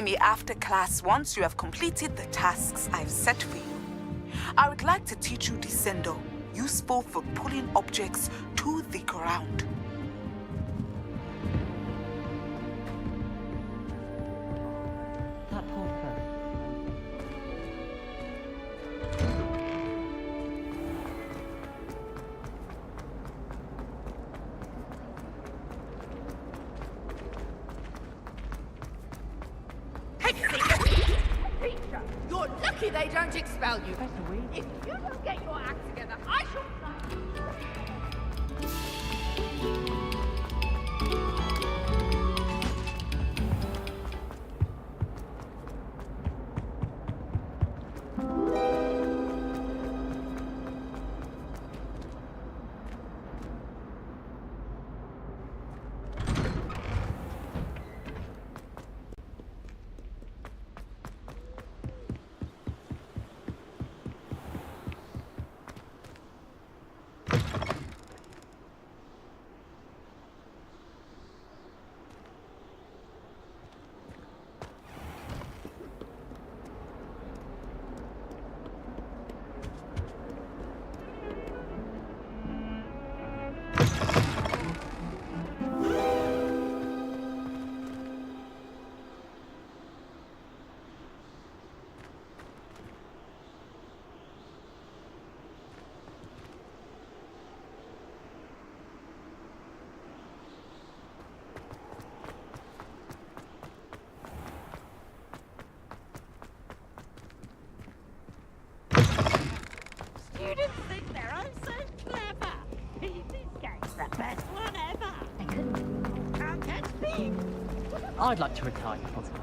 see me after class once you have completed the tasks I've set for you. I would like to teach you Descendo, useful for pulling objects to the ground. That poor fellow. Teacher, you're lucky they don't expel you. Professor Weed. If you don't get your act together, I shall... Students think they're oh so clever. This game's the best one ever. I couldn't. Can't catch me. I'd like to retire, possibly.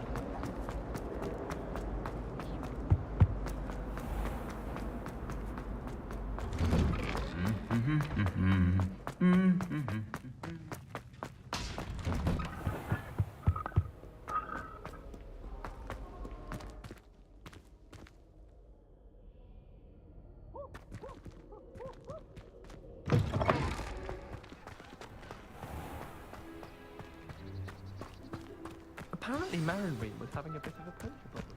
Apparently Marinreen was having a bit of a poker problem.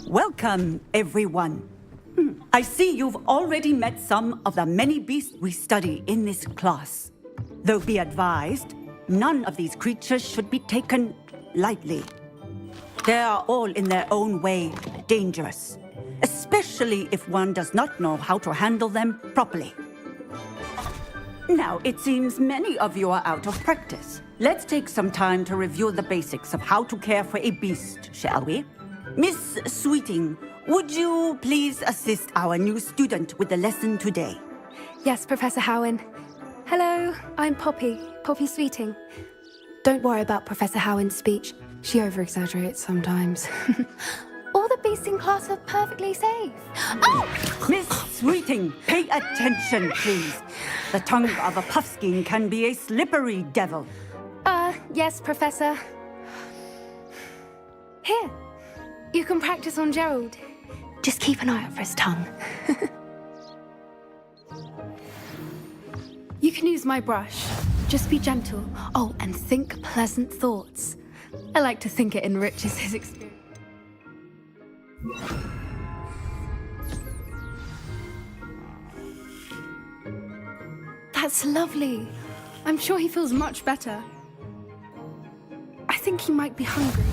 Welcome, everyone. I see you've already met some of the many beasts we study in this class. Though be advised, none of these creatures should be taken lightly. They are all in their own way dangerous, especially if one does not know how to handle them properly. Now, it seems many of you are out of practice. Let's take some time to review the basics of how to care for a beast, shall we? Miss Sweeting, would you please assist our new student with the lesson today? Yes, Professor Howen. Hello, I'm Poppy Sweeting. Don't worry about Professor Howen's speech. She over-exaggerates sometimes. All the beasts in class are perfectly safe. Oh! Miss Sweeting, pay attention, please. The tongue of a puffskein can be a slippery devil. Yes, Professor. Here, you can practice on Gerald. Just keep an eye out for his tongue. You can use my brush. Just be gentle. Oh, and think pleasant thoughts. I like to think it enriches his experience. That's lovely. I'm sure he feels much better. I think he might be hungry.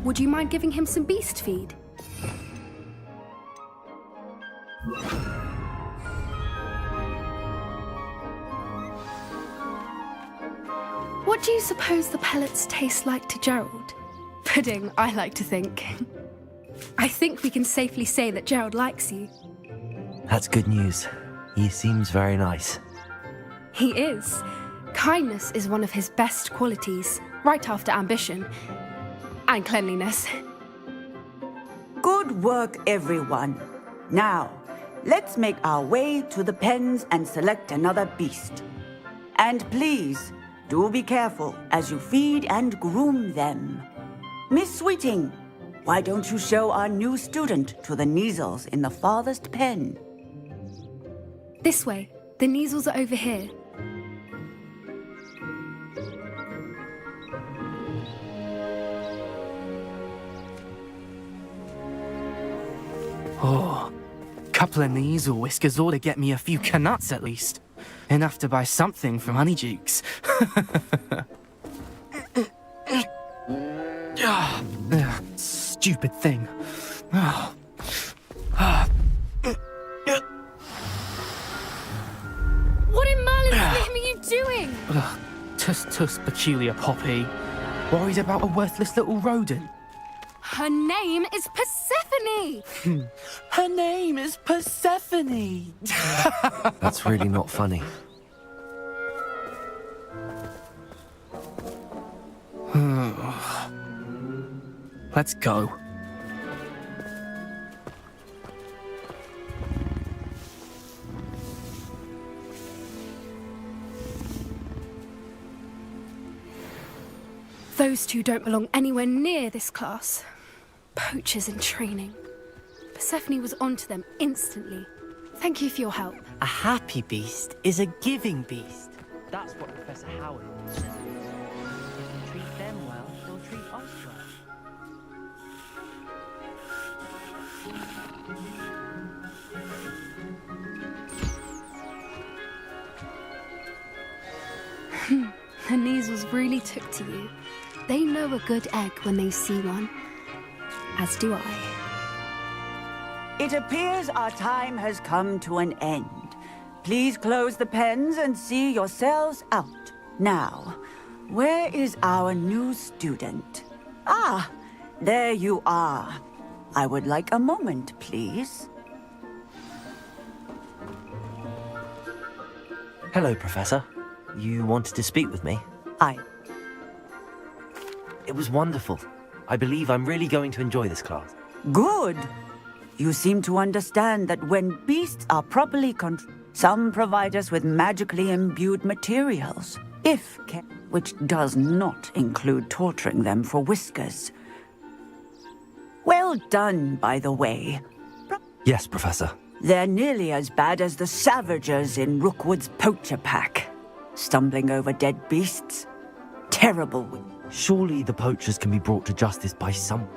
Would you mind giving him some beast feed? What do you suppose the pellets taste like to Gerald? Pudding, I like to think. I think we can safely say that Gerald likes you. That's good news. He seems very nice. He is. Kindness is one of his best qualities, right after ambition. And cleanliness. Good work, everyone. Now, let's make our way to the pens and select another beast. And please, do be careful as you feed and groom them. Miss Sweeting, why don't you show our new student to the Neasels in the farthest pen? This way. The Neasels are over here. Oh, couple of Neasel whiskers ought to get me a few canuts at least. Enough to buy something from Honeydukes. Stupid thing. What in Merlin's name are you doing? Tuss, peculiar Poppy. Worried about a worthless little rodent. Her name is Persephone! Her name is Persephone! That's really not funny. Let's go. Those two don't belong anywhere near this class. Poachers in training. Persephone was onto them instantly. Thank you for your help. A happy beast is a giving beast. That's what Professor Howard said. If you treat them well, they'll treat us well. The Neasels really took to you. They know a good egg when they see one. As do I. It appears our time has come to an end. Please close the pens and see yourselves out. Now, where is our new student? Ah, there you are. I would like a moment, please. Hello, Professor. You wanted to speak with me? It was wonderful. I believe I'm really going to enjoy this class. Good. You seem to understand that when beasts are properly some provide us with magically imbued materials, which does not include torturing them for whiskers. Well done, by the way. Yes, Professor. They're nearly as bad as the Savagers in Rookwood's poacher pack. Stumbling over dead beasts. Terrible. Surely the poachers can be brought to justice by some...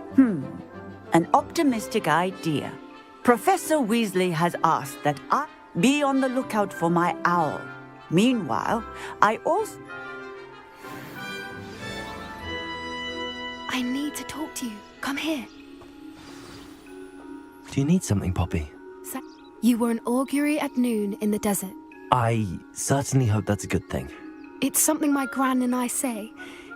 An optimistic idea. Professor Weasley has asked that I be on the lookout for my owl. Meanwhile, I need to talk to you. Come here. Do you need something, Poppy? You were an augury at noon in the desert. I certainly hope that's a good thing. It's something my gran and I say.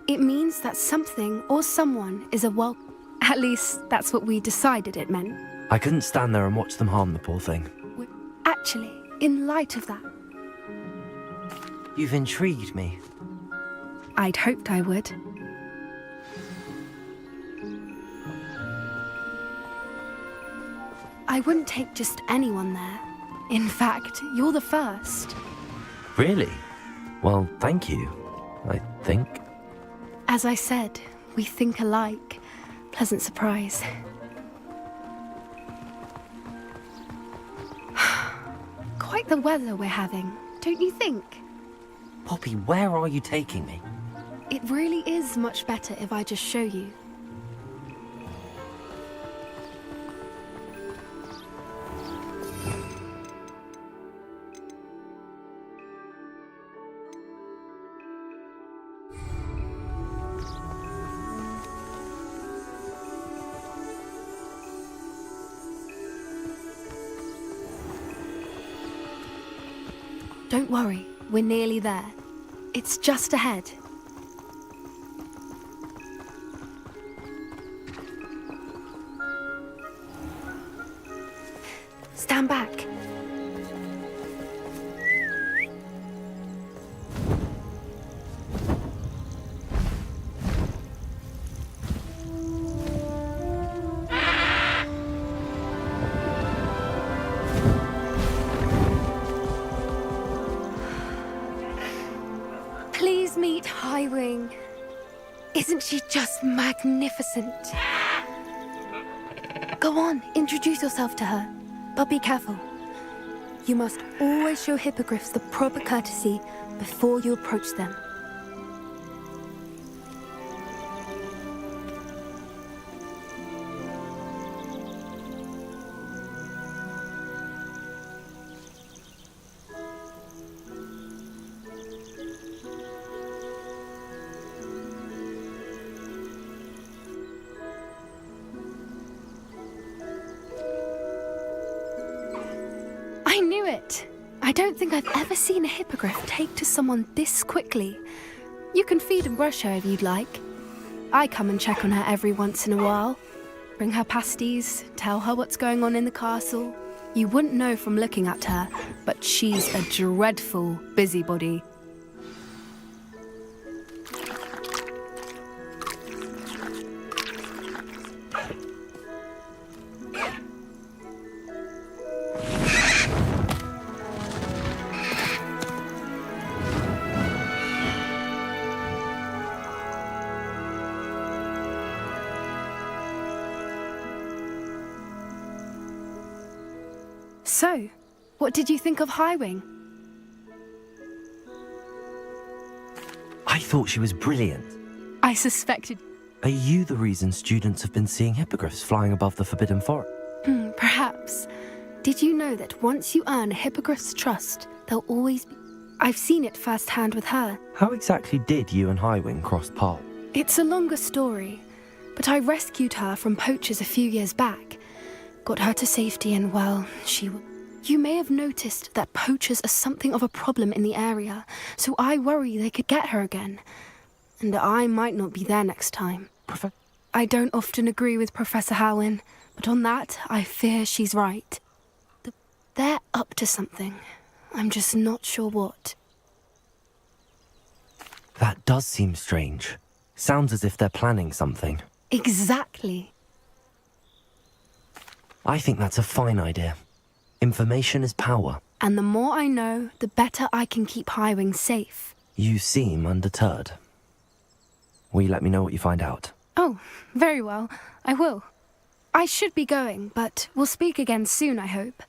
It means that something or someone is a welcome. At least, that's what we decided it meant. I couldn't stand there and watch them harm the poor thing. Actually, in light of that, You've intrigued me. I'd hoped I would. I wouldn't take just anyone there. In fact, you're the first. Really? Well, thank you, I think. As I said, we think alike. Pleasant surprise. Quite the weather we're having, don't you think? Poppy, where are you taking me? It really is much better if I just show you. Don't worry, we're nearly there. It's just ahead. Stand back. Highwing. Isn't she just magnificent? Go on, introduce yourself to her. But be careful. You must always show hippogriffs the proper courtesy before you approach them. I knew it! I don't think I've ever seen a hippogriff take to someone this quickly. You can feed and brush her if you'd like. I come and check on her every once in a while. Bring her pasties, tell her what's going on in the castle. You wouldn't know from looking at her, but she's a dreadful busybody. So, what did you think of Highwing? I thought she was brilliant. I suspected. Are you the reason students have been seeing hippogriffs flying above the Forbidden Forest? Perhaps. Did you know that once you earn a hippogriff's trust, they'll always be... I've seen it firsthand with her. How exactly did you and Highwing cross paths? It's a longer story, but I rescued her from poachers a few years back. Got her to safety and, well, You may have noticed that poachers are something of a problem in the area, so I worry they could get her again. And I might not be there next time. I don't often agree with Professor Howin, but on that, I fear she's right. They're up to something. I'm just not sure what. That does seem strange. Sounds as if they're planning something. Exactly. I think that's a fine idea. Information is power. And the more I know, the better I can keep Highwing safe. You seem undeterred. Will you let me know what you find out? Oh, very well. I will. I should be going, but we'll speak again soon, I hope.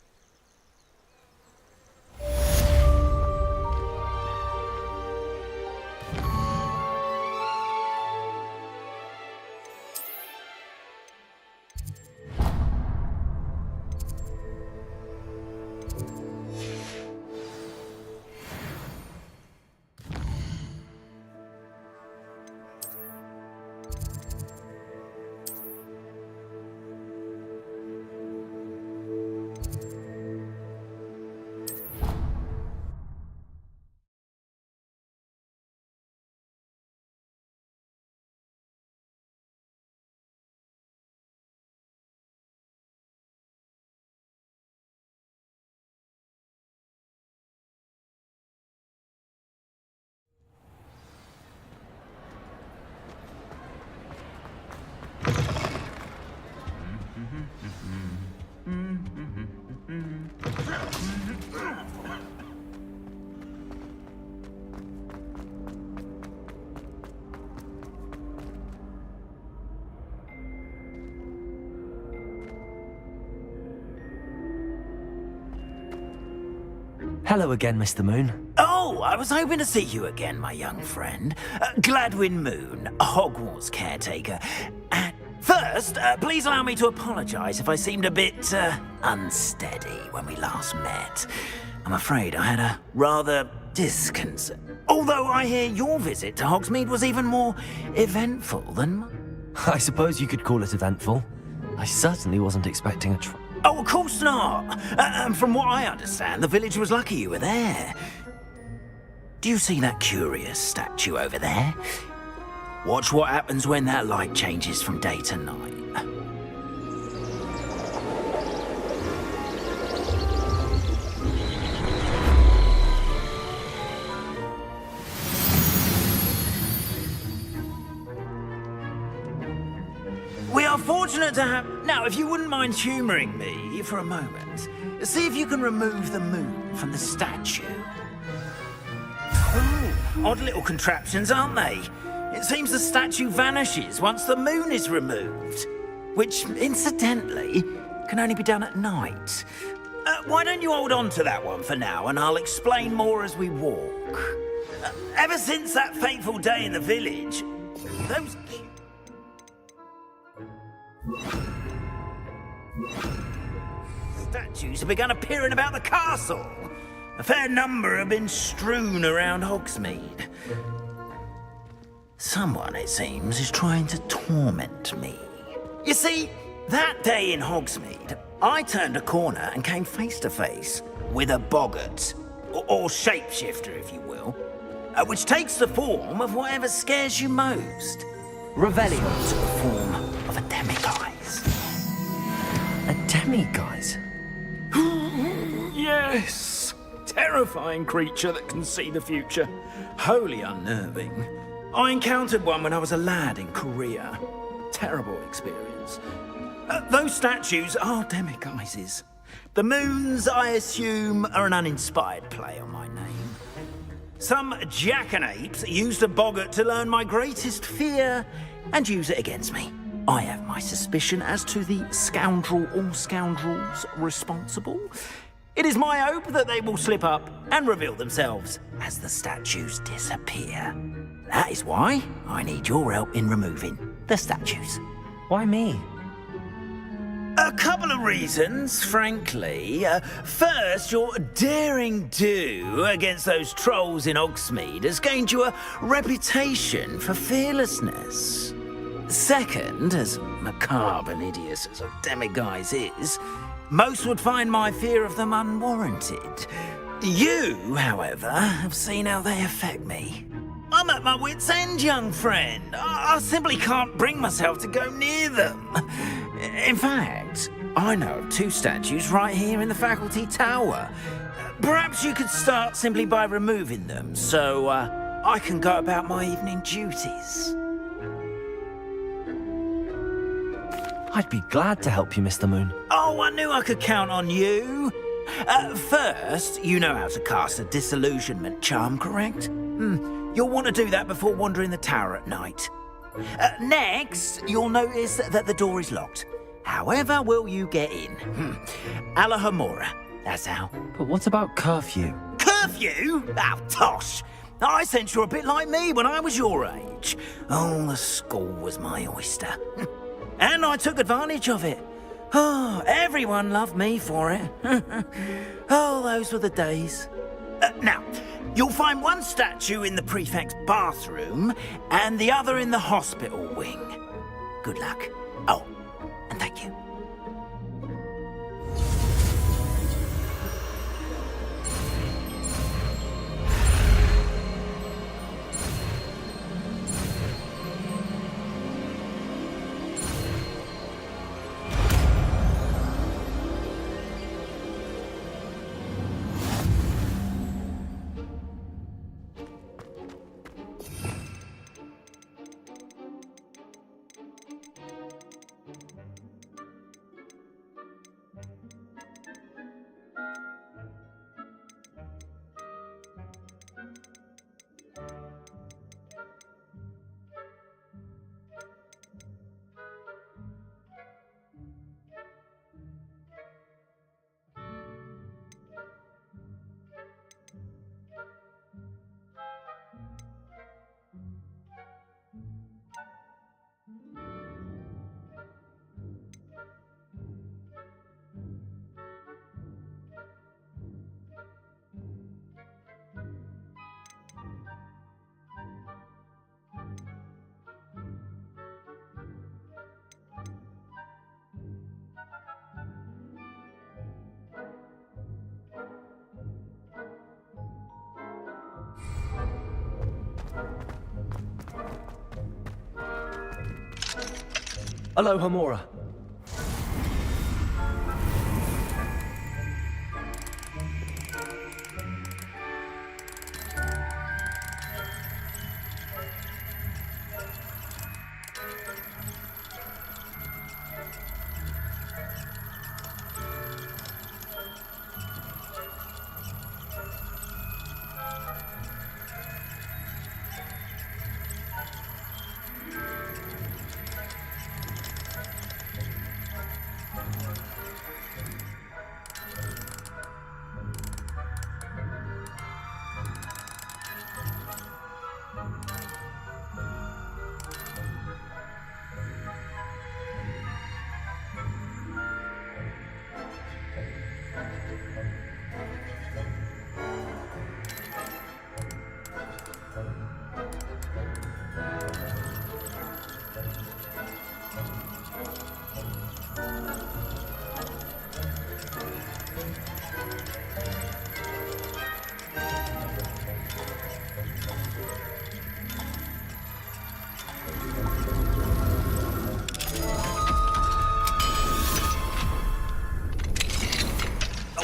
Hello again, Mr. Moon. Oh, I was hoping to see you again, my young friend. Gladwin Moon, Hogwarts caretaker. First, please allow me to apologise if I seemed a bit unsteady when we last met. I'm afraid I had a rather disconcert. Although I hear your visit to Hogsmeade was even more eventful than mine. I suppose you could call it eventful. I certainly wasn't expecting a Oh, of course not. From what I understand, the village was lucky you were there. Do you see that curious statue over there? Watch what happens when that light changes from day to night. We are fortunate to have... Now, if you wouldn't mind humouring me for a moment, see if you can remove the moon from the statue. Oh. Odd little contraptions, aren't they? It seems the statue vanishes once the moon is removed. Which, incidentally, can only be done at night. Why don't you hold on to that one for now, and I'll explain more as we walk. Ever since that fateful day in the village, those... statues have begun appearing about the castle. A fair number have been strewn around Hogsmeade. Someone, it seems, is trying to torment me. You see, that day in Hogsmeade, I turned a corner and came face to face with a boggart, or shapeshifter, if you will, which takes the form of whatever scares you most. Revelio. Took the form of a demiguise. A demiguise? Yes! Terrifying creature that can see the future. Wholly unnerving. I encountered one when I was a lad in Korea. Terrible experience. Those statues are demiguises. The moons, I assume, are an uninspired play on my name. Some jackanapes used a boggart to learn my greatest fear and use it against me. I have my suspicion as to the scoundrel or scoundrels responsible. It is my hope that they will slip up and reveal themselves as the statues disappear. That is why I need your help in removing the statues. Why me? A couple of reasons, frankly. First, your daring do against those trolls in Hogsmeade has gained you a reputation for fearlessness. Second, as macabre and hideous as a demiguise is, most would find my fear of them unwarranted. You, however, have seen how they affect me. I'm at my wit's end, young friend. I simply can't bring myself to go near them. In fact, I know of 2 statues right here in the faculty tower. Perhaps you could start simply by removing them, so I can go about my evening duties. I'd be glad to help you, Mr. Moon. Oh, I knew I could count on you. First, you know how to cast a disillusionment charm, correct? You'll want to do that before wandering the tower at night. Next, you'll notice that the door is locked. However will you get in? Alahomora, that's how. But what about curfew? Curfew? Oh, tosh. I sense you're a bit like me when I was your age. Oh, the school was my oyster. And I took advantage of it. Oh, everyone loved me for it. Oh, those were the days. Now, you'll find one statue in the prefect's bathroom and the other in the hospital wing. Good luck. Oh, and thank you. Alohomora.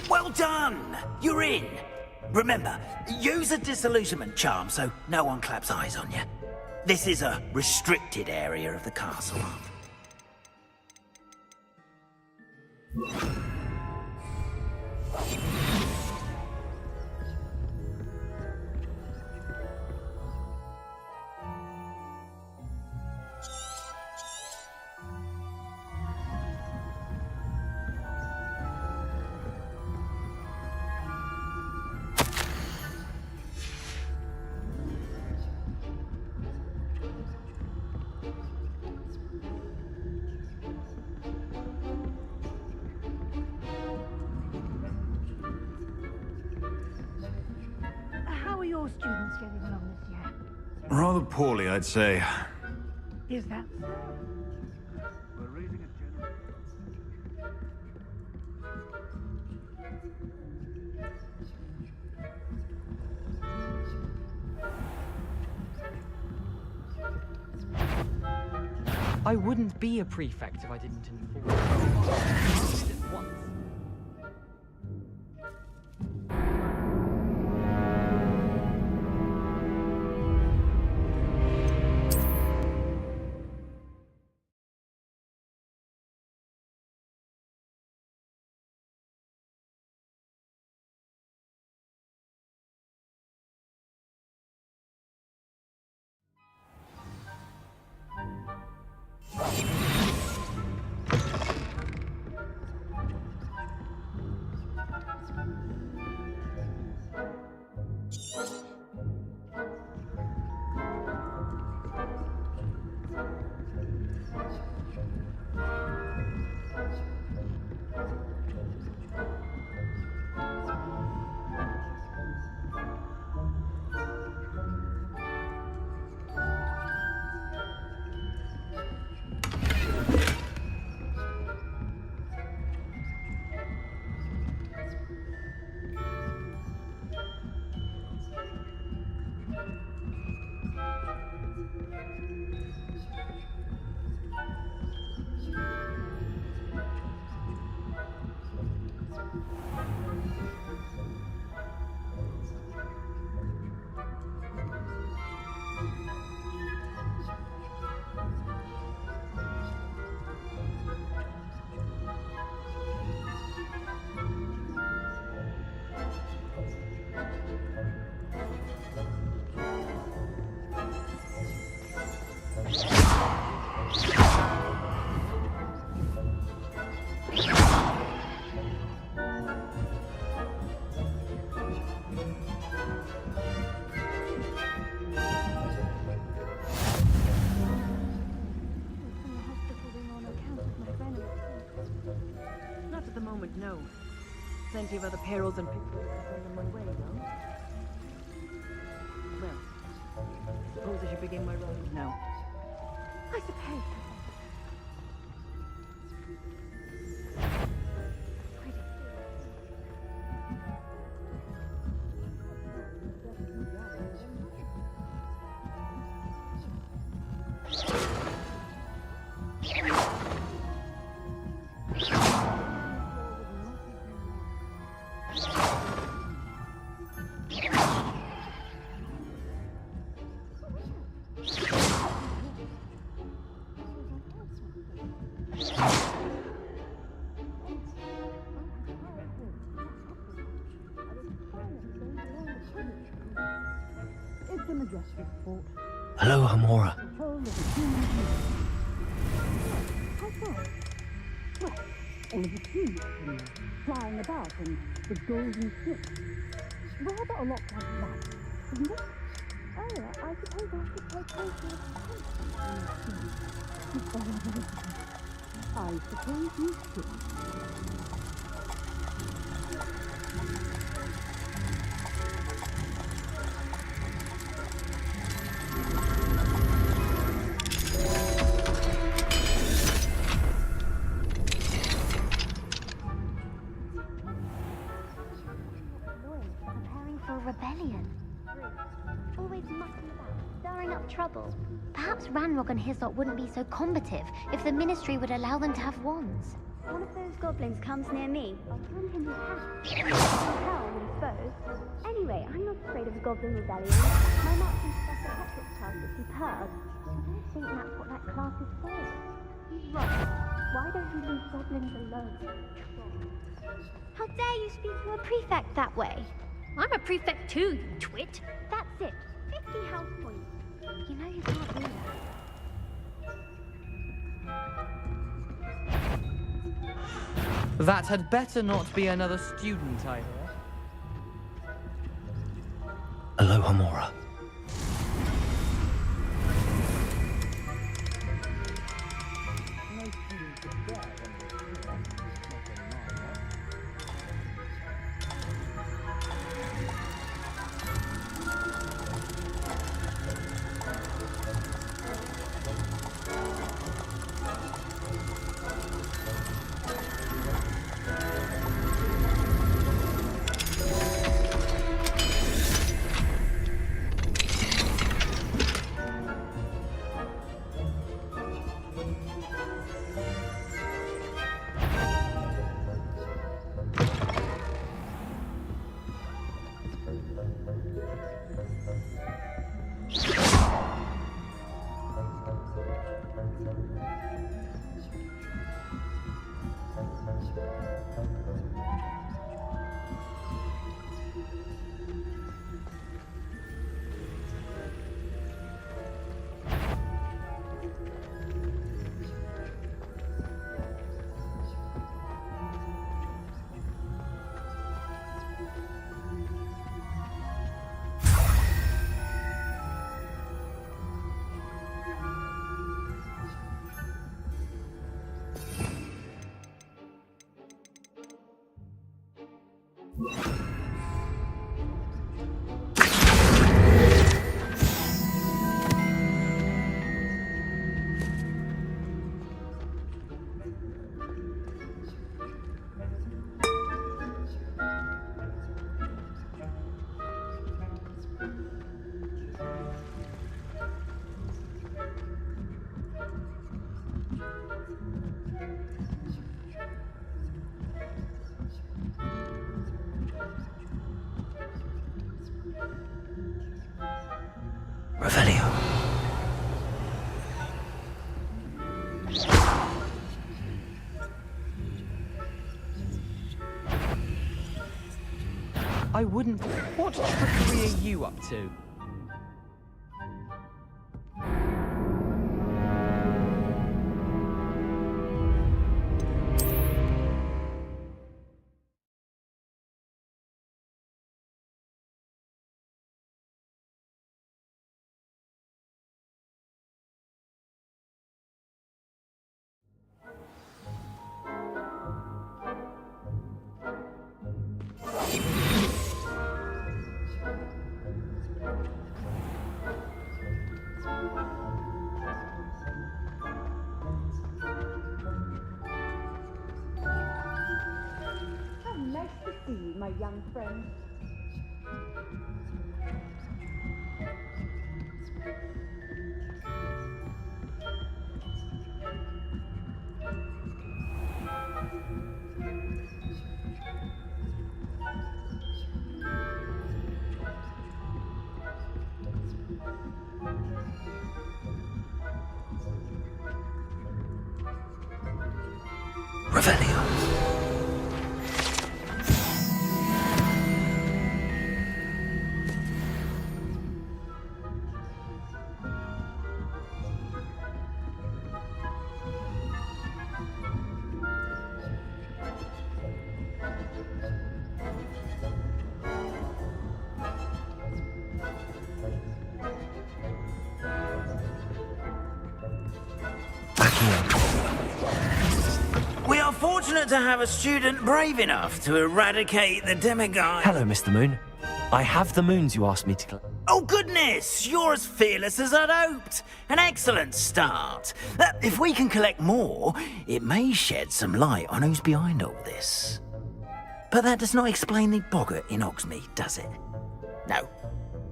Well done! You're in. Remember, use a disillusionment charm so no one claps eyes on you. This is a restricted area of the castle. How are your students getting along this year? Rather poorly, I'd say. Is that so? We're raising a general. I wouldn't be a prefect if I didn't inform you. Once. Not at the moment, no. Plenty of other perils and pitfalls to send on my way, though. Well, I suppose I should begin my round now. I suppose. It's a majestic fort. Hello, Hamora. How far? Well, all of the trees flying about and the golden ships. Rather a lot like that, isn't it? Oh, I suppose I should take closer attention. I suppose you should. rebellion. Always mucking about, stirring up trouble. Perhaps Ranrock and his lot wouldn't be so combative if the Ministry would allow them to have wands. One of those goblins comes near me, I'll throw him his hat. Hell, we suppose. Anyway, I'm not afraid of a goblin rebellion. My marching Professor Patrick's class is superb. I don't think that's what that class is for. He's wrong. Why don't you leave goblins alone? How dare you speak to a prefect that way? I'm a prefect too, you twit. That's it. 50 house points. You know you can't do that. That had better not be another student, I hear. Aloha Mora. Revelio. I wouldn't. What trickery are you up to? Nice to see you, my young friend. Revelio. We are fortunate to have a student brave enough to eradicate the demigod. Hello, Mr. Moon. I have the moons you asked me to collect. Oh goodness, you're as fearless as I'd hoped. An excellent start. If we can collect more, it may shed some light on who's behind all this. But that does not explain the boggart in Hogsmeade, does it? No.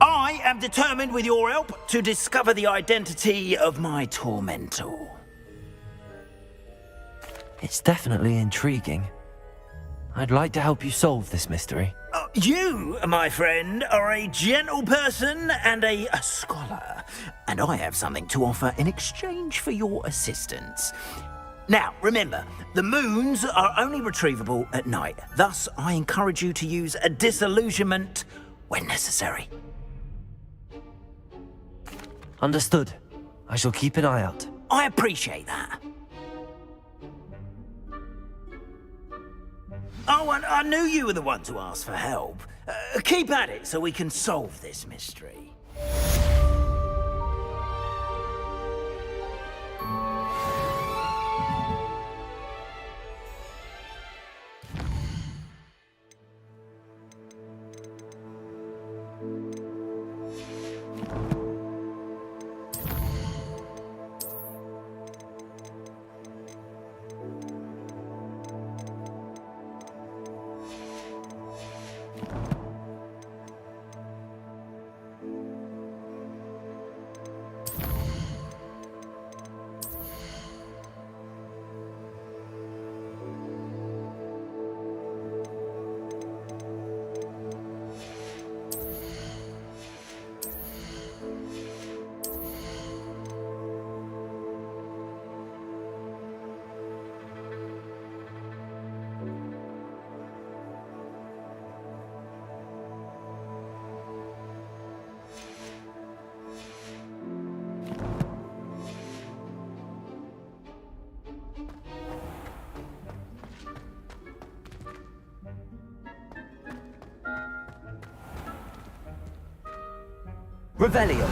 I am determined, with your help, to discover the identity of my tormentor. It's definitely intriguing. I'd like to help you solve this mystery. You, my friend, are a gentle person and a scholar, and I have something to offer in exchange for your assistance. Now, remember, the moons are only retrievable at night. Thus, I encourage you to use a disillusionment when necessary. Understood. I shall keep an eye out. I appreciate that. Oh, and I knew you were the one to ask for help. Keep at it so we can solve this mystery. Revelio.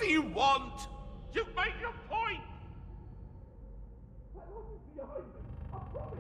do you want? You've made your point! That wasn't behind me, I promise!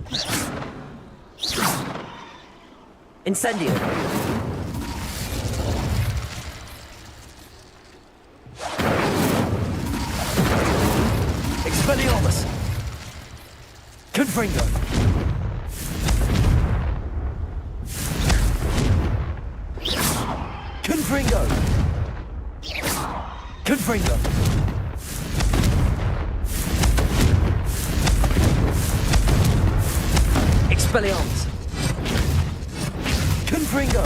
Please, please, Incendio! Expelliarmus! Confringo! Confringo! Confringo! Expelliarmus! Confringo!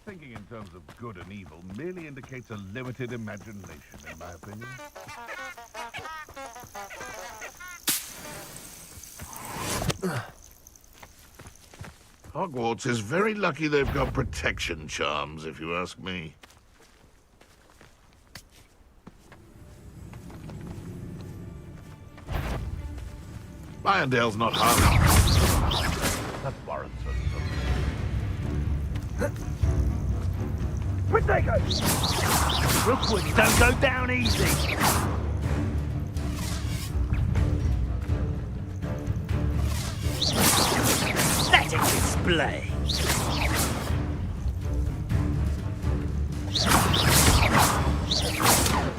Thinking in terms of good and evil merely indicates a limited imagination, in my opinion. Hogwarts is very lucky they've got protection charms, if you ask me. Irondale's not harming. That warrants us. Protego! Rookwood, don't go down easy! Let it display!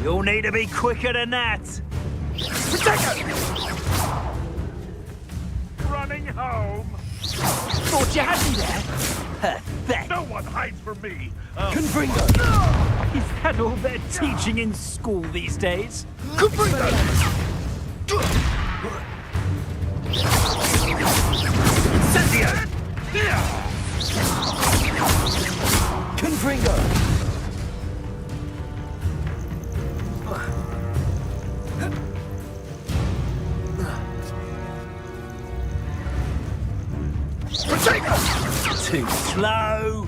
You'll need to be quicker than that! Protego! Running home! Thought you had me there! Pathetic! No one hides from me! Confringo! Is that all they're teaching in school these days? Confringo! Incendio! Confringo! Too slow!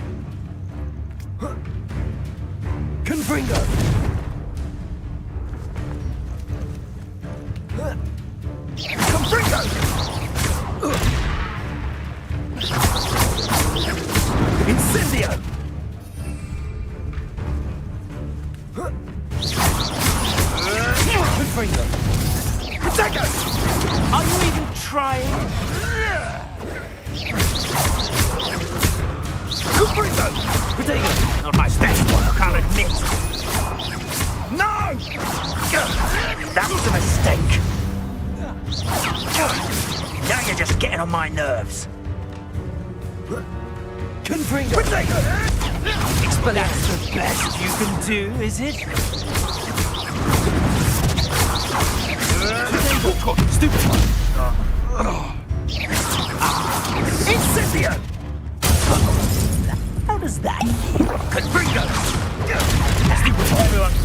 Confringo! Confringo! Incendio! Confringo! Protego! Are you even trying? Confringo! Protego! Not my best work, I'll admit. No! That was a mistake. Now you're just getting on my nerves. Confringo! Protego! That's the best you can do, is it? Stupid one! Incendio! How does that feel? Confringo! Stupid everyone!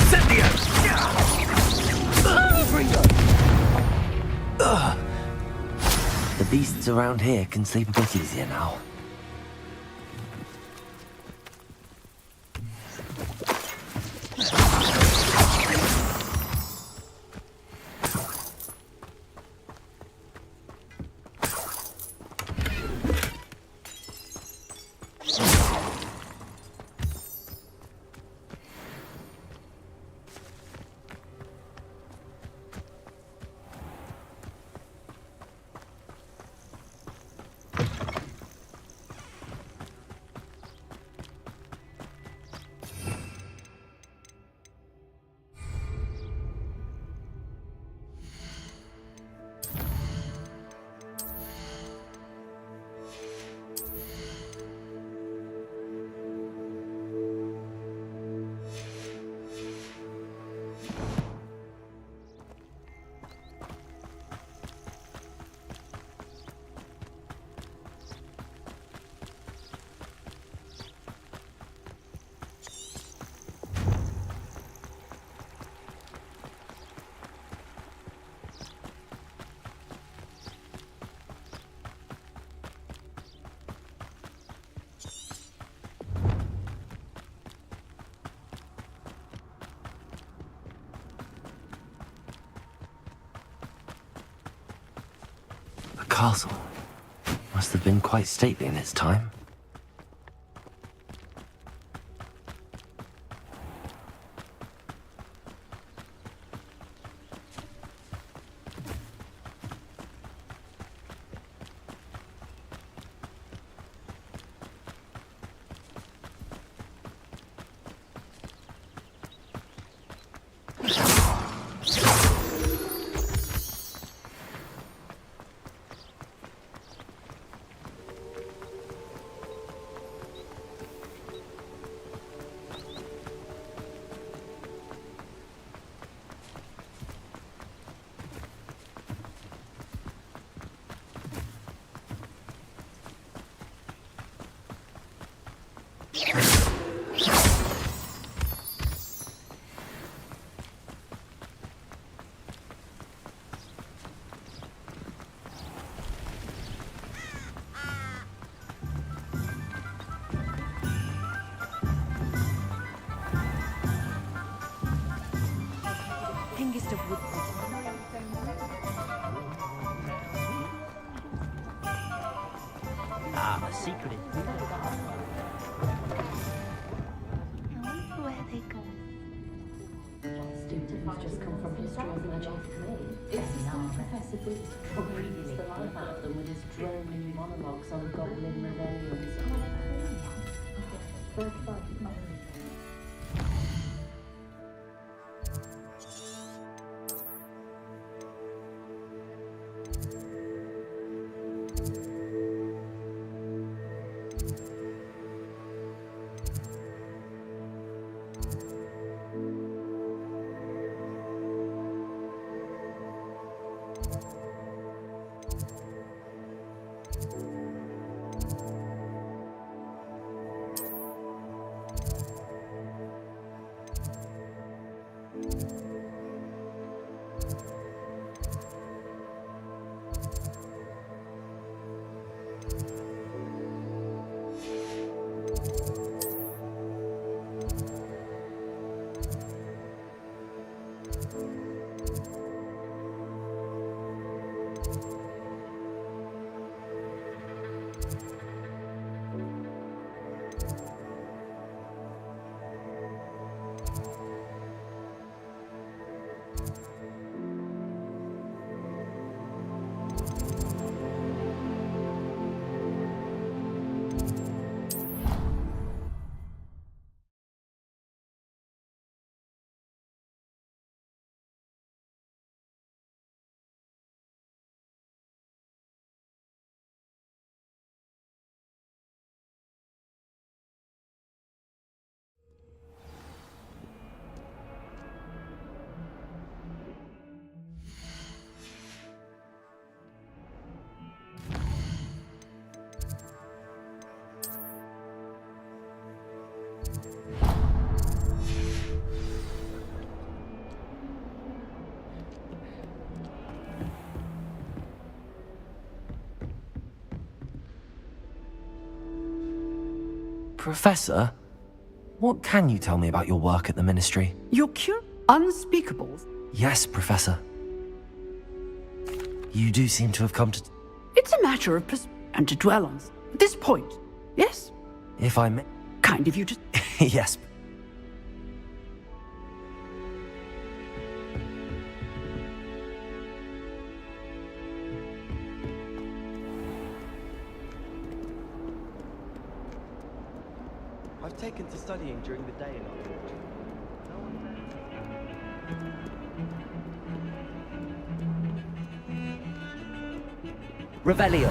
Incendio! Confringo! The beasts around here can sleep a bit easier now. castle. Must have been quite stately in its time. Hengist of wood. Ah, the secret is... I wonder where they go. Student who's just come from history of magic. It's Professor Booth reads the life out of them with his droning monologues on goblin rebellions. Professor, what can you tell me about your work at the Ministry? Your cure? Unspeakable? Yes, Professor. You do seem to have come to... It's a matter of and to dwell on at this point, yes? If I may... Kind of you to... Yes. I've taken to studying during the day in our village. Revelio.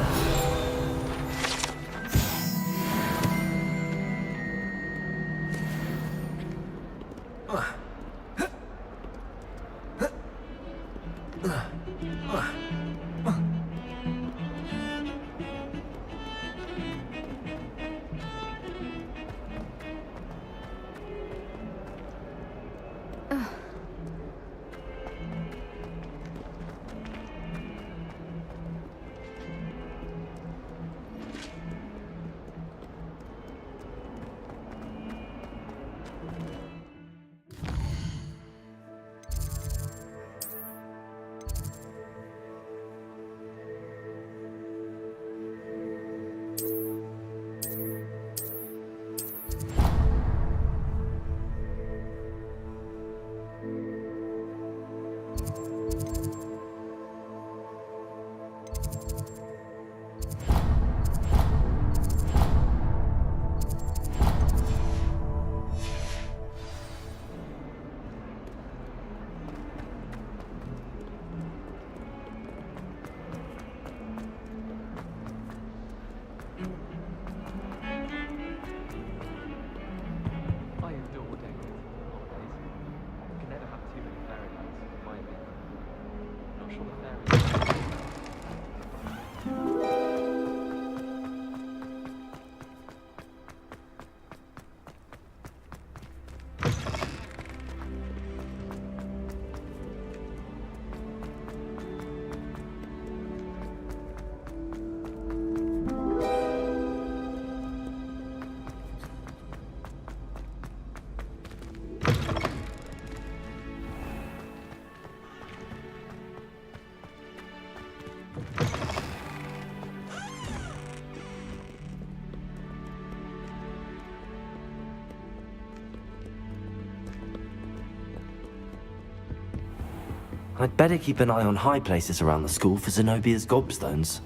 I'd better keep an eye on high places around the school for Zenobia's gobstones.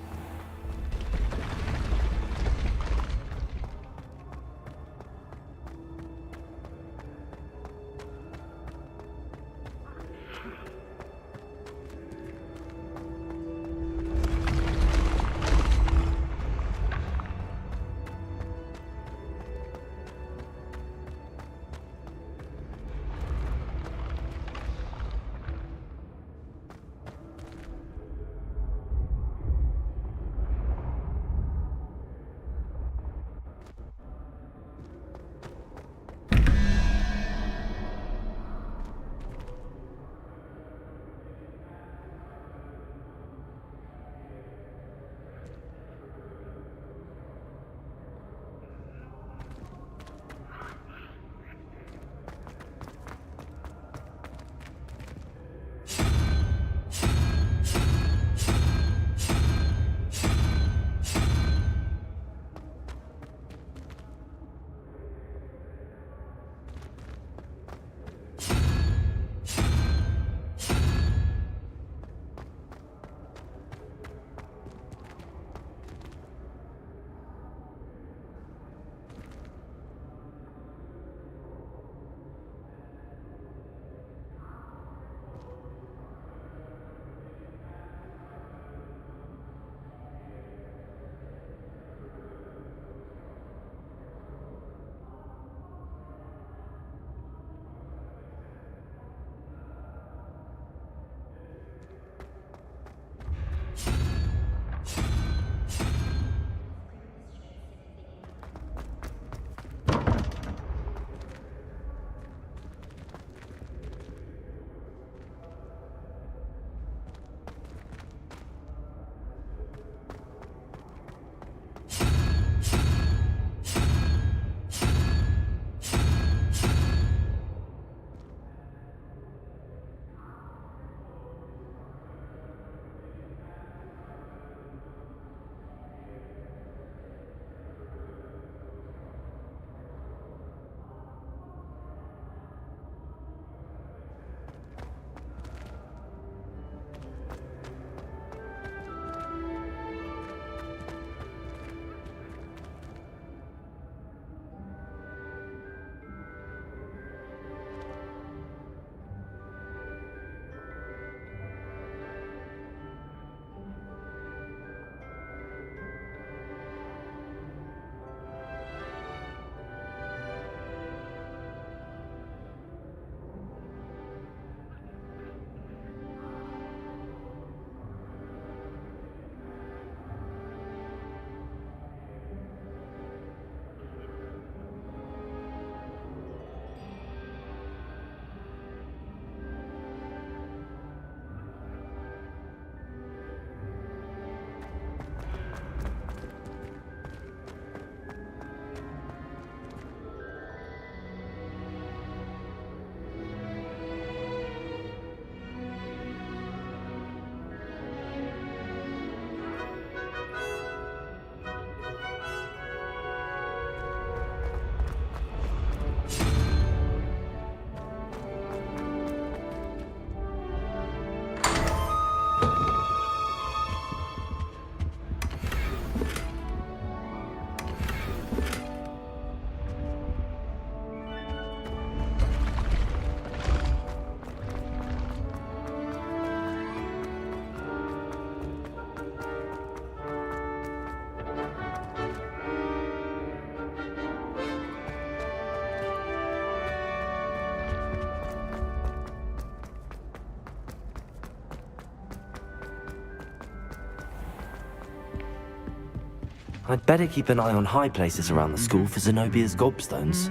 I'd better keep an eye on high places around the school for Zenobia's gobstones.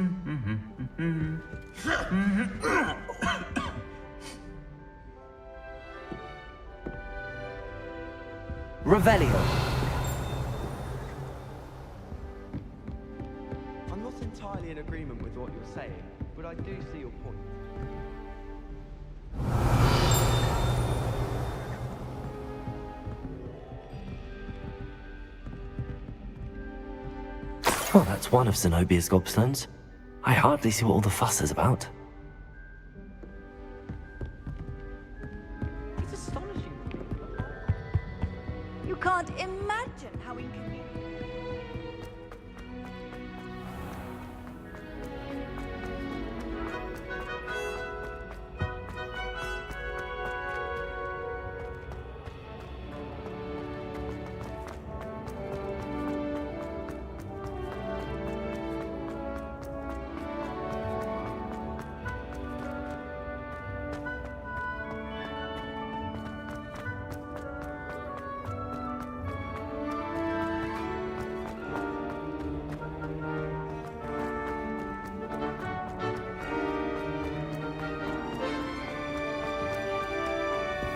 Revelio. I'm not entirely in agreement with what you're saying, but I do see your point. Well, that's one of Zenobia's gobstones. I hardly see what all the fuss is about. It's astonishing. You can't imagine how inconvenient.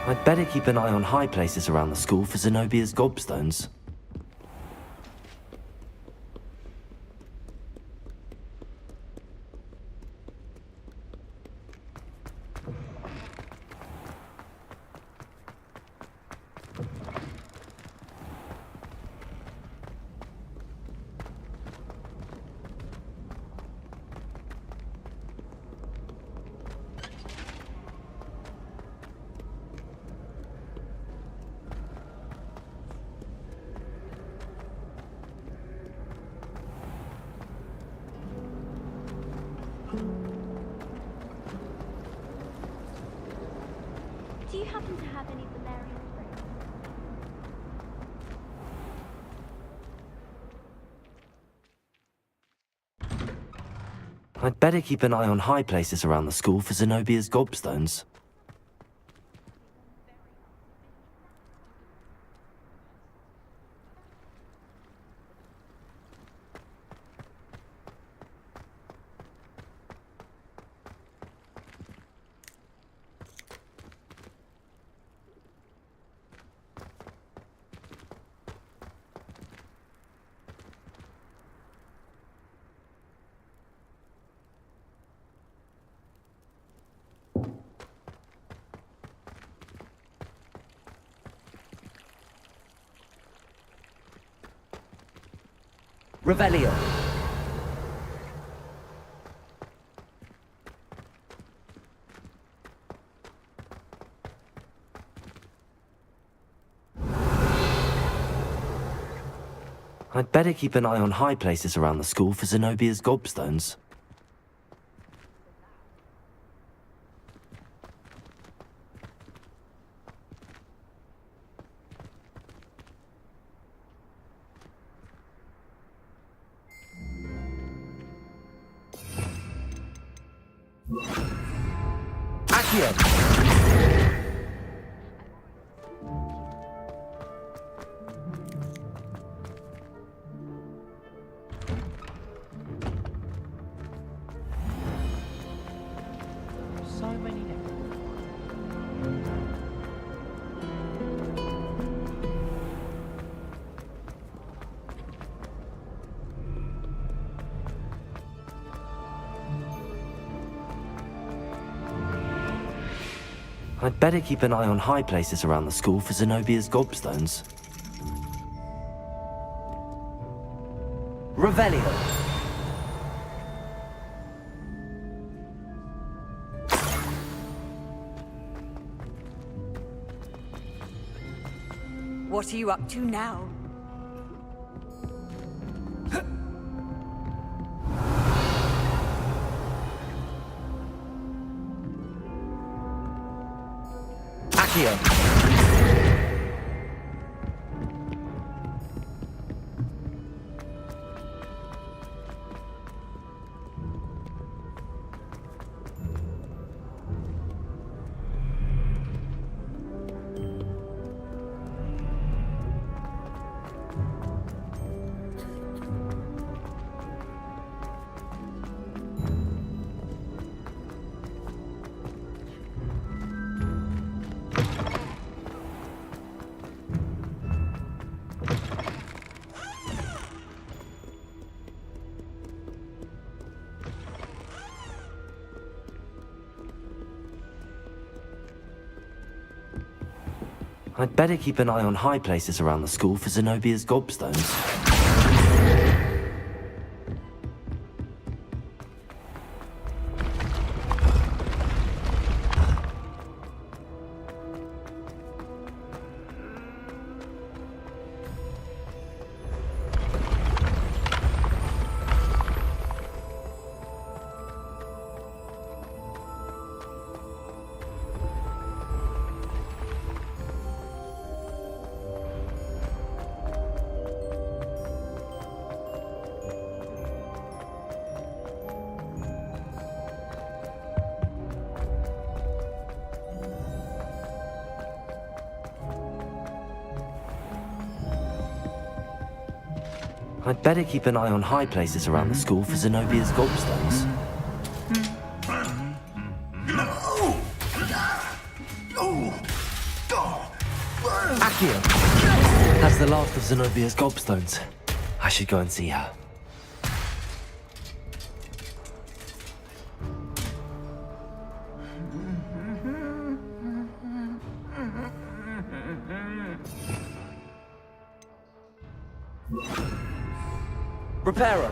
I'd better keep an eye on high places around the school for Zenobia's gobstones. Do you happen to have any Valerian fruit? I'd better keep an eye on high places around the school for Zenobia's gobstones. Revelio. I'd better keep an eye on high places around the school for Zenobia's gobstones. So many next. I'd better keep an eye on high places around the school for Zenobia's gobstones. Revelio. What are you up to now? I'd better keep an eye on high places around the school for Zenobia's gobstones. I'd better keep an eye on high places around the school for Zenobia's gobstones. Accio! That's the last of Zenobia's gobstones. I should go and see her. Repairer!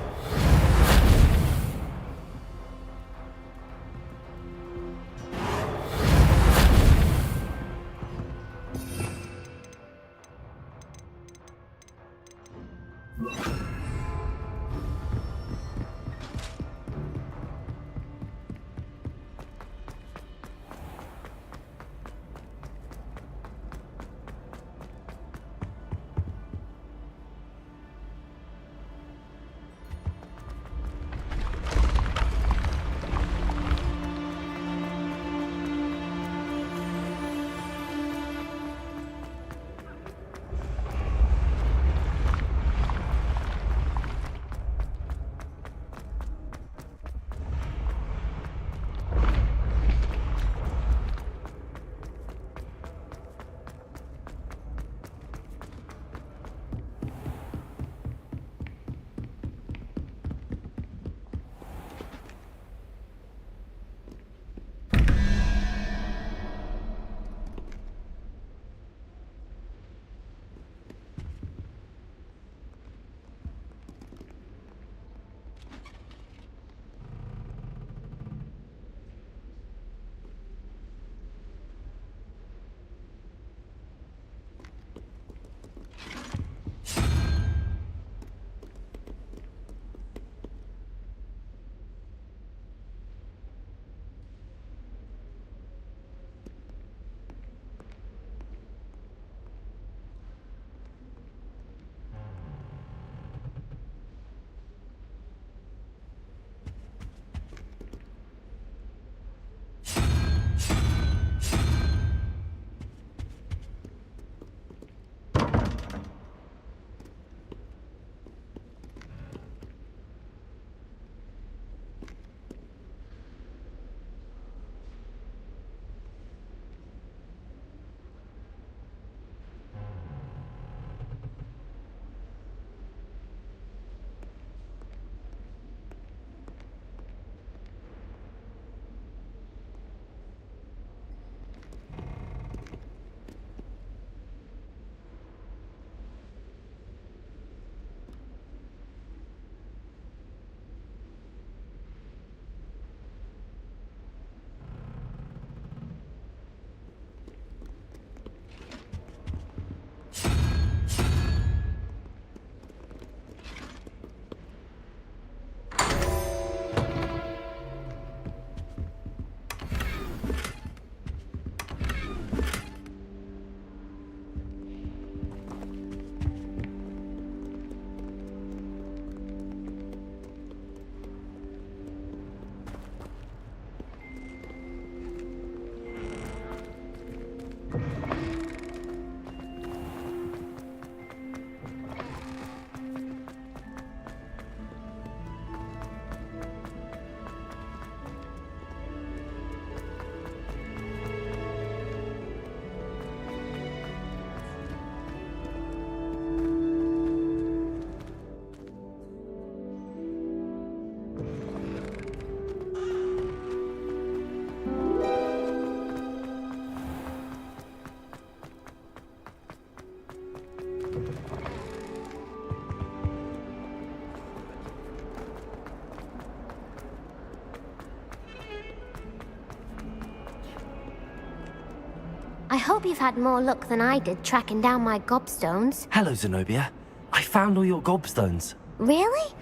I hope you've had more luck than I did tracking down my gobstones. Hello, Zenobia. I found all your gobstones. Really?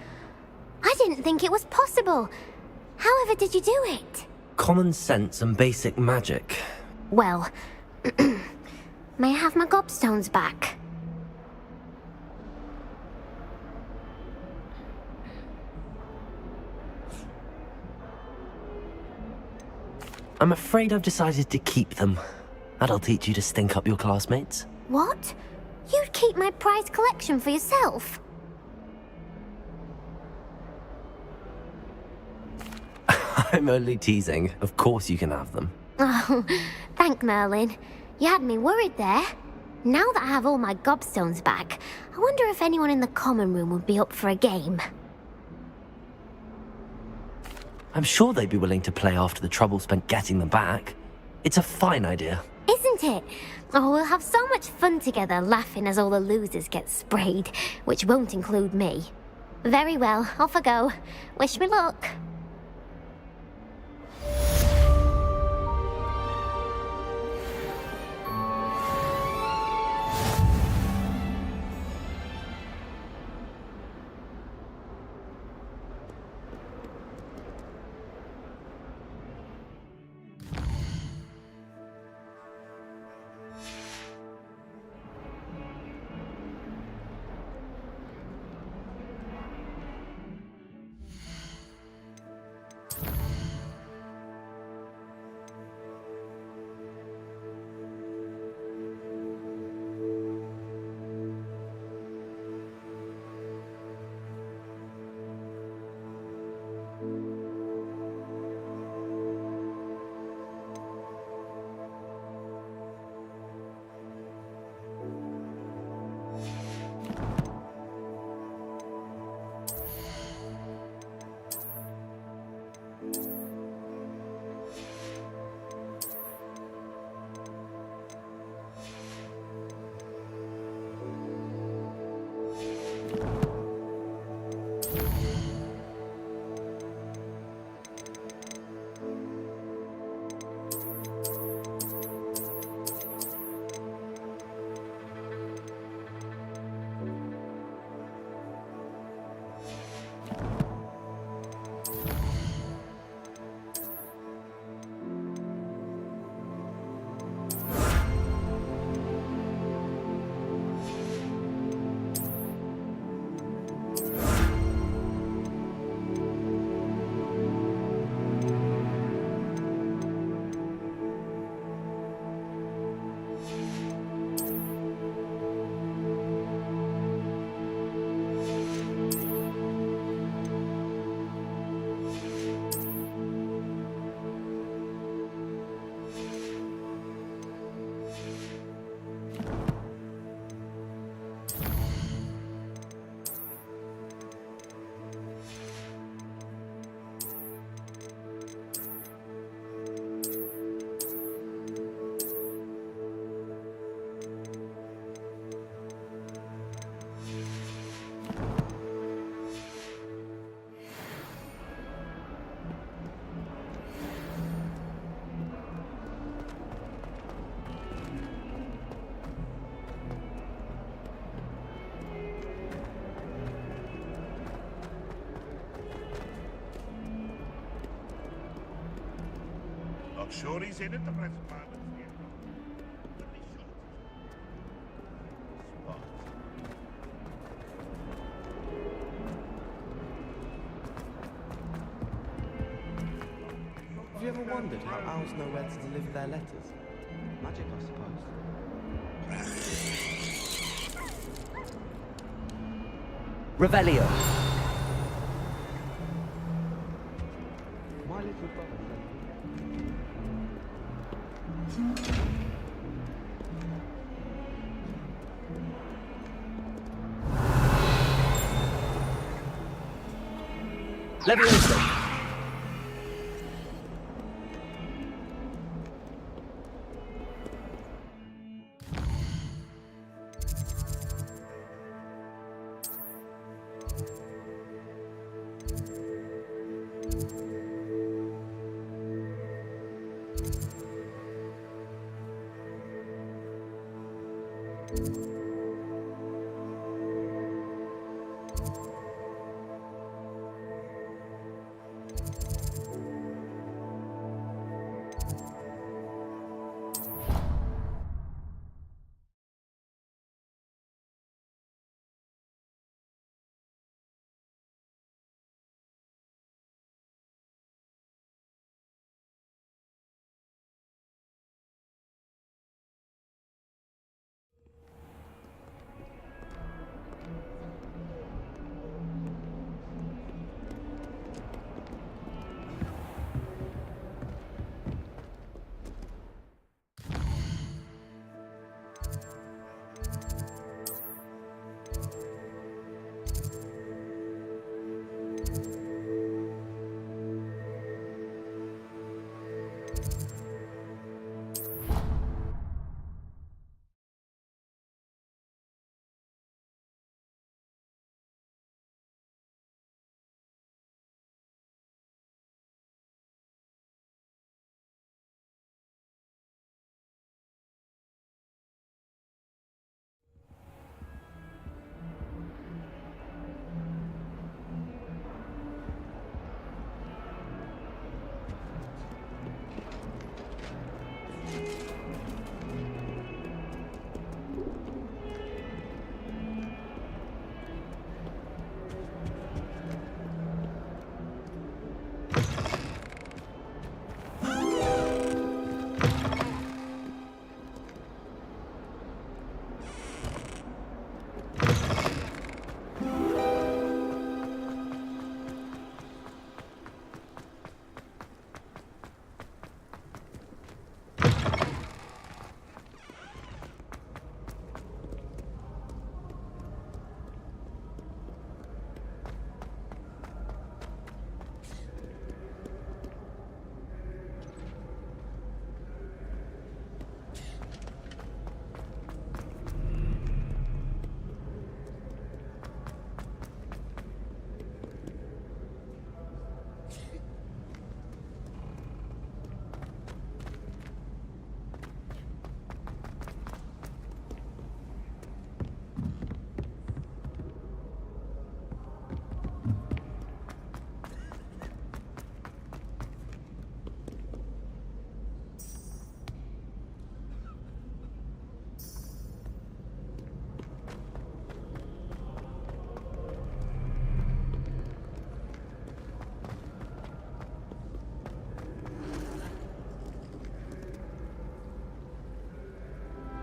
I didn't think it was possible. However did you do it? Common sense and basic magic. Well, may I have my gobstones back? I'm afraid I've decided to keep them. That'll teach you to stink up your classmates. What? You'd keep my prized collection for yourself? I'm only teasing. Of course you can have them. Oh, thank Merlin. You had me worried there. Now that I have all my gobstones back, I wonder if anyone in the common room would be up for a game. I'm sure they'd be willing to play after the trouble spent getting them back. It's a fine idea. Isn't it? Oh, we'll have so much fun together laughing as all the losers get sprayed, which won't include me. Very well, off I go. Wish me luck. Not sure he's in at the present moment. Have you ever wondered how owls know where to deliver their letters? Magic, I suppose. Revelio. My little brother said Leviosa.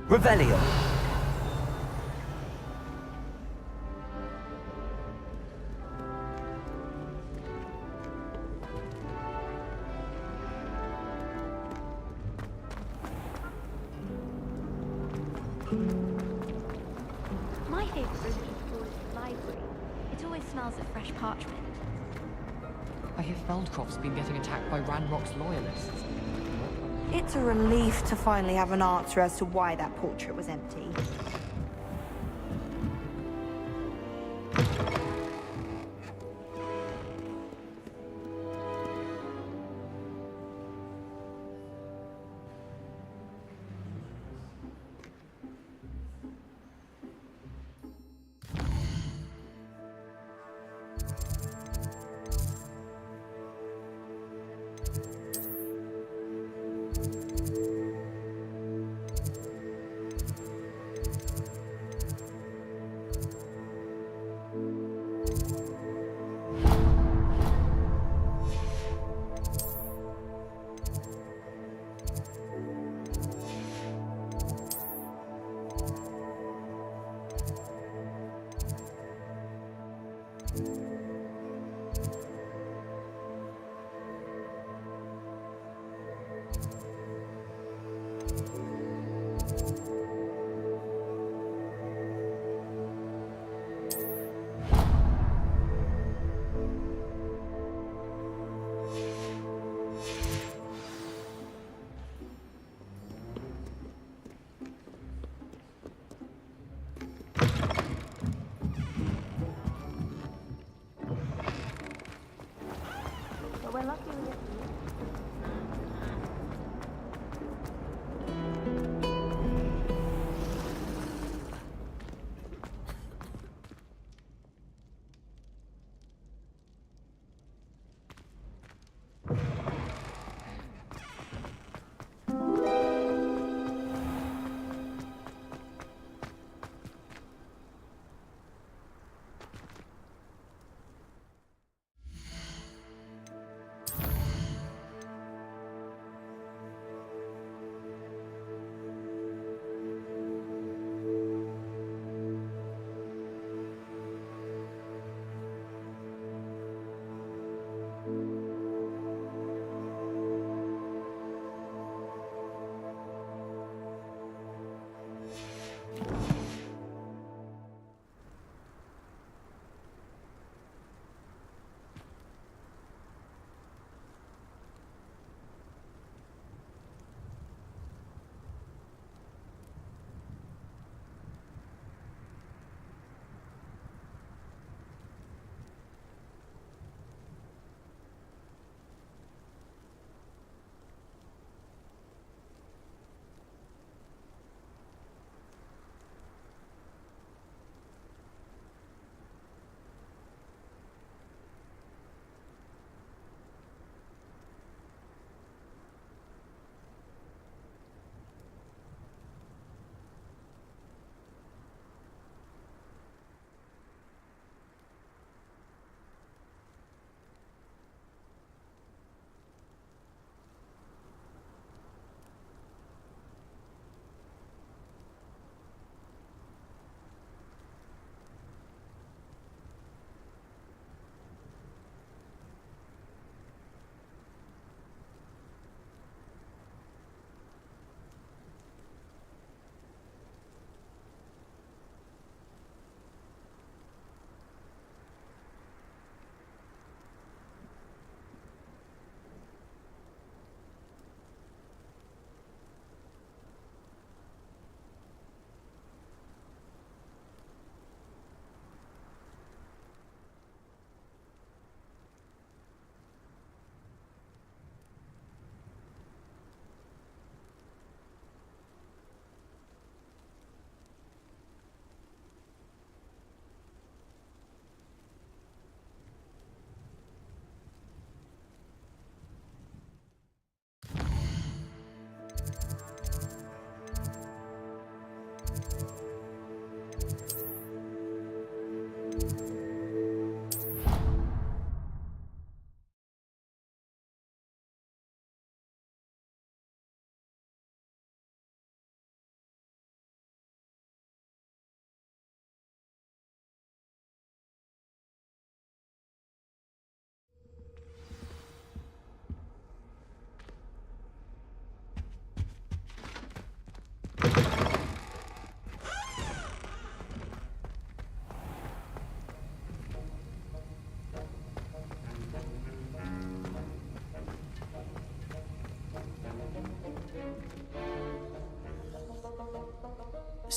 Revelio. My favourite room is always the library. It always smells of fresh parchment. I hear Feldcroft's been getting attacked by Ranrock's loyalists. It's a relief to finally have an answer as to why that portrait was empty.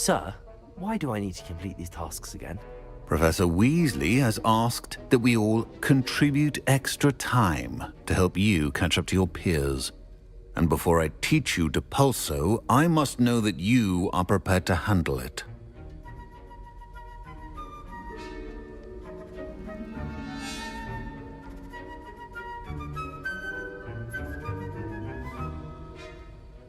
Sir, why do I need to complete these tasks again? Professor Weasley has asked that we all contribute extra time to help you catch up to your peers. And before I teach you Depulso, I must know that you are prepared to handle it.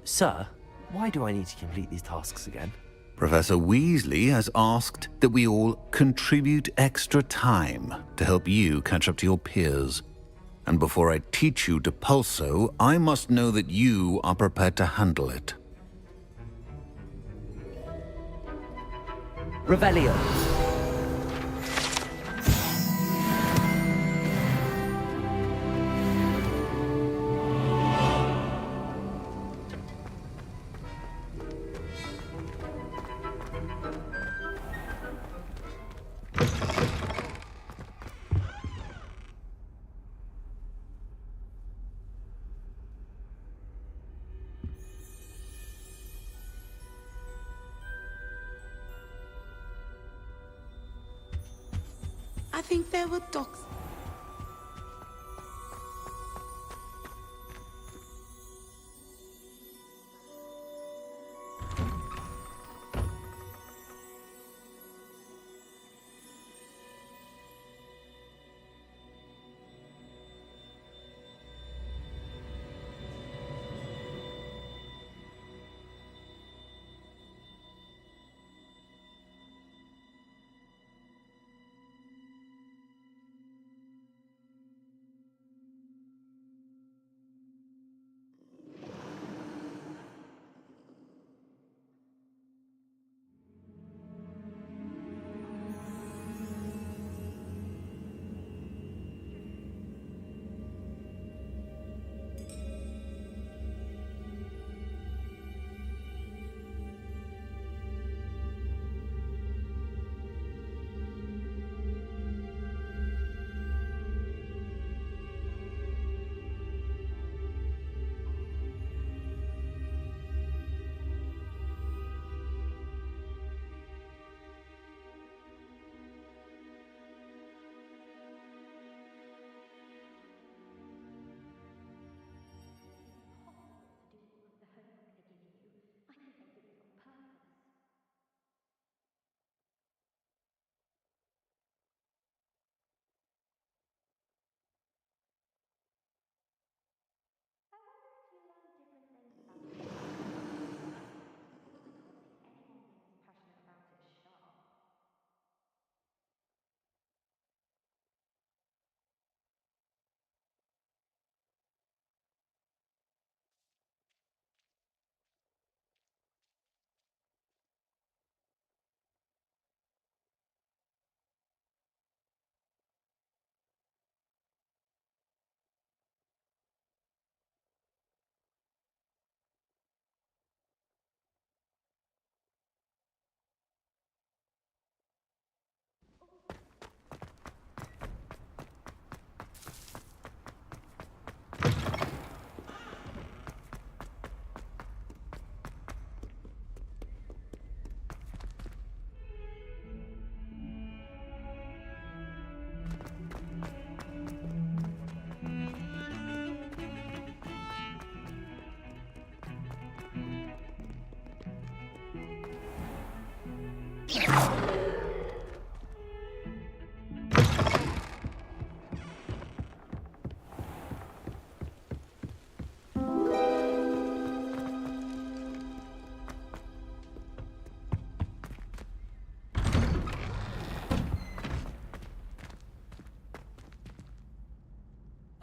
Sir, why do I need to complete these tasks again? Professor Weasley has asked that we all contribute extra time to help you catch up to your peers. And before I teach you Depulso, I must know that you are prepared to handle it. Revelio. I think there were dogs.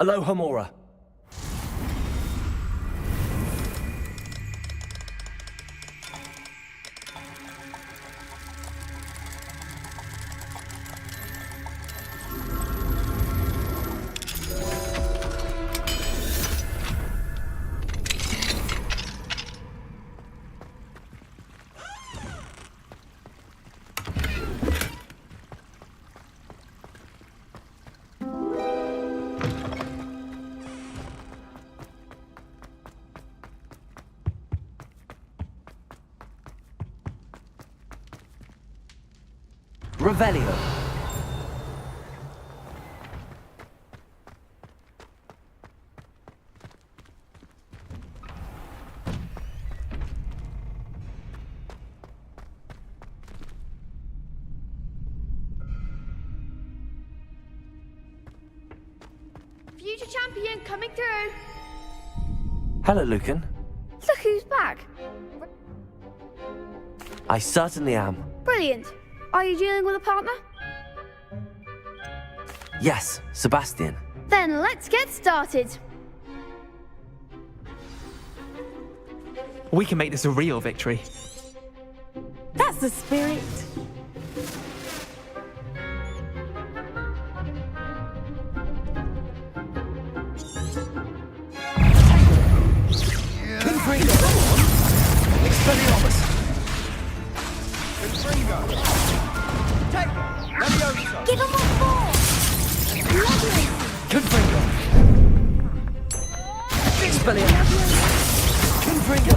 Aloha Mora. Revelio. Future champion coming through. Hello, Lucan. Look who's back. I certainly am. Brilliant. Are you dealing with a partner? Yes, Sebastian. Then let's get started. We can make this a real victory. That's the spirit. Confringo. Expelliarmus. Confringo. Take it. Leviosa. Give him one more. Lovely. Confringo. Expelliarmus. Confringo.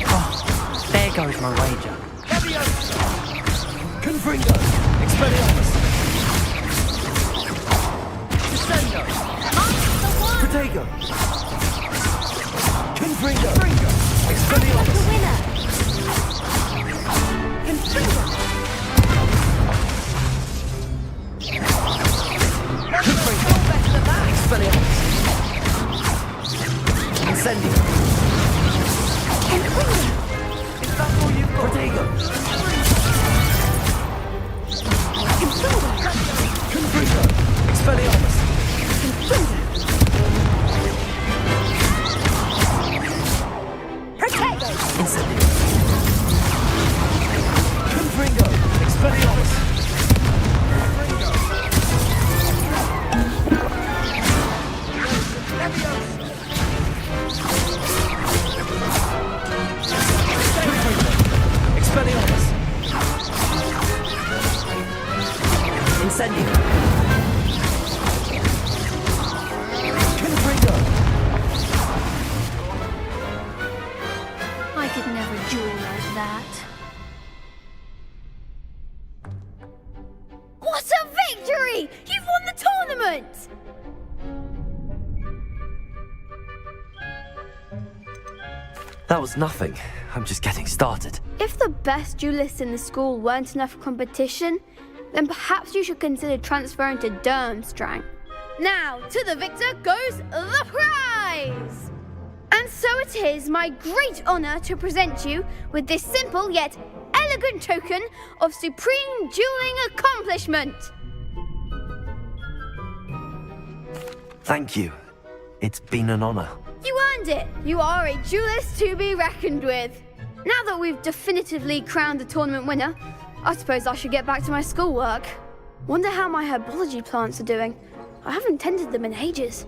Oh, there goes my wager. Leviosa. Confringo. Expelliarmus. Descendo. Protego. Confringo. Expelliarmus. Winner. Confringo. Expelliarmus. Incendio. Is that all you've got? Protego. Confringo. Expelliarmus. Protego. Incendio. Confringo. Expelliarmus. Expelliarmus. Incendio. Confringo. I could never duel like that. What a victory! You've won the tournament! That was nothing. I'm just getting started. If the best duelists in the school weren't enough competition, then perhaps you should consider transferring to Durmstrang. Now, to the victor goes the prize! And so it is my great honor to present you with this simple yet elegant token of supreme dueling accomplishment. Thank you. It's been an honor. You earned it. You are a duelist to be reckoned with. Now that we've definitively crowned the tournament winner, I suppose I should get back to my schoolwork. Wonder how my herbology plants are doing. I haven't tended them in ages.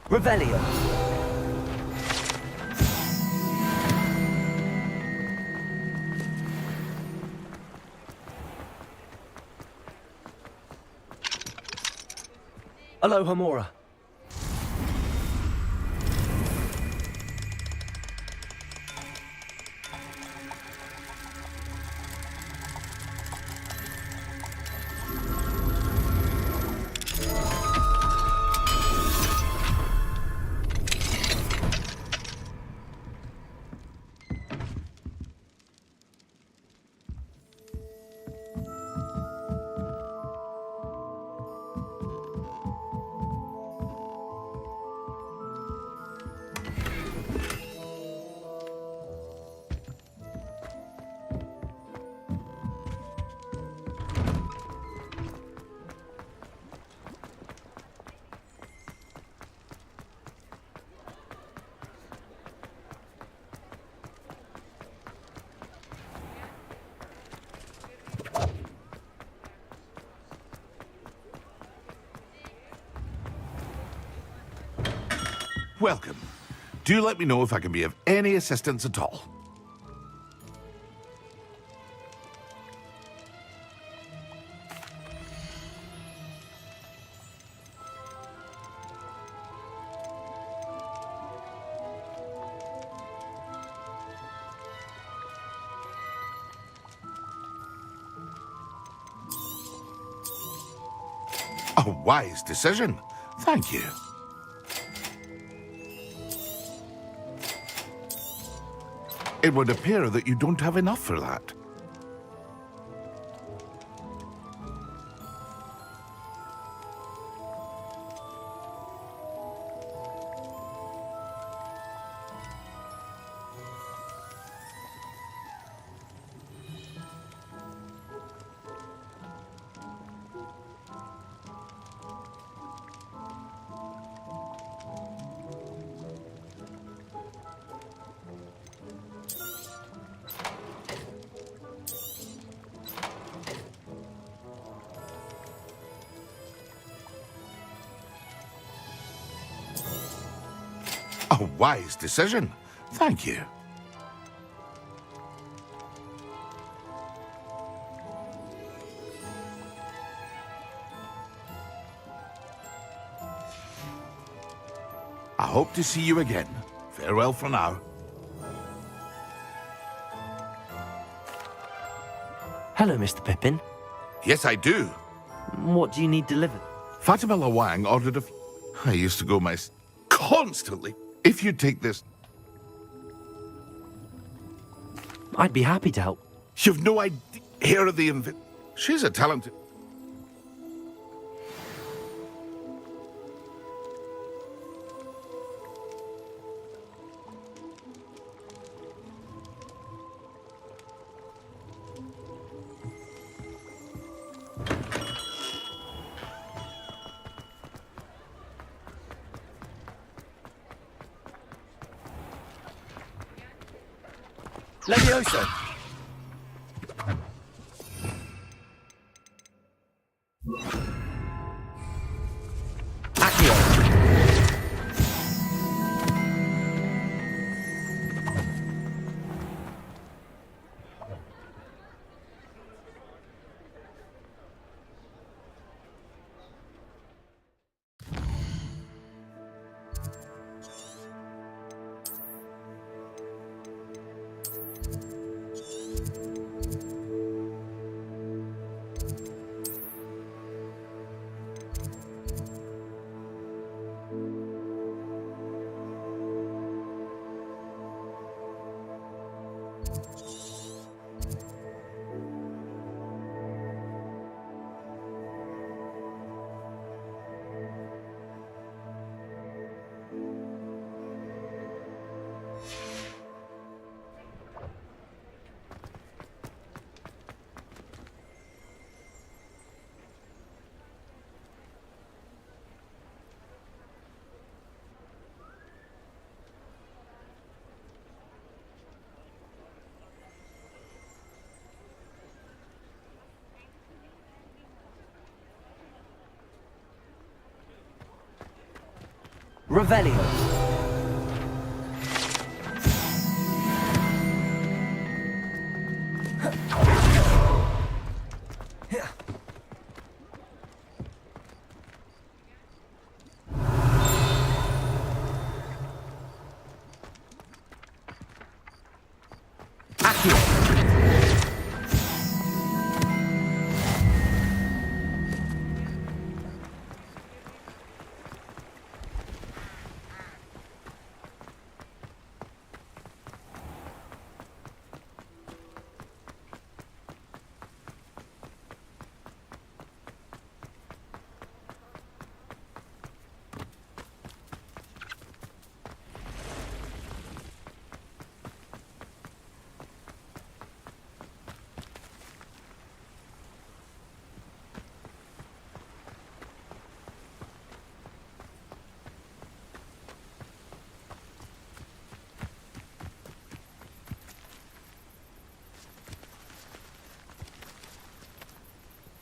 Revelio. Aloha Mora. Welcome Do let me know if I can be of any assistance at all. A wise decision. Thank you. It would appear that you don't have enough for that. A wise decision. Thank you. I hope to see you again. Farewell for now. Hello, Mr. Pippin. Yes, I do. What do you need delivered? Fatima Wang ordered I used to go constantly. If you take this... I'd be happy to help. You've no idea. Here are the She's a talented... Levioso! Revelio.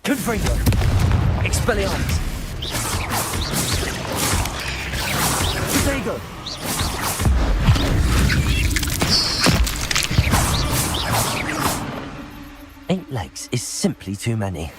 Confringo. Expelliarmus. There you go. 8 legs is simply too many.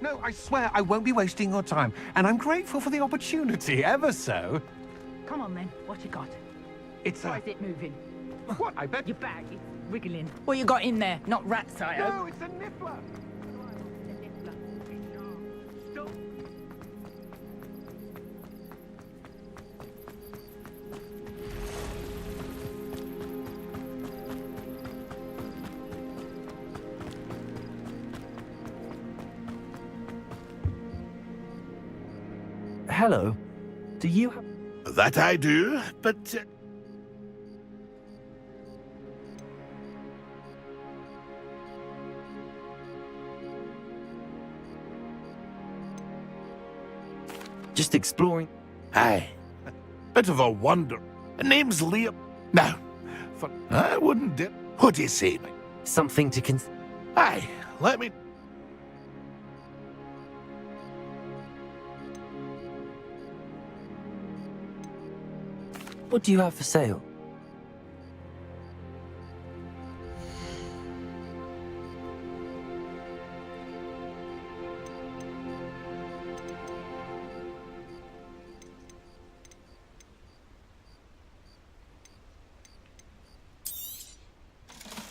No, I swear I won't be wasting your time, and I'm grateful for the opportunity, ever so. Come on then, what you got? It's Why is it moving? What, I bet? Your bag, it's wriggling. What you got in there? Not rats, I hope. No, it's a niffler! Hello. Do you have... That I do, but... Just exploring. Aye. Bit of a wonder. Name's Liam. Now, I wouldn't dip. What do you say, mate? Something to Aye, let me... What do you have for sale?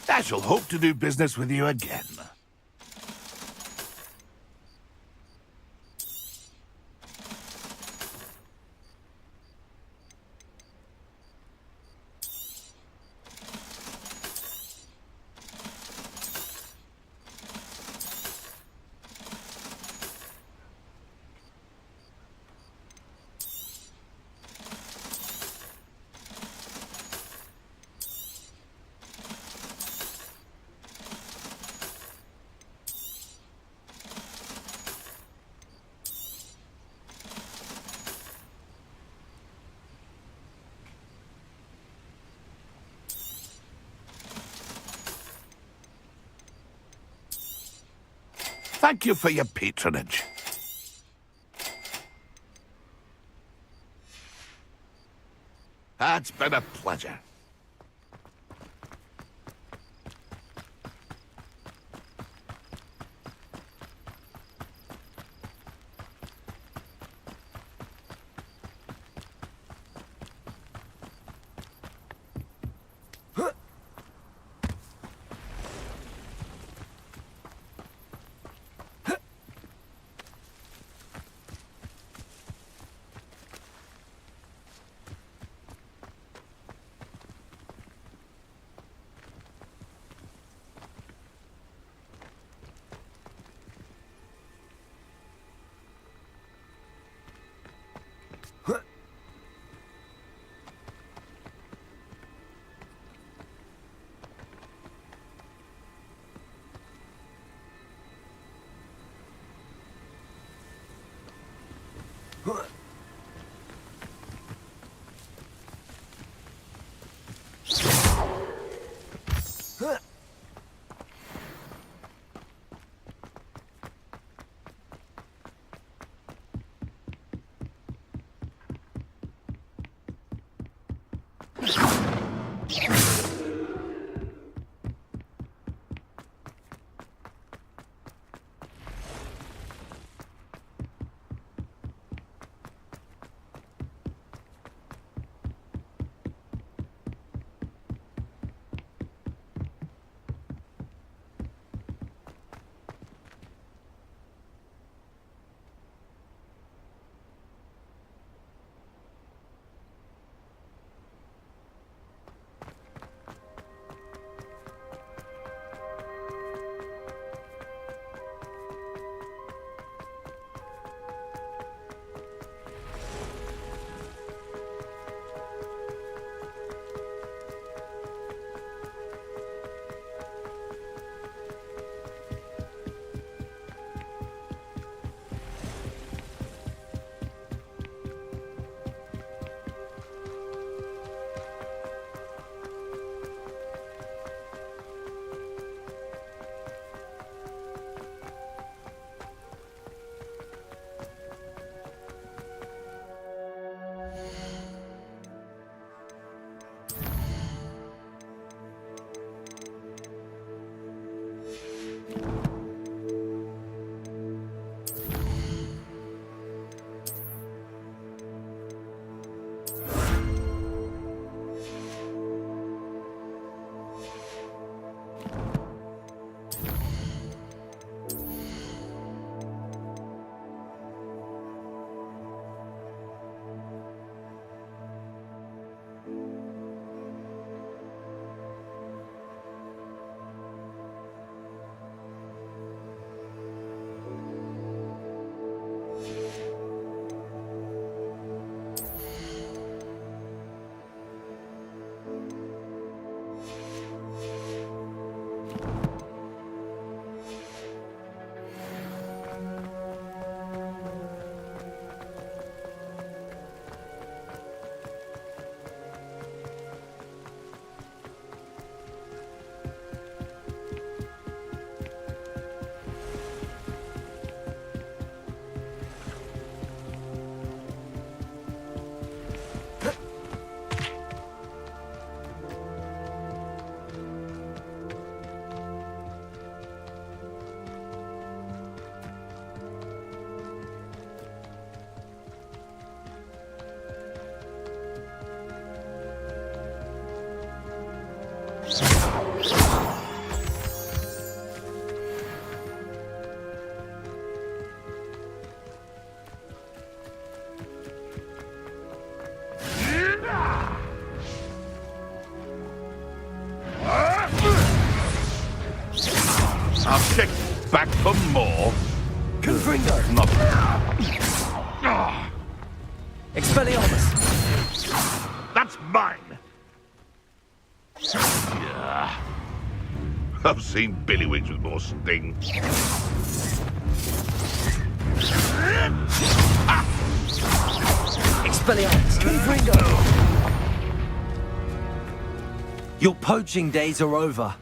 I shall hope to do business with you again. Thank you for your patronage. It's been a pleasure. I'll check back for more. Confringo! Ah, Expelliarmus! that's mine! Yeah. I've seen Billywings with more sting. Expelliarmus! Confringo! Your poaching days are over.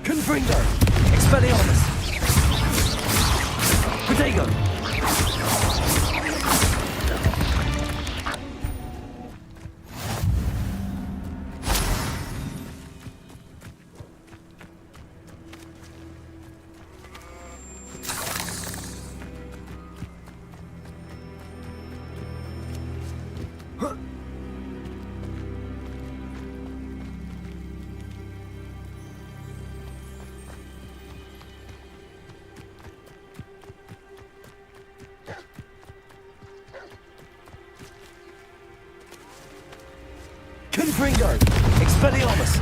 Confringo! Expelliarmus! Protego! Confringo! Expelliarmus!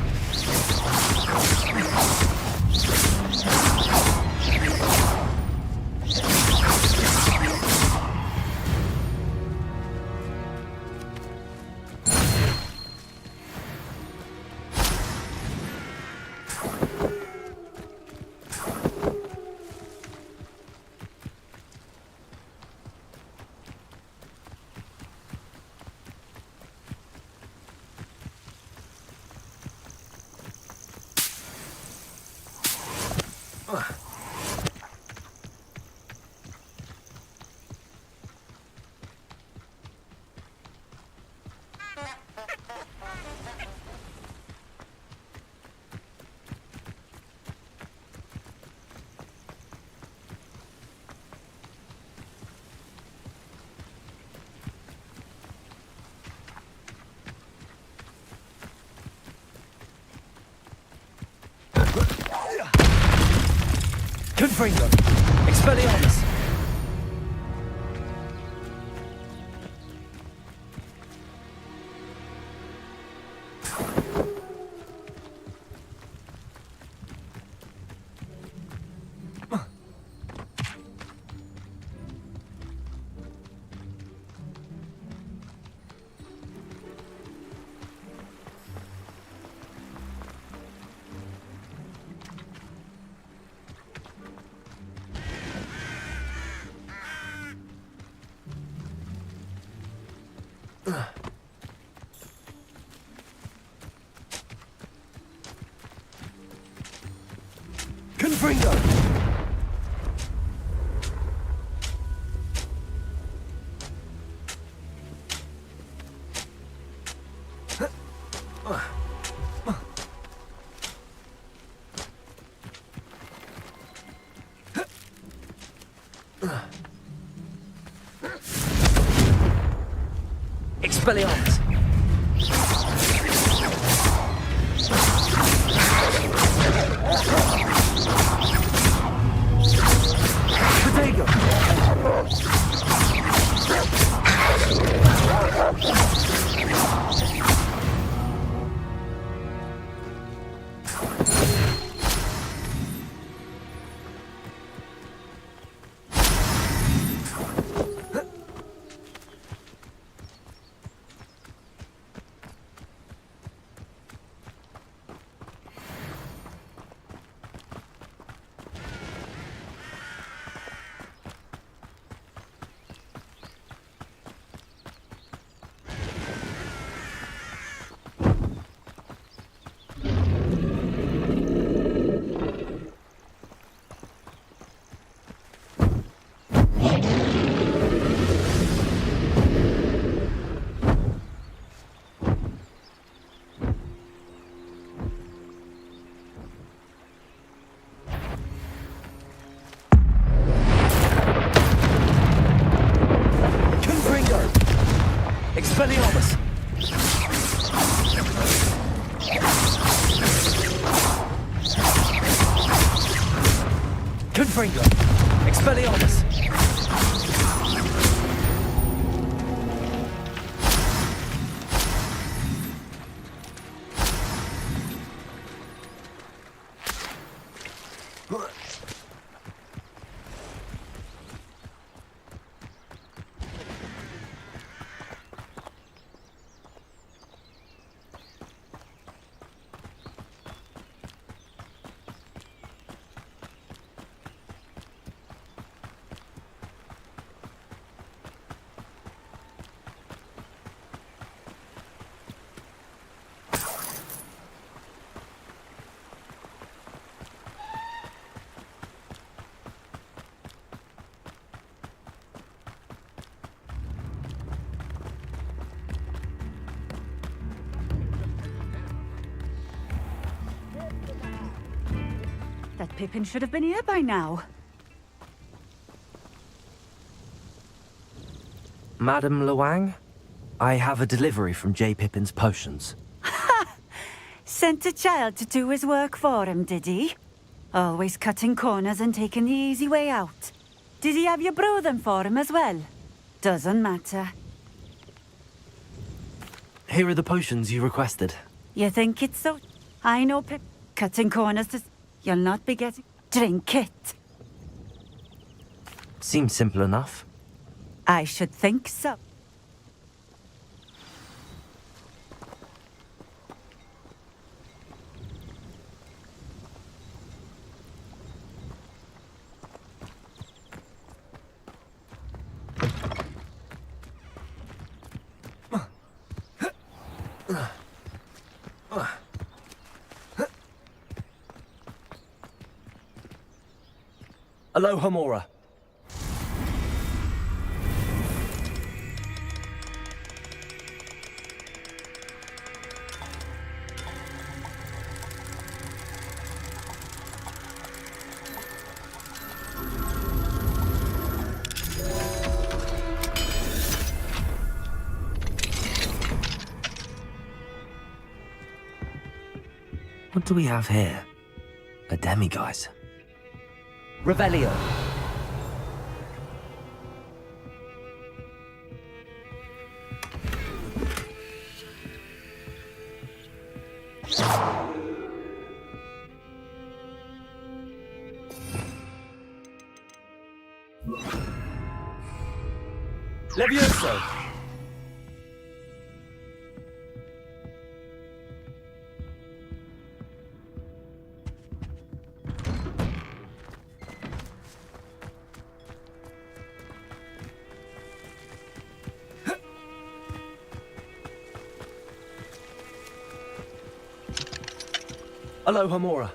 Confringo! Expelliarmus! Confringo! Expelliarmus! Protego! Confringo! Expelliarmus! That Pippin should have been here by now. Madam Luang, I have a delivery from J. Pippin's potions. Sent a child to do his work for him, did he? Always cutting corners and taking the easy way out. Did he have you brew them for him as well? Doesn't matter. Here are the potions you requested. You think it's so? I know Pip. Cutting corners to... You'll not be getting... Drink it. Seems simple enough. I should think so. Aloha Mora. What do we have here? A demiguise. Revelio. Levioso. Aloha Mora.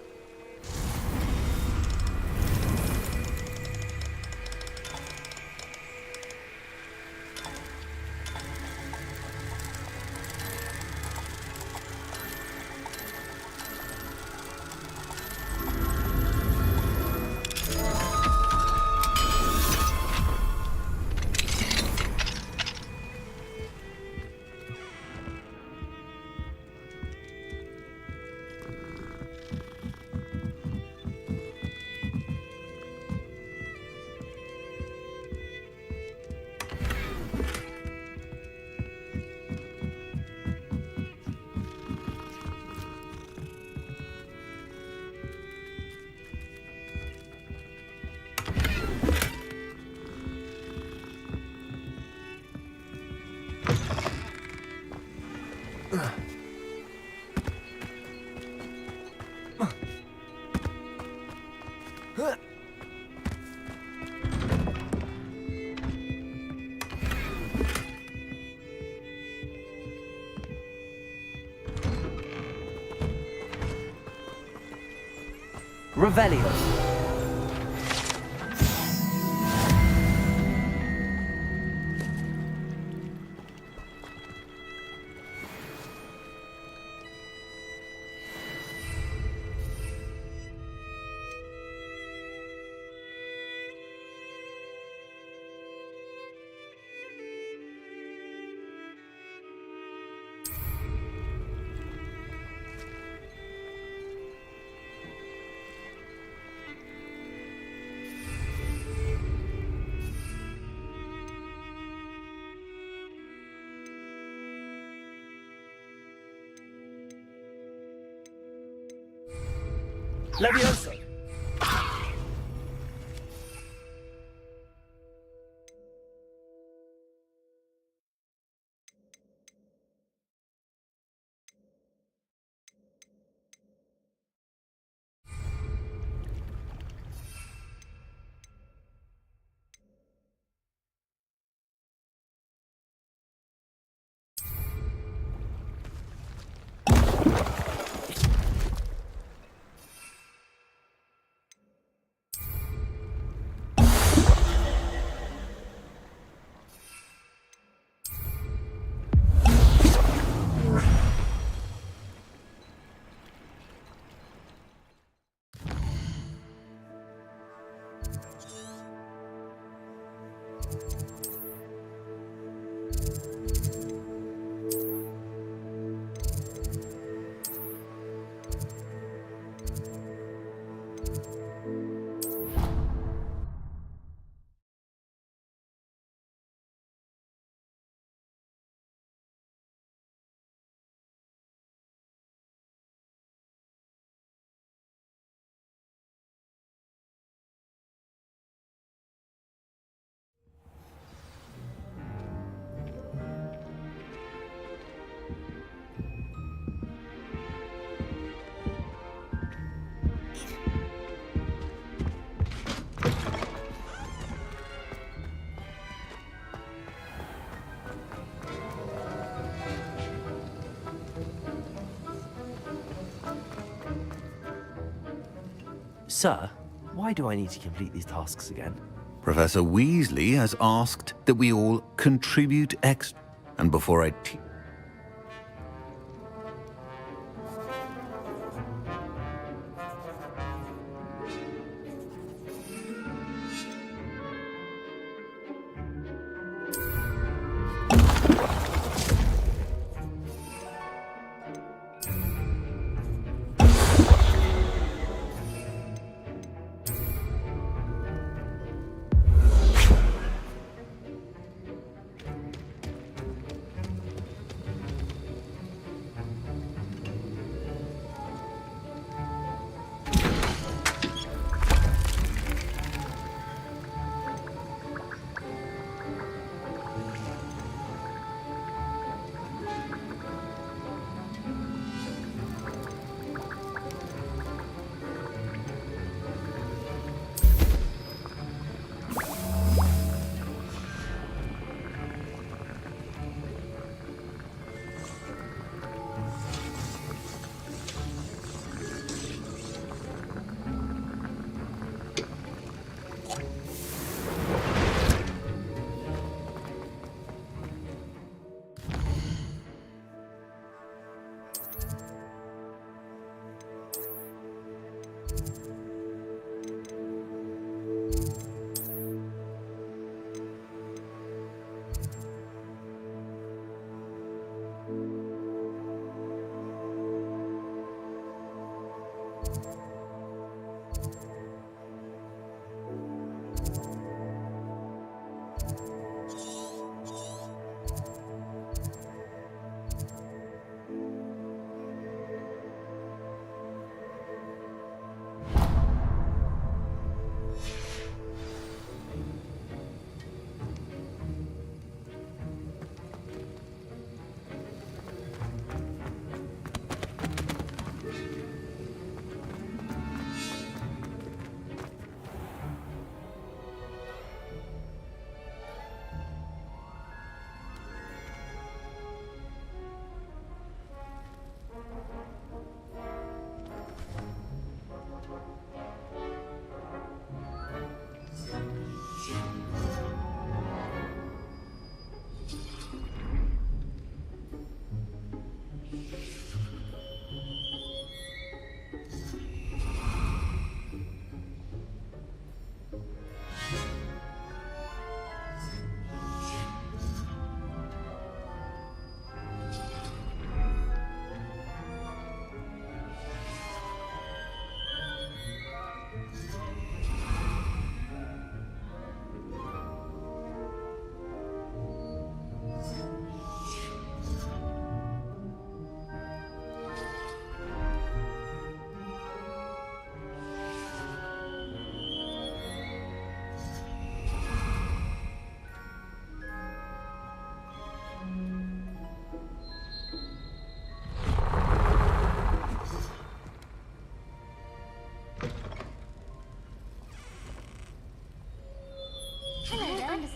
Revelio. Levioso! Sir, why do I need to complete these tasks again? Professor Weasley has asked that we all contribute extra. And before I teach...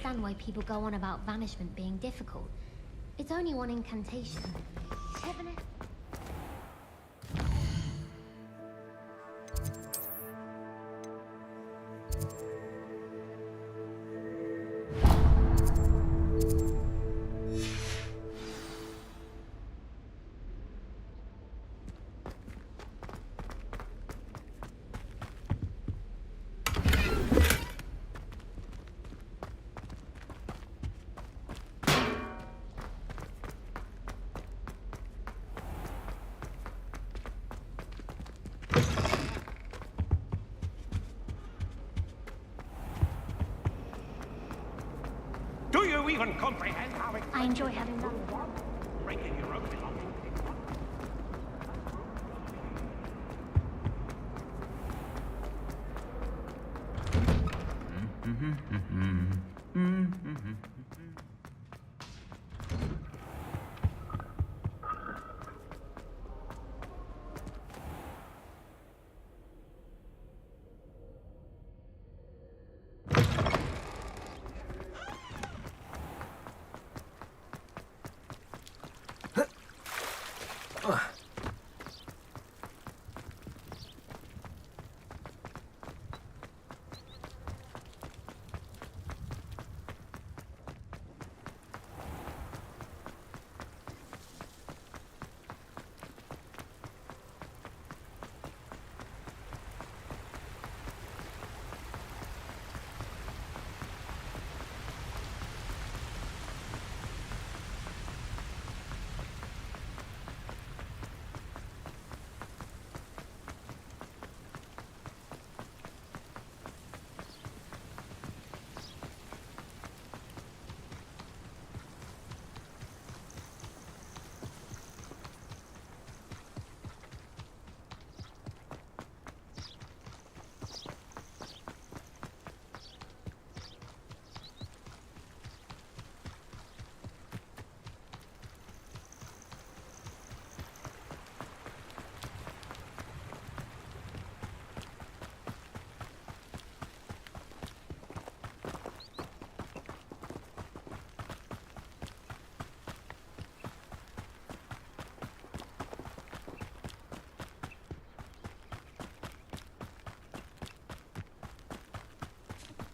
understand why people go on about banishment being difficult. It's only one incantation. Heaven. Do you even comprehend how it... I enjoy having that. Breaking your own belongings.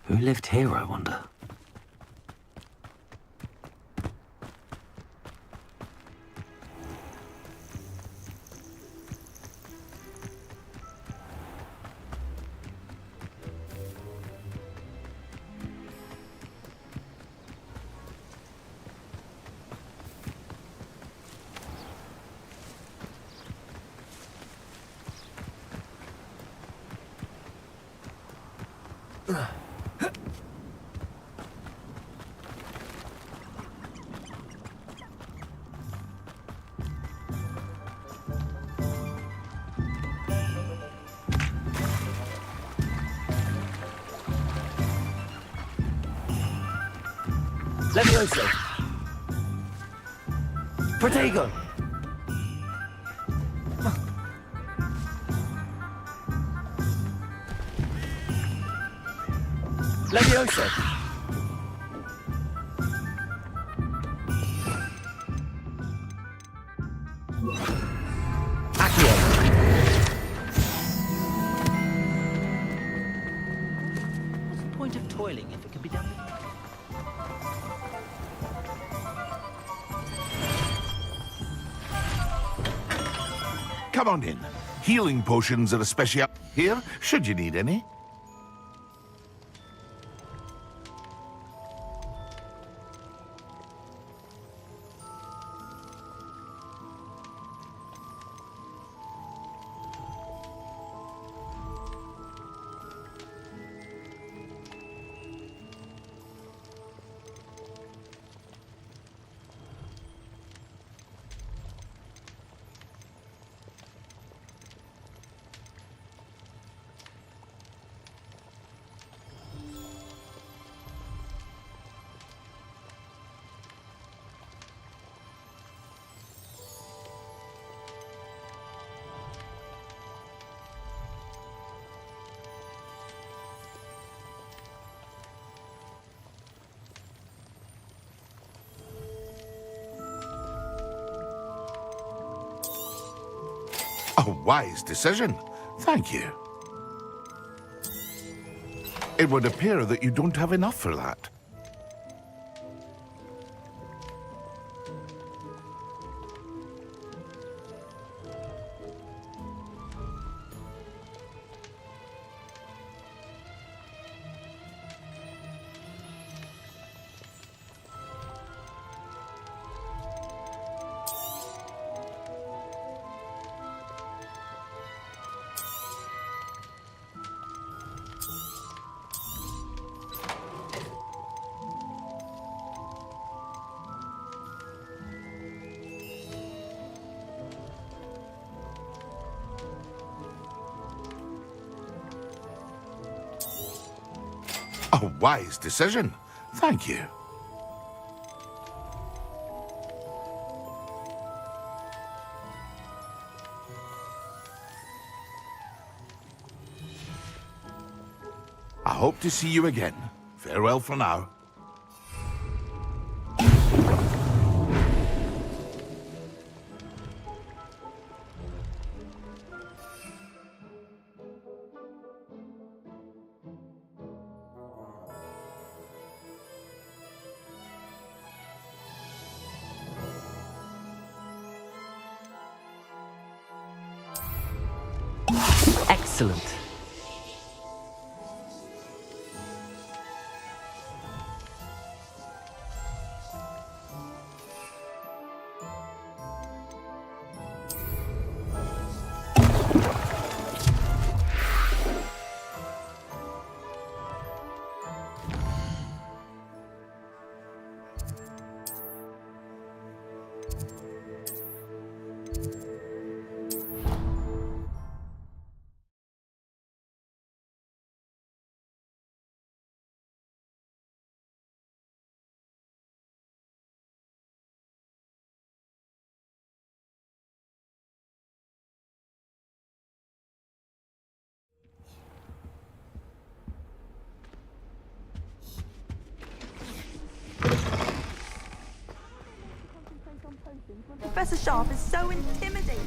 Who lived here, I wonder? Levioso! Protego! Levioso! Accio! What's the point of toiling if it can be done? Come on in. Healing potions are a special here, should you need any. A wise decision. Thank you. It would appear that you don't have enough for that. A wise decision. Thank you. I hope to see you again. Farewell for now. Excellent. Professor Sharp is so intimidating.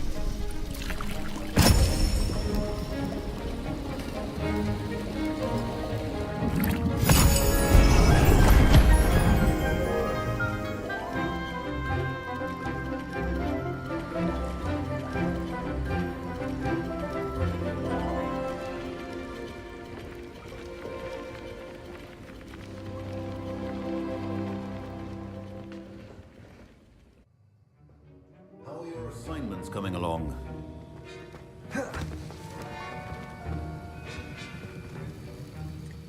Assignments coming along.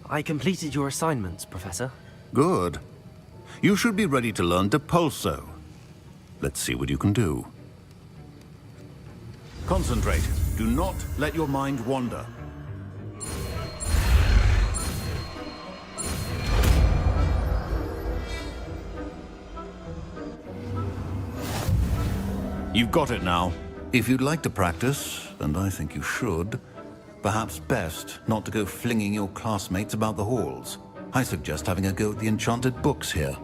I completed your assignments, Professor. Good. You should be ready to learn Depulso. Let's see what you can do. Concentrate. Do not let your mind wander. You've got it now. If you'd like to practice, and I think you should, perhaps best not to go flinging your classmates about the halls. I suggest having a go at the enchanted books here.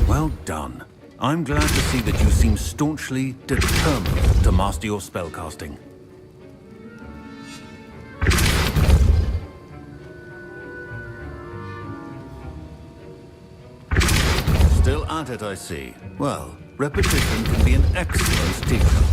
Well done. I'm glad to see that you seem staunchly determined to master your spellcasting. Still at it, I see. Well, repetition can be an excellent teacher.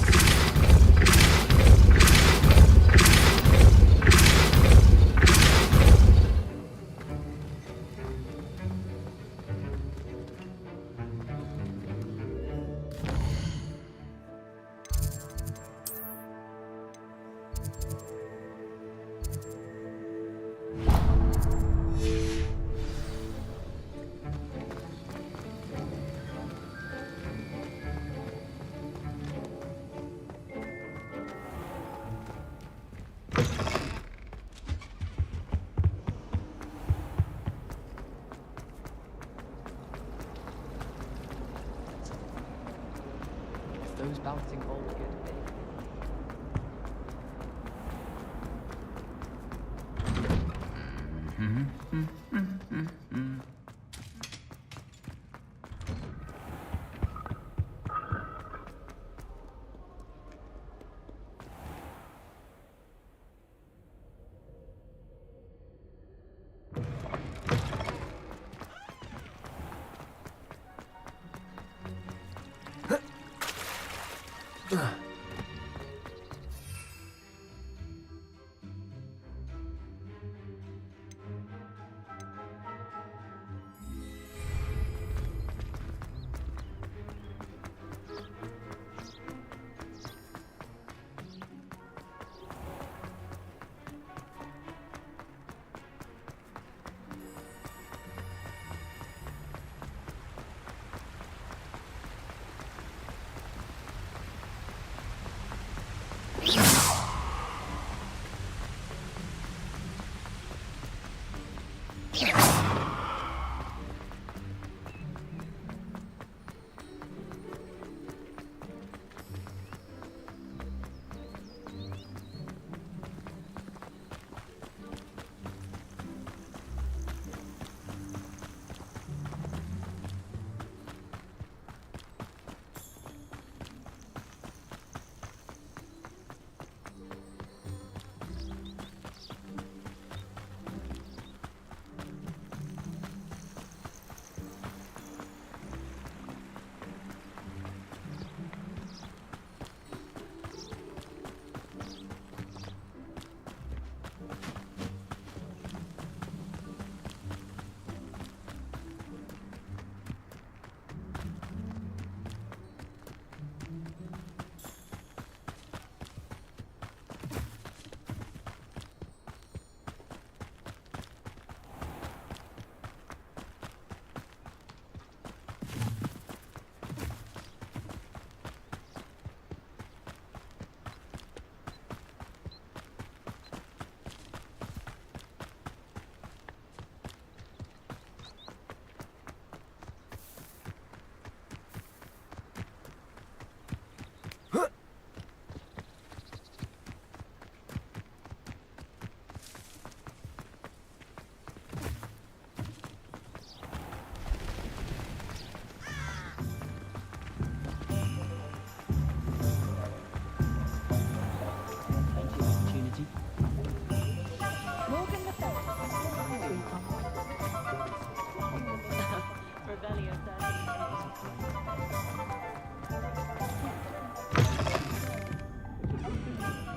Those bouncing balls get big.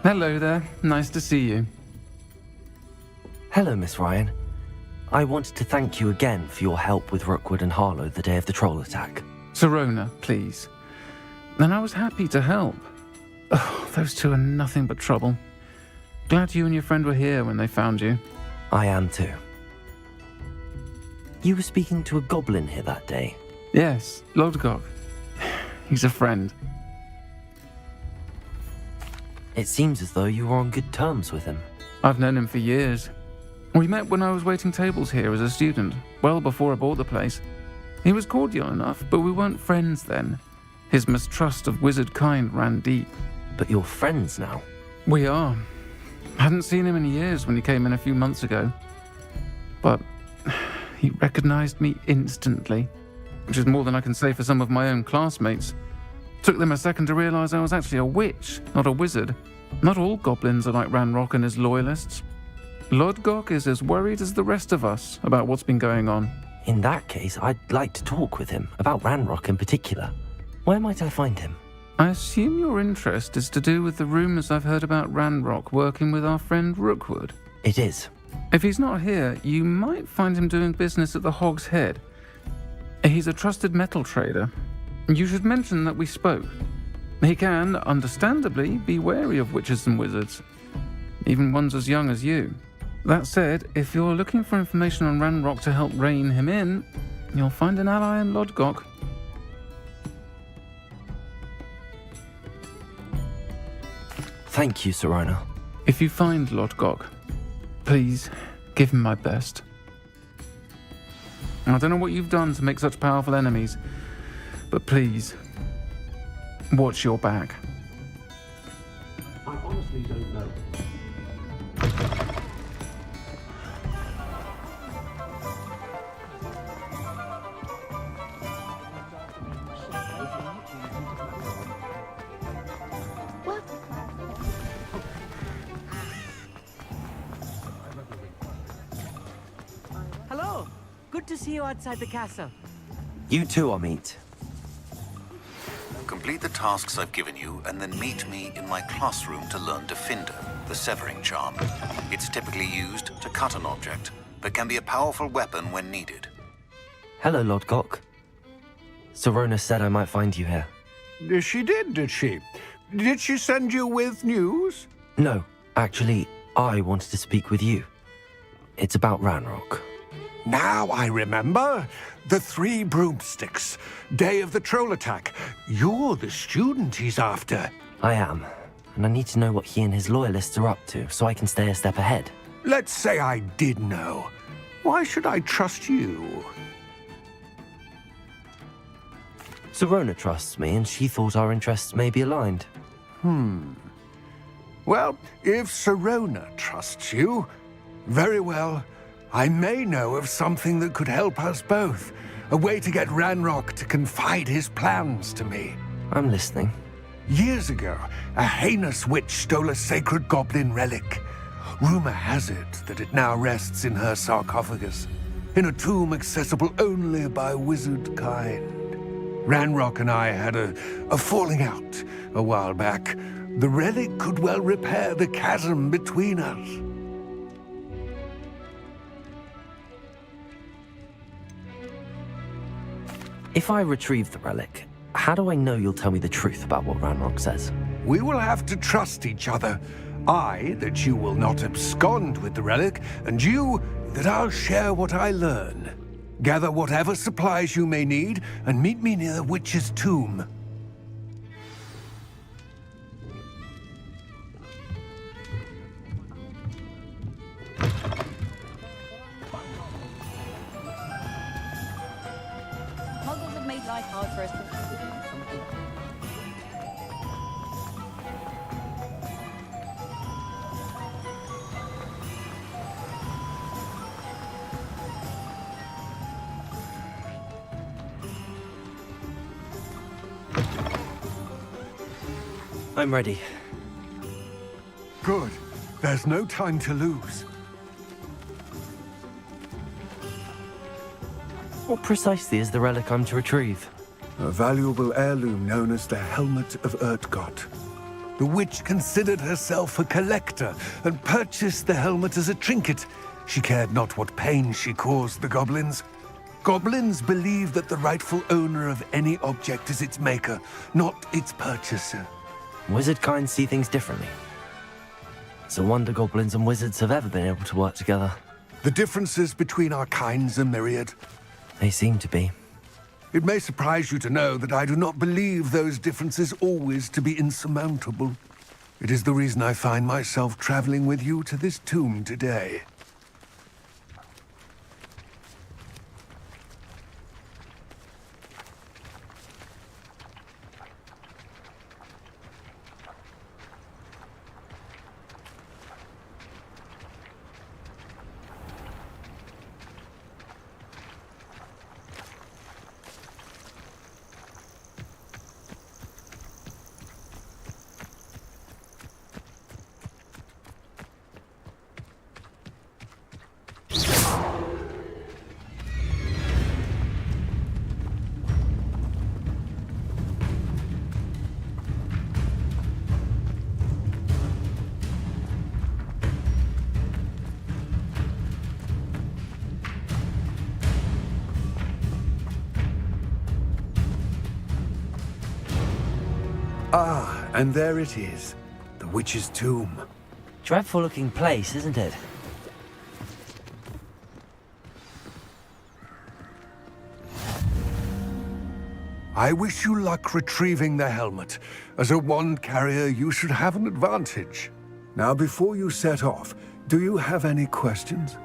Hello there. Nice to see you. Hello, Miss Ryan. I wanted to thank you again for your help with Rookwood and Harlow the day of the troll attack. Sirona, please. And I was happy to help. Oh, those two are nothing but trouble. Glad you and your friend were here when they found you. I am too. You were speaking to a goblin here that day? Yes, Lodgok. He's a friend. It seems as though you were on good terms with him. I've known him for years. We met when I was waiting tables here as a student, well before I bought the place. He was cordial enough, but we weren't friends then. His mistrust of wizard kind ran deep. But you're friends now? We are. Hadn't seen him in years when he came in a few months ago. But he recognized me instantly, which is more than I can say for some of my own classmates. Took them a second to realize I was actually a witch, not a wizard. Not all goblins are like Ranrock and his loyalists. Lodgok is as worried as the rest of us about what's been going on. In that case, I'd like to talk with him, about Ranrock in particular. Where might I find him? I assume your interest is to do with the rumors I've heard about Ranrock working with our friend Rookwood. It is. If he's not here, you might find him doing business at the Hog's Head. He's a trusted metal trader. You should mention that we spoke. He can, understandably, be wary of witches and wizards, even ones as young as you. That said, if you're looking for information on Ranrock to help rein him in, you'll find an ally in Lodgok. Thank you, Sirona. If you find Lodgok, please give him my best. I don't know what you've done to make such powerful enemies, but please, watch your back. I honestly don't know. Good to see you outside the castle. You too, Amit. Complete the tasks I've given you, and then meet me in my classroom to learn Defender, the severing charm. It's typically used to cut an object, but can be a powerful weapon when needed. Hello, Lodgok. Serona said I might find you here. She did she? Did she send you with news? No, actually, I wanted to speak with you. It's about Ranrock. Now I remember. The 3 broomsticks. Day of the troll attack. You're the student he's after. I am, and I need to know what he and his loyalists are up to so I can stay a step ahead. Let's say I did know. Why should I trust you? Serona trusts me, and she thought our interests may be aligned. Well, if Serona trusts you, very well. I may know of something that could help us both. A way to get Ranrock to confide his plans to me. I'm listening. Years ago, a heinous witch stole a sacred goblin relic. Rumor has it that it now rests in her sarcophagus, in a tomb accessible only by wizard kind. Ranrock and I had a falling out a while back. The relic could well repair the chasm between us. If I retrieve the relic, how do I know you'll tell me the truth about what Ranrock says? We will have to trust each other. I, that you will not abscond with the relic, and you, that I'll share what I learn. Gather whatever supplies you may need, and meet me near the witch's tomb. Muggles have made life hard for us. I'm ready. Good. There's no time to lose. What precisely is the relic I'm to retrieve? A valuable heirloom known as the Helmet of Urtgot. The witch considered herself a collector and purchased the helmet as a trinket. She cared not what pain she caused the goblins. Goblins believe that the rightful owner of any object is its maker, not its purchaser. Wizard kind see things differently. It's a wonder goblins and wizards have ever been able to work together. The differences between our kinds are myriad. They seem to be. It may surprise you to know that I do not believe those differences always to be insurmountable. It is the reason I find myself traveling with you to this tomb today. Ah, and there it is, the witch's tomb. Dreadful looking place, isn't it? I wish you luck retrieving the helmet. As a wand carrier, you should have an advantage. Now, before you set off, do you have any questions?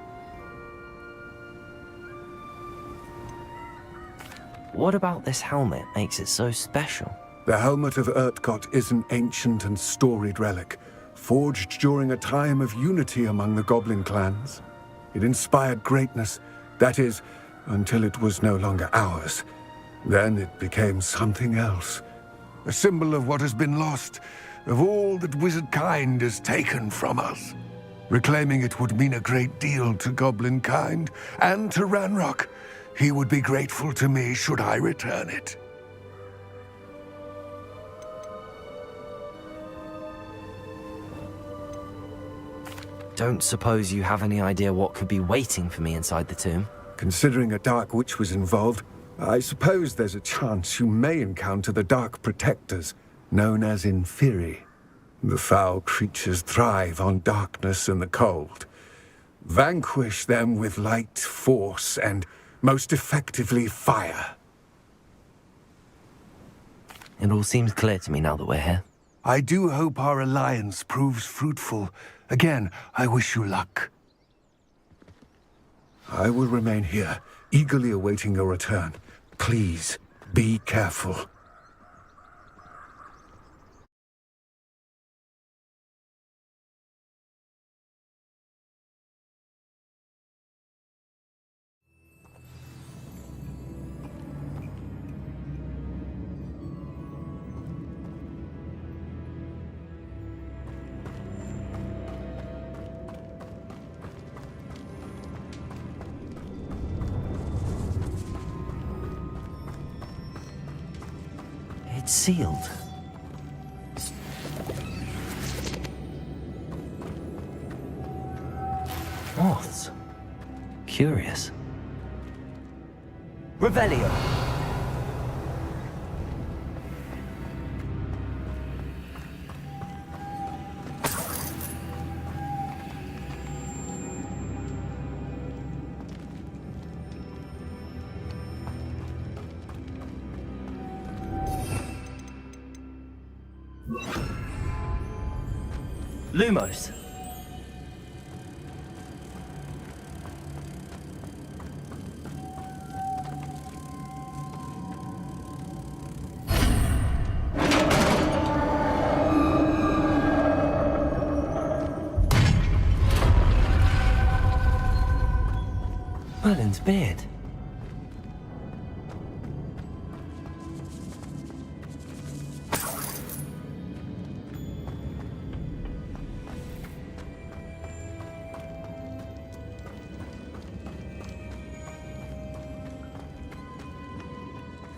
What about this helmet makes it so special? The Helmet of Urtgot is an ancient and storied relic, forged during a time of unity among the goblin clans. It inspired greatness, that is, until it was no longer ours. Then it became something else. A symbol of what has been lost, of all that wizard kind has taken from us. Reclaiming it would mean a great deal to goblin kind, and to Ranrock. He would be grateful to me should I return it. Don't suppose you have any idea what could be waiting for me inside the tomb? Considering a Dark Witch was involved, I suppose there's a chance you may encounter the Dark Protectors, known as Inferi. The foul creatures thrive on darkness and the cold. Vanquish them with light, force, and most effectively fire. It all seems clear to me now that we're here. I do hope our alliance proves fruitful. Again, I wish you luck. I will remain here, eagerly awaiting your return. Please, be careful. It's sealed. Moths. Curious. Revelio. Lumos. Merlin's beard.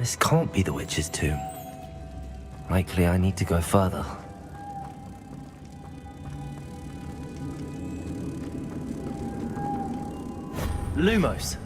This can't be the witch's tomb. Likely I need to go further. Lumos.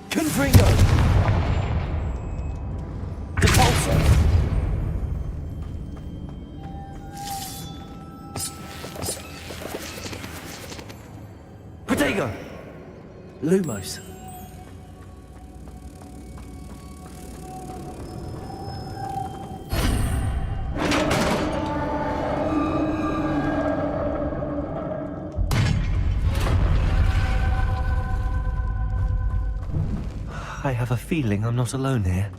Confringo! Depulso! Protego! Lumos. I have a feeling I'm not alone here.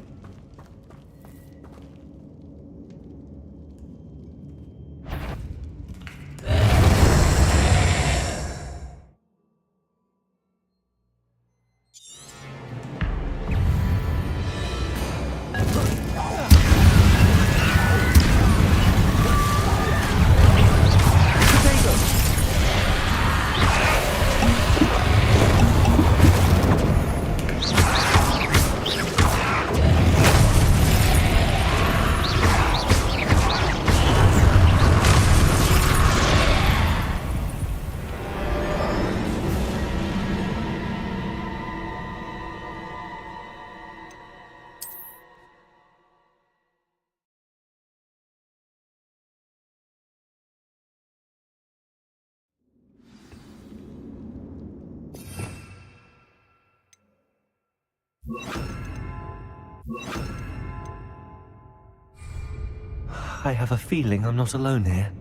I have a feeling I'm not alone here.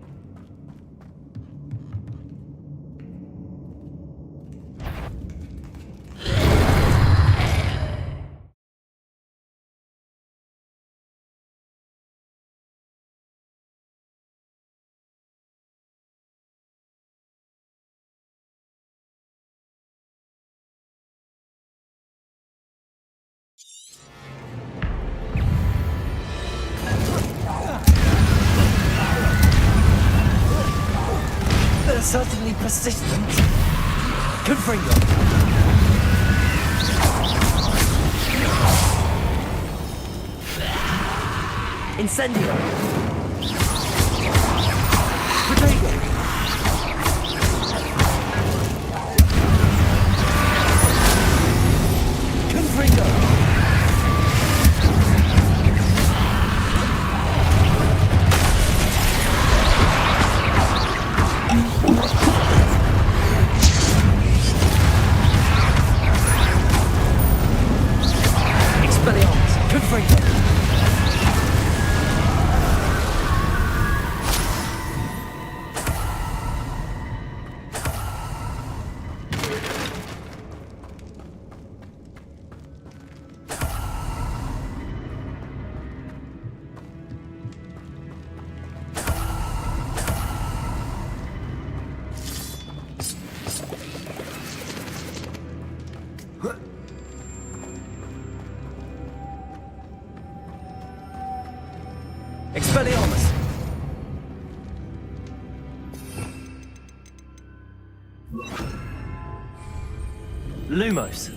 certainly persistent. Confringo. Incendio. Protego. Confringo. Expelliarmus. Confringo. Expelliarmus! Lumos.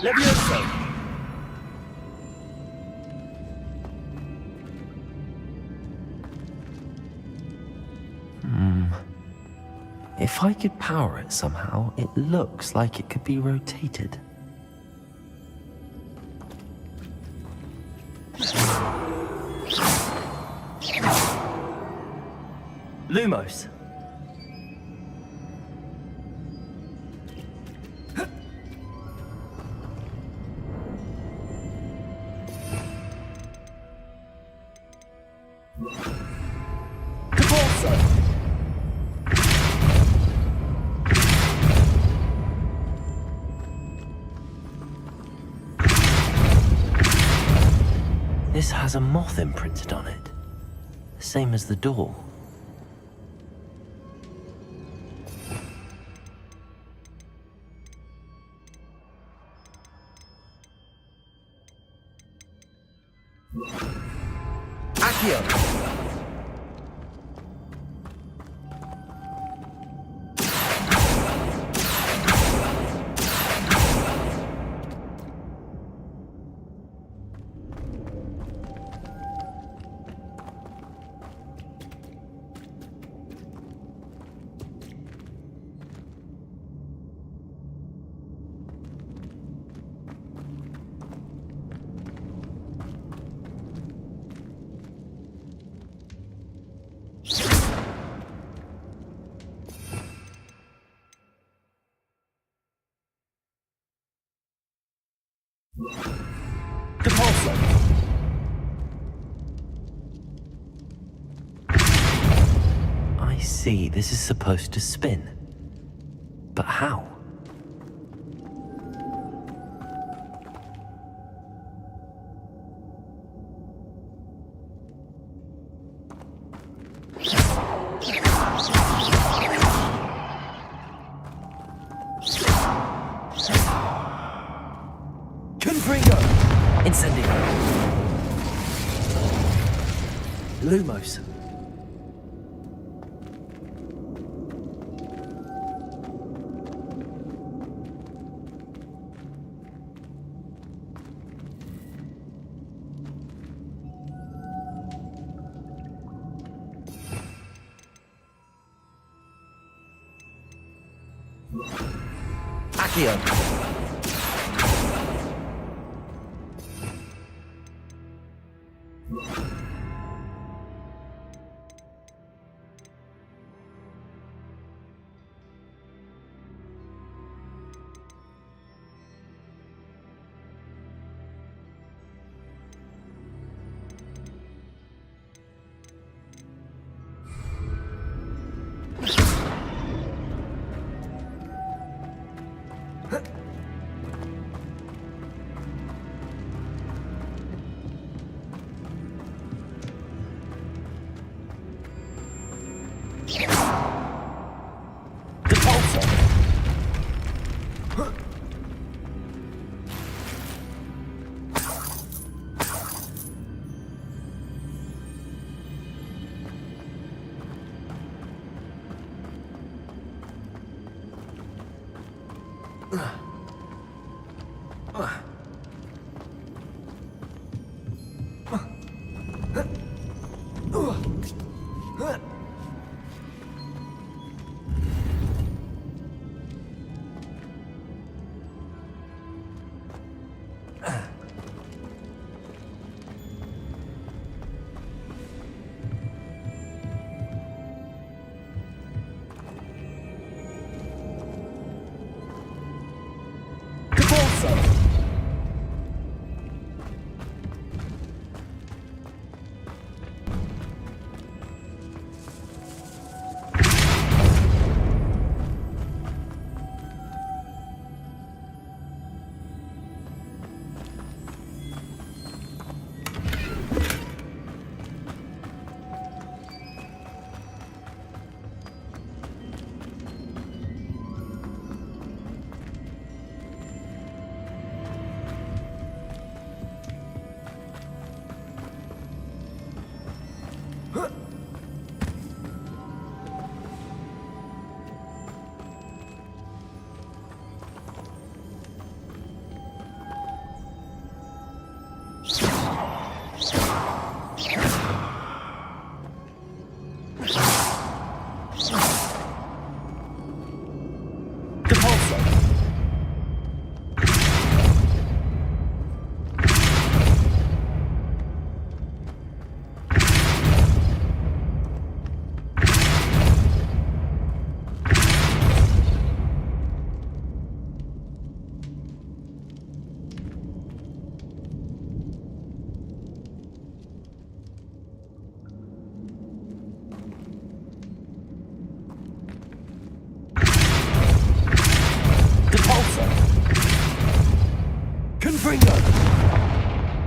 Levioso! If I could power it somehow, it looks like it could be rotated. Lumos. This has a moth imprinted on it, the same as the door. Accio! Depulso. I see, this is supposed to spin. But how? Confringo! Incendio. Lumos. Accio.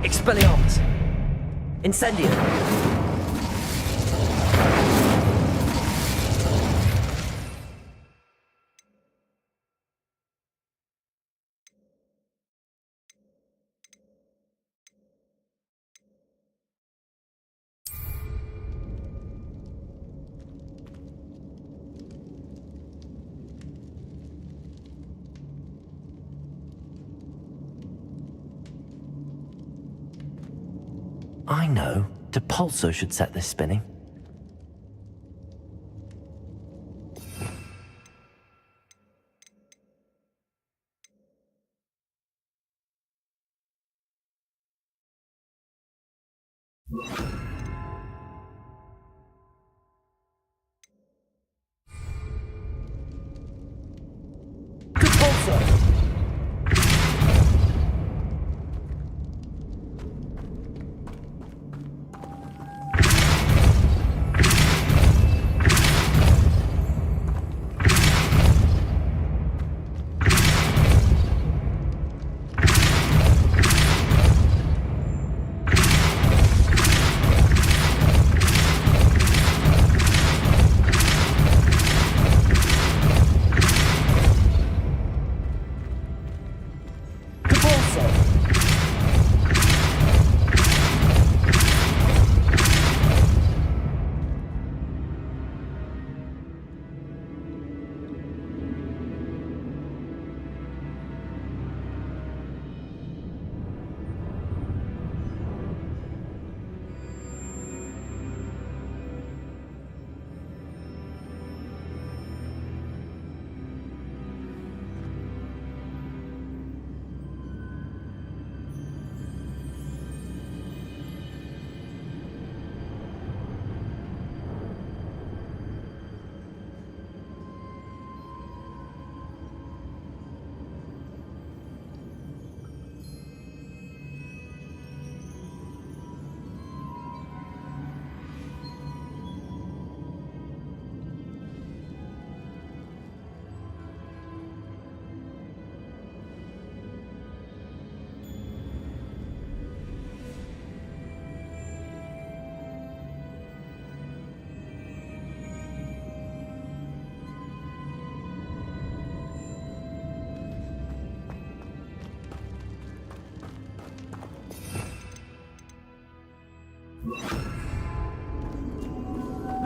Expelliarmus! Incendio! I know. Depulso should set this spinning.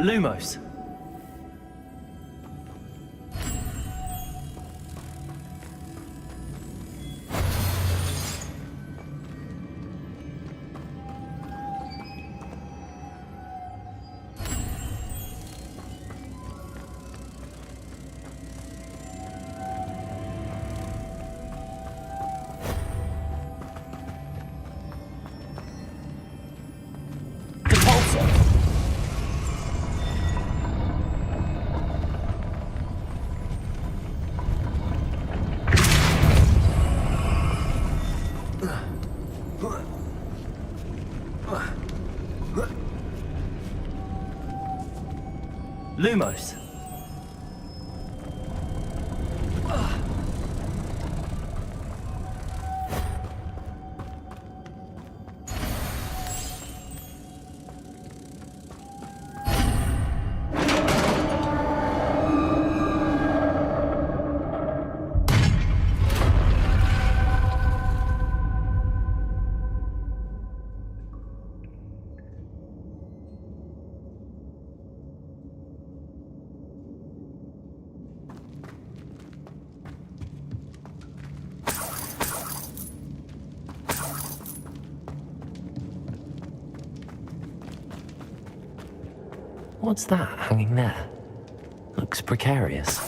Lumos. Lumos. What's that hanging there? Looks precarious.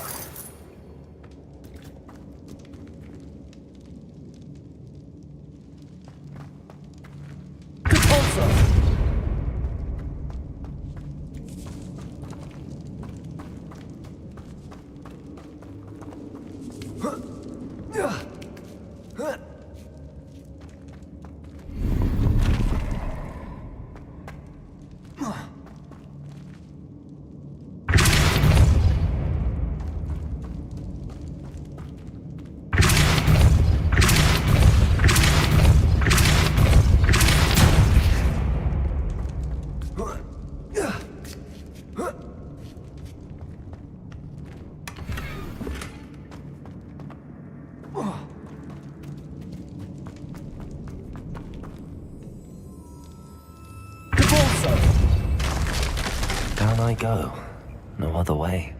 Down I go. No other way.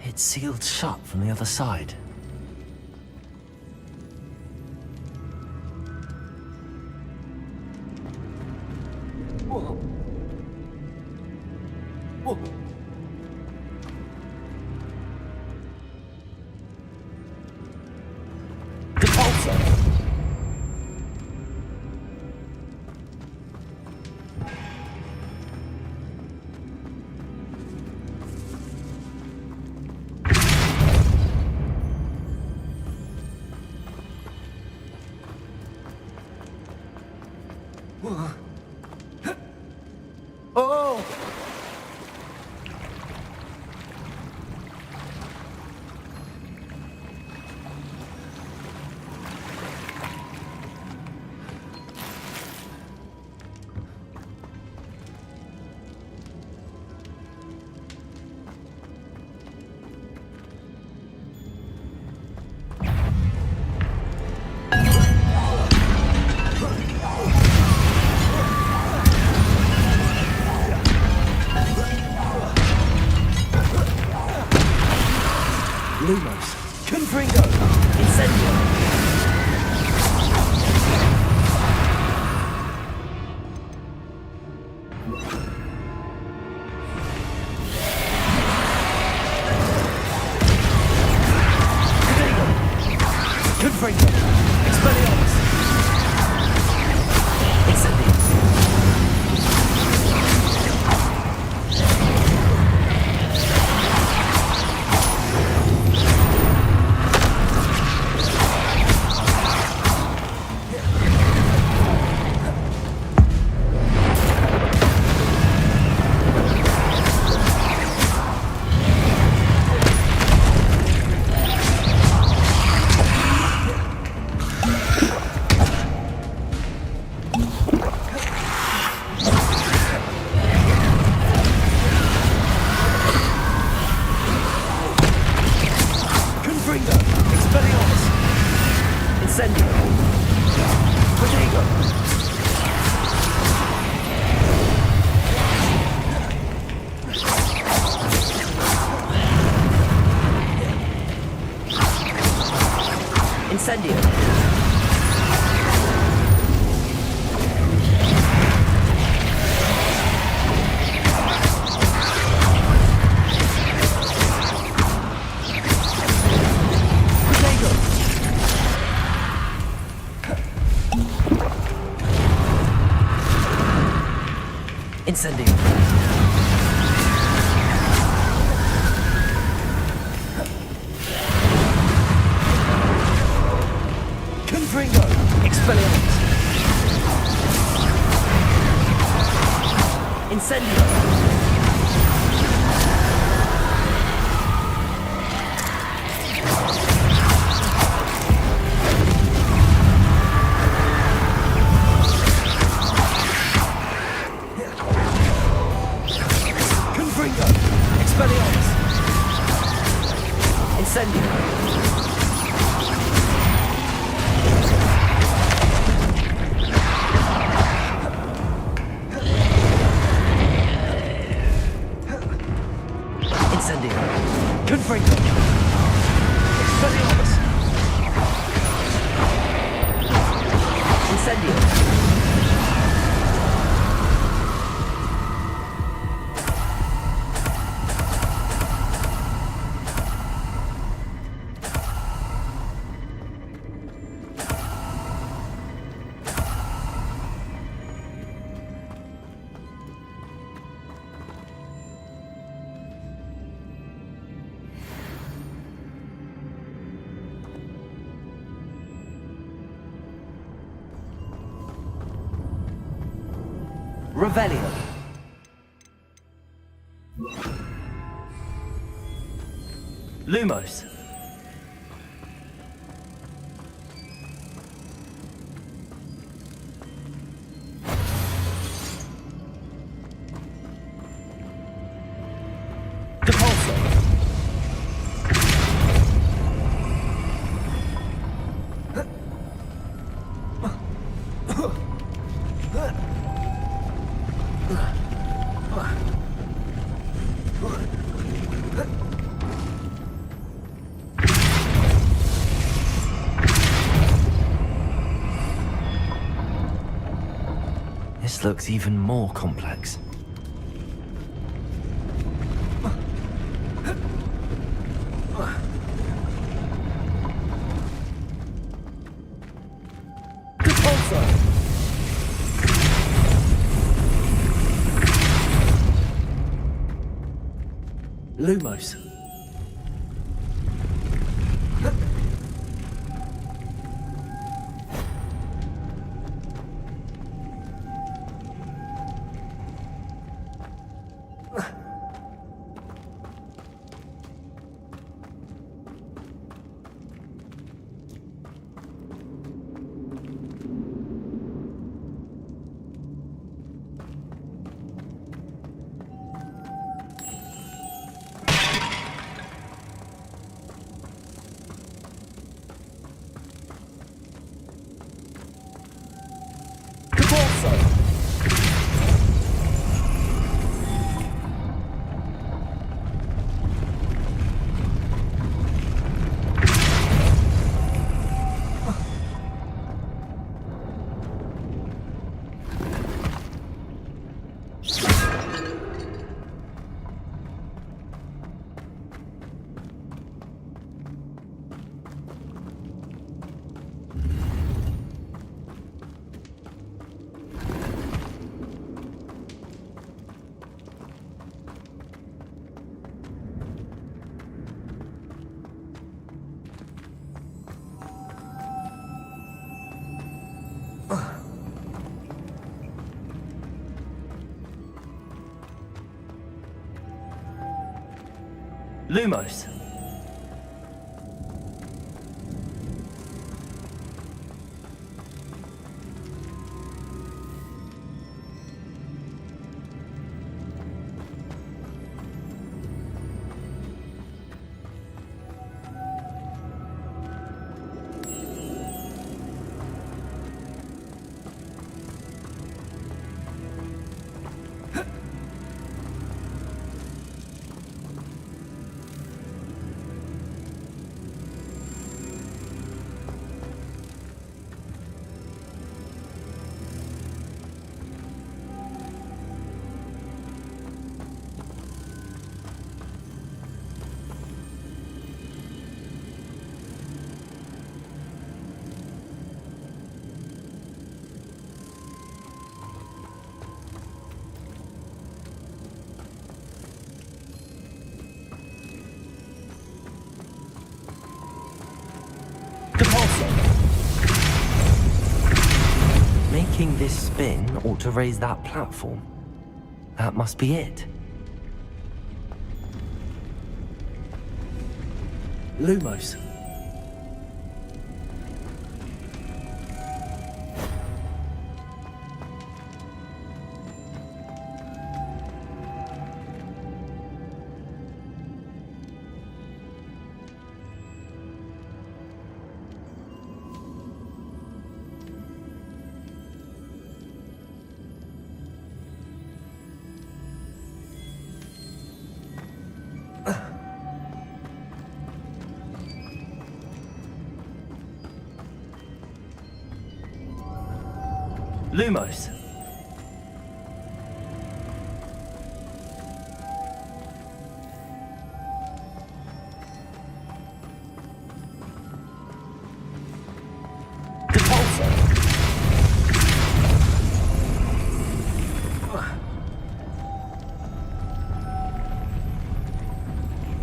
It's sealed shut from the other side. Whoa. Whoa. Oh! Lumos. Confringo. Incendio. Confringo. Expelliarmus. Incendio. Incendio. Incendio. Revelio. Lumos. This looks even more complex. Lumos. Lumos. Making this spin ought to raise that platform. That must be it. Lumos. Lumos.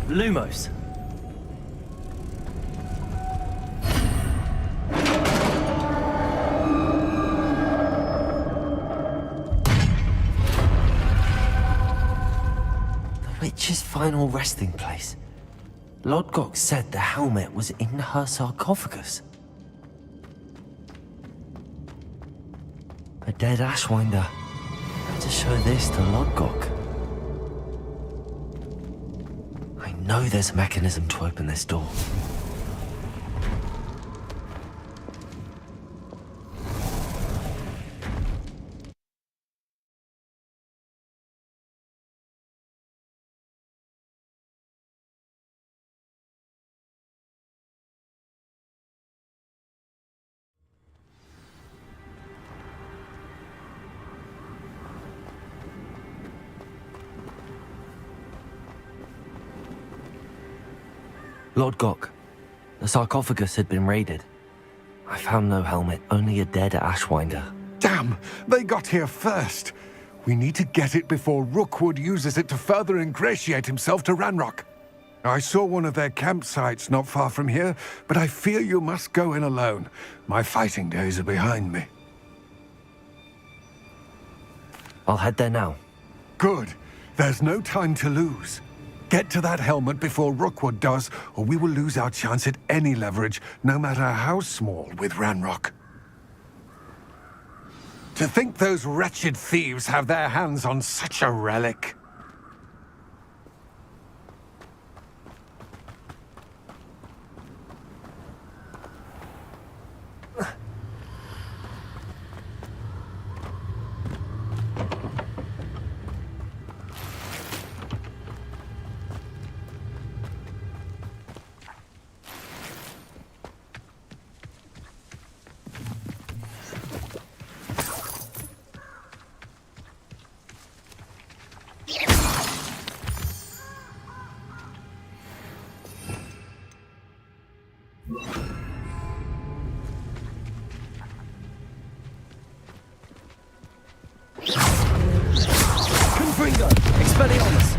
Lumos. The witch's final resting place. Lodgok said the helmet was in her sarcophagus. A dead Ashwinder. Had to show this to Lodgok. I know there's a mechanism to open this door. Lodgok, the sarcophagus had been raided. I found no helmet, only a dead Ashwinder. Damn! They got here first. We need to get it before Rookwood uses it to further ingratiate himself to Ranrock. I saw one of their campsites not far from here, but I fear you must go in alone. My fighting days are behind me. I'll head there now. Good. There's no time to lose. Get to that helmet before Rookwood does, or we will lose our chance at any leverage, no matter how small, with Ranrock. To think those wretched thieves have their hands on such a relic. Confringo! Expelliarmus!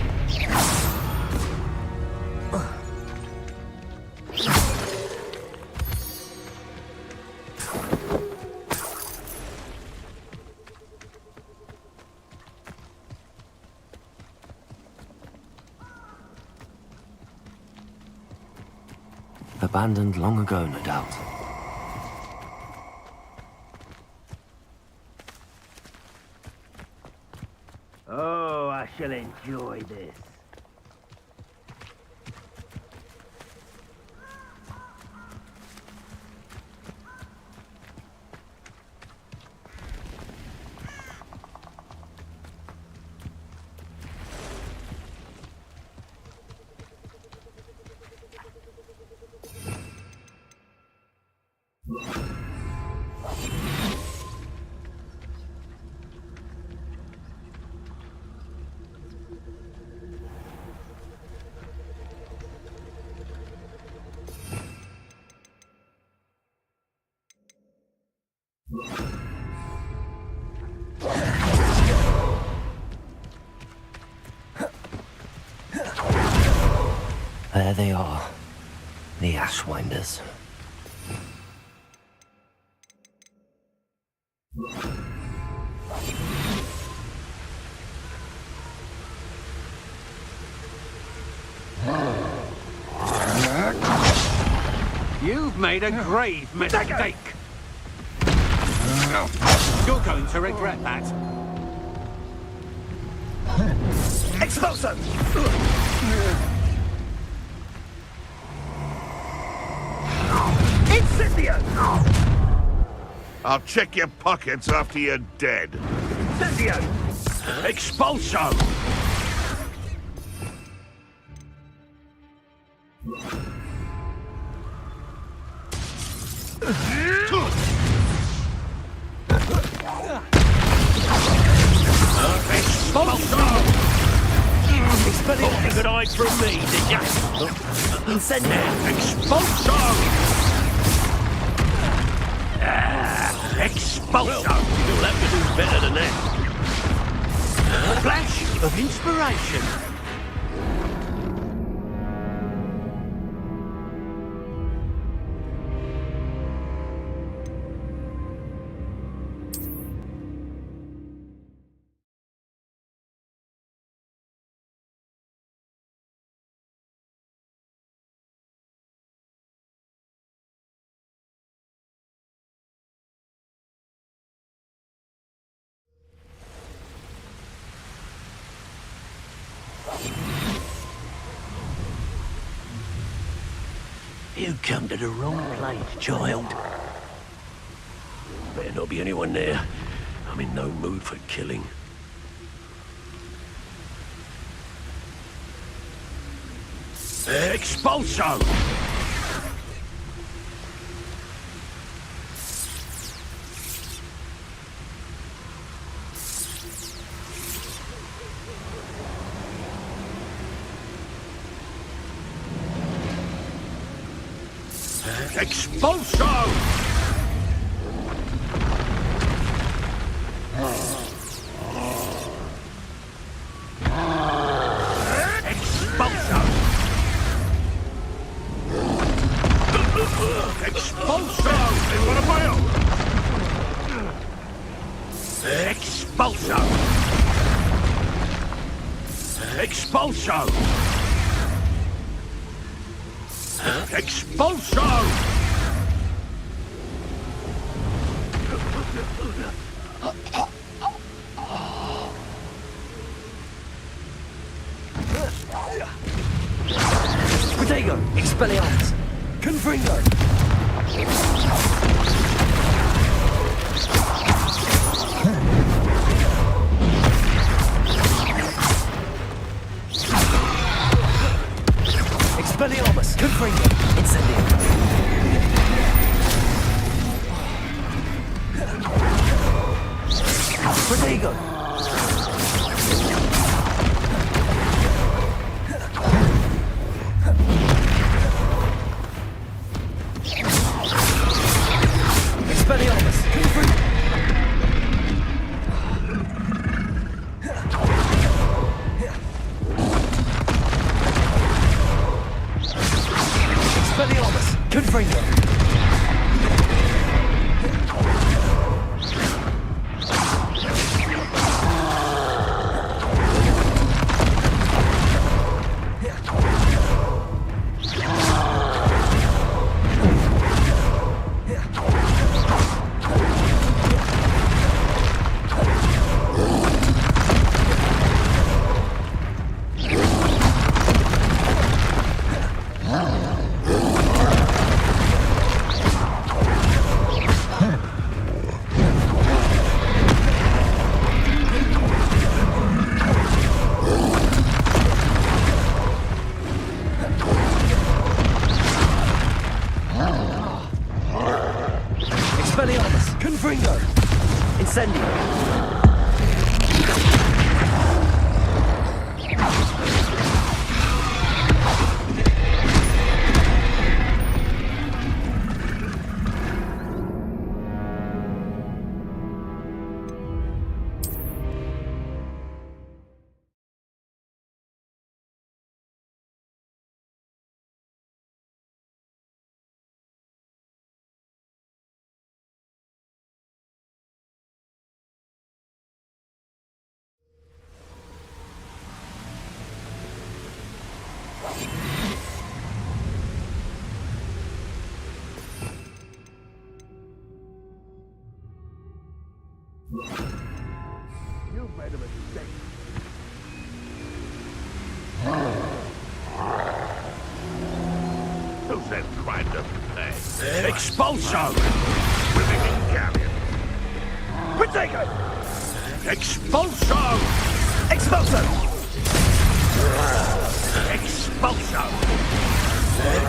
Abandoned long ago, no doubt. Oh, I shall enjoy this. There they are, the Ashwinders. You've made a grave mistake. You're going to regret that. Expulso! Incendio! I'll check your pockets after you're dead. Incendio! Expulso! Expulso! Expelliarmus! Good eye from me, did ya? Incendio! Expulso! Expulso! You'll have to do better than that. Flash of inspiration. You come to the wrong place, child. Better not be anyone there. I'm in no mood for killing. Expulso! Expulso! Expulso! Expulso! What am I on? Expulso! Expulso! Expulso! Protego! Expelliarmus! Confringo! Expelliarmus! Confringo! Incendio! Protego! Expelliarmus! Confringo! Expelliarmus! Confringo! Expelliarmus! Confringo! Incendio! You made a mistake. Who's that kind of thing? Expulso! Living in galleon. Protego! Expulso! Expulso! Expulso!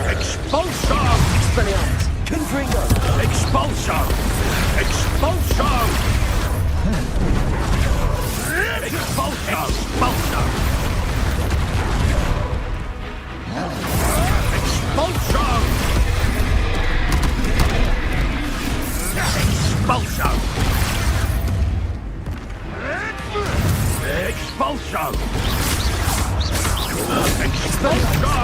Expulso! Expelliarmus! Confringo! Expulso! Expulso! Expulso! Expulso! Expulso! Expulso! Expulso!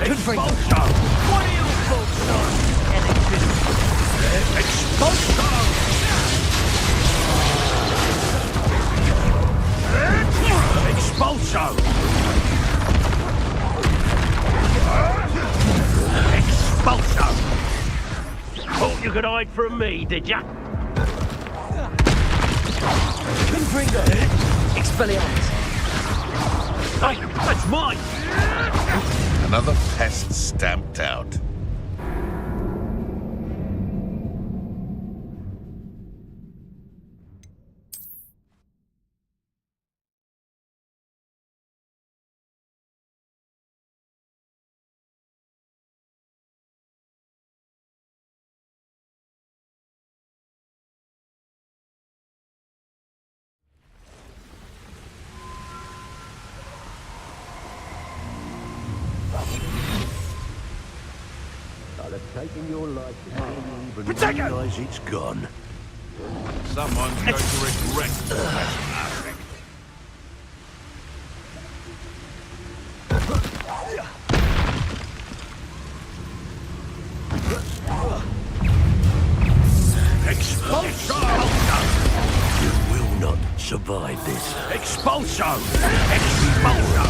Expulso! What are you folks on? Expulso! Expulso! Expulso! Thought you could hide from me, did ya? Confringo! Expelliarmus! Hey, that's mine! Another pest stamped out. I'd have taken your life before you even realise it's gone. Someone's going to regret trespassing. Expulso! You will not survive this. Expulso! Expulso!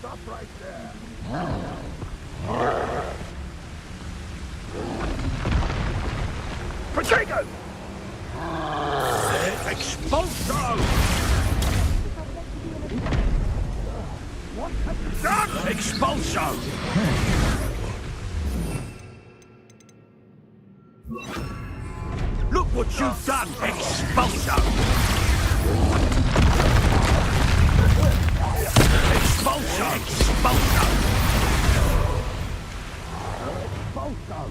Stop right there. Potato! Expulso! What have you done? Expulso! Look what you've done! Expulso! Expulso! Expulso!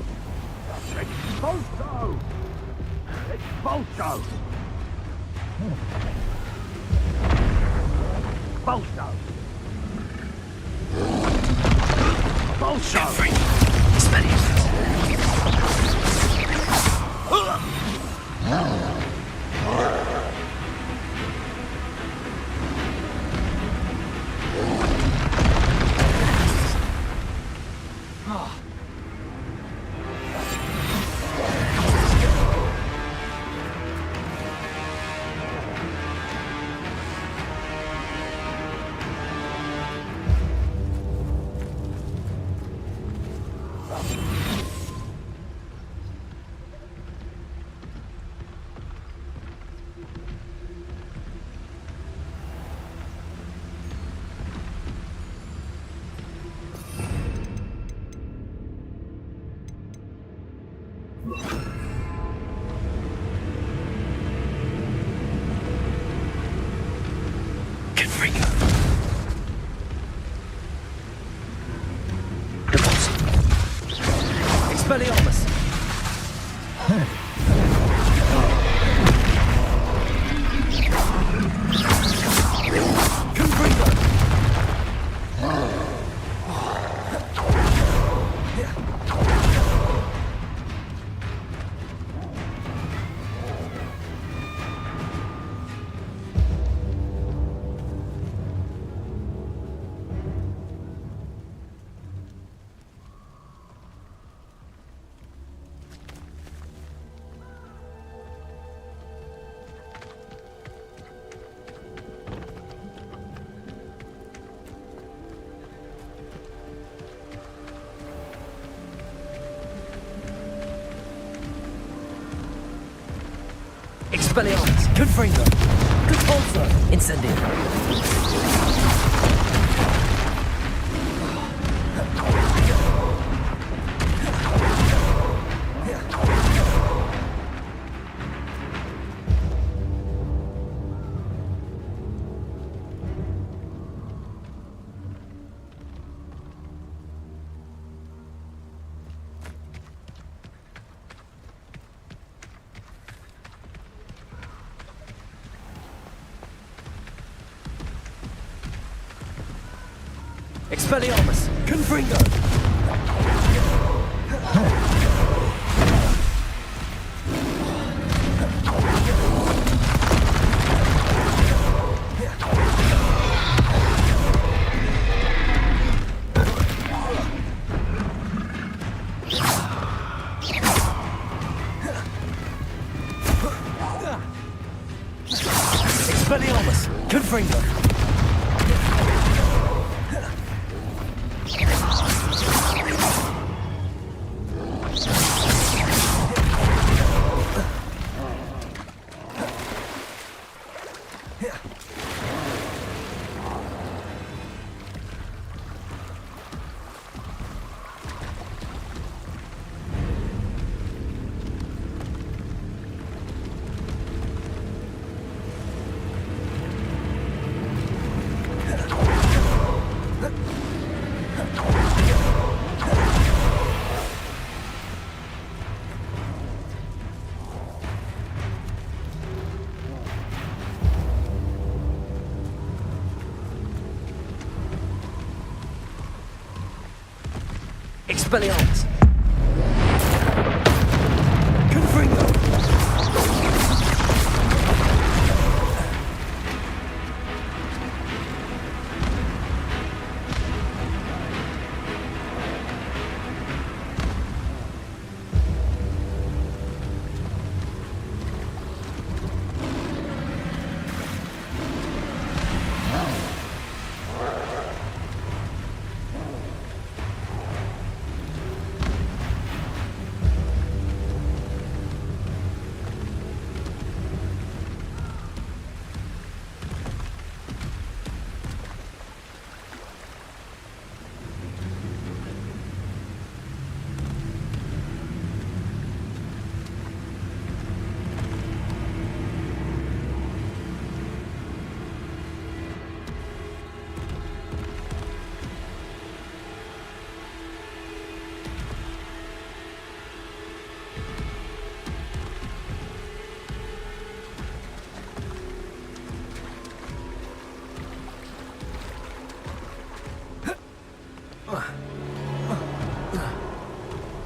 Expulso! Expulso! Expulso! Expulso! Expelliarmus! Expelliarmus, Confringo, Repulsor, Incendio. Expelliarmus, Confringo! Expelliarmus, Confringo! Expelliarmus! Confringo!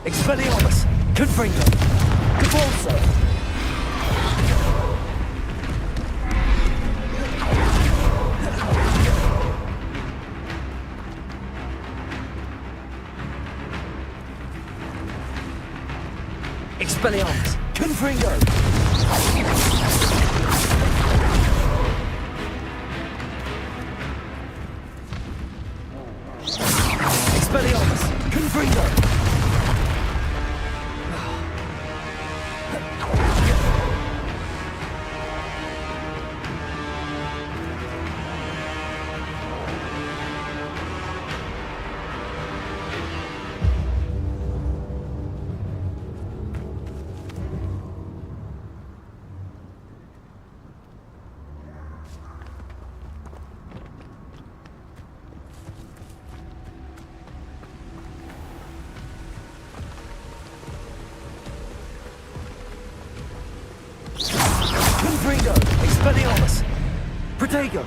Expelliarmus! Confringo! Repulsor! Expelliarmus! Confringo! Expelliarmus! Confringo! Confringo! Expelliarmus! Protego!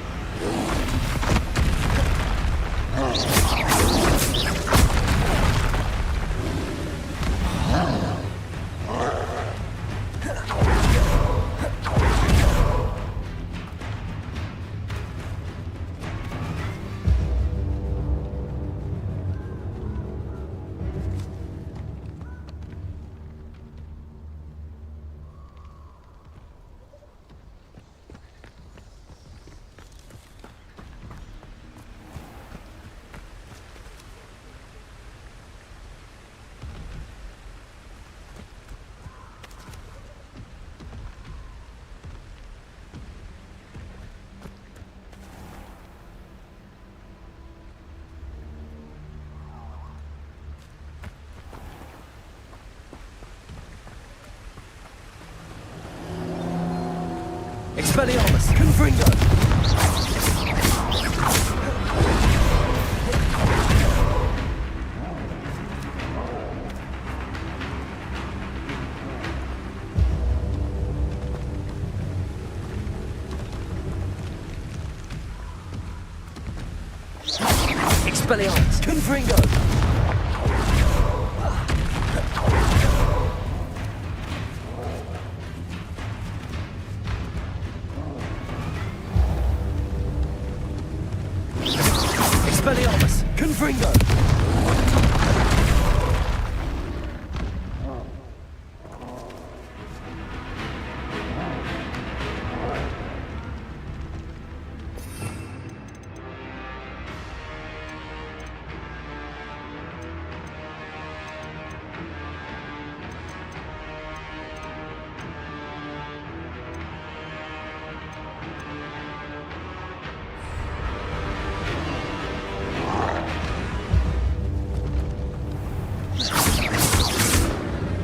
Expelliarmus! Confringo! Expelliarmus! Confringo! Expelliarmus! Confringo!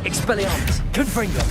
Expelliarmus! Confringo!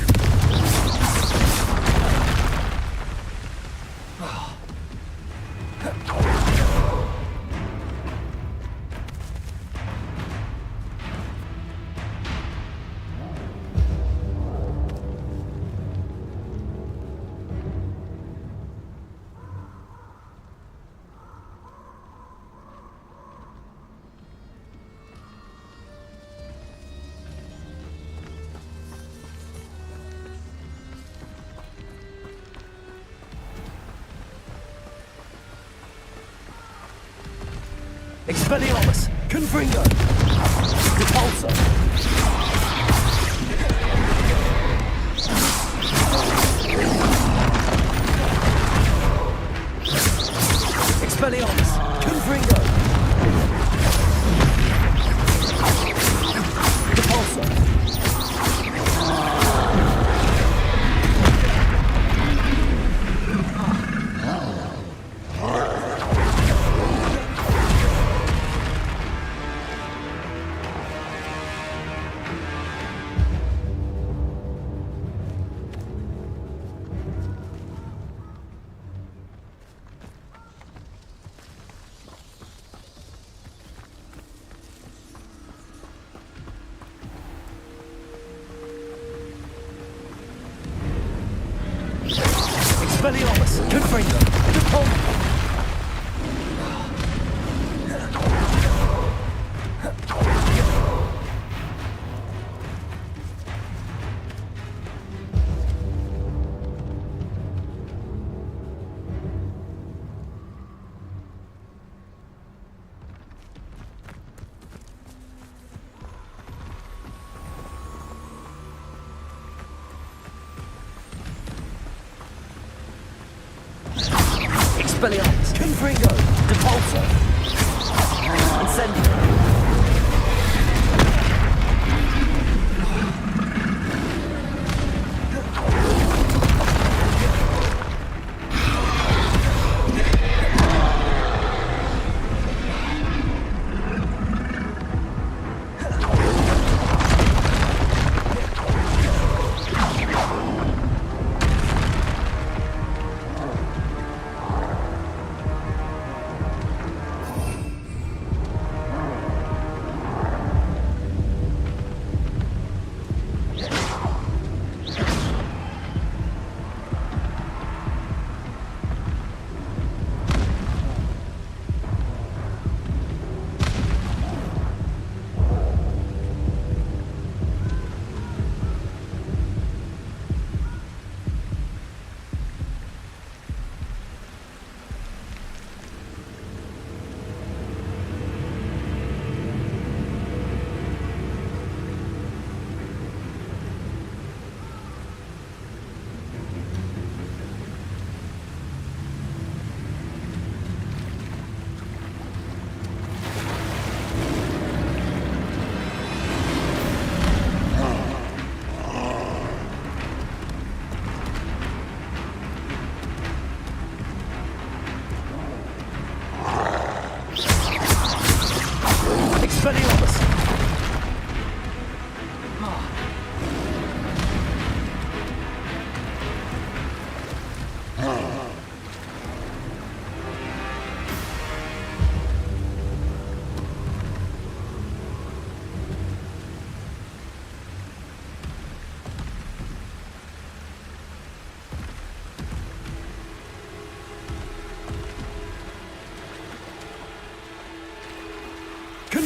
Expelliarmus! Confringo! Repulsor! Expelliarmus! Confringo! Repulsor! Expelliarmus! Confringo! Repulsor! Expelliarmus! Confringo! Repulsor! Incendio!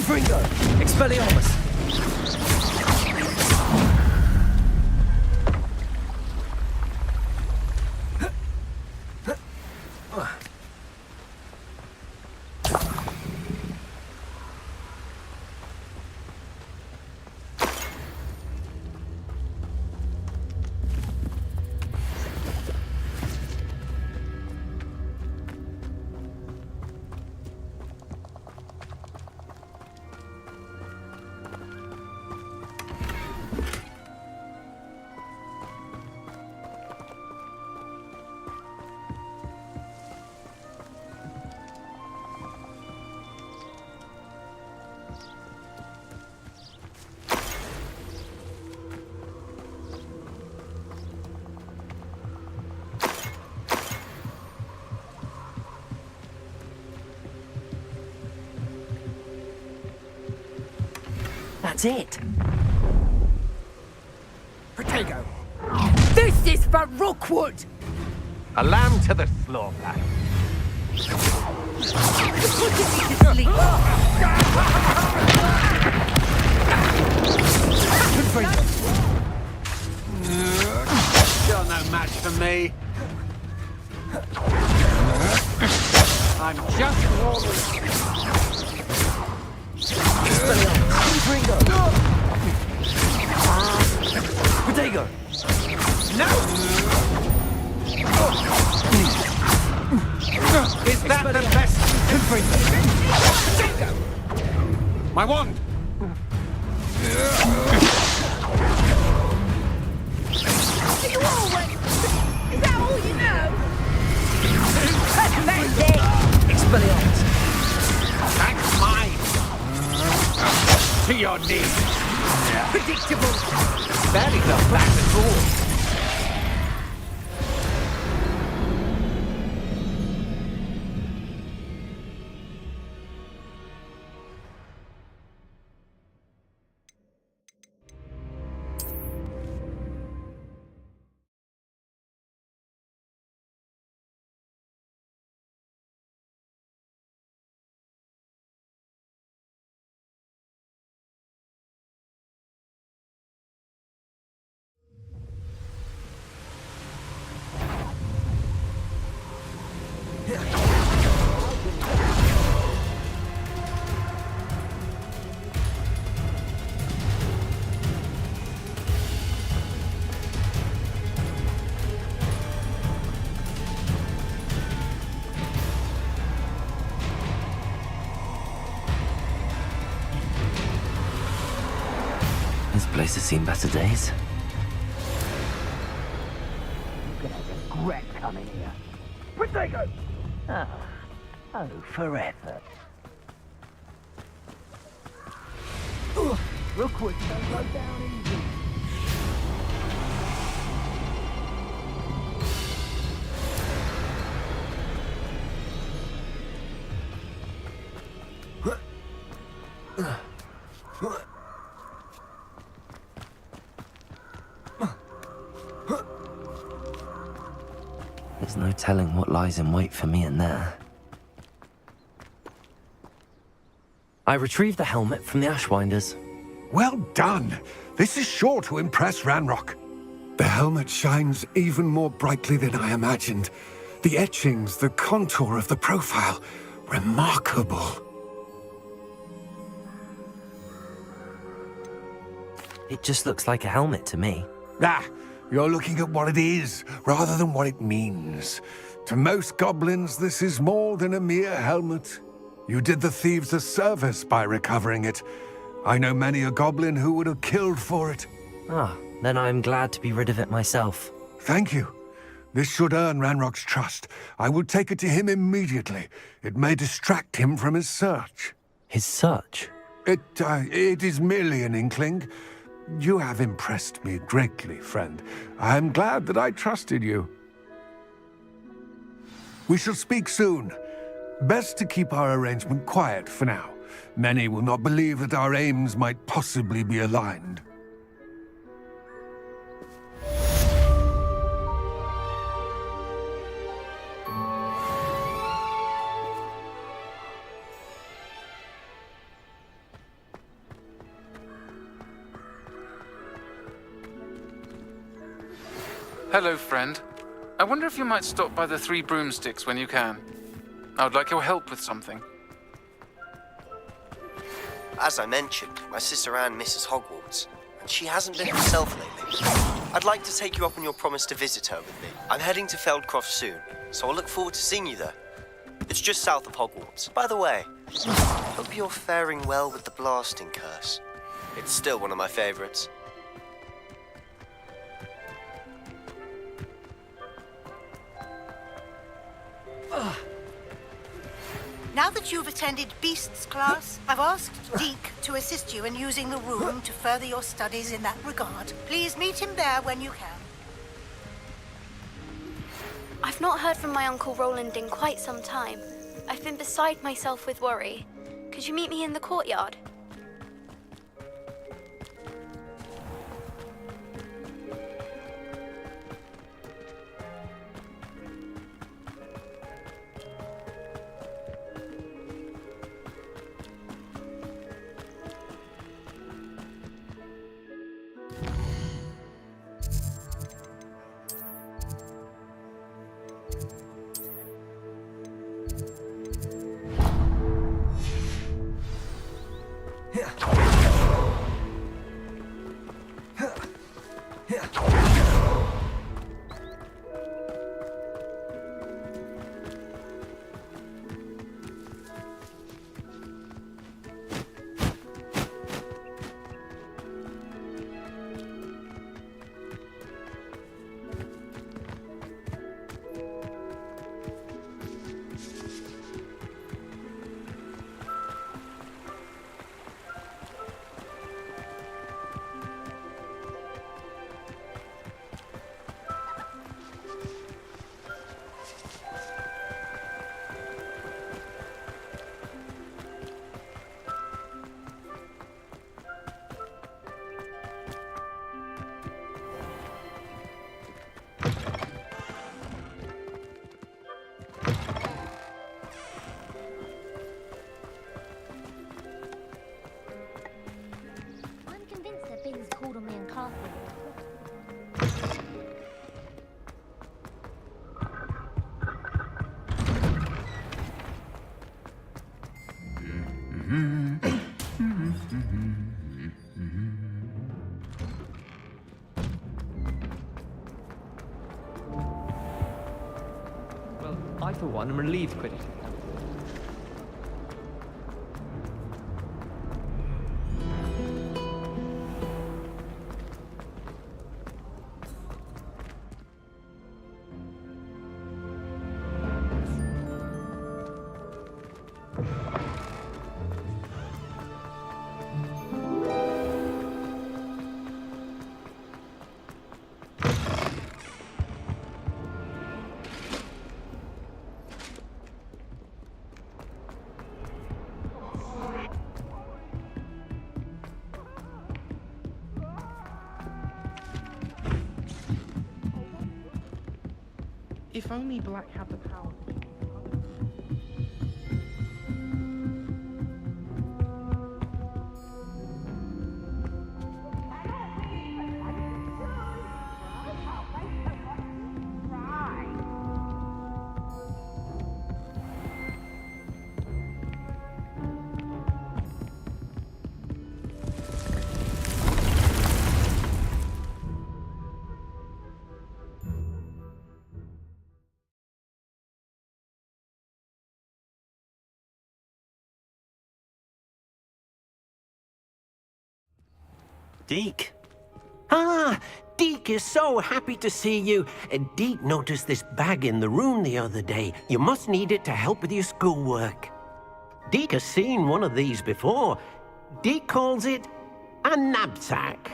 Confringo! Expelliarmus! That's it. Protego. This is for Rookwood! A lamb to the slaughter. You're no match for me. I'm just warming. Protego! No! Is that the best you can bring? My wand! Are you all wet? Is that all you know? Pathetic! Expelliarmus! That's mine! To your knees! Predictable! Barely got back at all. This place has seen better days. You're gonna regret coming here. Protego! Oh, forever. Rookwood don't go down easy. There's no telling what lies in wait for me in there. I retrieved the helmet from the Ashwinders. Well done. This is sure to impress Ranrock. The helmet shines even more brightly than I imagined. The etchings, the contour of the profile, remarkable. It just looks like a helmet to me. You're looking at what it is, rather than what it means. To most goblins, this is more than a mere helmet. You did the thieves a service by recovering it. I know many a goblin who would have killed for it. Then I'm glad to be rid of it myself. Thank you. This should earn Ranrock's trust. I will take it to him immediately. It may distract him from his search. His search? It is merely an inkling. You have impressed me greatly, friend. I am glad that I trusted you. We shall speak soon. Best to keep our arrangement quiet for now. Many will not believe that our aims might possibly be aligned. Hello, friend. I wonder if you might stop by the Three Broomsticks when you can. I would like your help with something. As I mentioned, my sister Anne misses Hogwarts, and she hasn't been herself lately. I'd like to take you up on your promise to visit her with me. I'm heading to Feldcroft soon, so I'll look forward to seeing you there. It's just south of Hogwarts. By the way, hope you're faring well with the blasting curse. It's still one of my favorites. Now that you've attended Beasts class, I've asked Deke to assist you in using the room to further your studies in that regard. Please meet him there when you can. I've not heard from my Uncle Roland in quite some time. I've been beside myself with worry. Could you meet me in the courtyard? Bins called on me in class. Well, I for one am relieved Quidditch. If only Black had the power. Deke. Ah, Deke is so happy to see you. Deke noticed this bag in the room the other day. You must need it to help with your schoolwork. Deke has seen one of these before. Deke calls it a knapsack.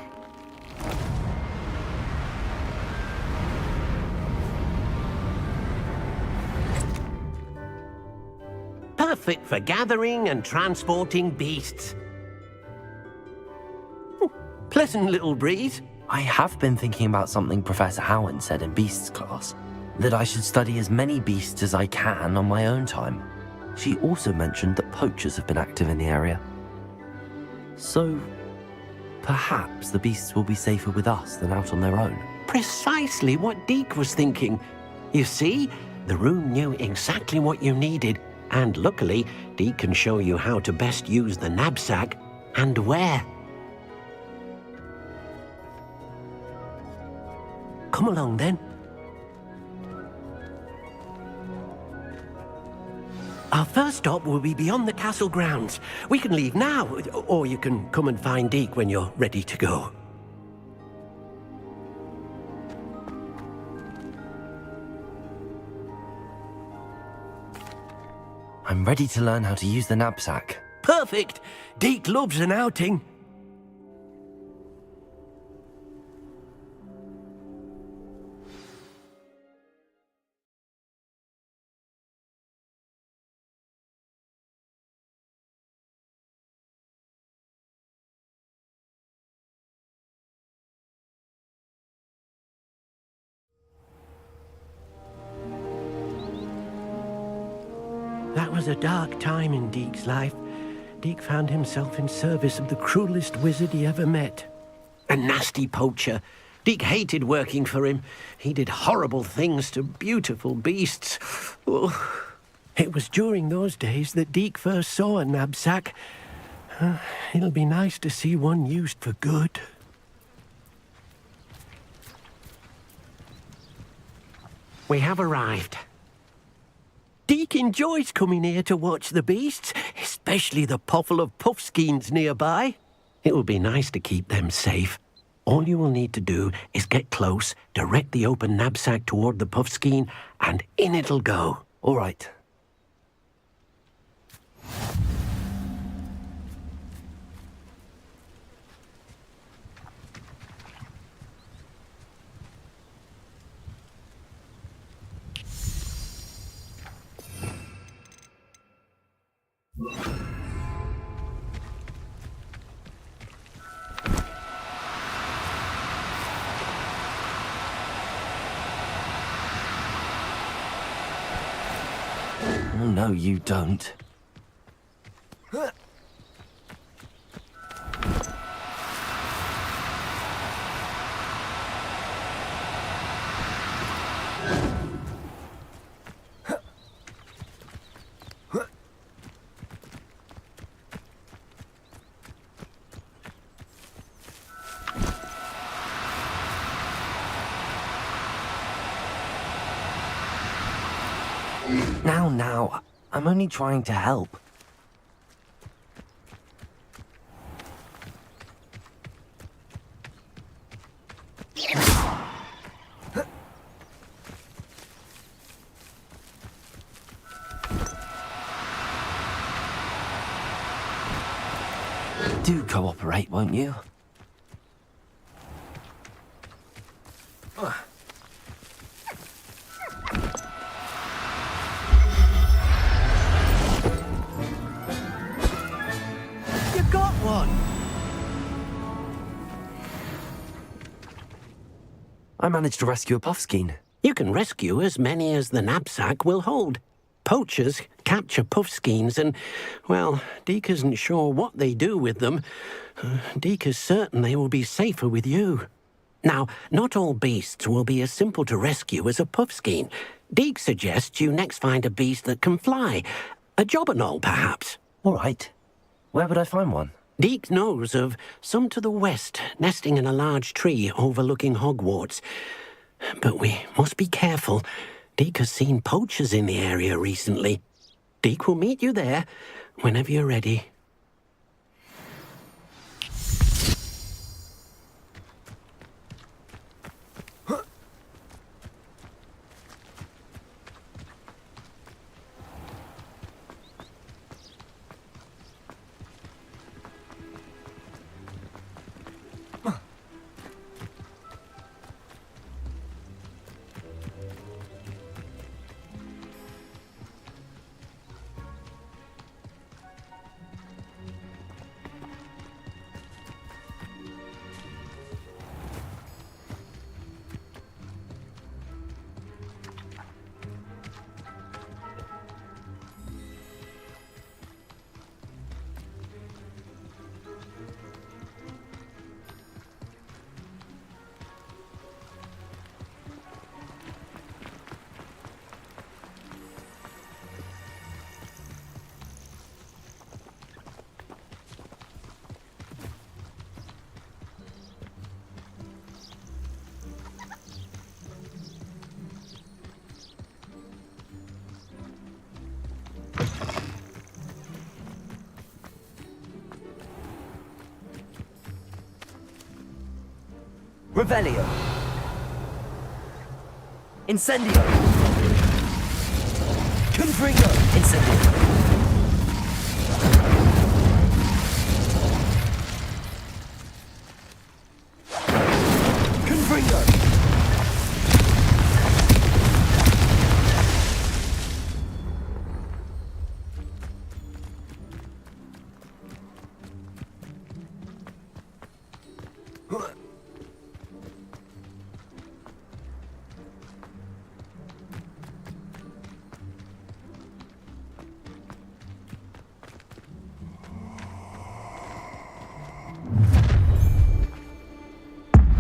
Perfect for gathering and transporting beasts. Pleasant little breeze. I have been thinking about something Professor Howard said in Beasts class, that I should study as many beasts as I can on my own time. She also mentioned that poachers have been active in the area. So, perhaps the beasts will be safer with us than out on their own. precisely what Deke was thinking. You see, the room knew exactly what you needed, and luckily, Deke can show you how to best use the knapsack and where. Come along then. Our first stop will be beyond the castle grounds. We can leave now, or you can come and find Deke when you're ready to go. I'm ready to learn how to use the knapsack. Perfect! Deke loves an outing. That was a dark time in Deke's life. Deke found himself in service of the cruelest wizard he ever met. A nasty poacher. Deke hated working for him. He did horrible things to beautiful beasts. Oh. It was during those days that Deke first saw a knapsack. It'll be nice to see one used for good. We have arrived. Deke enjoys coming here to watch the beasts, especially the potful of puffskeins nearby. It will be nice to keep them safe. All you will need to do is get close, direct the open knapsack toward the puffskein, and in it'll go. All right. Oh, no, you don't. Now, I'm only trying to help. Do cooperate, won't you? I managed to rescue a puffskein. You can rescue as many as the knapsack will hold. Poachers capture puffskeins and, well, Deke isn't sure what they do with them. Deke is certain they will be safer with you. Now, not all beasts will be as simple to rescue as a puffskein. Deke suggests you next find a beast that can fly. A jobberknoll, perhaps. All right. Where would I find one? Deke knows of some to the west, nesting in a large tree overlooking Hogwarts. But we must be careful. Deke has seen poachers in the area recently. Deke will meet you there whenever you're ready. Revelio. Incendio. Confringo. Incendio. Confringo.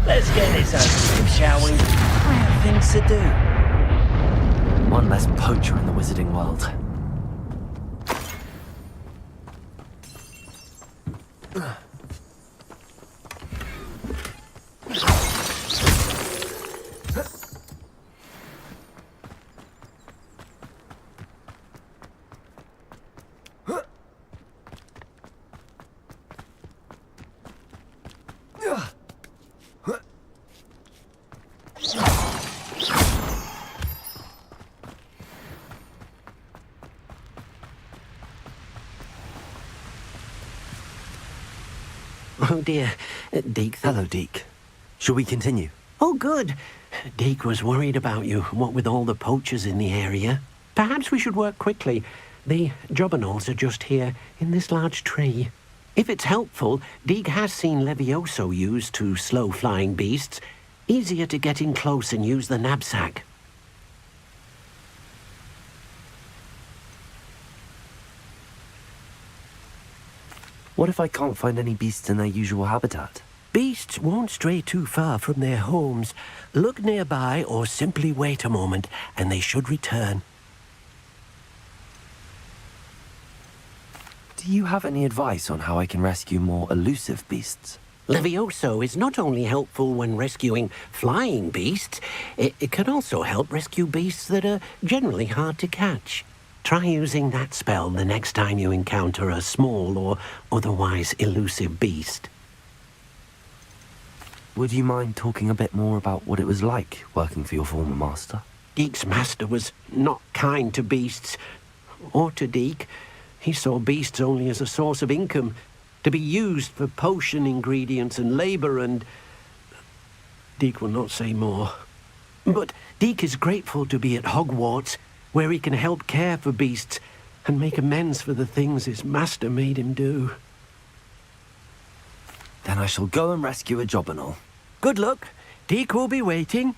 Let's get this over with, shall we? I have things to do. One less poacher in the wizarding world. Oh dear, Deke. Hello, Deke. Shall we continue? Oh, good. Deke was worried about you, what with all the poachers in the area. Perhaps we should work quickly. The jobberknolls are just here, in this large tree. If it's helpful, Deke has seen Levioso used to slow flying beasts. Easier to get in close and use the knapsack. What if I can't find any beasts in their usual habitat? Beasts won't stray too far from their homes. Look nearby or simply wait a moment, and they should return. Do you have any advice on how I can rescue more elusive beasts? Levioso is not only helpful when rescuing flying beasts, it can also help rescue beasts that are generally hard to catch. Try using that spell the next time you encounter a small or otherwise elusive beast. Would you mind talking a bit more about what it was like working for your former master? Deke's master was not kind to beasts, or to Deke. He saw beasts only as a source of income, to be used for potion ingredients and labor, and Deke will not say more. But Deke is grateful to be at Hogwarts, where he can help care for beasts and make amends for the things his master made him do. Then I shall go and rescue a jobberknoll. Good luck. Deke will be waiting.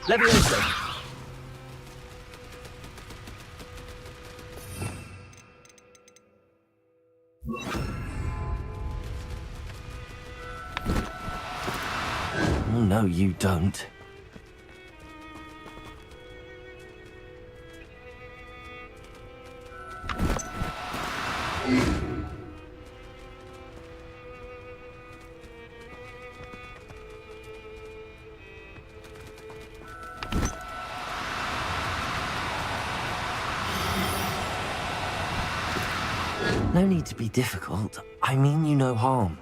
Levioso. Oh, no, you don't. No need to be difficult. I mean you no harm.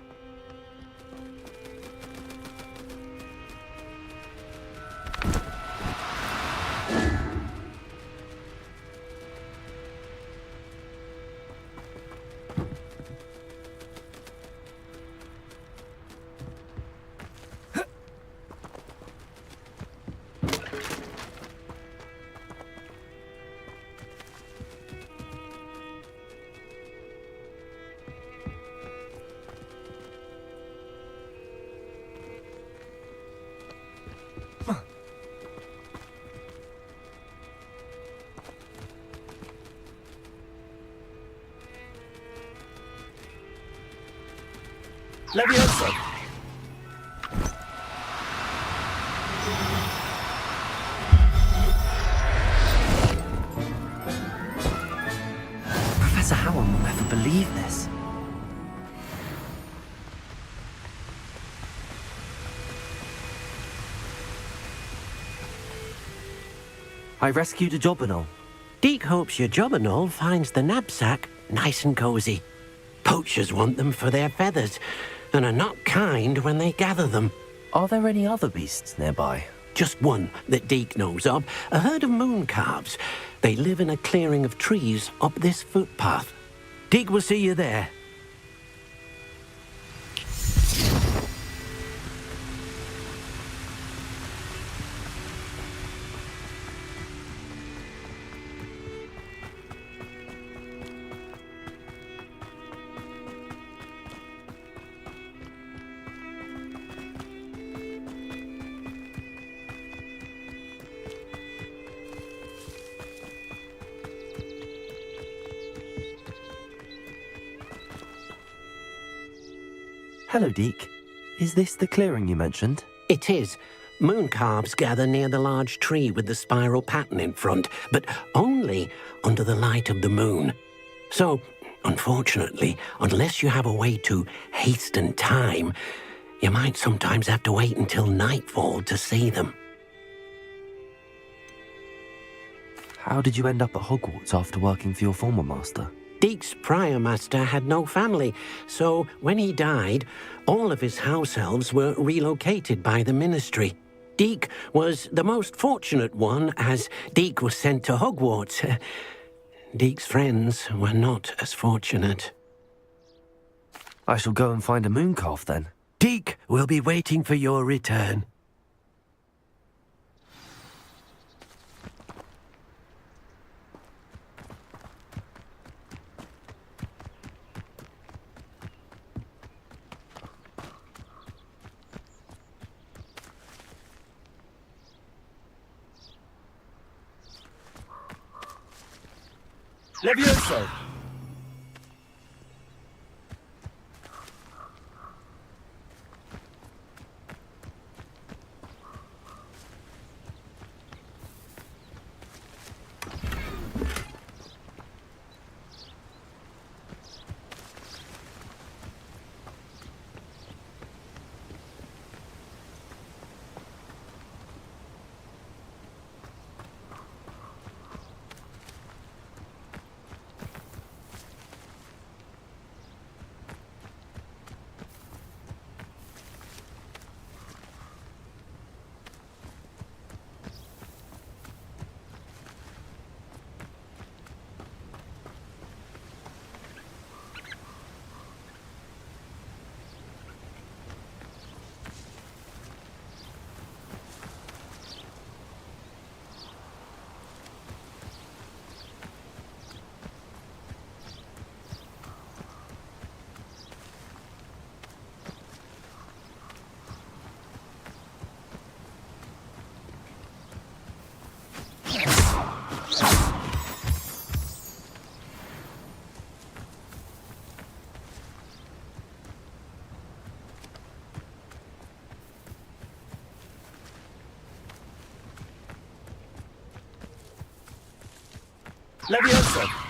Levioso! Professor Howard will never believe this. I rescued a Jobberknoll. Deke hopes your Jobberknoll finds the knapsack nice and cozy. Poachers want them for their feathers, and are not kind when they gather them. Are there any other beasts nearby? Just one that Deke knows of, a herd of moon calves. They live in a clearing of trees up this footpath. Deke will see you there. Hello, Deke. Is this the clearing you mentioned? It is. Moon calves gather near the large tree with the spiral pattern in front, but only under the light of the moon. So, unfortunately, unless you have a way to hasten time, you might sometimes have to wait until nightfall to see them. How did you end up at Hogwarts after working for your former master? Deke's prior master had no family, so when he died, all of his house elves were relocated by the ministry. Deke was the most fortunate one, as Deke was sent to Hogwarts. Deke's friends were not as fortunate. I shall go and find a moon calf then. Deke will be waiting for your return. Levioso! Levioso!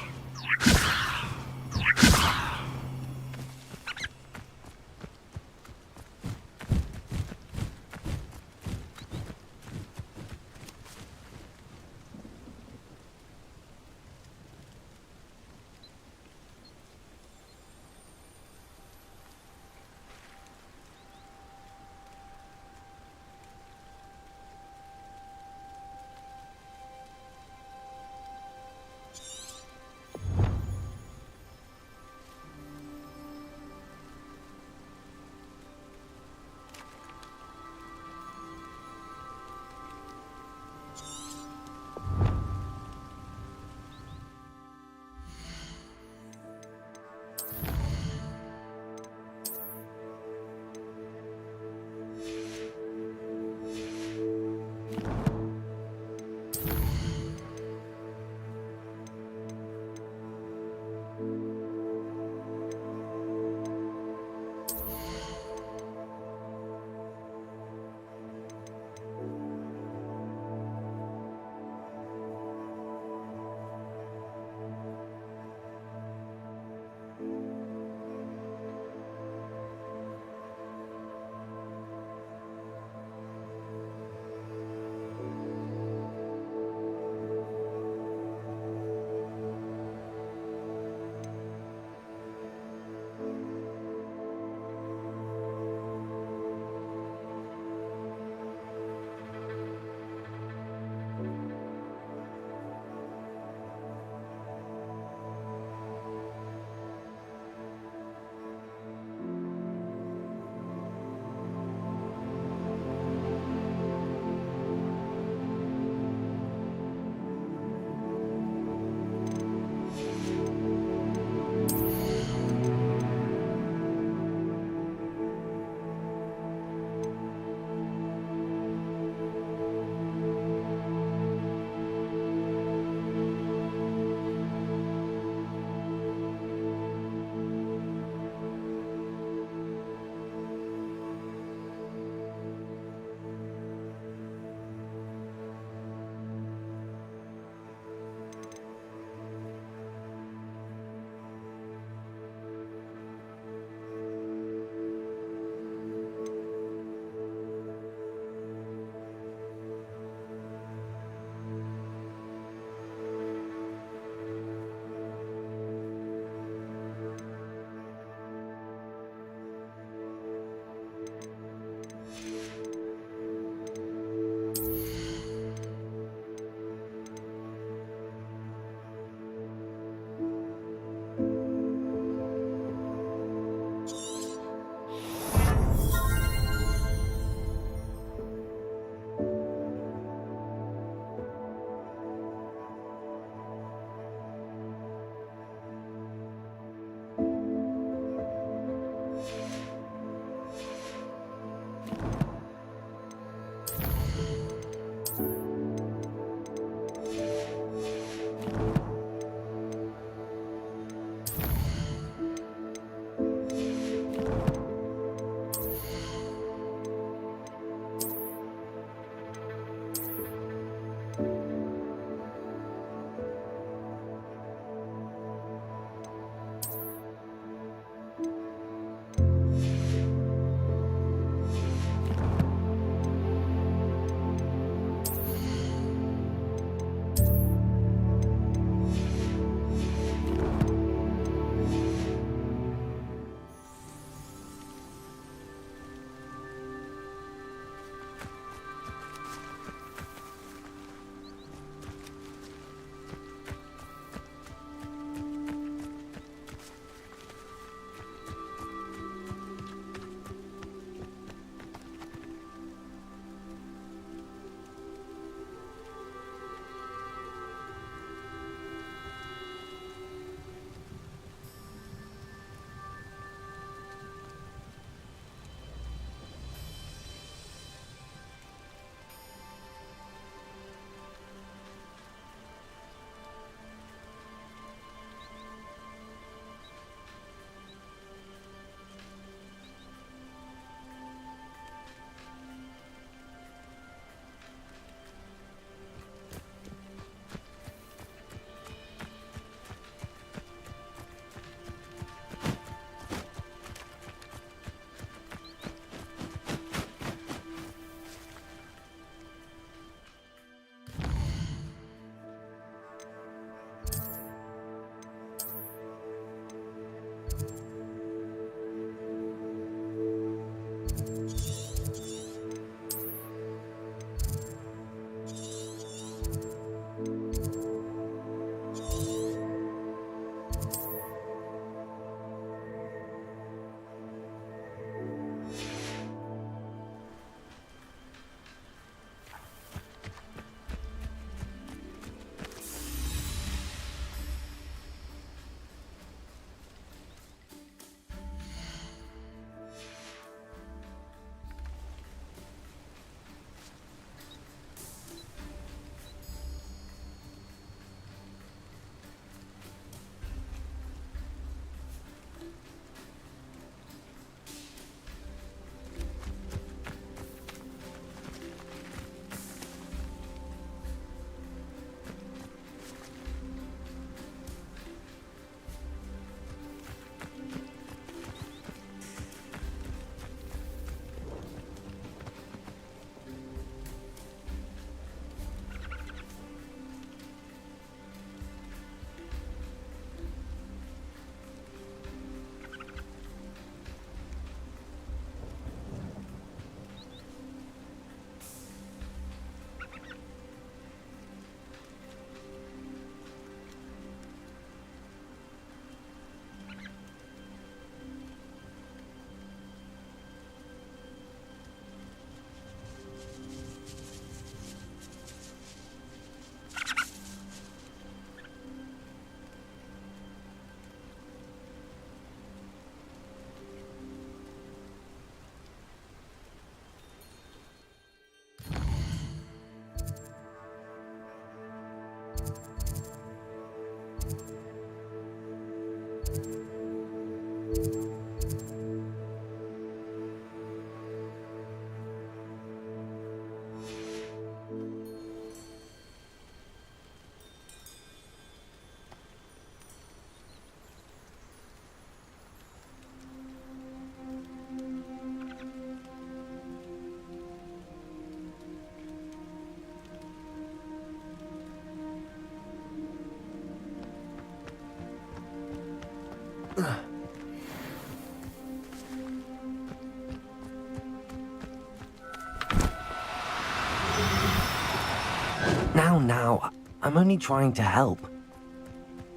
Now, I'm only trying to help.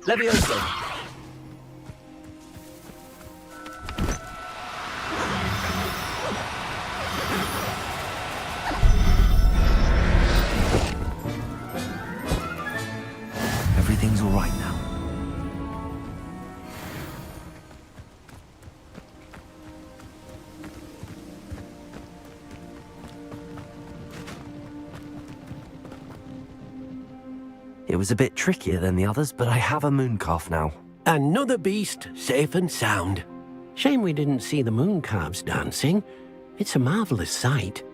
Levioso! Everything's all right now. It was a bit trickier than the others, but I have a mooncalf now. Another beast, safe and sound. Shame we didn't see the mooncalves dancing. It's a marvelous sight.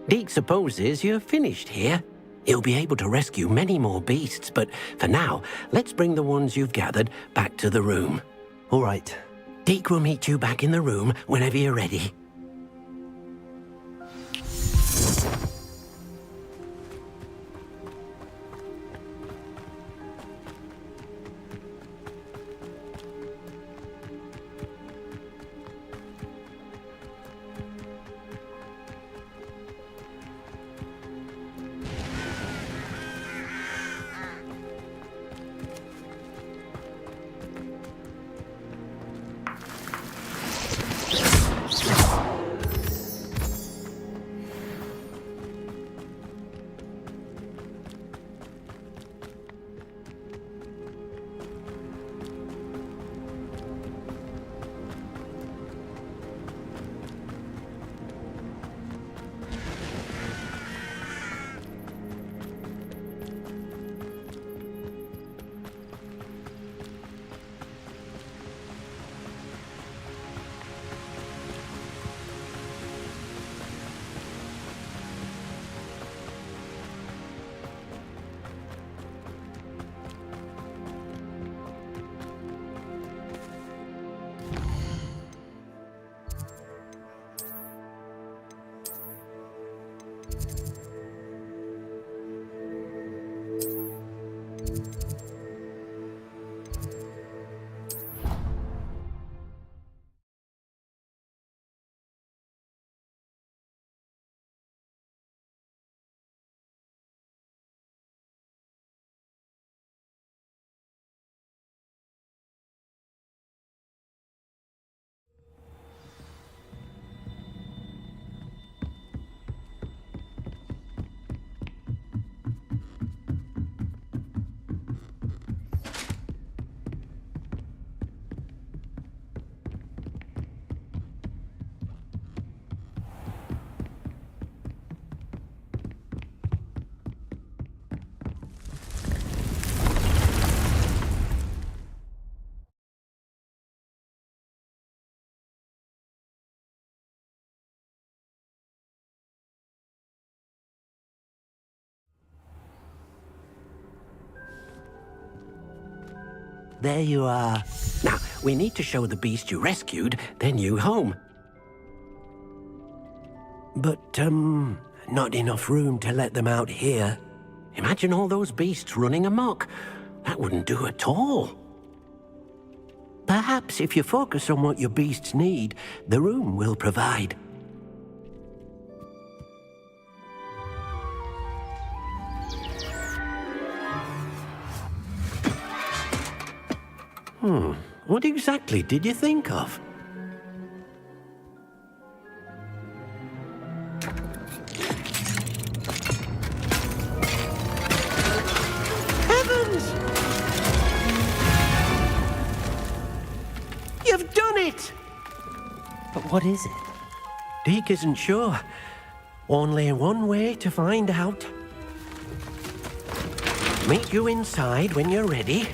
Deke supposes you're finished here. He'll be able to rescue many more beasts, but for now, let's bring the ones you've gathered back to the room. All right. Deke will meet you back in the room whenever you're ready. There you are. Now, we need to show the beast you rescued their new home. But, not enough room to let them out here. Imagine all those beasts running amok. That wouldn't do at all. Perhaps if you focus on what your beasts need, the room will provide. What exactly did you think of? Heavens! You've done it! But what is it? Deke isn't sure. Only one way to find out. Meet you inside when you're ready.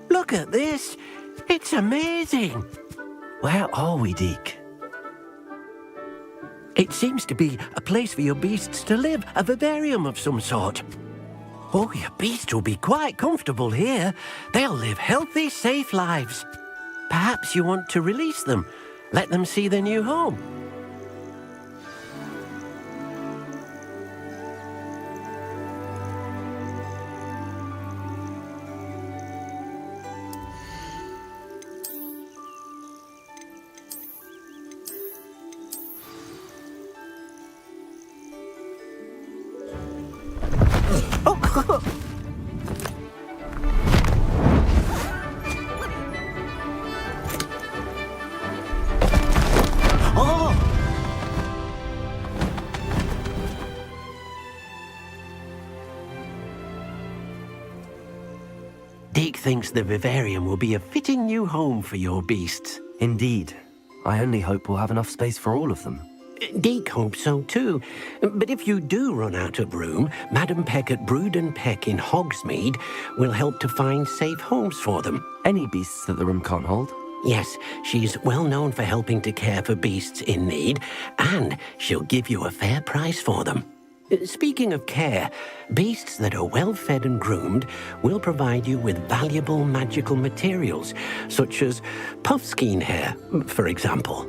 Look at this! It's amazing! Where are we, Deke? It seems to be a place for your beasts to live, a vivarium of some sort. Oh, your beasts will be quite comfortable here. They'll live healthy, safe lives. Perhaps you want to release them. Let them see their new home. Deke thinks the vivarium will be a fitting new home for your beasts. Indeed. I only hope we'll have enough space for all of them. Deke hopes so too. But if you do run out of room, Madam Peck at Brood and Peck in Hogsmeade will help to find safe homes for them. Any beasts that the room can't hold? Yes, she's well known for helping to care for beasts in need, and she'll give you a fair price for them. Speaking of care, beasts that are well fed and groomed will provide you with valuable magical materials, such as puffskein hair, for example.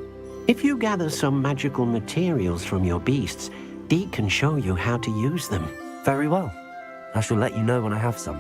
If you gather some magical materials from your beasts, Deke can show you how to use them. Very well. I shall let you know when I have some.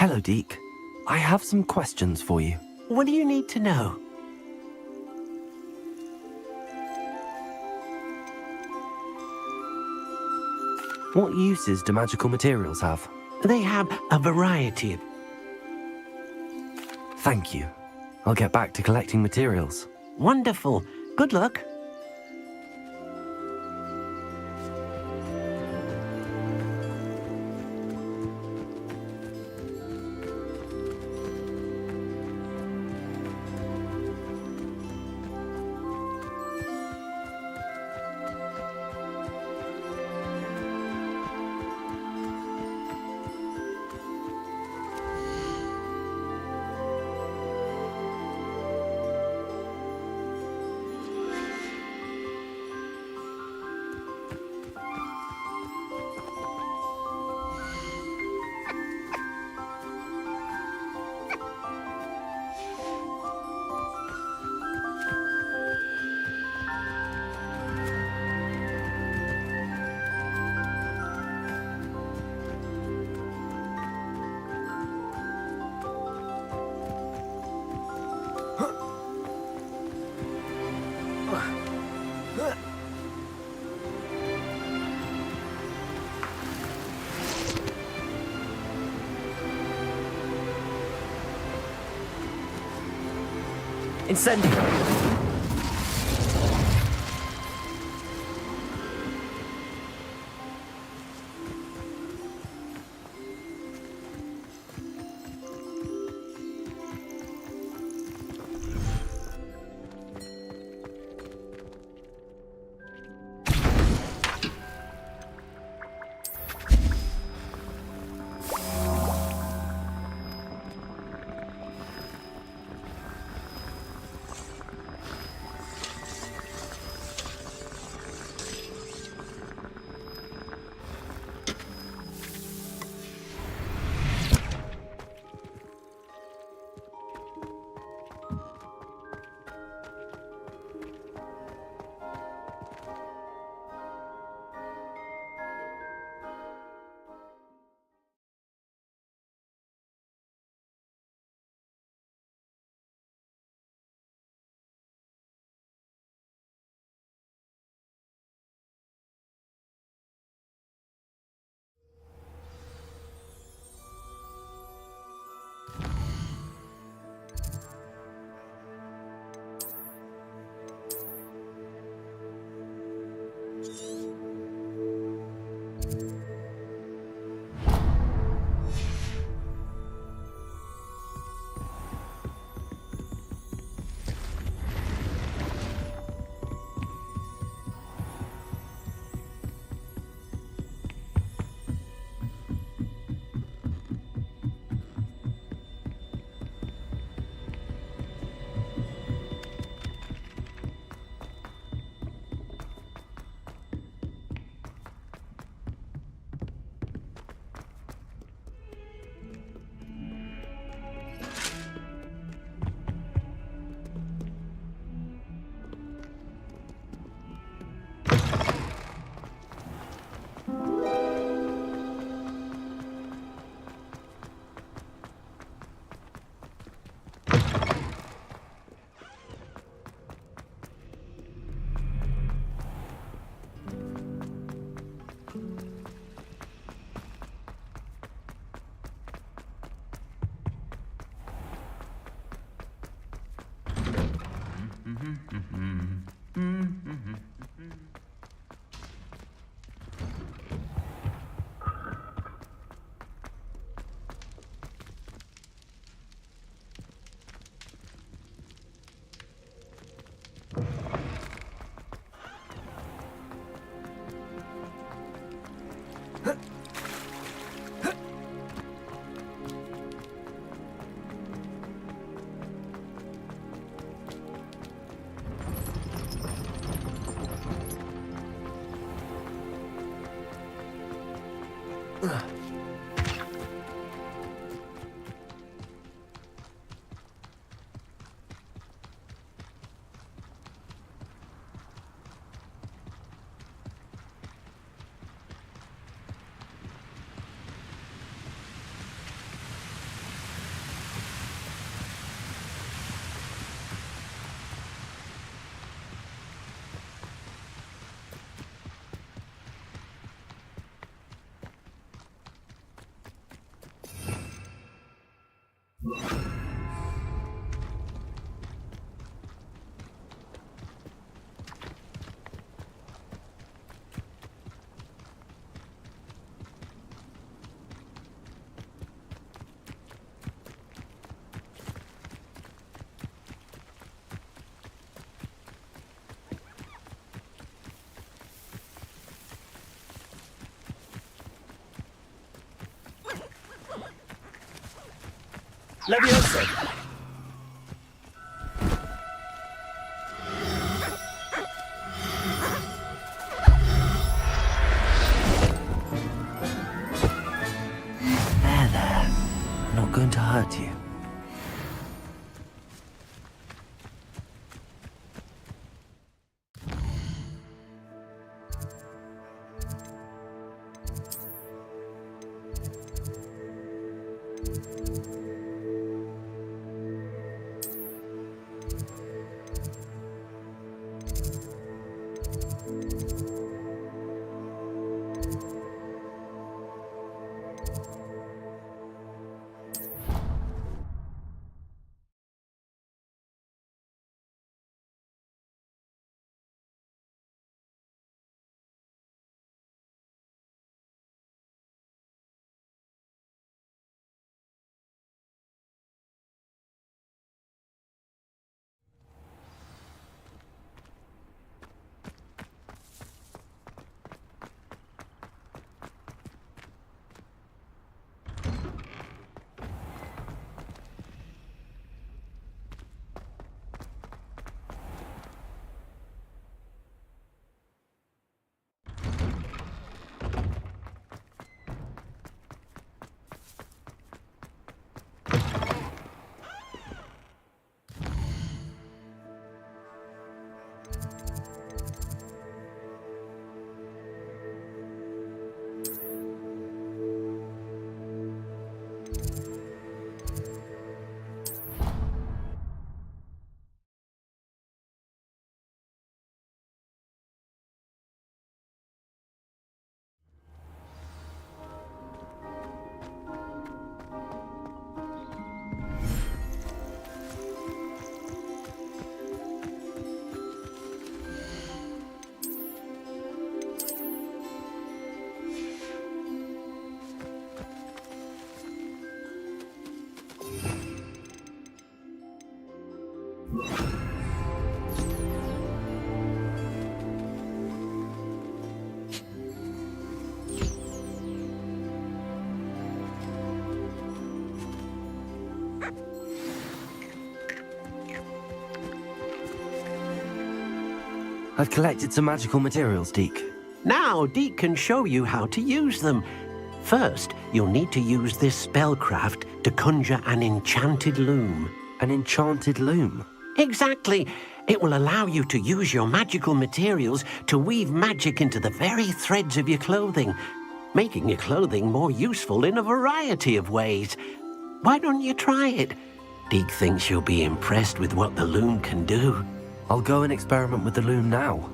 Hello, Deke. I have some questions for you. What do you need to know? What uses do magical materials have? They have a variety of... Thank you. I'll get back to collecting materials. Wonderful. Good luck. Incendio! Leviosa! There. I'm not going to hurt you. I've collected some magical materials, Deke. Now, Deke can show you how to use them. First, you'll need to use this spellcraft to conjure an enchanted loom. An enchanted loom? Exactly. It will allow you to use your magical materials to weave magic into the very threads of your clothing, making your clothing more useful in a variety of ways. Why don't you try it? Deke thinks you'll be impressed with what the loom can do. I'll go and experiment with the loom now.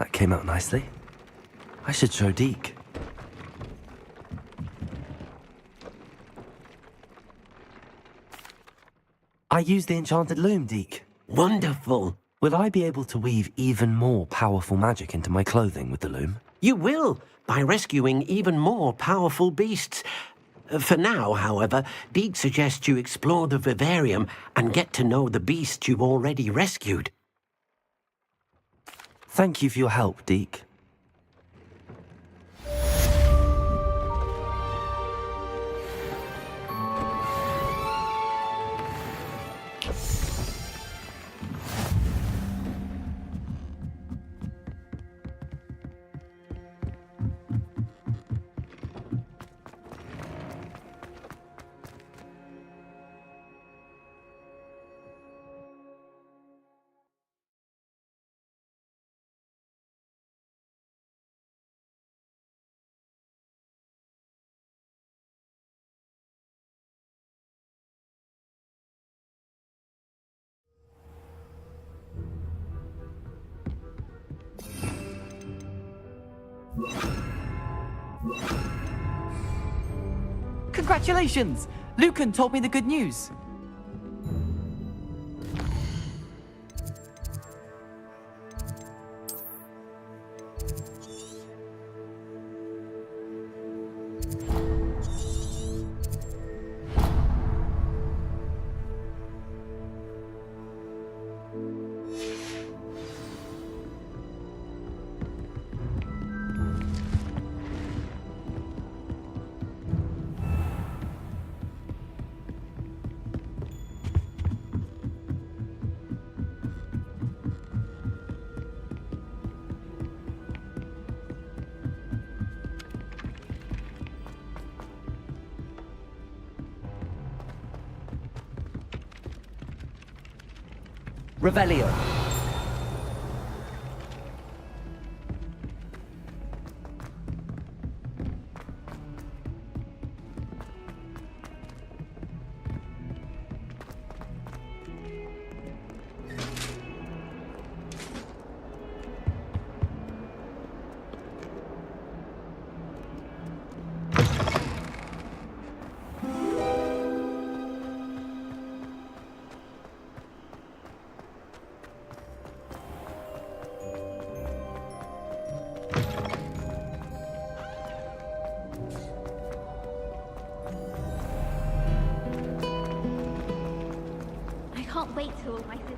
That came out nicely. I should show Deke. I used the enchanted loom, Deke. Wonderful. Will I be able to weave even more powerful magic into my clothing with the loom? You will, by rescuing even more powerful beasts. For now, however, Deke suggests you explore the vivarium and get to know the beasts you've already rescued. Thank you for your help, Deke. Congratulations! Lucan told me the good news. Revelio. to all my sisters.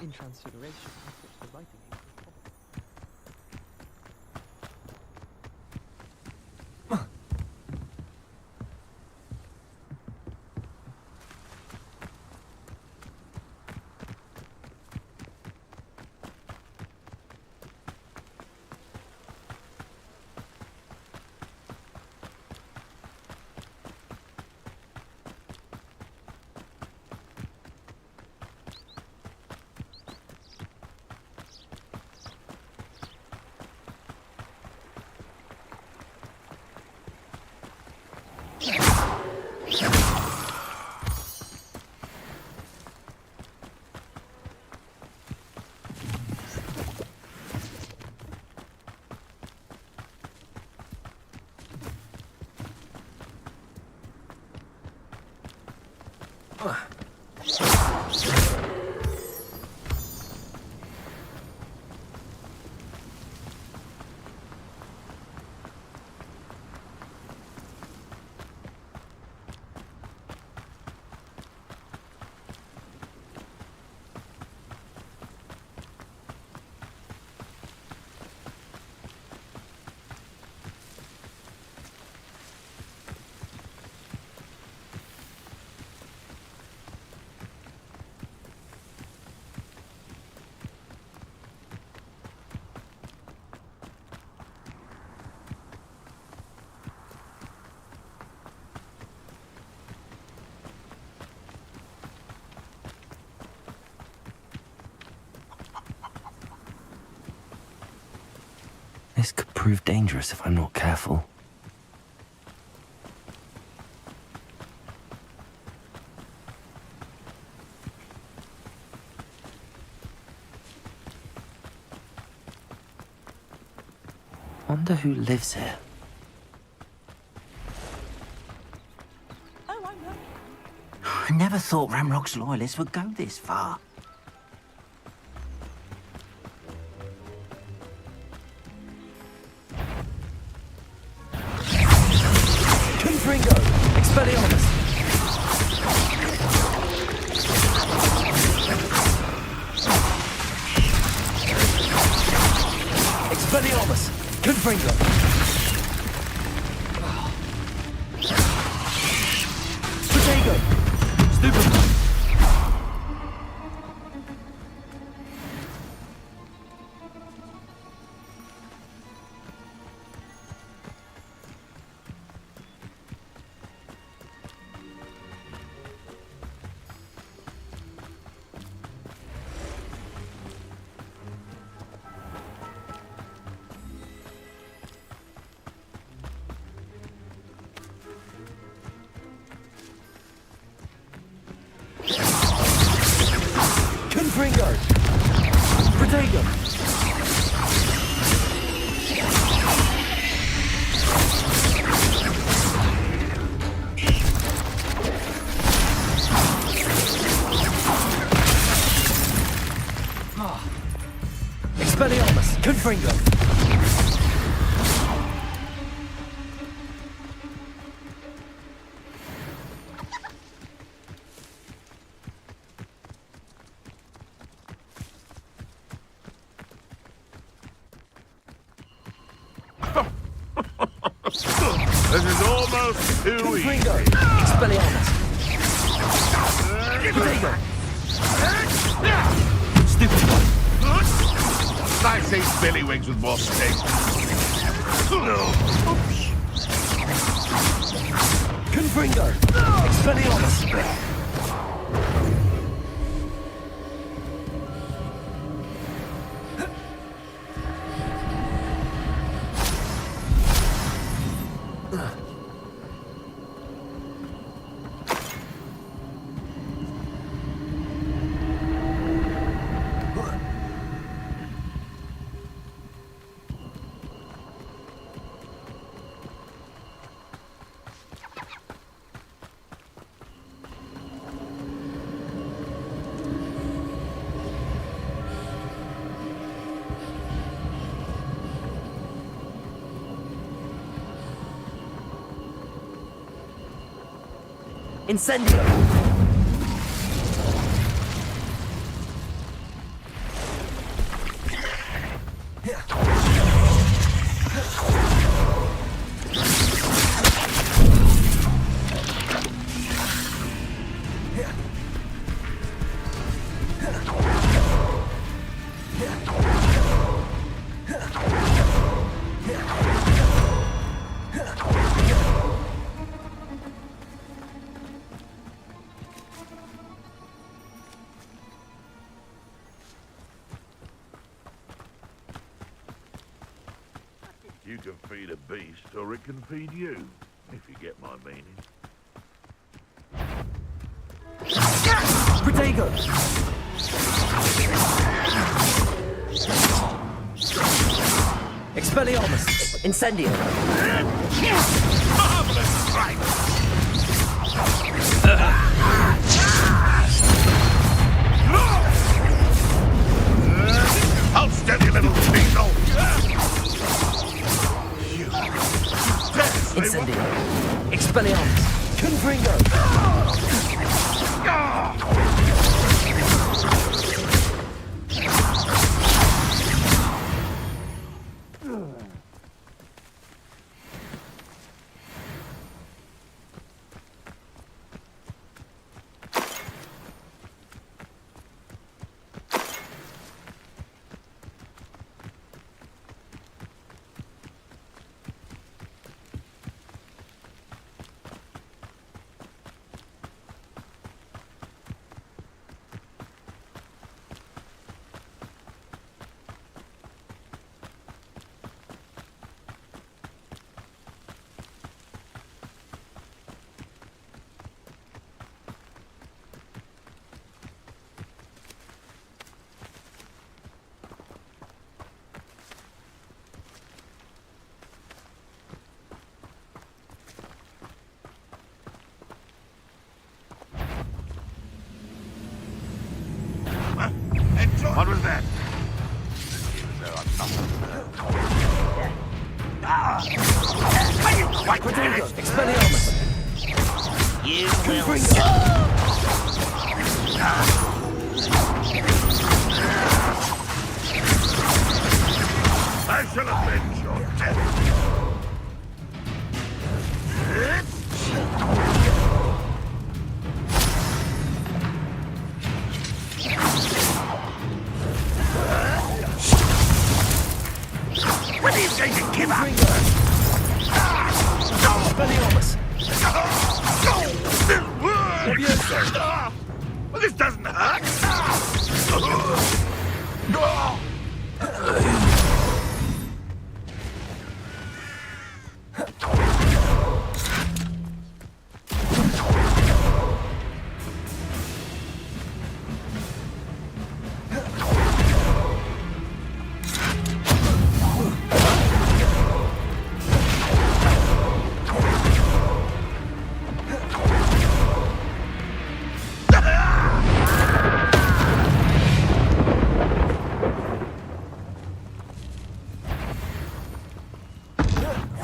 In Transfiguration, I thought the writing ink was probably... This could prove dangerous if I'm not careful. Wonder who lives here. I never thought Ramrock's loyalists would go this far. Confringo! Expelliarmus! Expelliarmus! Confringo! Protego! Stupefy! Confringo! Protego! Expelliarmus! Confringo! This is almost too easy. Expelliarmus! Protego! Stupefy! I say Spillywings with more steak. Confringo! Expelliarmus! Incendio! You can feed a beast, or it can feed you, if you get my meaning. Protego! Expelliarmus! Incendio! Marvelous strike! Hold steady, little diesel! Incendio! Expelliarmus! Confringo! What was that? Protego! Expelliarmus! You will I shall avenge your death. When are you going to give up? Expelliarmus! Well, this doesn't hurt.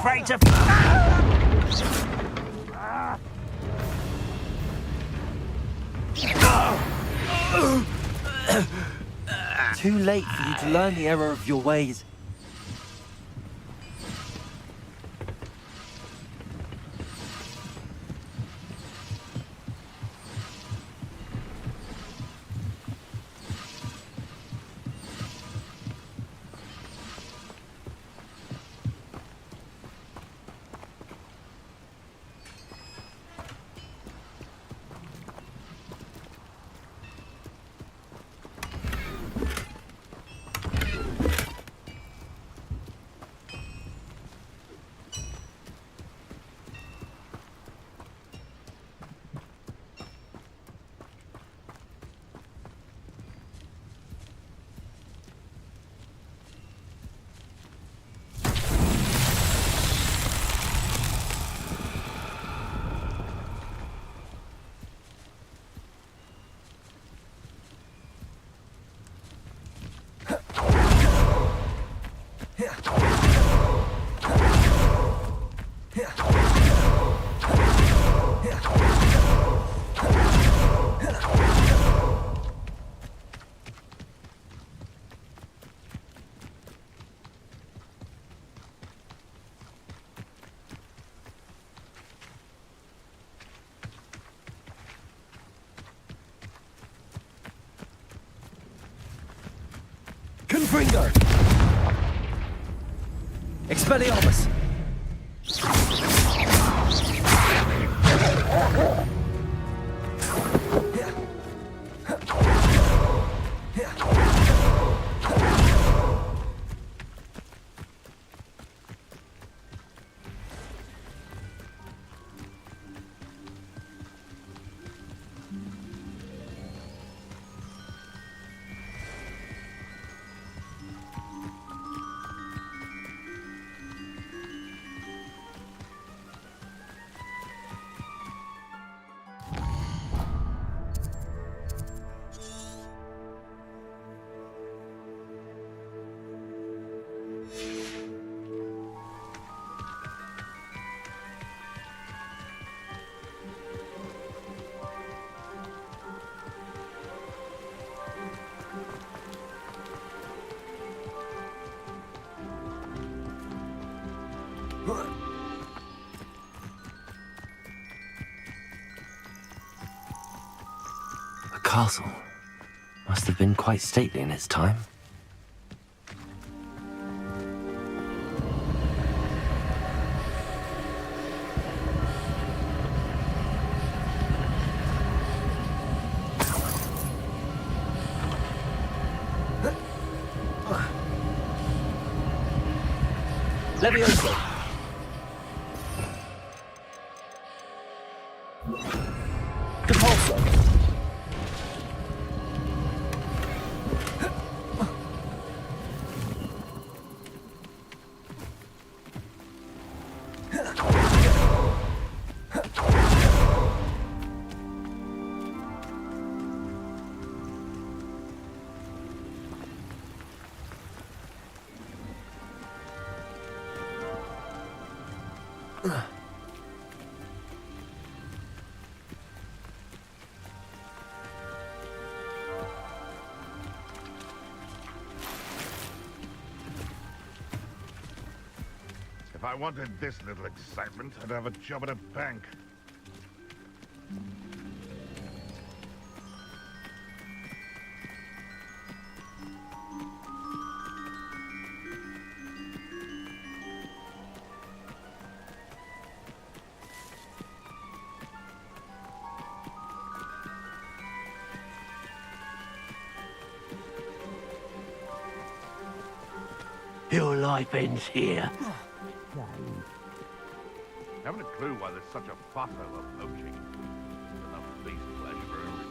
afraid to... Too late for you to learn the error of your ways. Fringo! Expelliarmus! A castle. Must have been quite stately in its time. Levioso! Compulso! If I wanted this little excitement, I'd have a job at a bank. Your life ends here. Haven't a clue why there's such a fuss over poaching. There's enough beast flesh for everyone.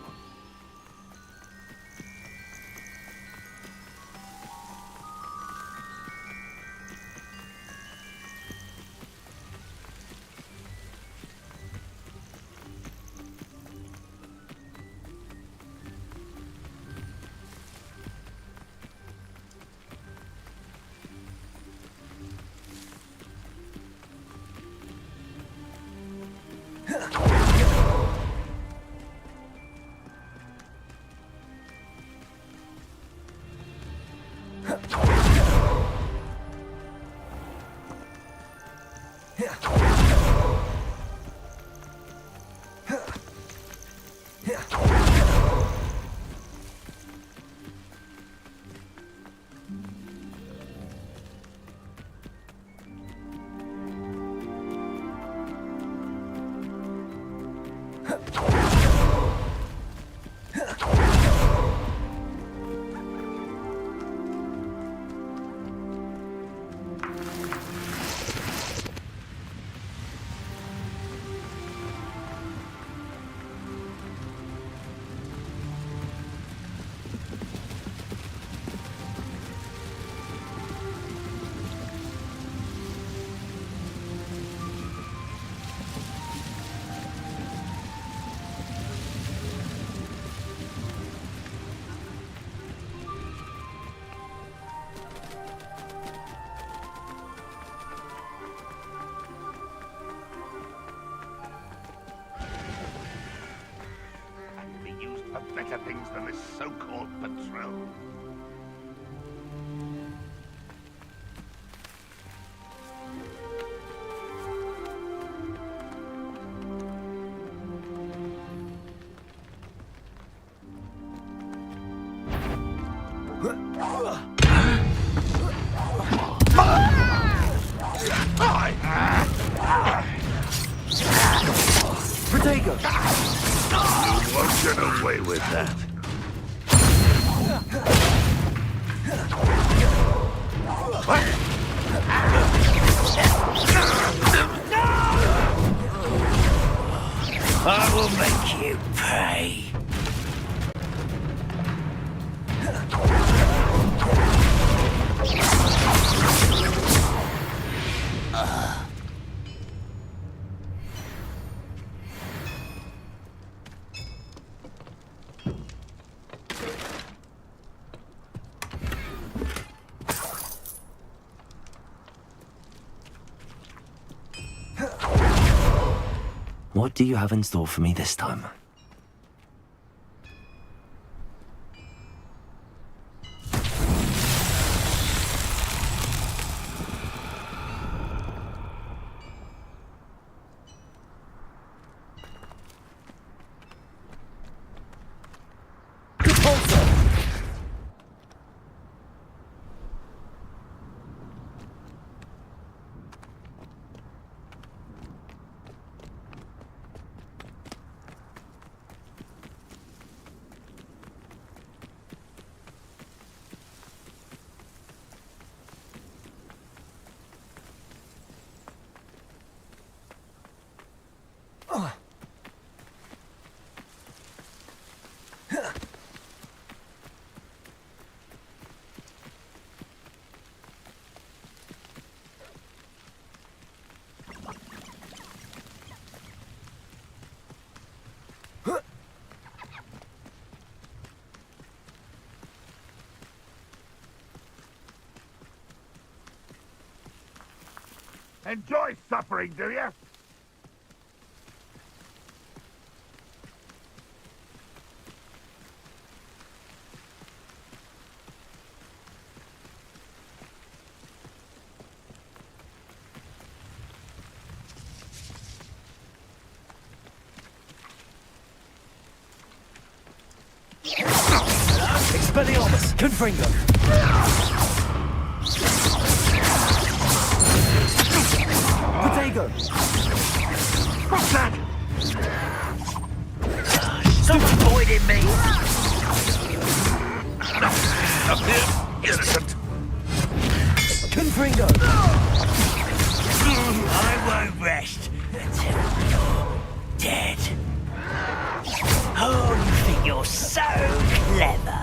Better things than this so-called patrol. Potato! You won't get away with that. I will make you pay. What do you have in store for me this time? Enjoy suffering, do you? Expelliarmus! Confringo! Potato! What's that? Stop avoiding me! Up here, innocent. Confringo! I won't rest until you're dead. Oh, you think you're so clever.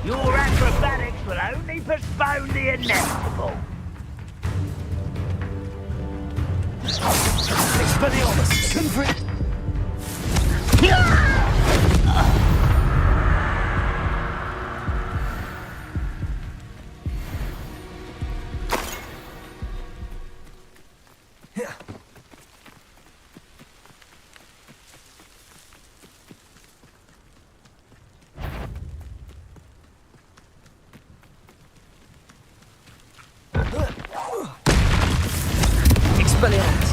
Your acrobatics will only postpone the inevitable. Expelliarmus! Confringo! Expelliarmus!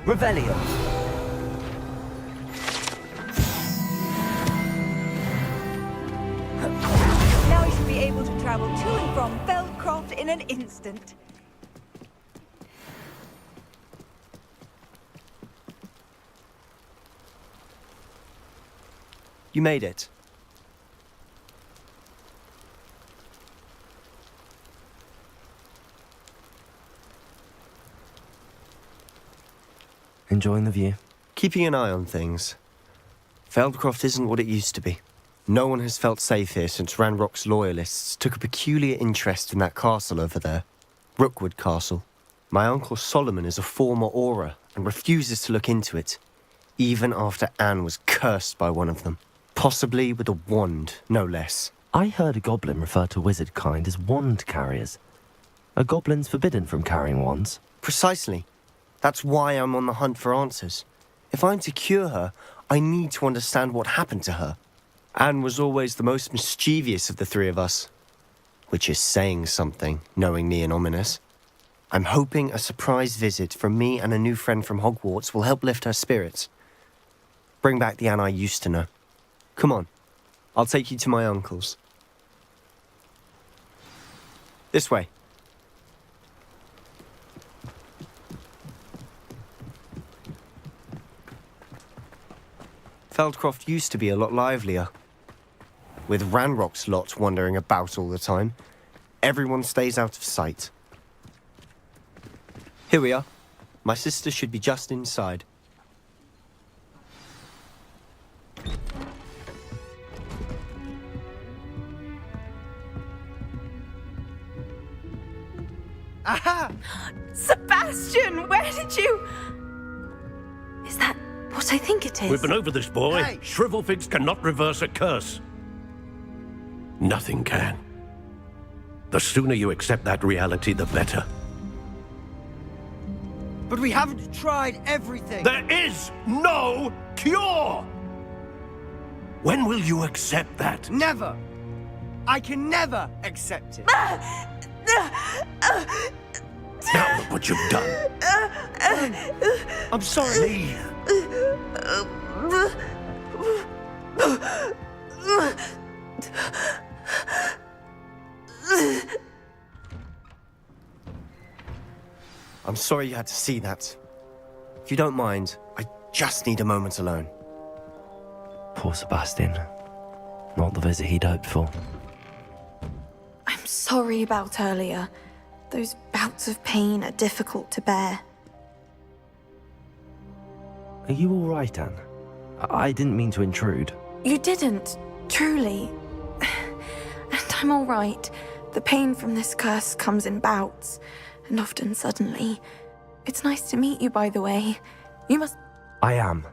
Revelio. Now we should be able to travel to and from Feldcroft in an instant. You made it. Enjoying the view? Keeping an eye on things. Feldcroft isn't what it used to be. No one has felt safe here since Ranrock's loyalists took a peculiar interest in that castle over there. Rookwood Castle. My Uncle Solomon is a former Auror and refuses to look into it, even after Anne was cursed by one of them. Possibly with a wand, no less. I heard a goblin refer to wizard kind as wand carriers. Are goblins forbidden from carrying wands? Precisely. That's why I'm on the hunt for answers. If I'm to cure her, I need to understand what happened to her. Anne was always the most mischievous of the three of us. Which is saying something, knowingly and ominous. I'm hoping a surprise visit from me and a new friend from Hogwarts will help lift her spirits. Bring back the Anne I used to know. Come on, I'll take you to my uncle's. This way. Feldcroft used to be a lot livelier. With Ranrock's lot wandering about all the time, everyone stays out of sight. Here we are. My sister should be just inside. Aha! Sebastian, where did you... Is that what I think it is? We've been over this, boy. Hey. Shrivelfigs cannot reverse a curse. Nothing can. The sooner you accept that reality, the better. But we haven't tried everything. There is no cure! When will you accept that? Never. I can never accept it. Now look what you've done. I'm sorry. Leave. I'm sorry you had to see that. If you don't mind, I just need a moment alone. Poor Sebastian. Not the visit he'd hoped for. I'm sorry about earlier. Those bouts of pain are difficult to bear. Are you all right, Anne? I didn't mean to intrude. You didn't, truly. And I'm all right. The pain from this curse comes in bouts, and often suddenly. It's nice to meet you, by the way. You must... I am.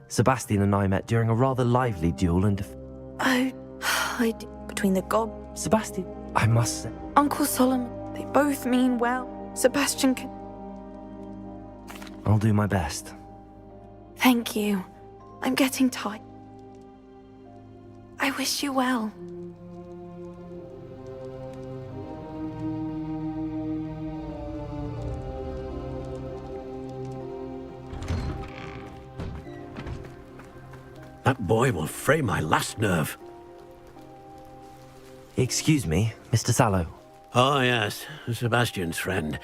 Sebastian and I met during a rather lively duel and... between the gob... Sebastian, I must say... Uncle Solomon, they both mean well. Sebastian can... I'll do my best. Thank you. I'm getting tired. I wish you well. That boy will fray my last nerve. Excuse me, Mr. Sallow. Oh, yes, Sebastian's friend.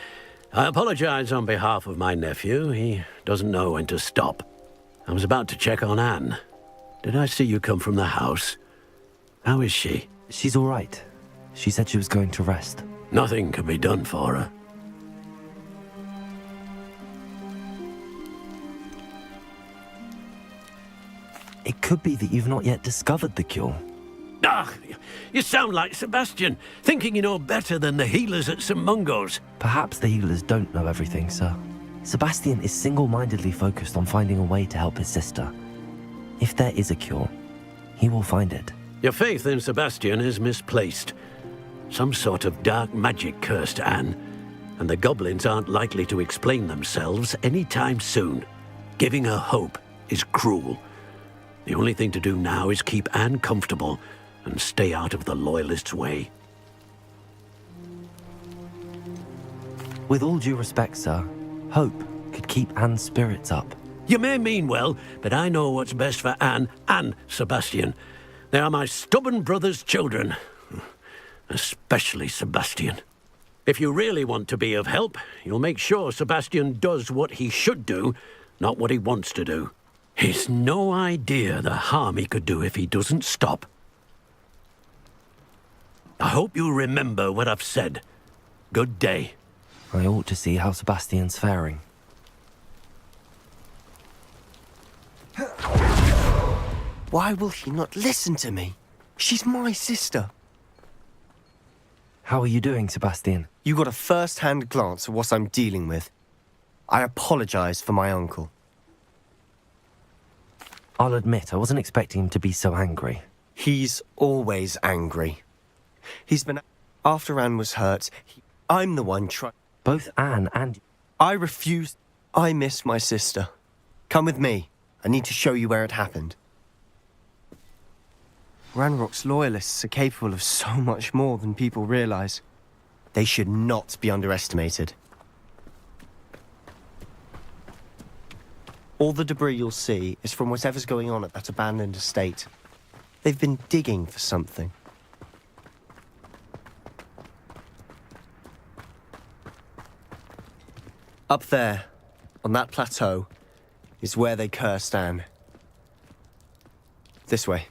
I apologize on behalf of my nephew. He doesn't know when to stop. I was about to check on Anne. Did I see you come from the house? How is she? She's all right. She said she was going to rest. Nothing can be done for her. It could be that you've not yet discovered the cure. Ah, you sound like Sebastian, thinking you know better than the healers at St. Mungo's. Perhaps the healers don't know everything, sir. Sebastian is single-mindedly focused on finding a way to help his sister. If there is a cure, he will find it. Your faith in Sebastian is misplaced. Some sort of dark magic cursed Anne, and the goblins aren't likely to explain themselves anytime soon. Giving her hope is cruel. The only thing to do now is keep Anne comfortable and stay out of the Loyalists' way. With all due respect, sir, hope could keep Anne's spirits up. You may mean well, but I know what's best for Anne and Sebastian. They are my stubborn brother's children. Especially Sebastian. If you really want to be of help, you'll make sure Sebastian does what he should do, not what he wants to do. He's no idea the harm he could do if he doesn't stop. I hope you'll remember what I've said. Good day. I ought to see how Sebastian's faring. Why will he not listen to me? She's my sister. How are you doing, Sebastian? You got a first-hand glance at what I'm dealing with. I apologize for my uncle. I'll admit, I wasn't expecting him to be so angry. He's always angry. He's been... After Anne was hurt, I'm the one trying... Both Anne and... I refuse... I miss my sister. Come with me. I need to show you where it happened. Ranrock's loyalists are capable of so much more than people realize. They should not be underestimated. All the debris you'll see is from whatever's going on at that abandoned estate. They've been digging for something. Up there, on that plateau, is where they cursed Anne. This way.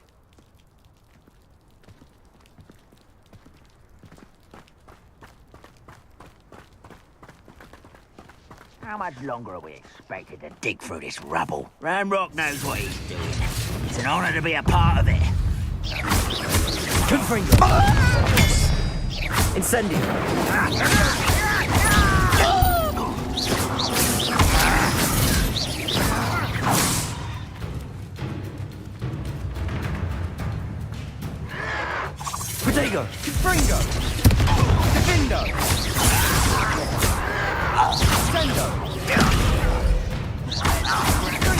How much longer are we expected to dig through this rubble? Ranrock knows what he's doing. It's an honor to be a part of it. Confringo! Incendio! Protego! Confringo! Defendo! Sendo!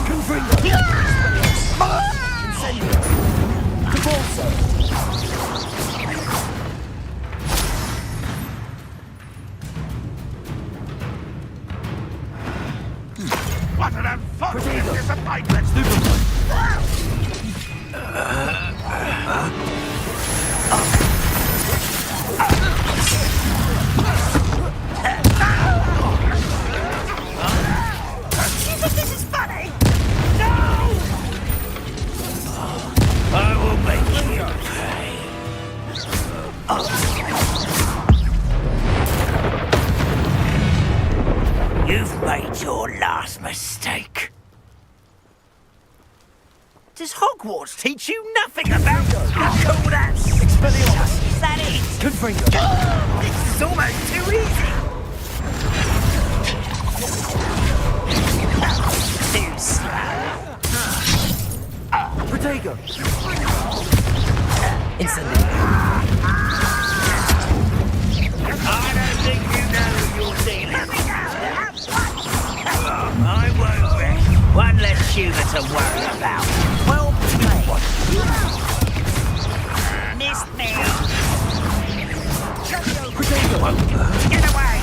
Confringo! Incendio! Cabolso! What an unfortunate disappointment! This is funny! No! I will make you pay. You've made your last mistake. Does Hogwarts teach you nothing about Coolness? Expelliarmus! Is that it? Confringo! This is almost too easy! Too slow. Protego! Incendio! I don't think you know who you're dealing with. I won't wreck. One less tutor to worry about. Well played. Missed me. Protego! Get away!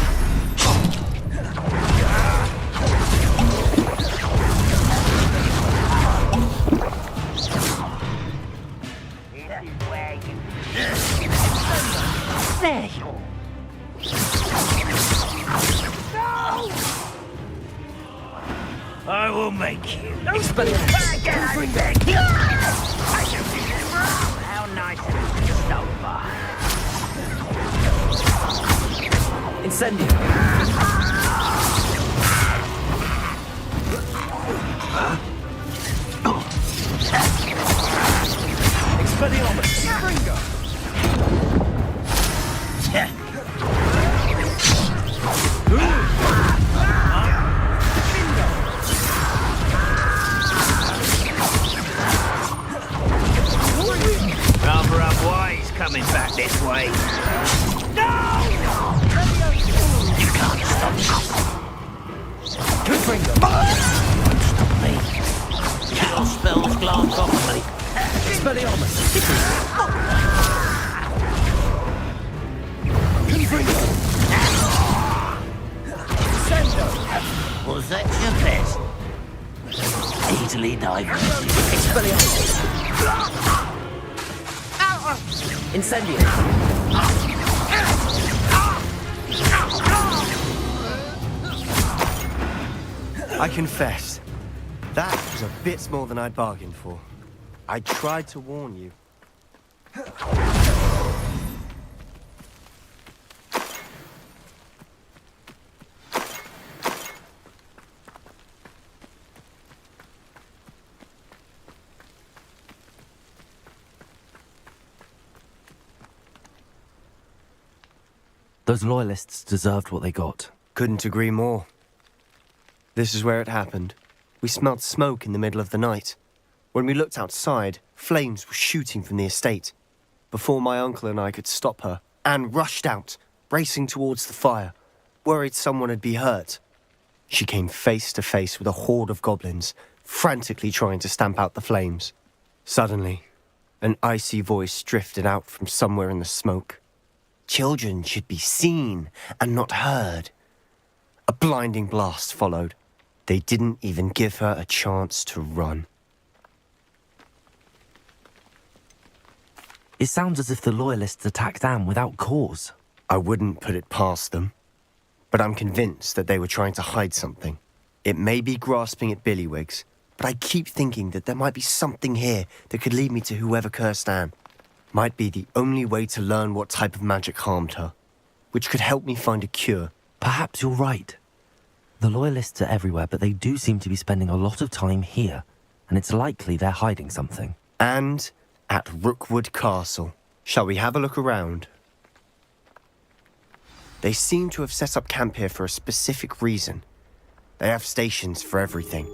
There you are. I will make you. Expelliarmus! How nice of you to stop by. Incendio! Expelliarmus! Confringo! Rather unwise coming back this way. No! You can't stop me. Confringo! Won't stop me. Your spells glance off me. Expelliarmus! Confringo! Sendo! Was that your best? Easily diverted. Expelliarmus! Incendio! I confess, that was a bit more than I'd bargained for. I tried to warn you. Those loyalists deserved what they got. Couldn't agree more. This is where it happened. We smelled smoke in the middle of the night. When we looked outside, flames were shooting from the estate. Before my uncle and I could stop her, Anne rushed out, racing towards the fire, worried someone had been hurt. She came face to face with a horde of goblins, frantically trying to stamp out the flames. Suddenly, an icy voice drifted out from somewhere in the smoke. Children should be seen and not heard. A blinding blast followed. They didn't even give her a chance to run. It sounds as if the loyalists attacked Anne without cause. I wouldn't put it past them, but I'm convinced that they were trying to hide something. It may be grasping at billywhigs, but I keep thinking that there might be something here that could lead me to whoever cursed Anne. Might be the only way to learn what type of magic harmed her, which could help me find a cure. Perhaps you're right. The loyalists are everywhere, but they do seem to be spending a lot of time here, and it's likely they're hiding something. And at Rookwood Castle. Shall we have a look around? They seem to have set up camp here for a specific reason. They have stations for everything.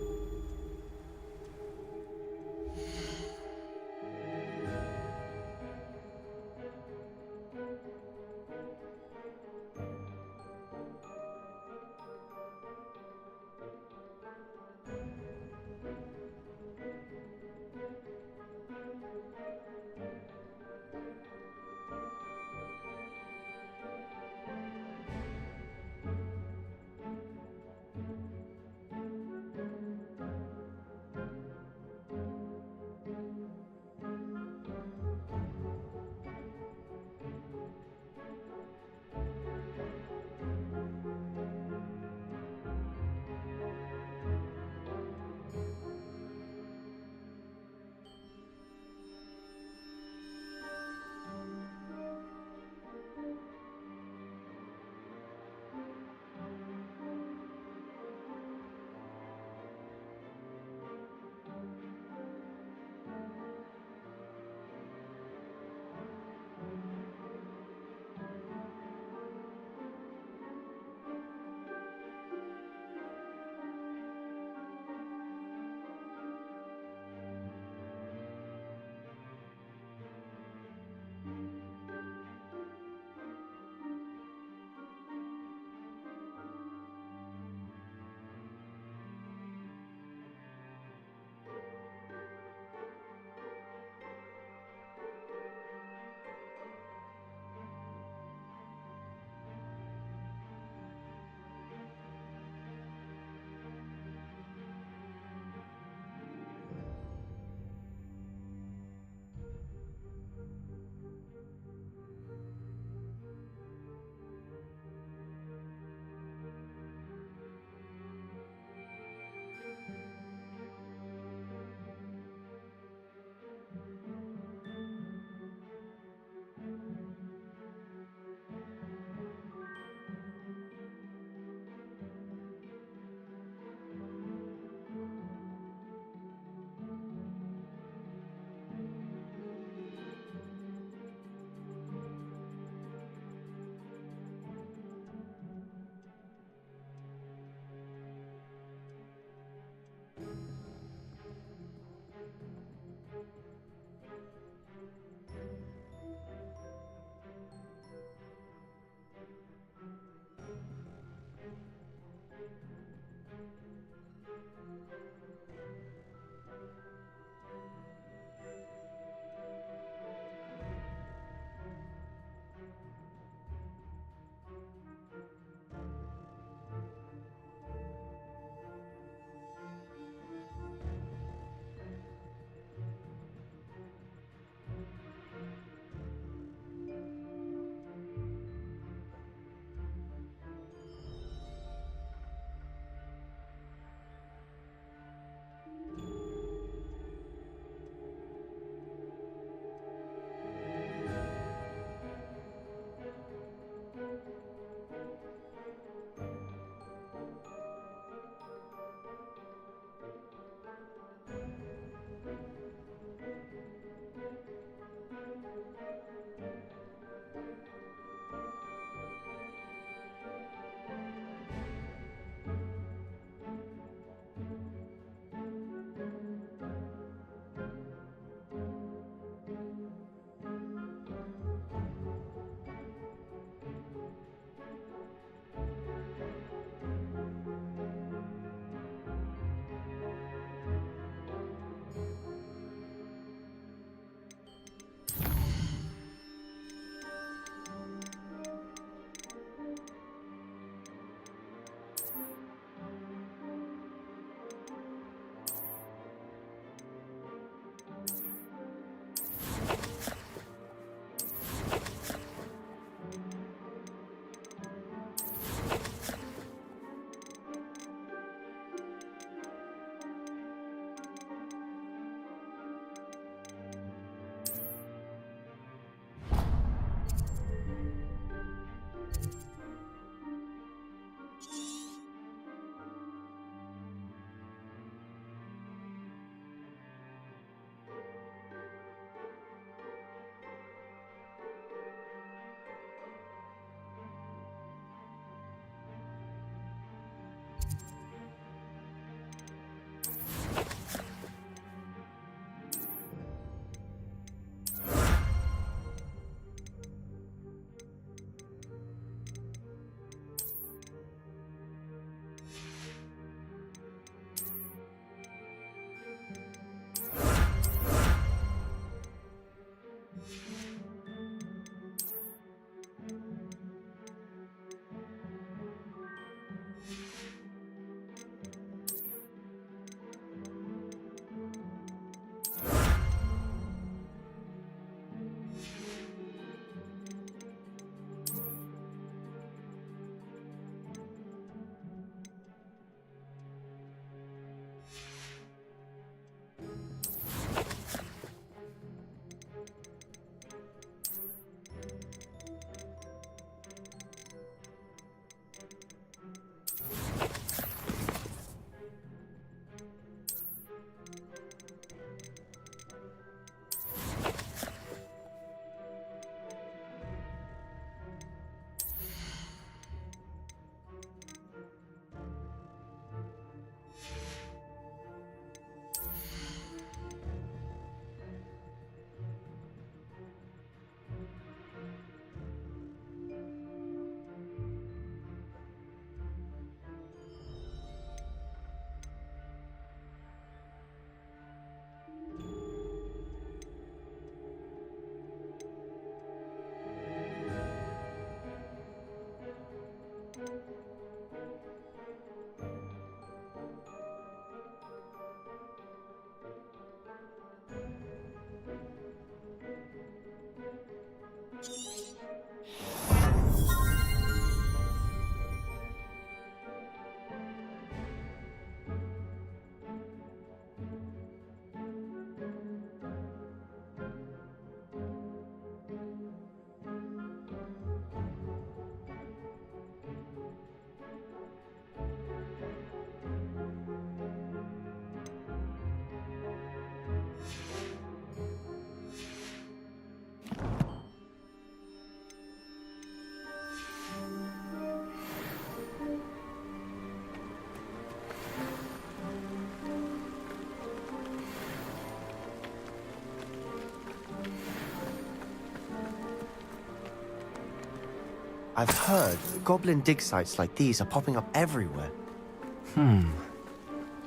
I've heard goblin dig sites like these are popping up everywhere.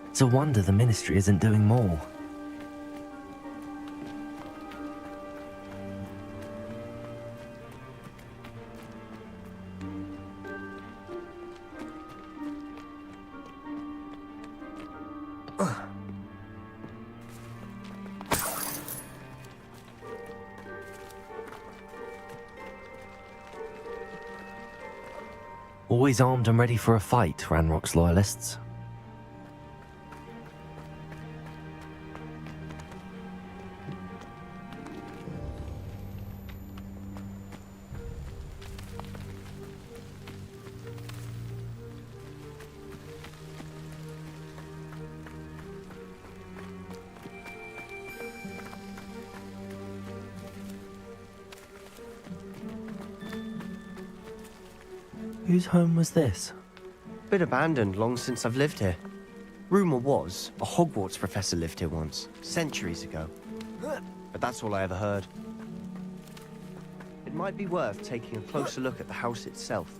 It's a wonder the Ministry isn't doing more. Always armed and ready for a fight, Ranrock's loyalists. Whose home was this? Been abandoned long since I've lived here. Rumour was a Hogwarts professor lived here once, centuries ago. But that's all I ever heard. It might be worth taking a closer look at the house itself.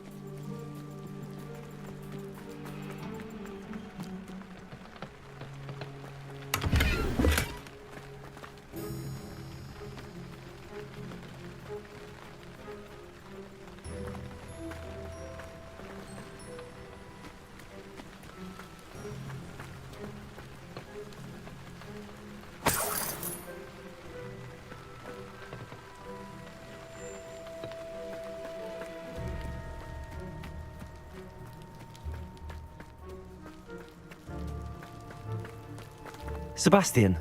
Sebastian,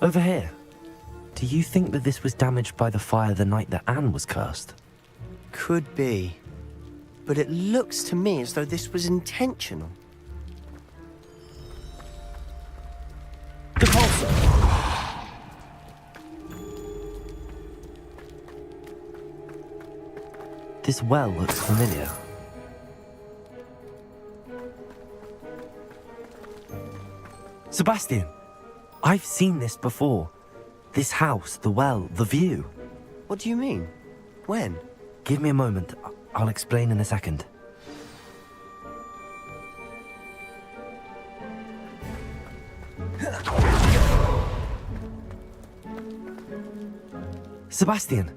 over here. Do you think that this was damaged by the fire the night that Anne was cursed? Could be. But it looks to me as though this was intentional. This well looks familiar. Sebastian, I've seen this before. This house, the well, the view. What do you mean? When? Give me a moment. I'll explain in a second. Sebastian,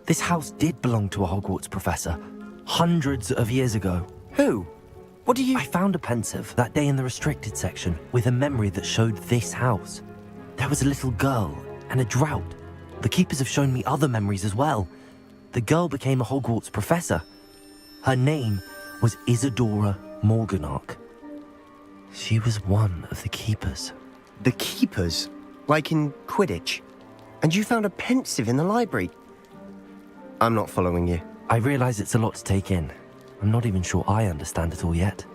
this house did belong to a Hogwarts professor, hundreds of years ago. Who? What do you... I found a pensive that day in the restricted section with a memory that showed this house. There was a little girl and a drought. The keepers have shown me other memories as well. The girl became a Hogwarts professor. Her name was Isadora Morganach. She was one of the keepers. The keepers? Like in Quidditch? And you found a pensive in the library? I'm not following you. I realize it's a lot to take in. I'm not even sure I understand it all yet.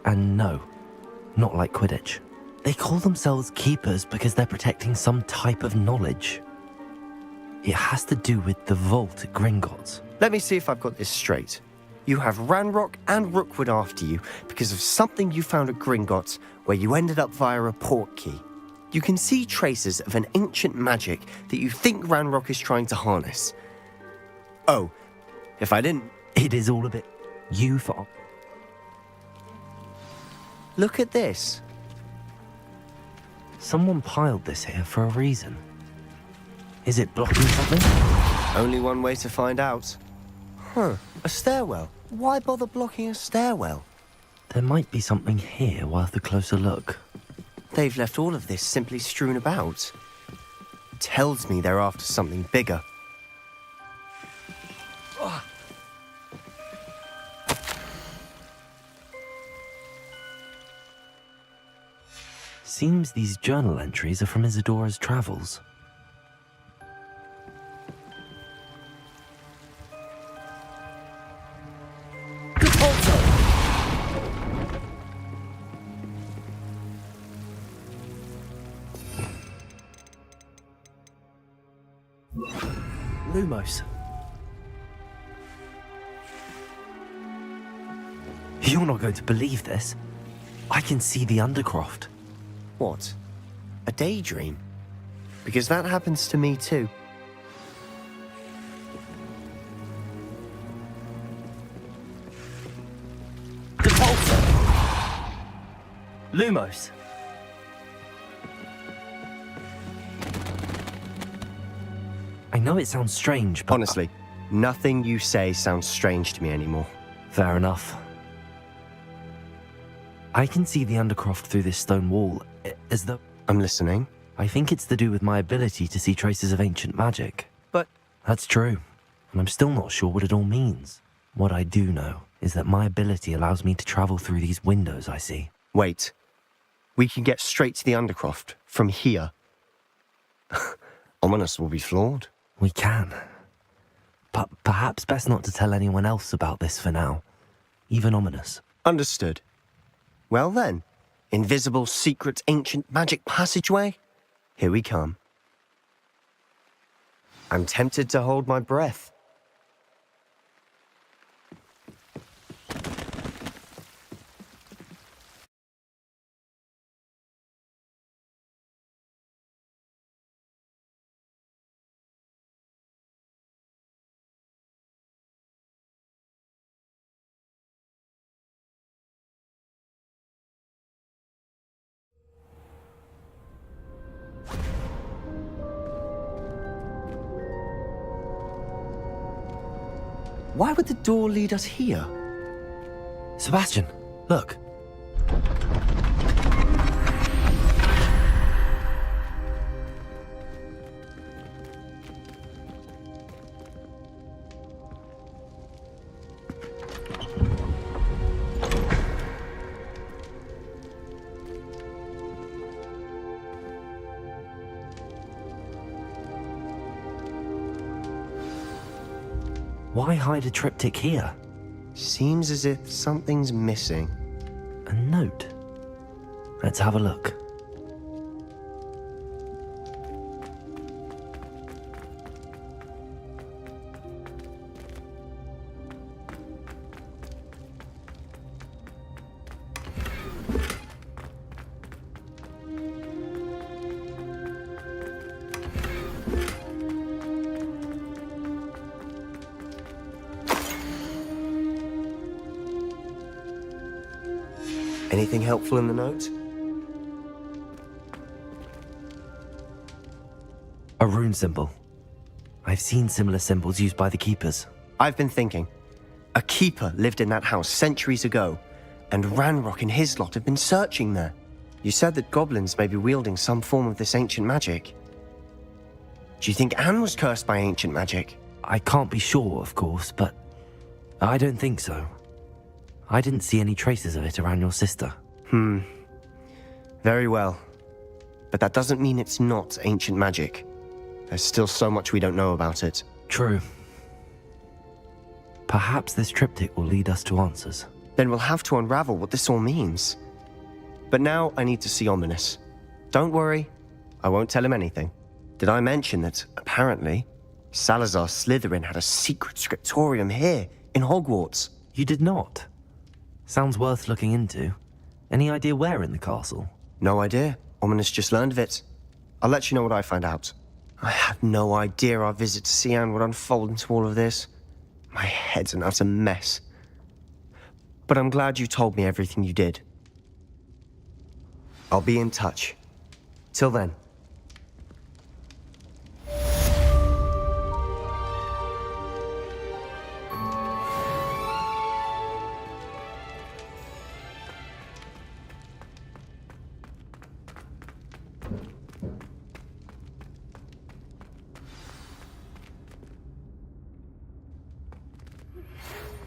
And no, not like Quidditch. They call themselves keepers because they're protecting some type of knowledge. It has to do with the vault at Gringotts. Let me see if I've got this straight. You have Ranrock and Rookwood after you because of something you found at Gringotts where you ended up via a port key. You can see traces of an ancient magic that you think Ranrock is trying to harness. Oh, if I didn't... It is all a bit... you for... Look at this. Someone piled this here for a reason. Is it blocking something? Only one way to find out. Huh, a stairwell. Why bother blocking a stairwell? There might be something here worth a closer look. They've left all of this simply strewn about. Tells me they're after something bigger. Seems these journal entries are from Isadora's travels. Lumos. You're not going to believe this. I can see the Undercroft. What? A daydream? Because that happens to me too. Lumos. I know it sounds strange, but... Honestly, nothing you say sounds strange to me anymore. Fair enough. I can see the Undercroft through this stone wall, as though... I'm listening. I think it's to do with my ability to see traces of ancient magic. But... That's true, and I'm still not sure what it all means. What I do know is that my ability allows me to travel through these windows I see. Wait. We can get straight to the Undercroft from here. Ominous will be flawed. We can. But perhaps best not to tell anyone else about this for now. Even Ominous. Understood. Well then, invisible, secret, ancient magic passageway? Here we come. I'm tempted to hold my breath. Why would the door lead us here? Sebastian, look. Why hide a triptych here? Seems as if something's missing. A note. Let's have a look. Anything helpful in the note? A rune symbol. I've seen similar symbols used by the keepers. I've been thinking. A keeper lived in that house centuries ago, and Ranrock and his lot have been searching there. You said that goblins may be wielding some form of this ancient magic. Do you think Anne was cursed by ancient magic? I can't be sure, of course, but I don't think so. I didn't see any traces of it around your sister. Very well. But that doesn't mean it's not ancient magic. There's still so much we don't know about it. True. Perhaps this triptych will lead us to answers. Then we'll have to unravel what this all means. But now I need to see Ominous. Don't worry, I won't tell him anything. Did I mention that, apparently, Salazar Slytherin had a secret scriptorium here, in Hogwarts? You did not? Sounds worth looking into. Any idea where in the castle? No idea. Ominous just learned of it. I'll let you know what I find out. I had no idea our visit to Cian would unfold into all of this. My head's an utter mess. But I'm glad you told me everything you did. I'll be in touch. Till then.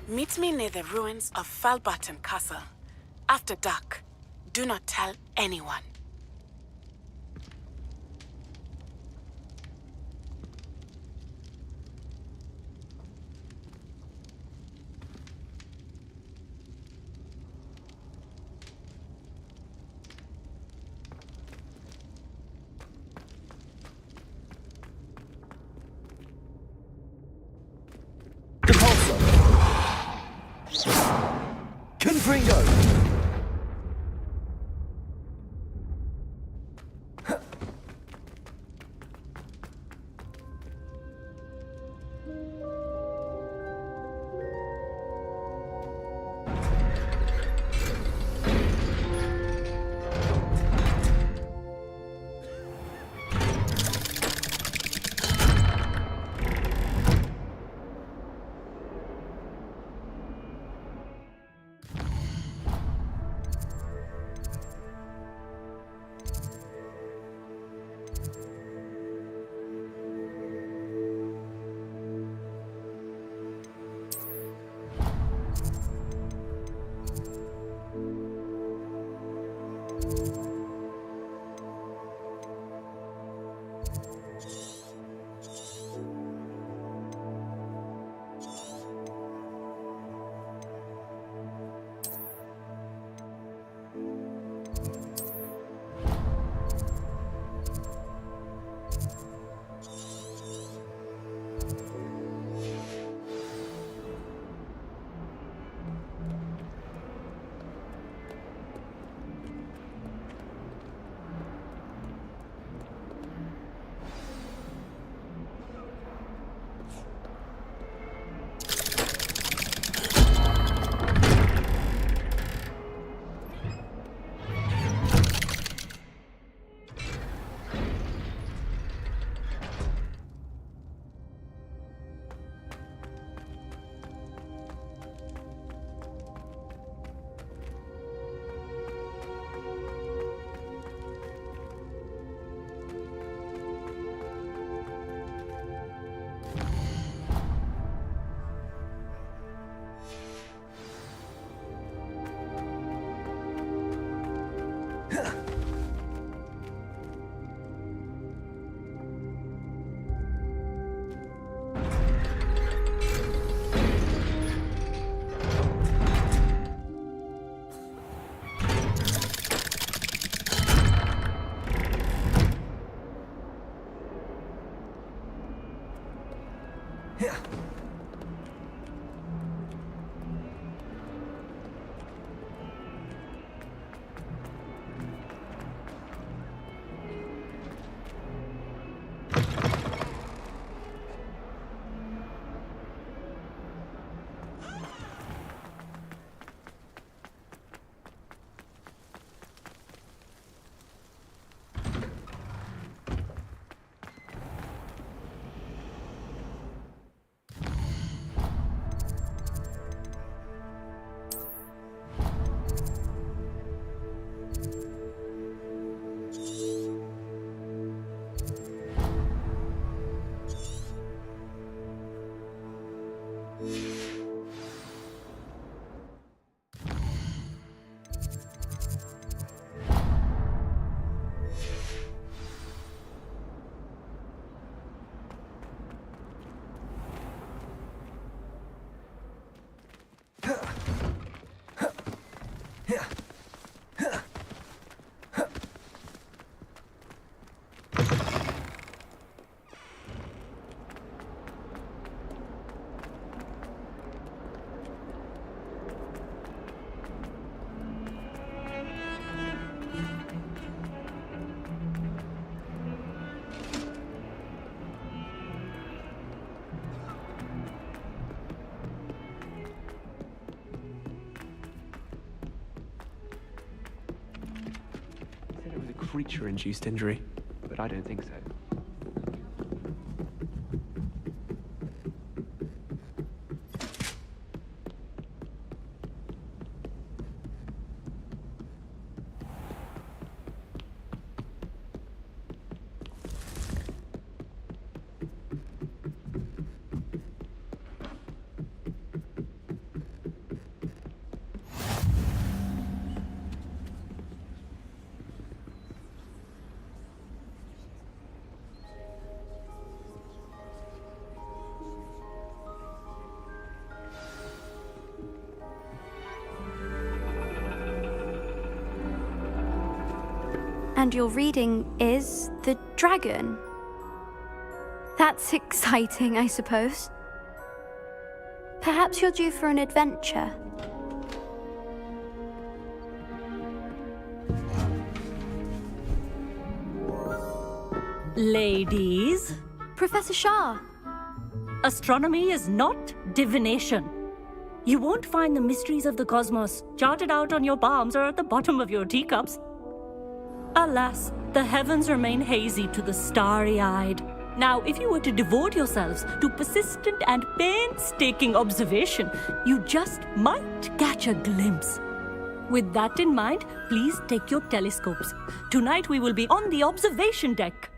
Meet me near the ruins of Falbarton Castle. After dark. Do not tell anyone. Confringo! Creature-induced injury, but I don't think so. And your reading is The Dragon. That's exciting, I suppose. Perhaps you're due for an adventure. Ladies. Professor Shah. Astronomy is not divination. You won't find the mysteries of the cosmos charted out on your palms or at the bottom of your teacups. Alas, the heavens remain hazy to the starry-eyed. Now, if you were to devote yourselves to persistent and painstaking observation, you just might catch a glimpse. With that in mind, please take your telescopes. Tonight we will be on the observation deck.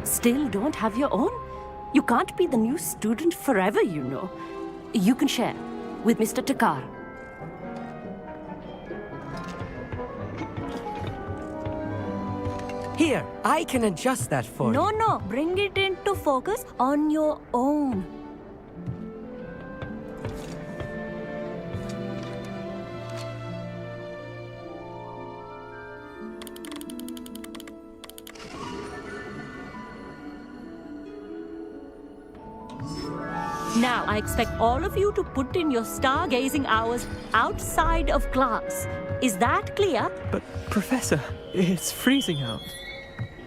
Still don't have your own? You can't be the new student forever, you know. You can share with Mr. Takar. Here, I can adjust that for you. No, bring it into focus on your own. Now, I expect all of you to put in your stargazing hours outside of class. Is that clear? But, Professor, it's freezing out.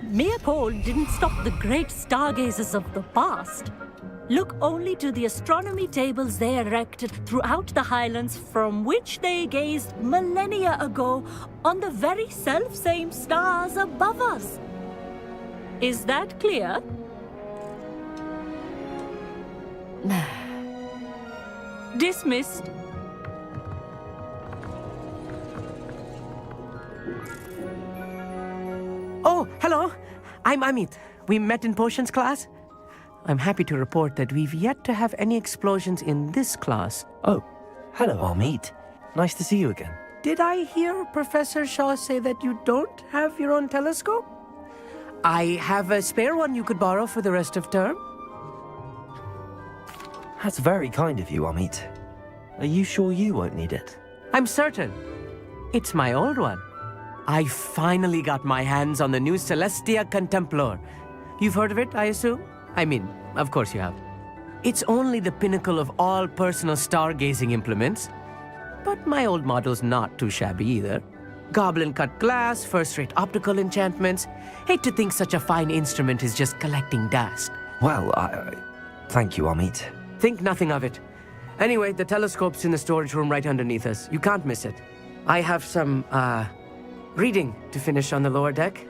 Mere cold didn't stop the great stargazers of the past. Look only to the astronomy tables they erected throughout the highlands from which they gazed millennia ago on the very self-same stars above us. Is that clear? Dismissed. Oh, hello. I'm Amit. We met in potions class. I'm happy to report that we've yet to have any explosions in this class. Oh, hello, Amit. Nice to see you again. Did I hear Professor Shaw say that you don't have your own telescope? I have a spare one you could borrow for the rest of term. That's very kind of you, Amit. Are you sure you won't need it? I'm certain. It's my old one. I finally got my hands on the new Celestia Contemplar. You've heard of it, I assume? I mean, of course you have. It's only the pinnacle of all personal stargazing implements. But my old model's not too shabby either. Goblin-cut glass, first-rate optical enchantments. Hate to think such a fine instrument is just collecting dust. Well, thank you, Amit. Think nothing of it. Anyway, the telescope's in the storage room right underneath us. You can't miss it. I have some, reading to finish on the lower deck.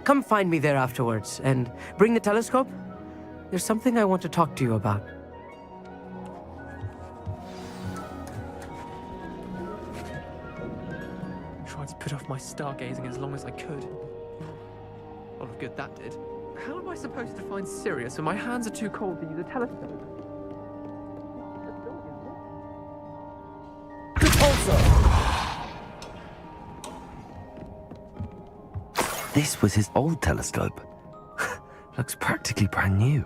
Come find me there afterwards, and bring the telescope. There's something I want to talk to you about. Tried to put off my stargazing as long as I could. A lot of good that did. How am I supposed to find Sirius when my hands are too cold to use a telescope? This was his old telescope. Looks practically brand new.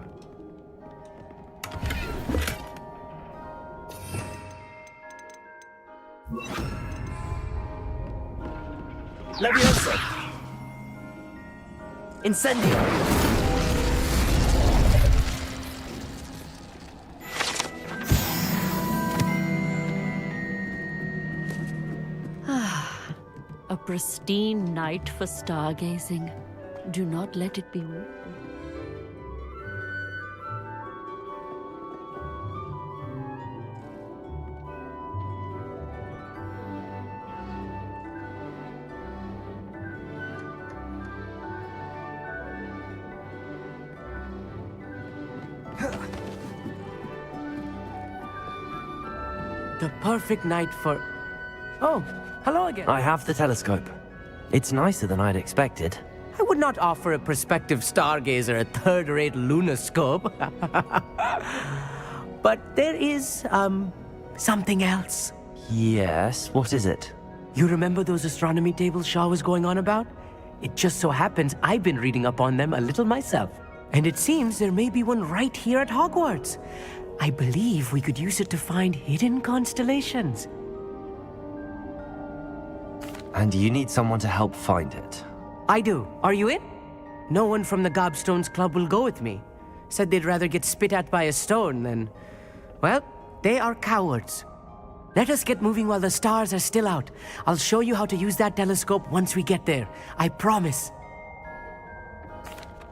Leviosa! Incendio! A pristine night for stargazing. Do not let it be wasted. The perfect night for... Oh, hello again. I have the telescope. It's nicer than I'd expected. I would not offer a prospective stargazer a third-rate lunoscope. But there is, something else. Yes, what is it? You remember those astronomy tables Shaw was going on about? It just so happens I've been reading up on them a little myself. And it seems there may be one right here at Hogwarts. I believe we could use it to find hidden constellations. And you need someone to help find it. I do. Are you in? No one from the Gobstones Club will go with me. Said they'd rather get spit at by a stone than... Well, they are cowards. Let us get moving while the stars are still out. I'll show you how to use that telescope once we get there. I promise.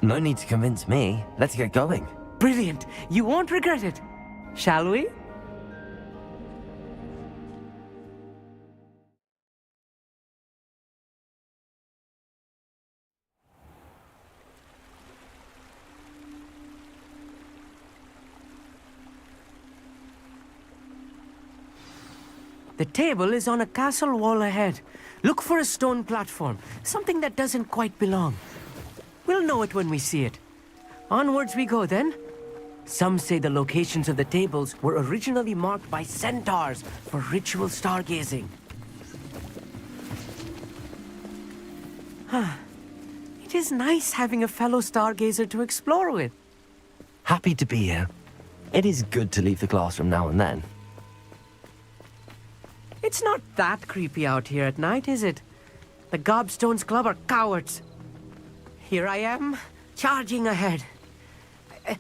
No need to convince me. Let's get going. Brilliant. You won't regret it. Shall we? The table is on a castle wall ahead. Look for a stone platform, something that doesn't quite belong. We'll know it when we see it. Onwards we go then. Some say the locations of the tables were originally marked by centaurs for ritual stargazing. It is nice having a fellow stargazer to explore with. Happy to be here. It is good to leave the classroom now and then. It's not that creepy out here at night, is it? The Gobstones Club are cowards. Here I am, charging ahead.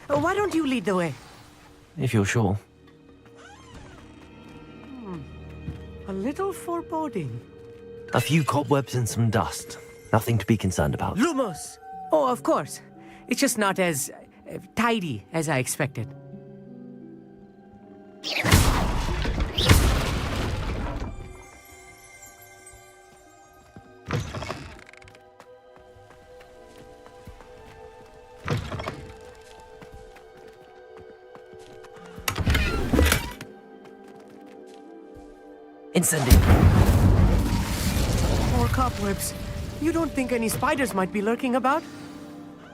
Why don't you lead the way? If you're sure. A little foreboding. A few cobwebs and some dust. Nothing to be concerned about. Lumos! Oh, of course. It's just not as tidy as I expected. Incendio. More cobwebs. You don't think any spiders might be lurking about?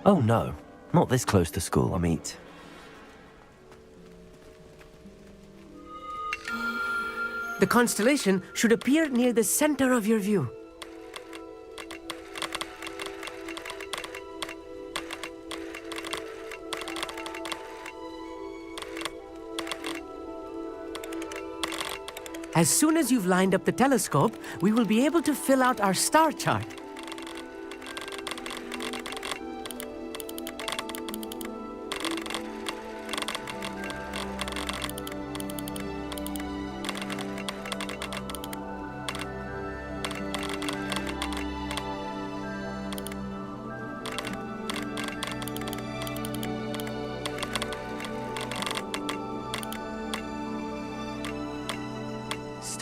Oh no, not this close to school, Amit. The constellation should appear near the center of your view. As soon as you've lined up the telescope, we will be able to fill out our star chart.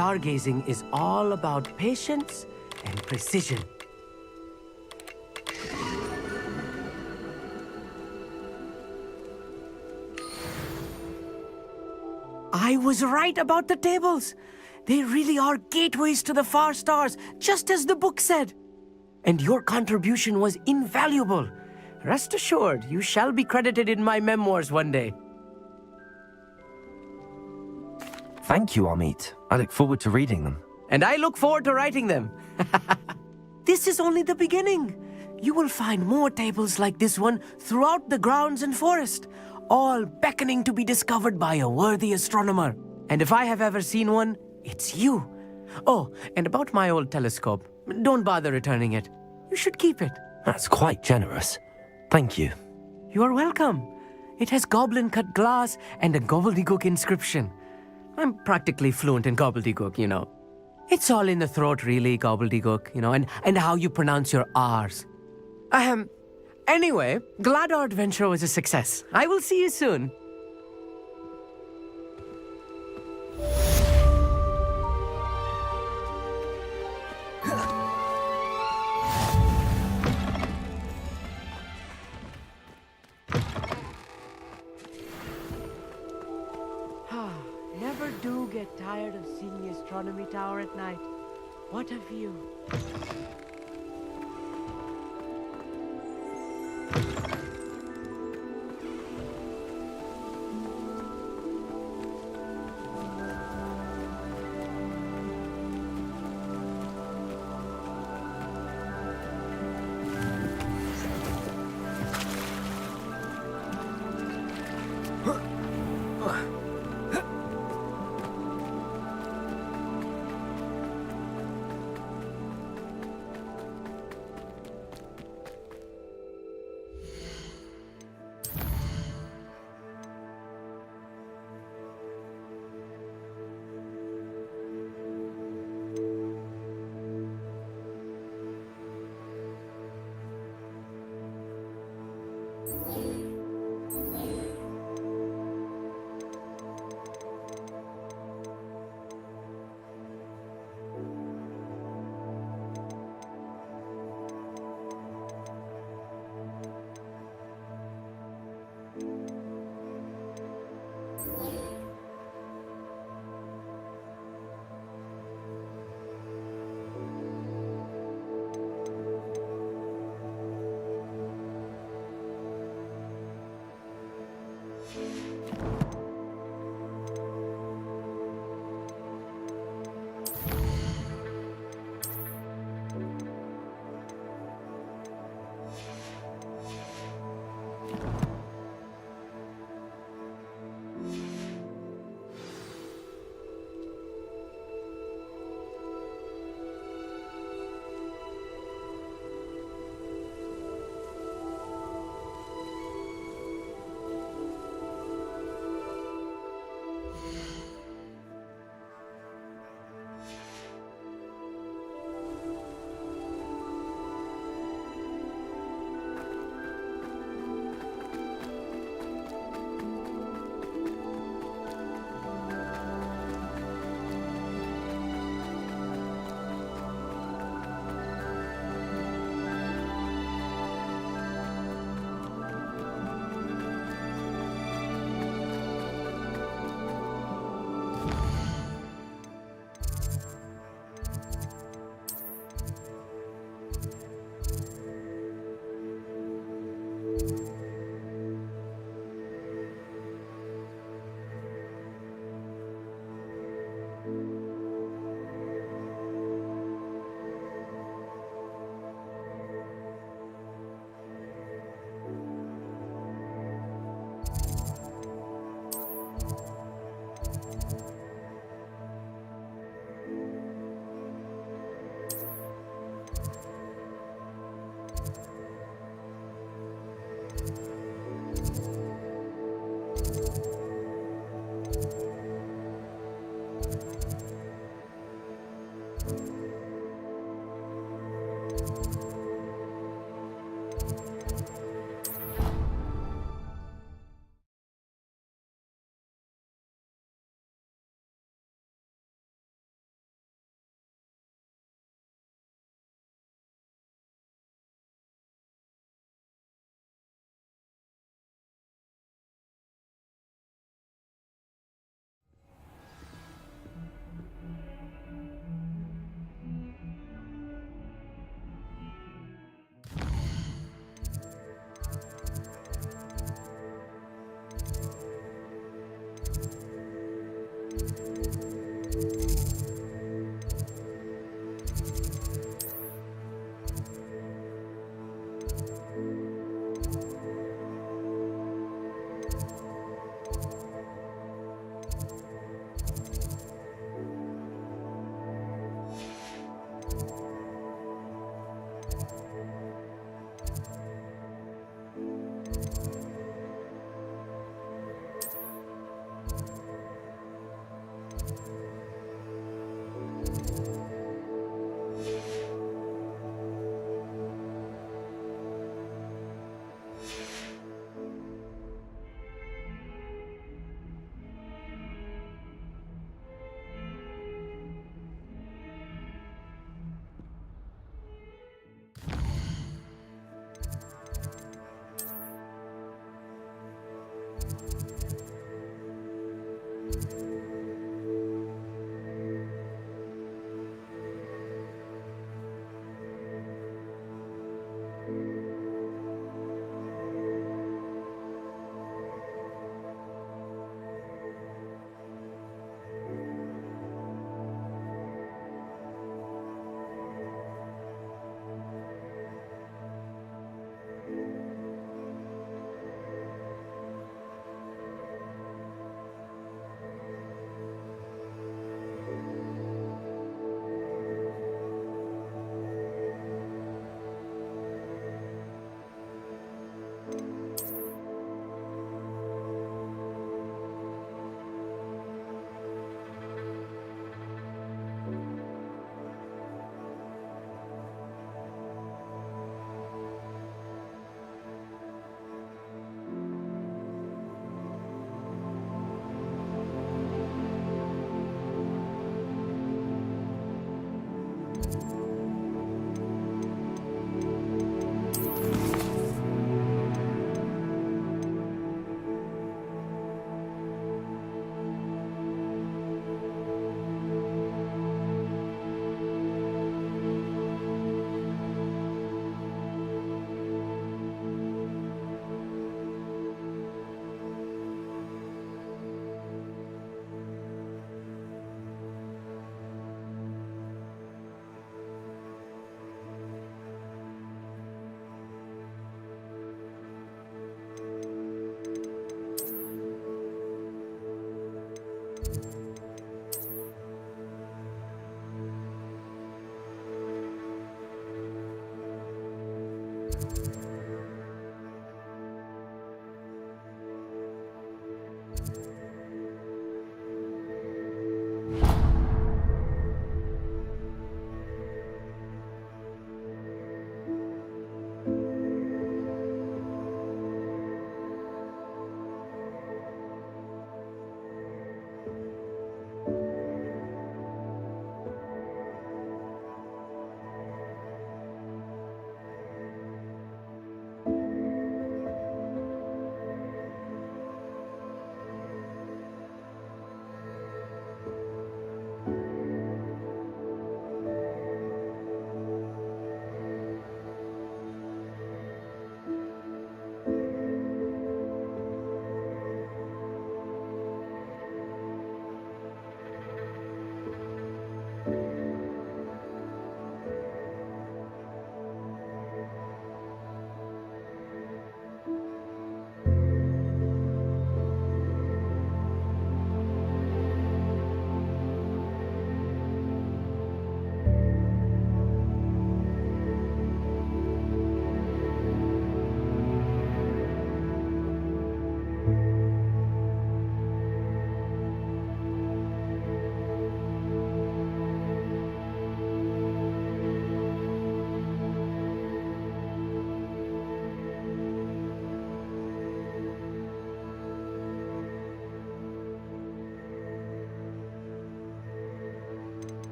Stargazing is all about patience and precision. I was right about the tables. They really are gateways to the far stars, just as the book said. And your contribution was invaluable. Rest assured, you shall be credited in my memoirs one day. Thank you, Amit. I look forward to reading them. And I look forward to writing them. This is only the beginning. You will find more tables like this one throughout the grounds and forest, all beckoning to be discovered by a worthy astronomer. And if I have ever seen one, it's you. Oh, and about my old telescope, don't bother returning it. You should keep it. That's quite generous. Thank you. You are welcome. It has goblin-cut glass and a gobbledygook inscription. I'm practically fluent in gobbledygook, you know. It's all in the throat, really, gobbledygook, you know, and how you pronounce your R's. Anyway, glad our adventure was a success. I will see you soon. Never do get tired of seeing the astronomy tower at night. What a view.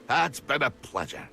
It's been a pleasure.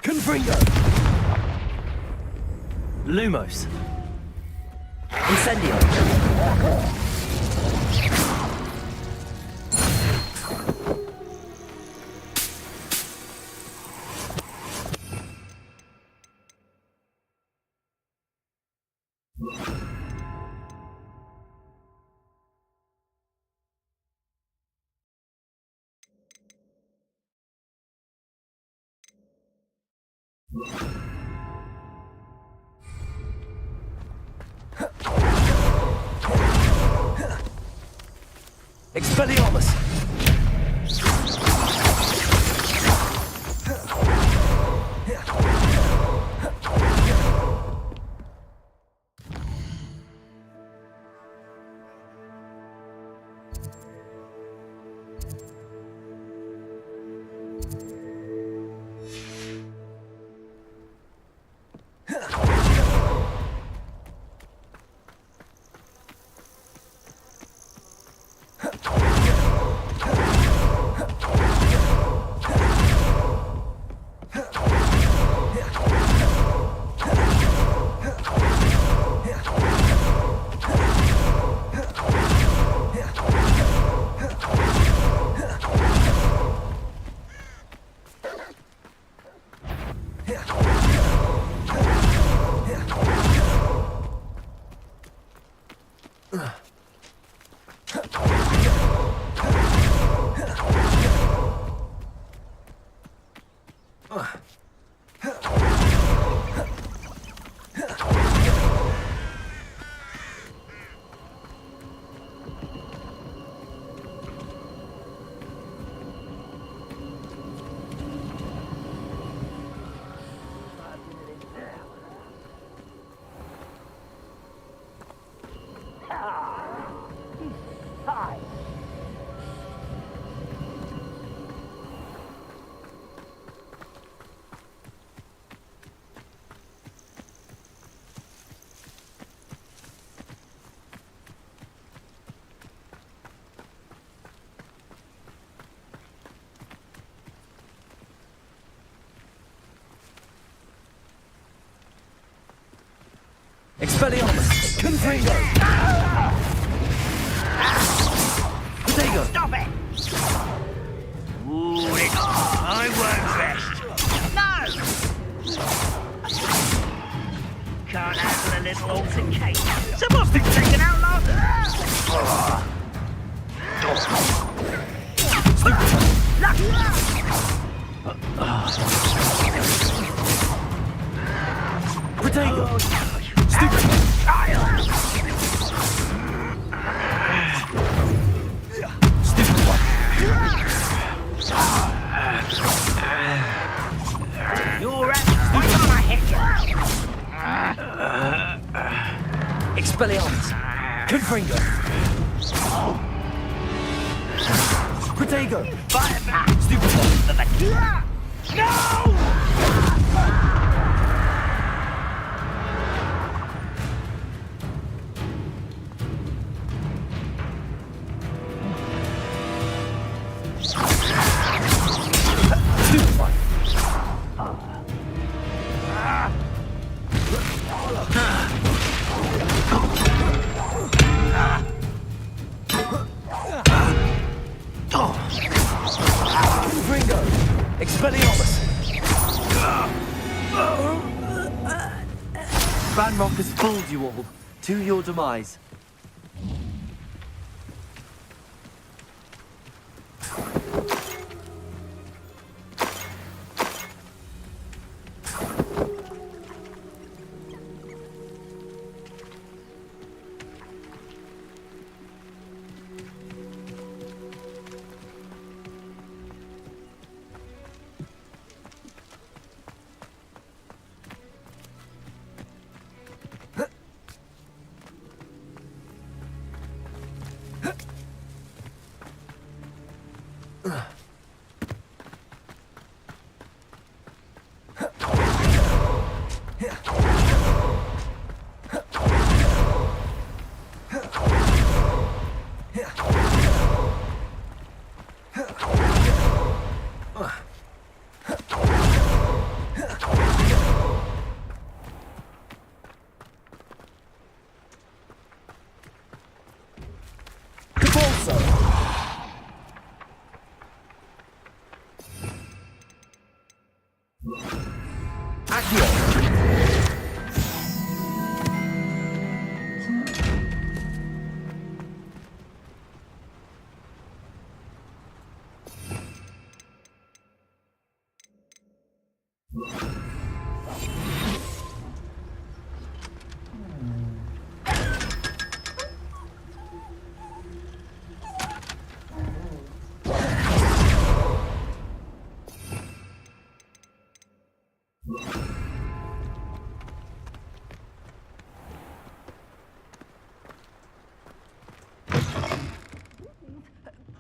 Confringo! Lumos. Incendio. Expelliarmus! Expelliarmus! Confringo! Potato! Stop it! Ooh, I won't rest. No! Can't handle a little altercation. Someone's been taken out last. Potato! Expelliarmus! Confringo! Protego! Fire back! Stupid one! No! Ranrock has fooled you all, to your demise.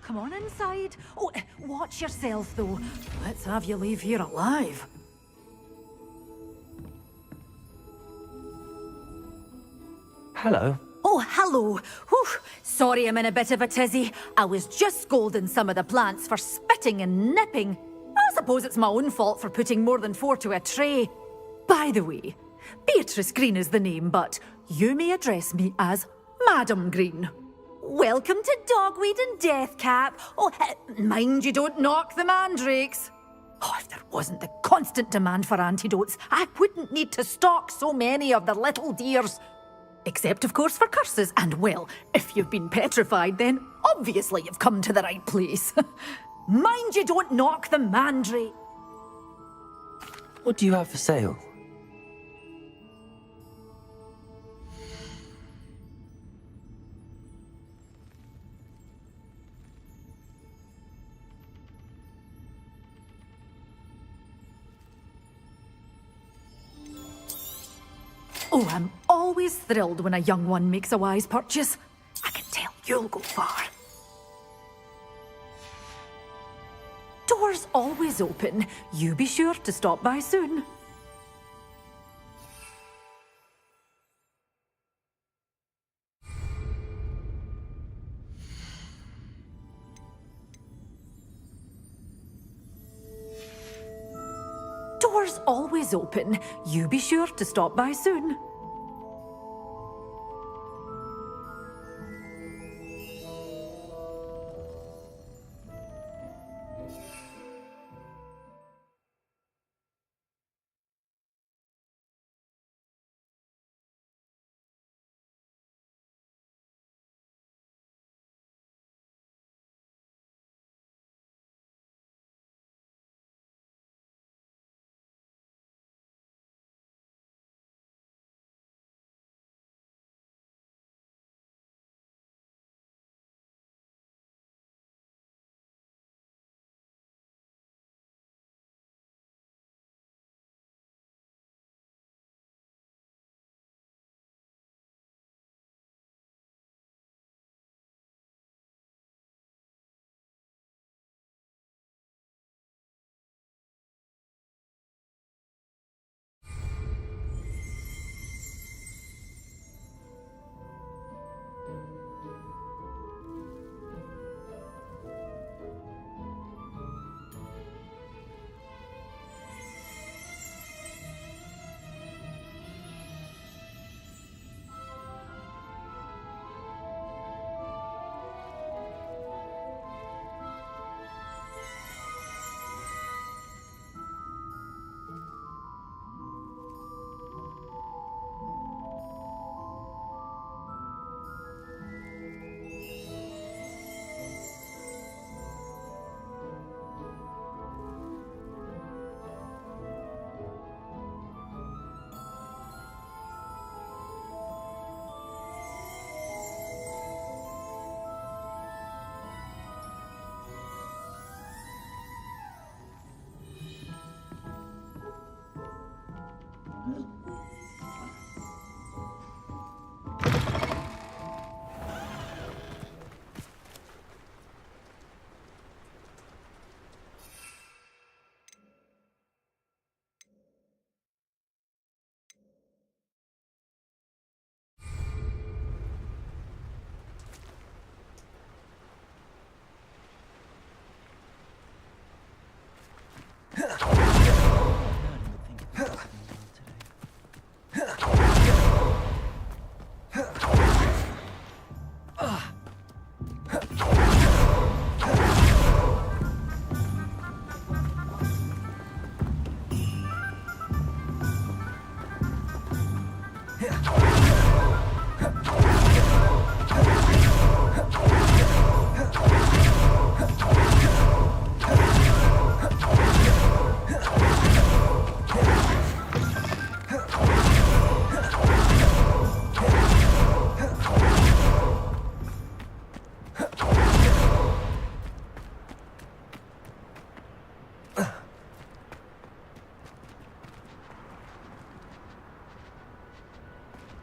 Come on inside. Oh, watch yourself, though. Let's have you leave here alive. Hello. Oh, hello. Whew. Sorry I'm in a bit of a tizzy. I was just scolding some of the plants for spitting and nipping. I suppose it's my own fault for putting more than 4 to a tray. By the way, Beatrice Green is the name, but you may address me as Madam Green. Welcome to Dogweed and Deathcap. Oh, mind you don't knock the mandrakes. Oh, if there wasn't the constant demand for antidotes, I wouldn't need to stock so many of the little dears. Except, of course, for curses. And, well, if you've been petrified, then obviously you've come to the right place. Mind you don't knock the mandrake. What do you have for sale? Oh, I'm always thrilled when a young one makes a wise purchase. I can tell you'll go far. Doors always open. You be sure to stop by soon. Doors always open. You be sure to stop by soon.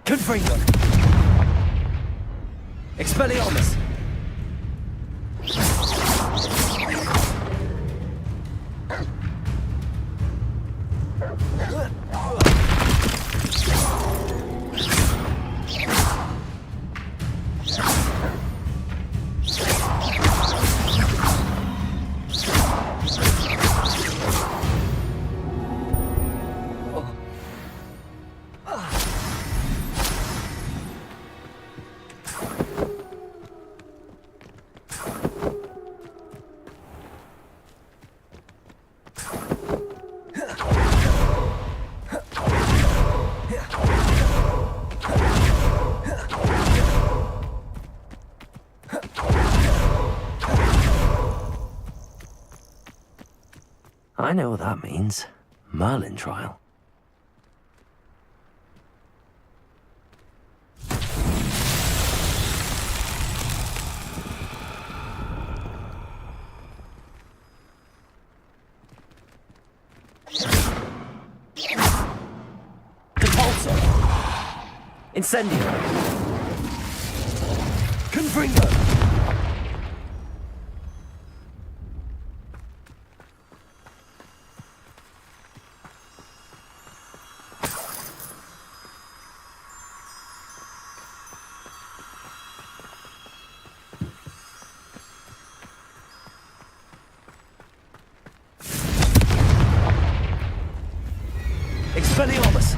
Confringo! Expelliarmus! I know what that means. Merlin trial. Compulso! Incendio! Confringo! Expelliarmus!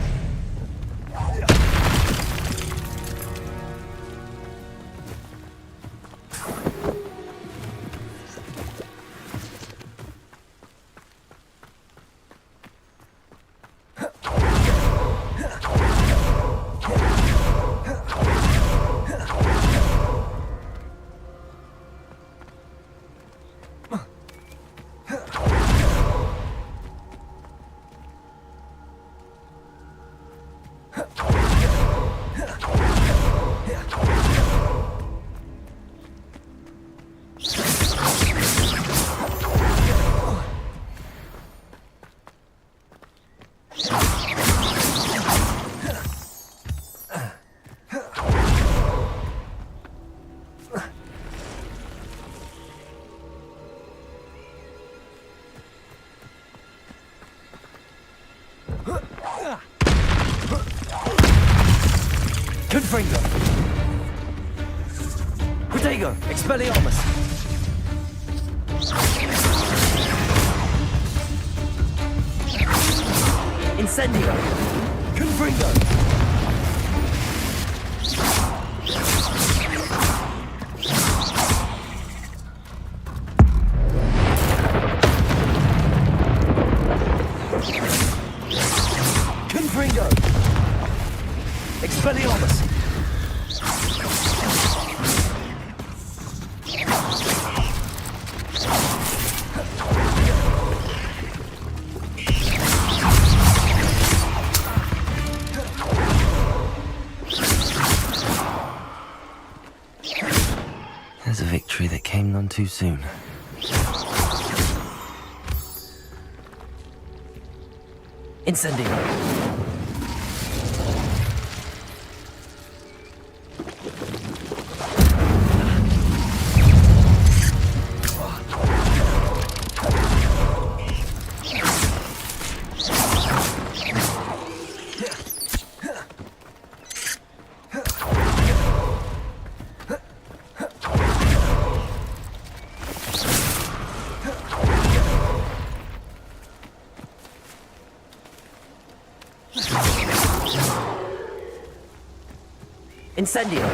Confringo! Protego! Expelliarmus! Incendio! Confringo! Confringo! Expelliarmus! There's a victory that came none too soon. Incendio! Incendio!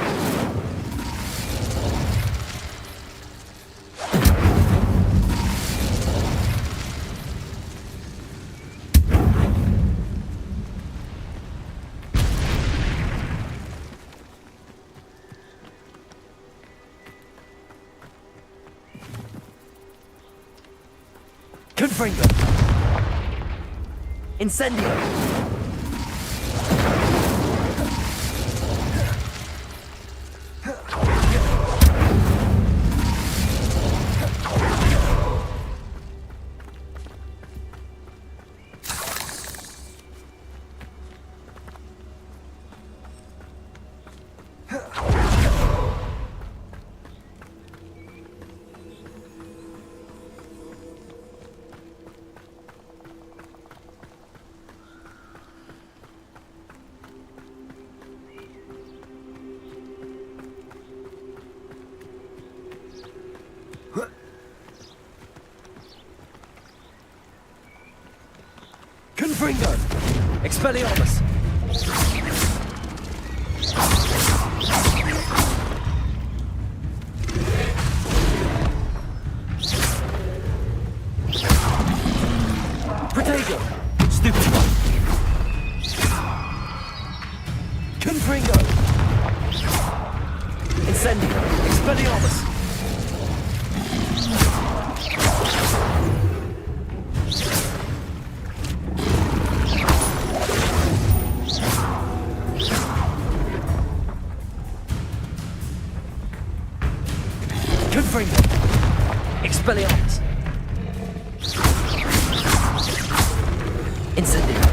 Confringo. Incendio. Confringo! Expelliarmus! Protego! Stupid one! Confringo! Incendio! Expelliarmus! Confringo! Expelliarmus! Incendio!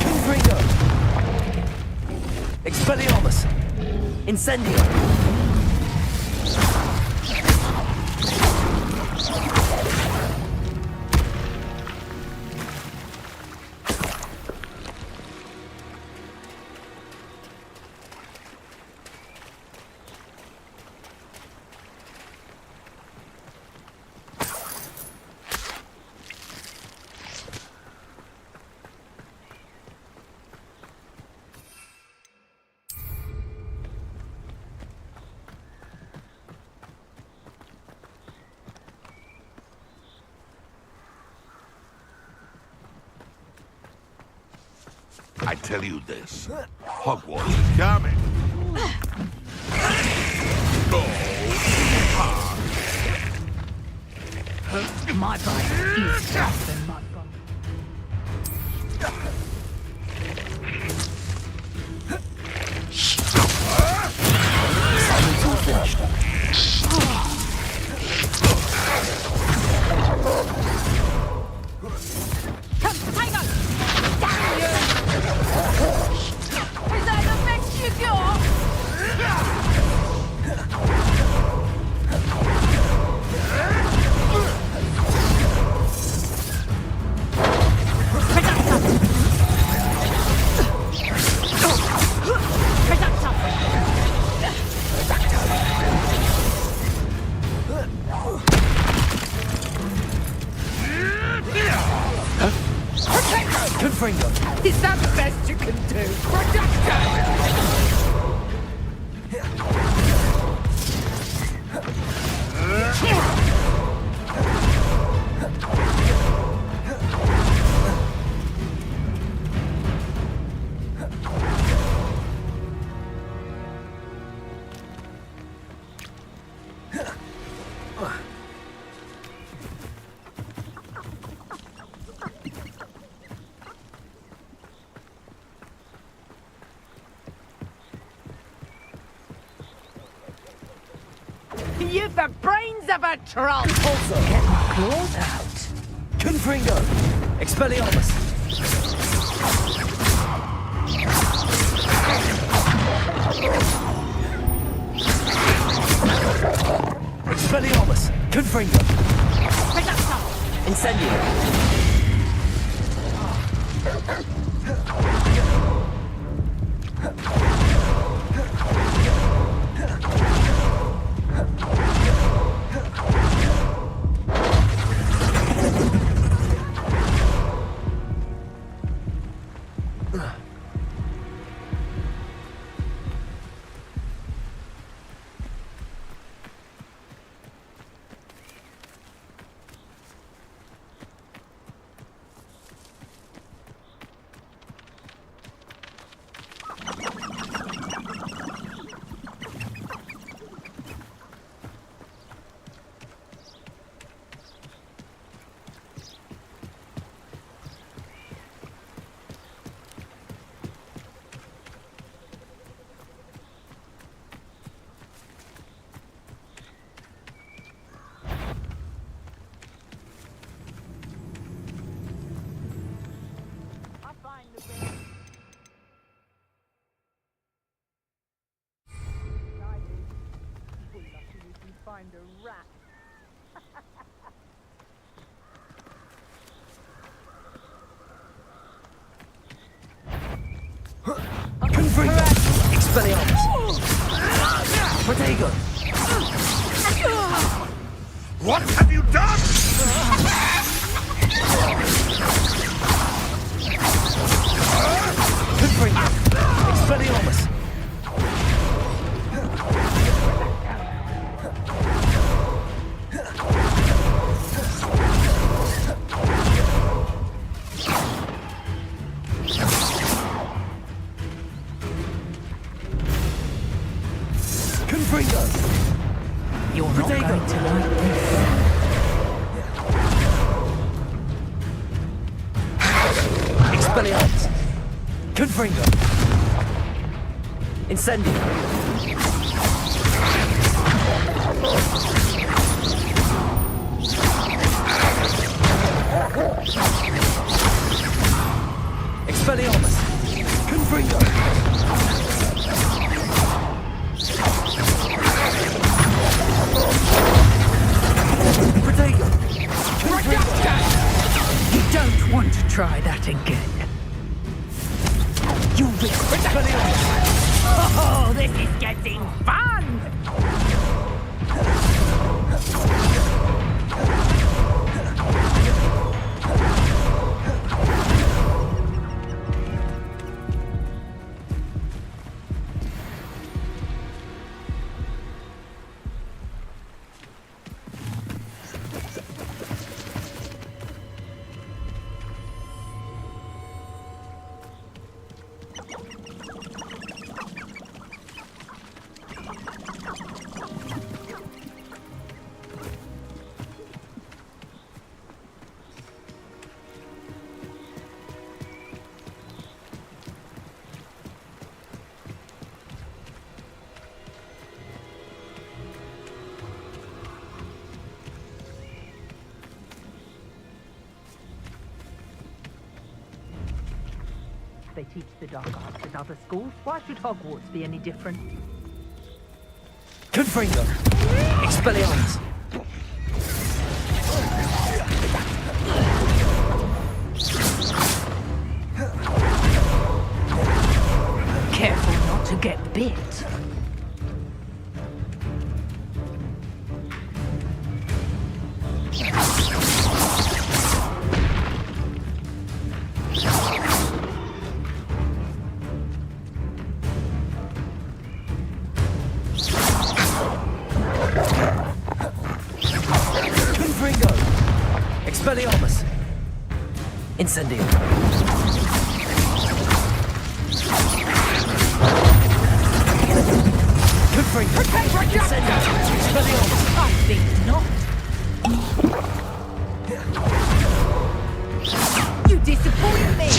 Confringo! Expelliarmus! Incendio! I tell you this, Hogwarts is coming. My bite is stronger than my bite. It's all finished. Come, Tiger! Damn you! Is that the best you got? Confringo! Is that the best you can do? You've the brains of a troll! Also, get my claws out. Confringo! Expelliarmus! Expelliarmus! Confringo! Incendio! find a rat. Confringo! Expelliarmus! Protego! What have you done? Confringo! Expelliarmus! You're not going to like this. Expelliarmus! Confringo! Incendio! Expelliarmus! Confringo! Protego! You don't want to try that again. You will. Oh, this is getting fun! They teach the dark arts at other schools. Why should Hogwarts be any different? Confringo! Expelliarmus! Careful not to get bit. Expelliarmus! Incendio! Confringo! Incendio! Expelliarmus! I think not. You disappoint me!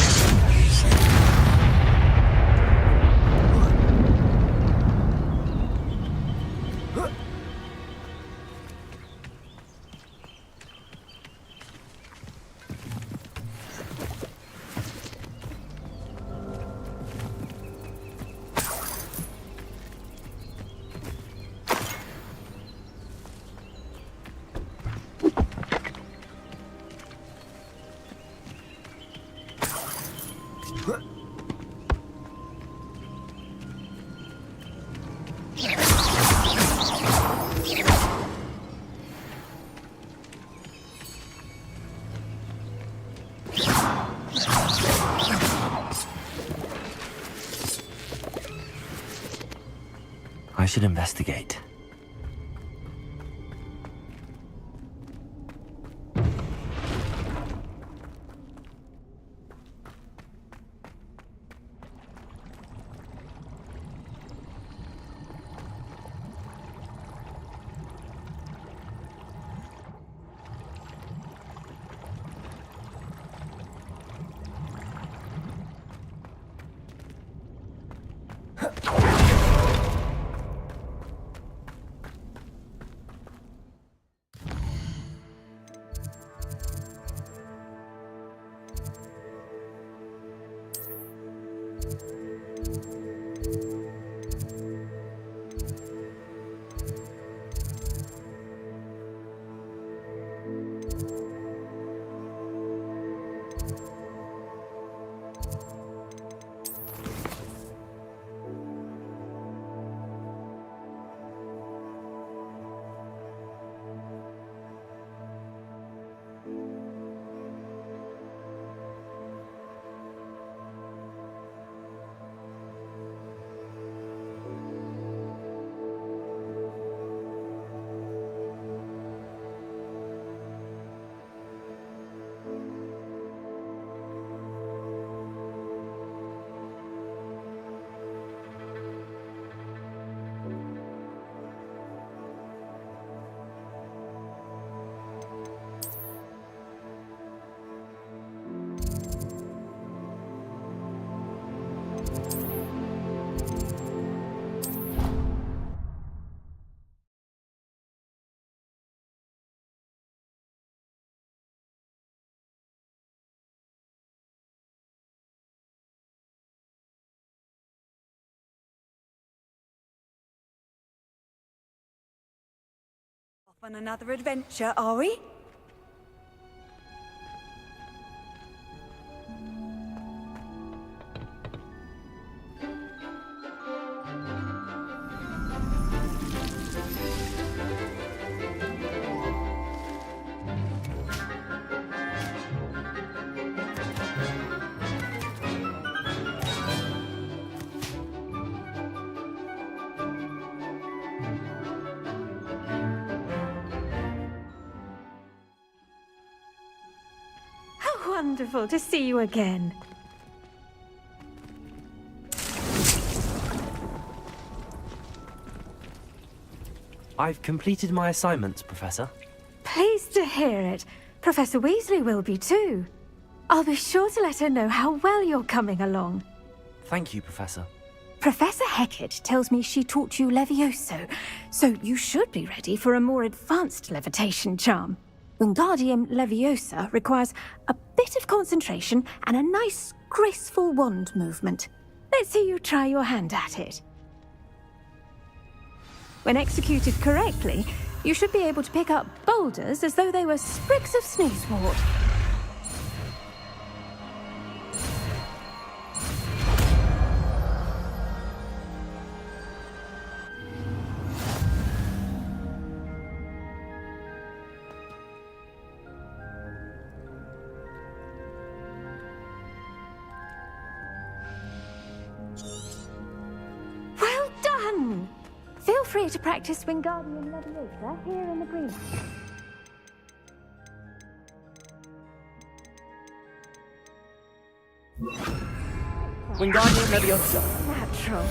I should investigate. On another adventure, are we? How wonderful to see you again. I've completed my assignments, Professor. Pleased to hear it. Professor Weasley will be too. I'll be sure to let her know how well you're coming along. Thank you, Professor. Professor Hecat tells me she taught you Levioso, so you should be ready for a more advanced levitation charm. Wingardium Leviosa requires a bit of concentration and a nice, graceful wand movement. Let's see you try your hand at it. When executed correctly, you should be able to pick up boulders as though they were sprigs of snoozewort. Well done! Feel free to practice Wingardium Leviosa here in the greenhouse. Wingardium Leviosa. Natural.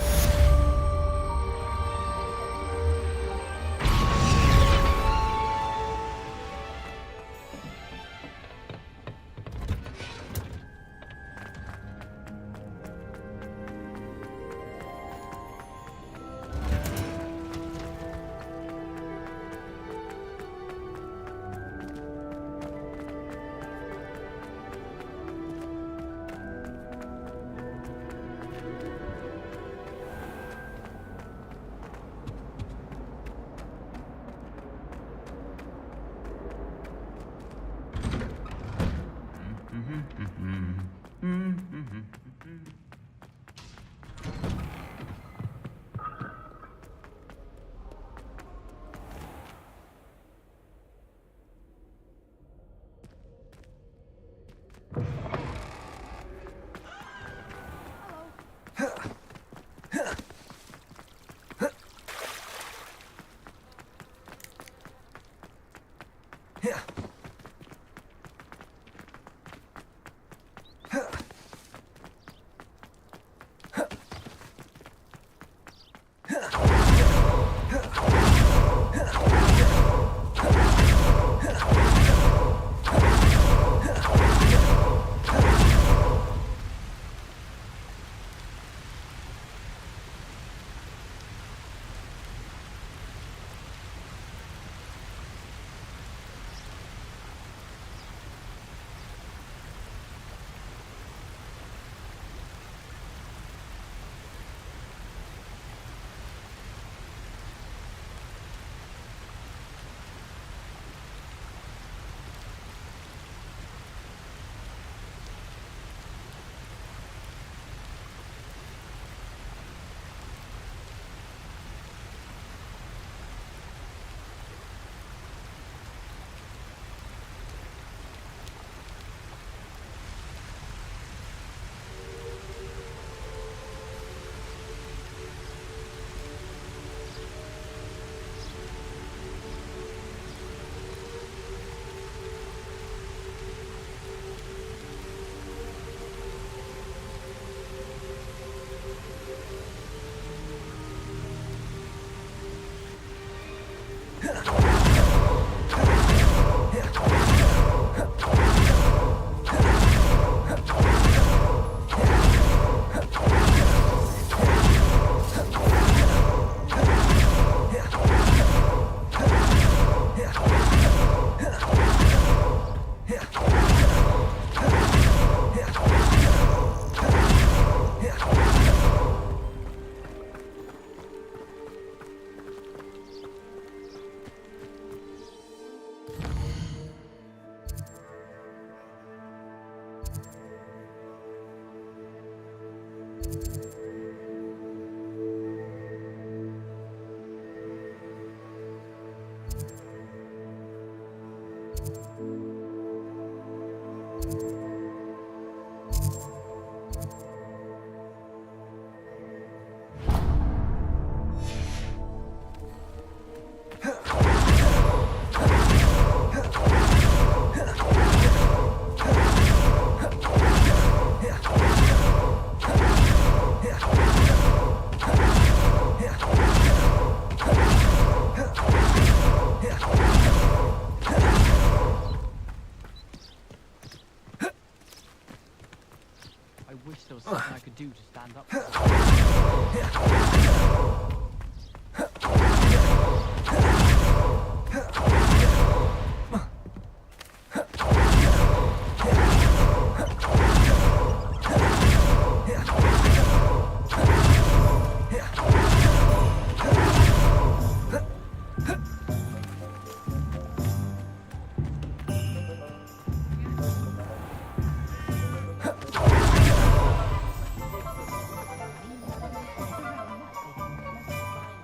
was something I could do to stand up.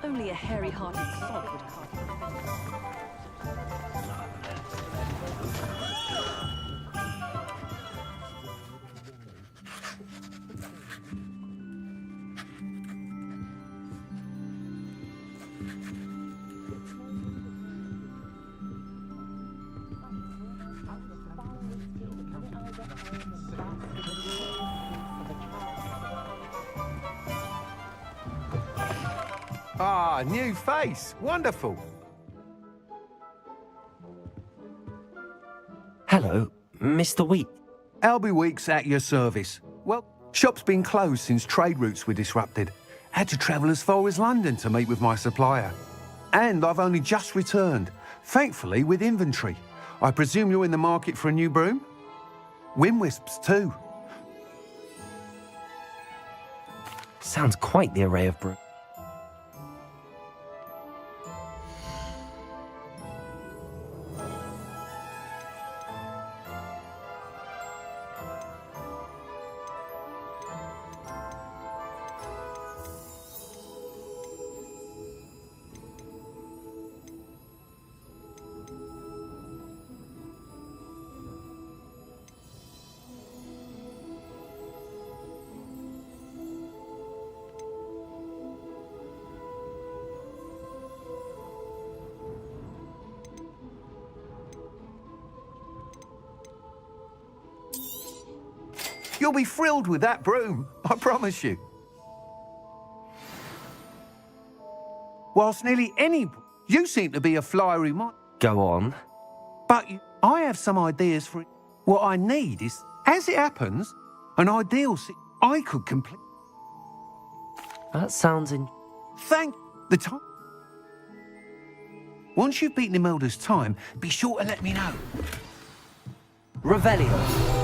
Only a hairy-hearted sod would cast Ah, new face. Wonderful. Hello, Mr. Wheat. Albie Week's at your service. Well, shop's been closed since trade routes were disrupted. Had to travel as far as London to meet with my supplier. And I've only just returned, thankfully with inventory. I presume you're in the market for a new broom? Wind wisps too. Sounds quite the array of brew. You'll be thrilled with that broom, I promise you. Whilst nearly any... You seem to be a flyer who might... Go on. But I have some ideas for it. What I need is, as it happens, an ideal I could complete. That sounds in... Thank the time. Once you've beaten Imelda's time, be sure to let me know. Revelio.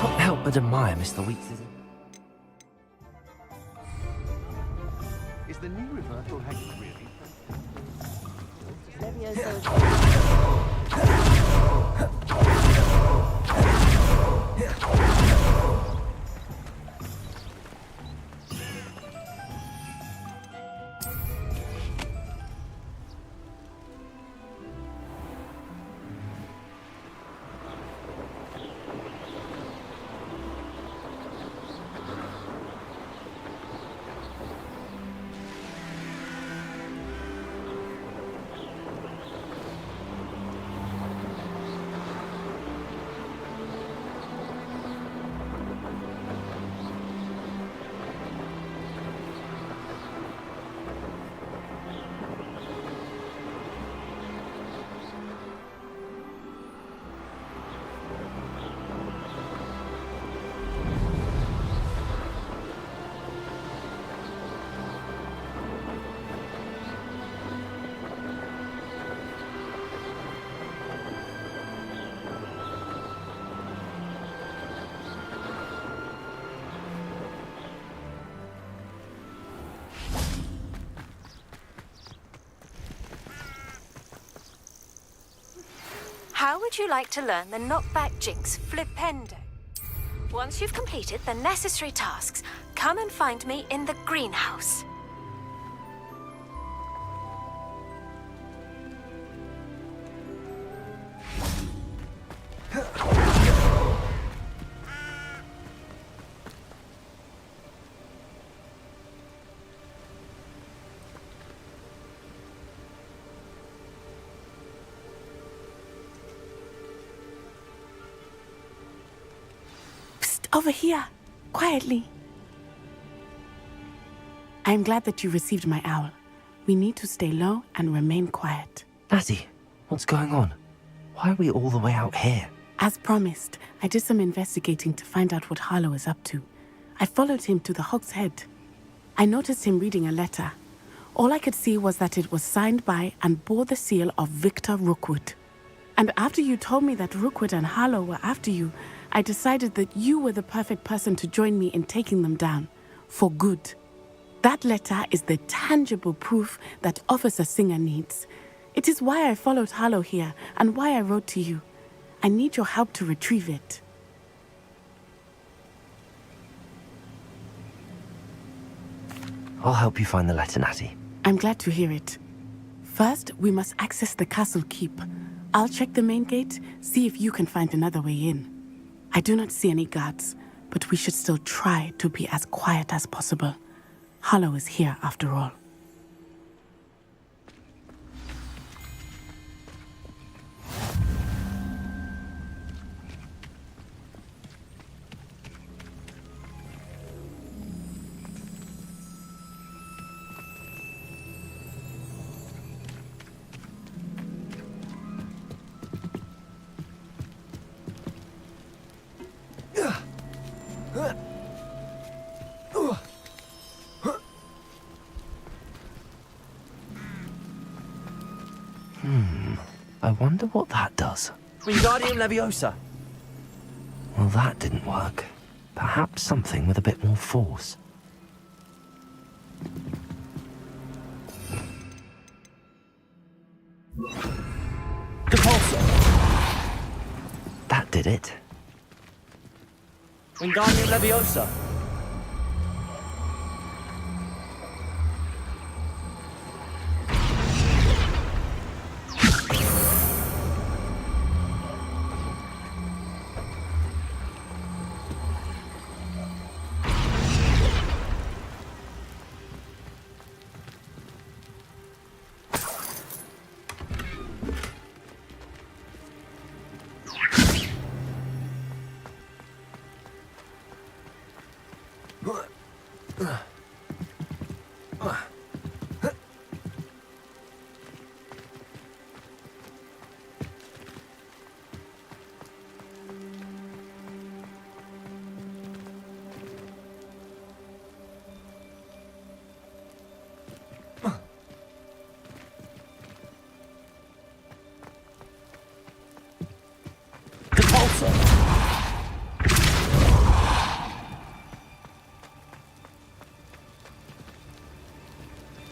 Can't help but admire Mr. Weeks, is it? Is the new reversal hanging really? How would you like to learn the knockback jinx flipendo? Once you've completed the necessary tasks, come and find me in the greenhouse. Over here, quietly. I'm glad that you received my owl. We need to stay low and remain quiet. Lassie, what's going on? Why are we all the way out here? As promised, I did some investigating to find out what Harlow is up to. I followed him to the Hog's Head. I noticed him reading a letter. All I could see was that it was signed by and bore the seal of Victor Rookwood. And after you told me that Rookwood and Harlow were after you, I decided that you were the perfect person to join me in taking them down. For good. That letter is the tangible proof that Officer Singer needs. It is why I followed Harlow here and why I wrote to you. I need your help to retrieve it. I'll help you find the letter, Natty. I'm glad to hear it. First, we must access the castle keep. I'll check the main gate, see if you can find another way in. I do not see any guards, but we should still try to be as quiet as possible. Harlow is here after all. I wonder what that does. Wingardium Leviosa. Well, that didn't work. Perhaps something with a bit more force. Depulso. That did it. Wingardium Leviosa.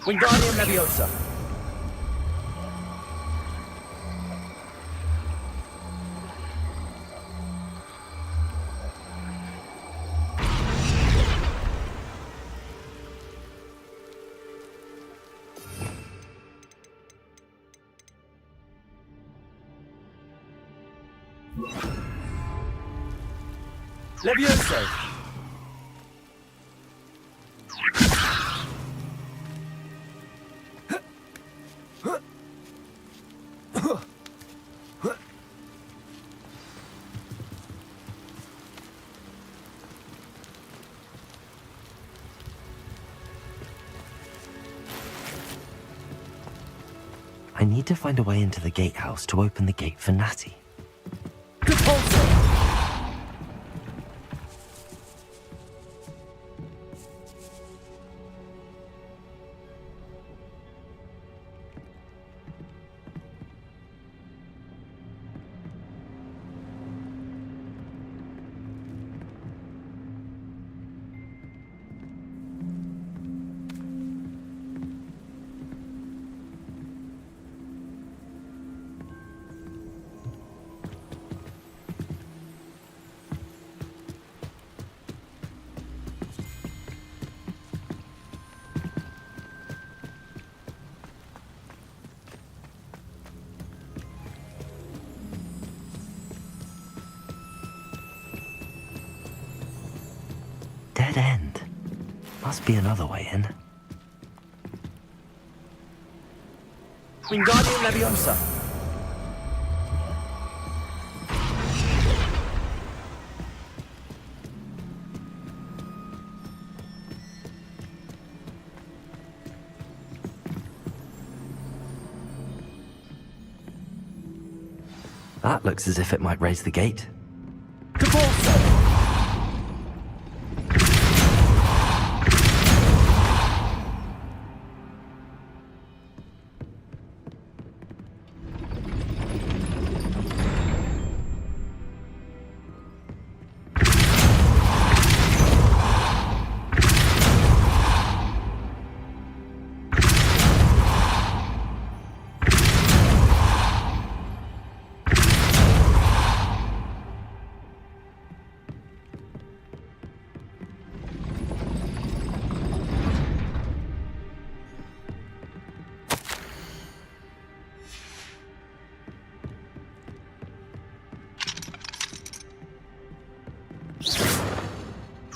Wingardium Leviosa. Levioso. I need to find a way into the gatehouse to open the gate for Natty. Dead end. Must be another way in. Wingardium Leviosa. That looks as if it might raise the gate.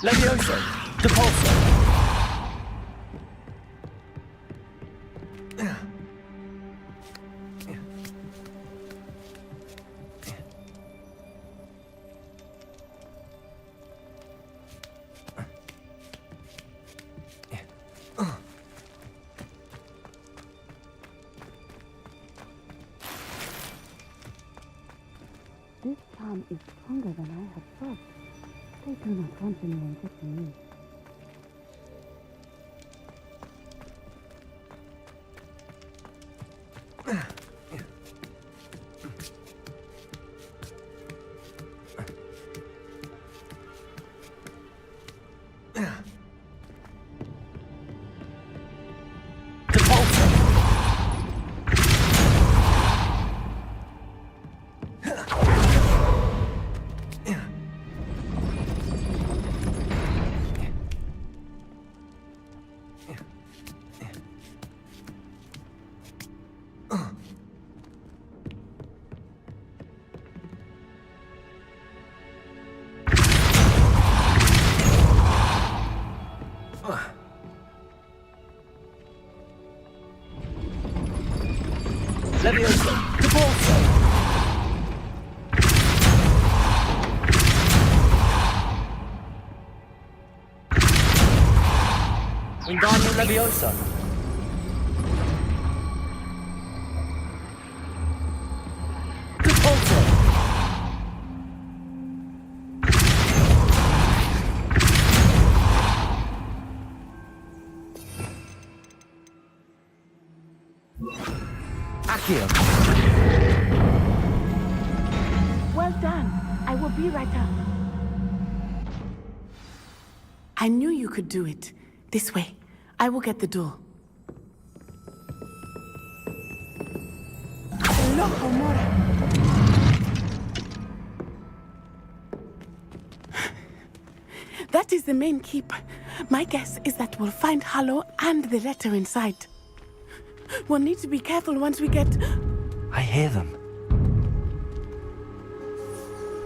Levioso! Depulso! This charm is stronger than I had thought. They do not want anyone getting me. Levioso! Depulso! Wingardium Leviosa! Depulso! Accio! Well done. I will be right up. I knew you could do it. This way. I will get the door. Loco Mora. That is the main keep. My guess is that we'll find Hallow and the letter inside. We'll need to be careful once we get... I hear them.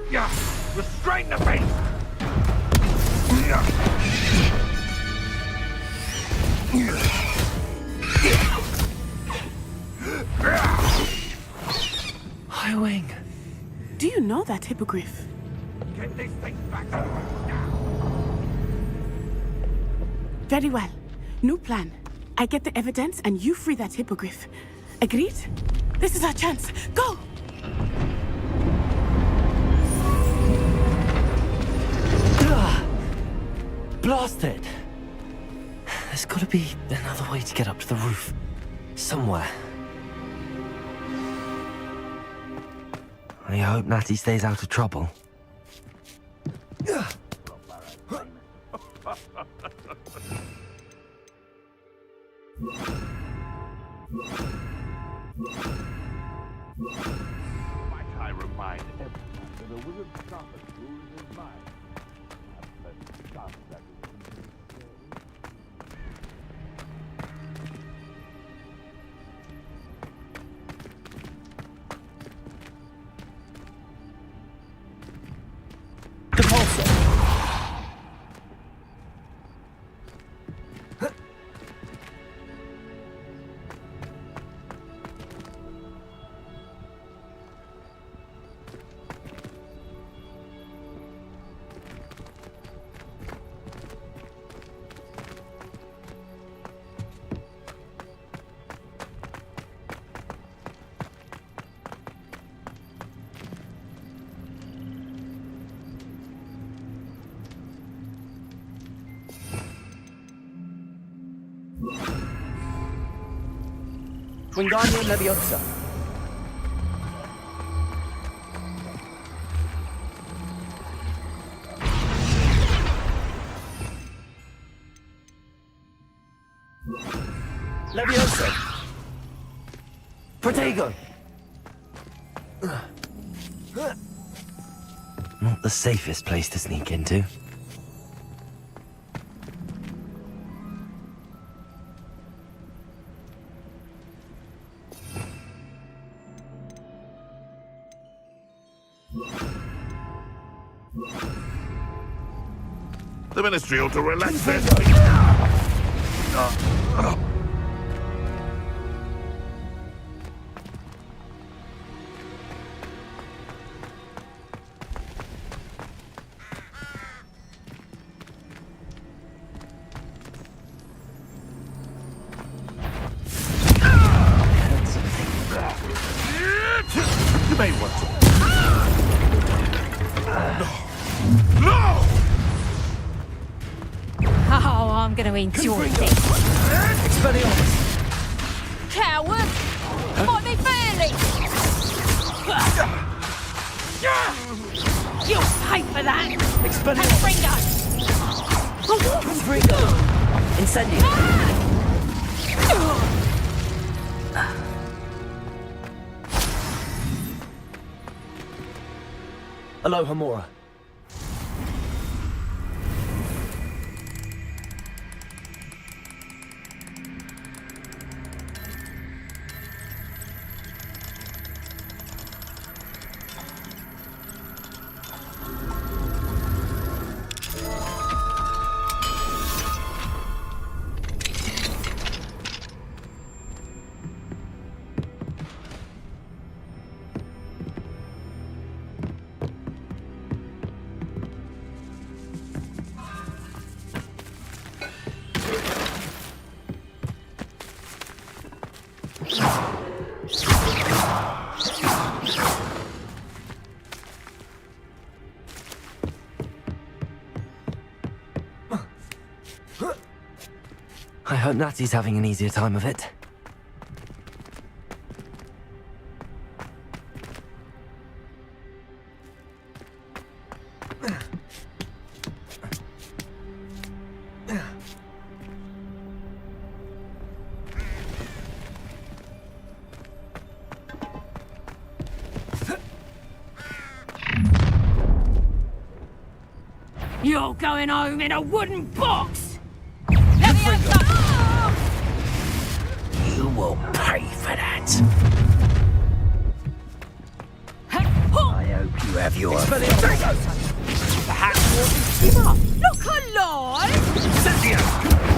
Yeah! Restrain the beast! Highwing! Do you know that hippogriff? Get this thing back to us now! Very well. New plan. I get the evidence and you free that hippogriff. Agreed? This is our chance. Go! Blasted! There's gotta be another way to get up to the roof. Somewhere. I hope Natty stays out of trouble. Might I remind everyone that a wizard's compass rules his mind. I've done that Wingardium Leviosa. Leviosa! Protego! Not the safest place to sneak into. The Ministry ought to relax their... You may want to... No! Oh, I'm gonna enjoy this. Expelliarmus. Coward! Fight me fairly! You'll pay for that! Expelliarmus. Confringo! Incendio. Aloha Mora. I hope Natty's having an easier time of it. You're going home in a wooden box! You will pay for that. I hope you have your... Perhaps you'll give up. Look alive!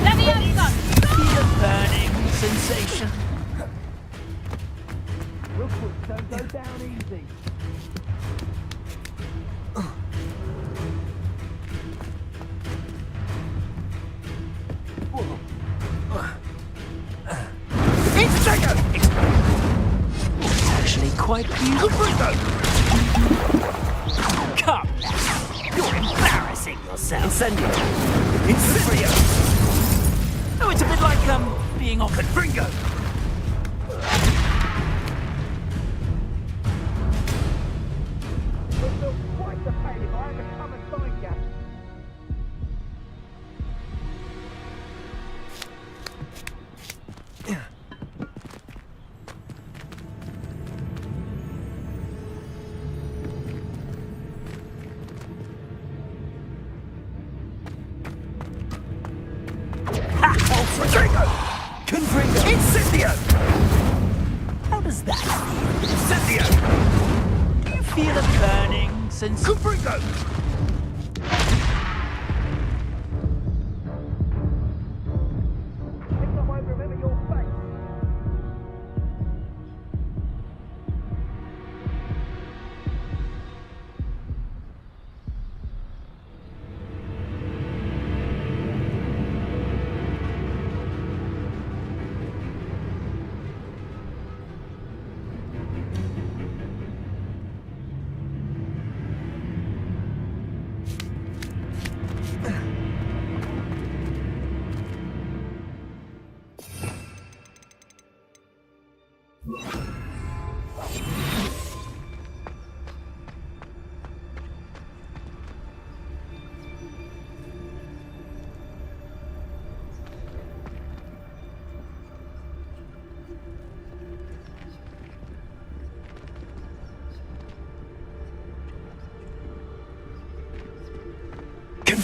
Leviosa! Feel a burning sensation. Don't go down easy. It's actually quite beautiful. Come now. You're embarrassing yourself. Incendio. Incendio. Oh, it's a bit like, being offered Fringo. Confringo. Incendio! How does that feel? Incendio! Do you feel a burning sensation? Confringo!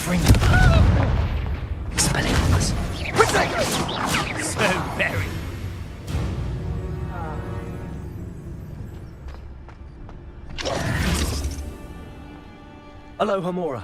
suffering. Expelliarmus. So very. Hello, Hamora.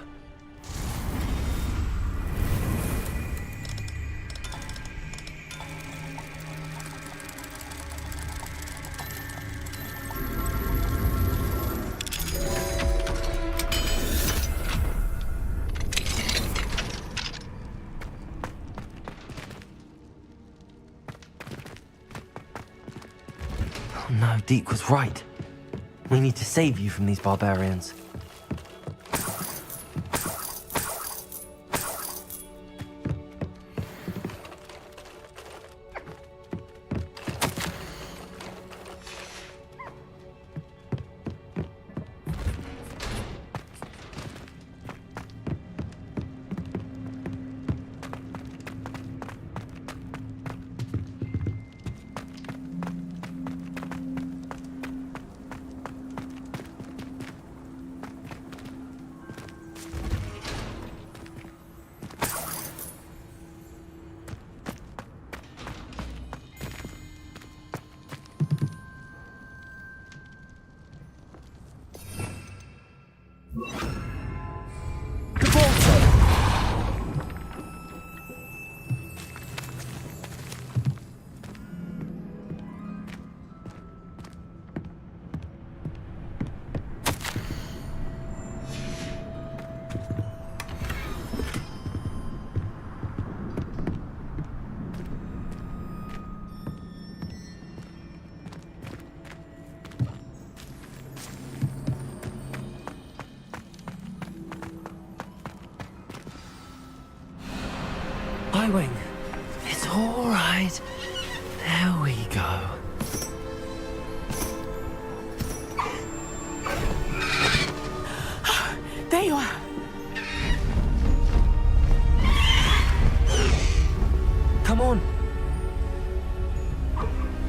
Oh no, Deke was right. We need to save you from these barbarians. Wing. It's all right. There we go. There you are. Come on.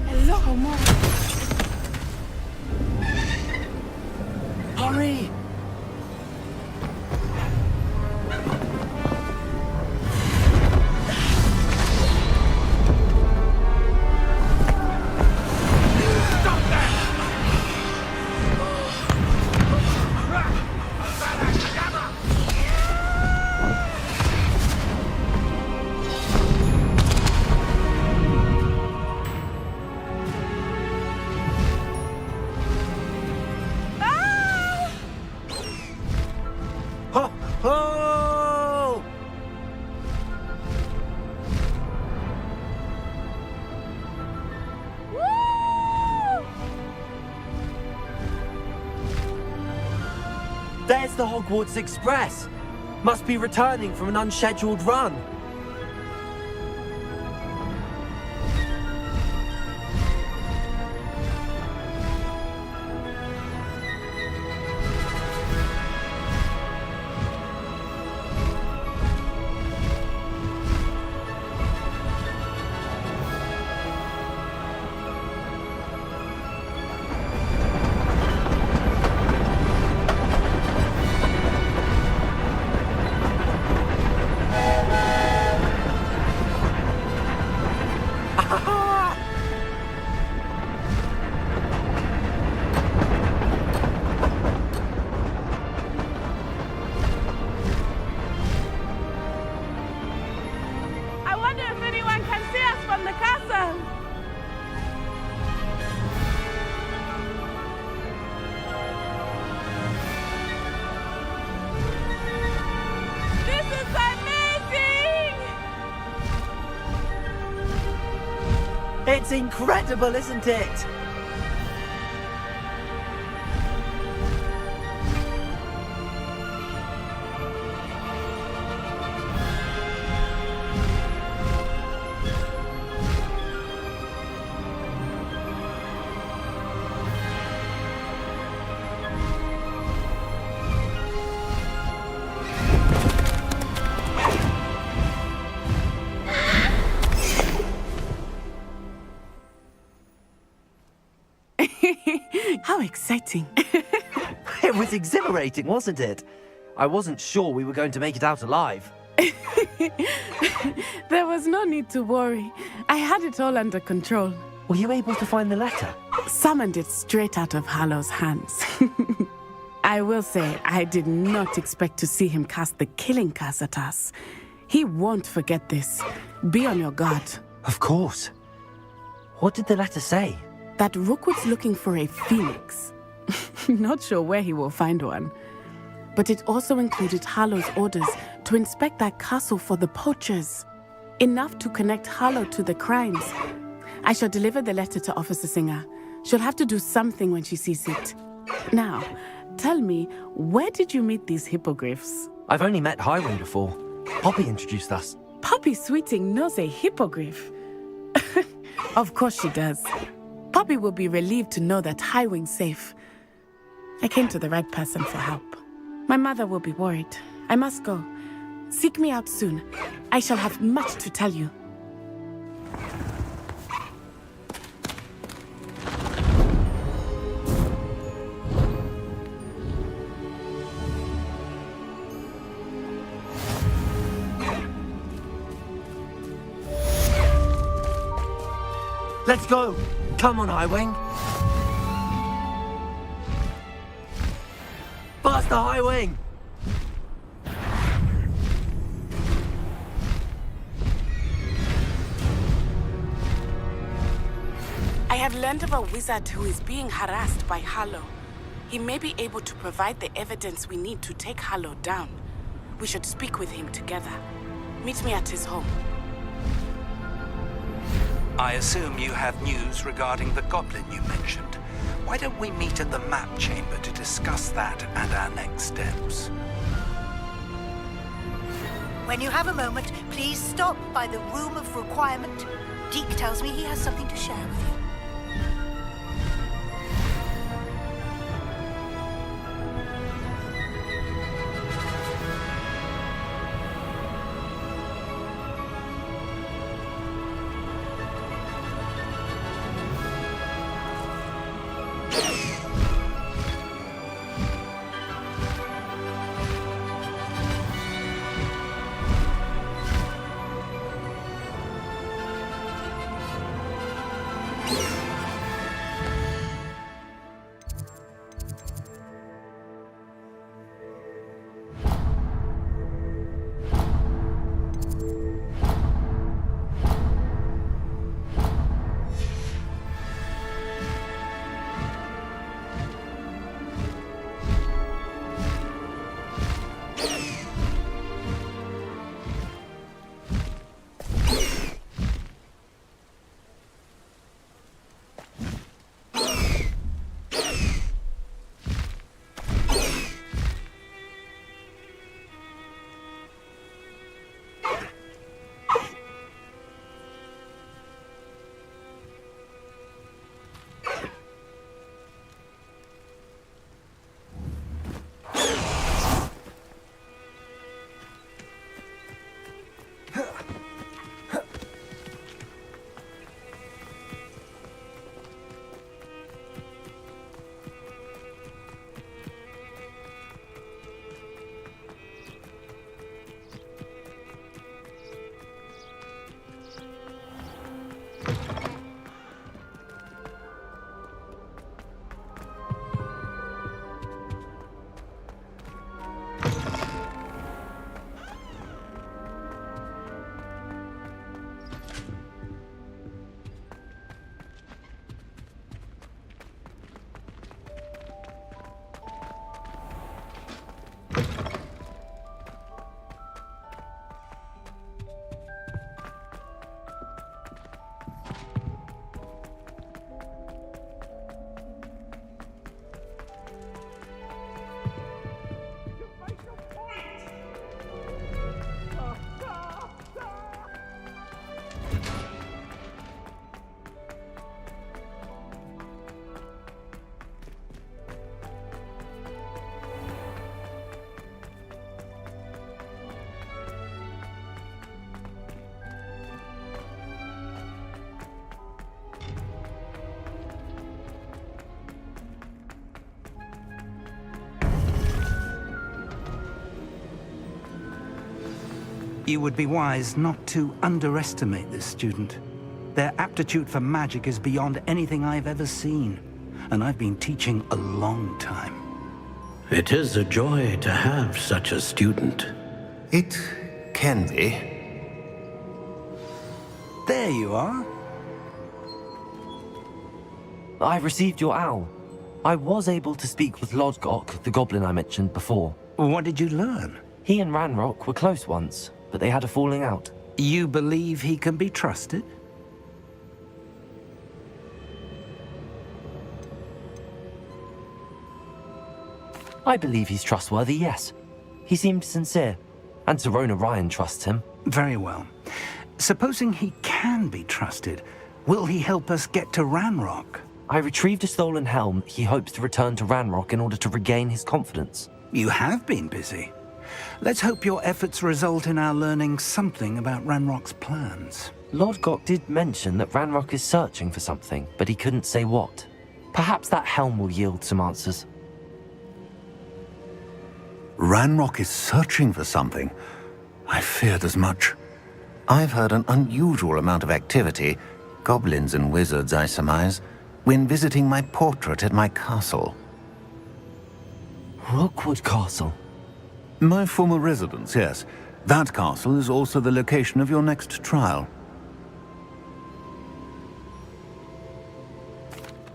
Hello, Hamora. Hurry! There's the Hogwarts Express. Must be returning from an unscheduled run. It's incredible, isn't it? How exciting. It was exhilarating, wasn't it? I wasn't sure we were going to make it out alive. There was no need to worry. I had it all under control. Were you able to find the letter? Summoned it straight out of Hallow's hands. I will say, I did not expect to see him cast the killing curse at us. He won't forget this. Be on your guard. Of course. What did the letter say? That Rookwood's looking for a phoenix. Not sure where he will find one. But it also included Hallow's orders to inspect that castle for the poachers. Enough to connect Hallow to the crimes. I shall deliver the letter to Officer Singer. She'll have to do something when she sees it. Now, tell me, where did you meet these hippogriffs? I've only met Highwing before. Poppy introduced us. Poppy Sweeting knows a hippogriff. Of course she does. Poppy will be relieved to know that Highwing's safe. I came to the right person for help. My mother will be worried. I must go. Seek me out soon. I shall have much to tell you. Let's go! Come on, Highwing! Faster, Highwing! I have learned of a wizard who is being harassed by Hallow. He may be able to provide the evidence we need to take Hallow down. We should speak with him together. Meet me at his home. I assume you have news regarding the goblin you mentioned. Why don't we meet at the map chamber to discuss that and our next steps? When you have a moment, please stop by the Room of Requirement. Deke tells me he has something to share with you. You would be wise not to underestimate this student. Their aptitude for magic is beyond anything I've ever seen, and I've been teaching a long time. It is a joy to have such a student. It can be. There you are. I received your owl. I was able to speak with Lodgok, the goblin I mentioned before. What did you learn? He and Ranrock were close once, but they had a falling out. You believe he can be trusted? I believe he's trustworthy, yes. He seemed sincere, and Serona Ryan trusts him. Very well. Supposing he can be trusted, will he help us get to Ranrock? I retrieved a stolen helm. He hopes to return to Ranrock in order to regain his confidence. You have been busy. Let's hope your efforts result in our learning something about Ranrock's plans. Lodgok did mention that Ranrock is searching for something, but he couldn't say what. Perhaps that helm will yield some answers. Ranrock is searching for something. I feared as much. I've heard an unusual amount of activity, goblins and wizards, I surmise, when visiting my portrait at my castle. Rookwood Castle? My former residence, yes. That castle is also the location of your next trial.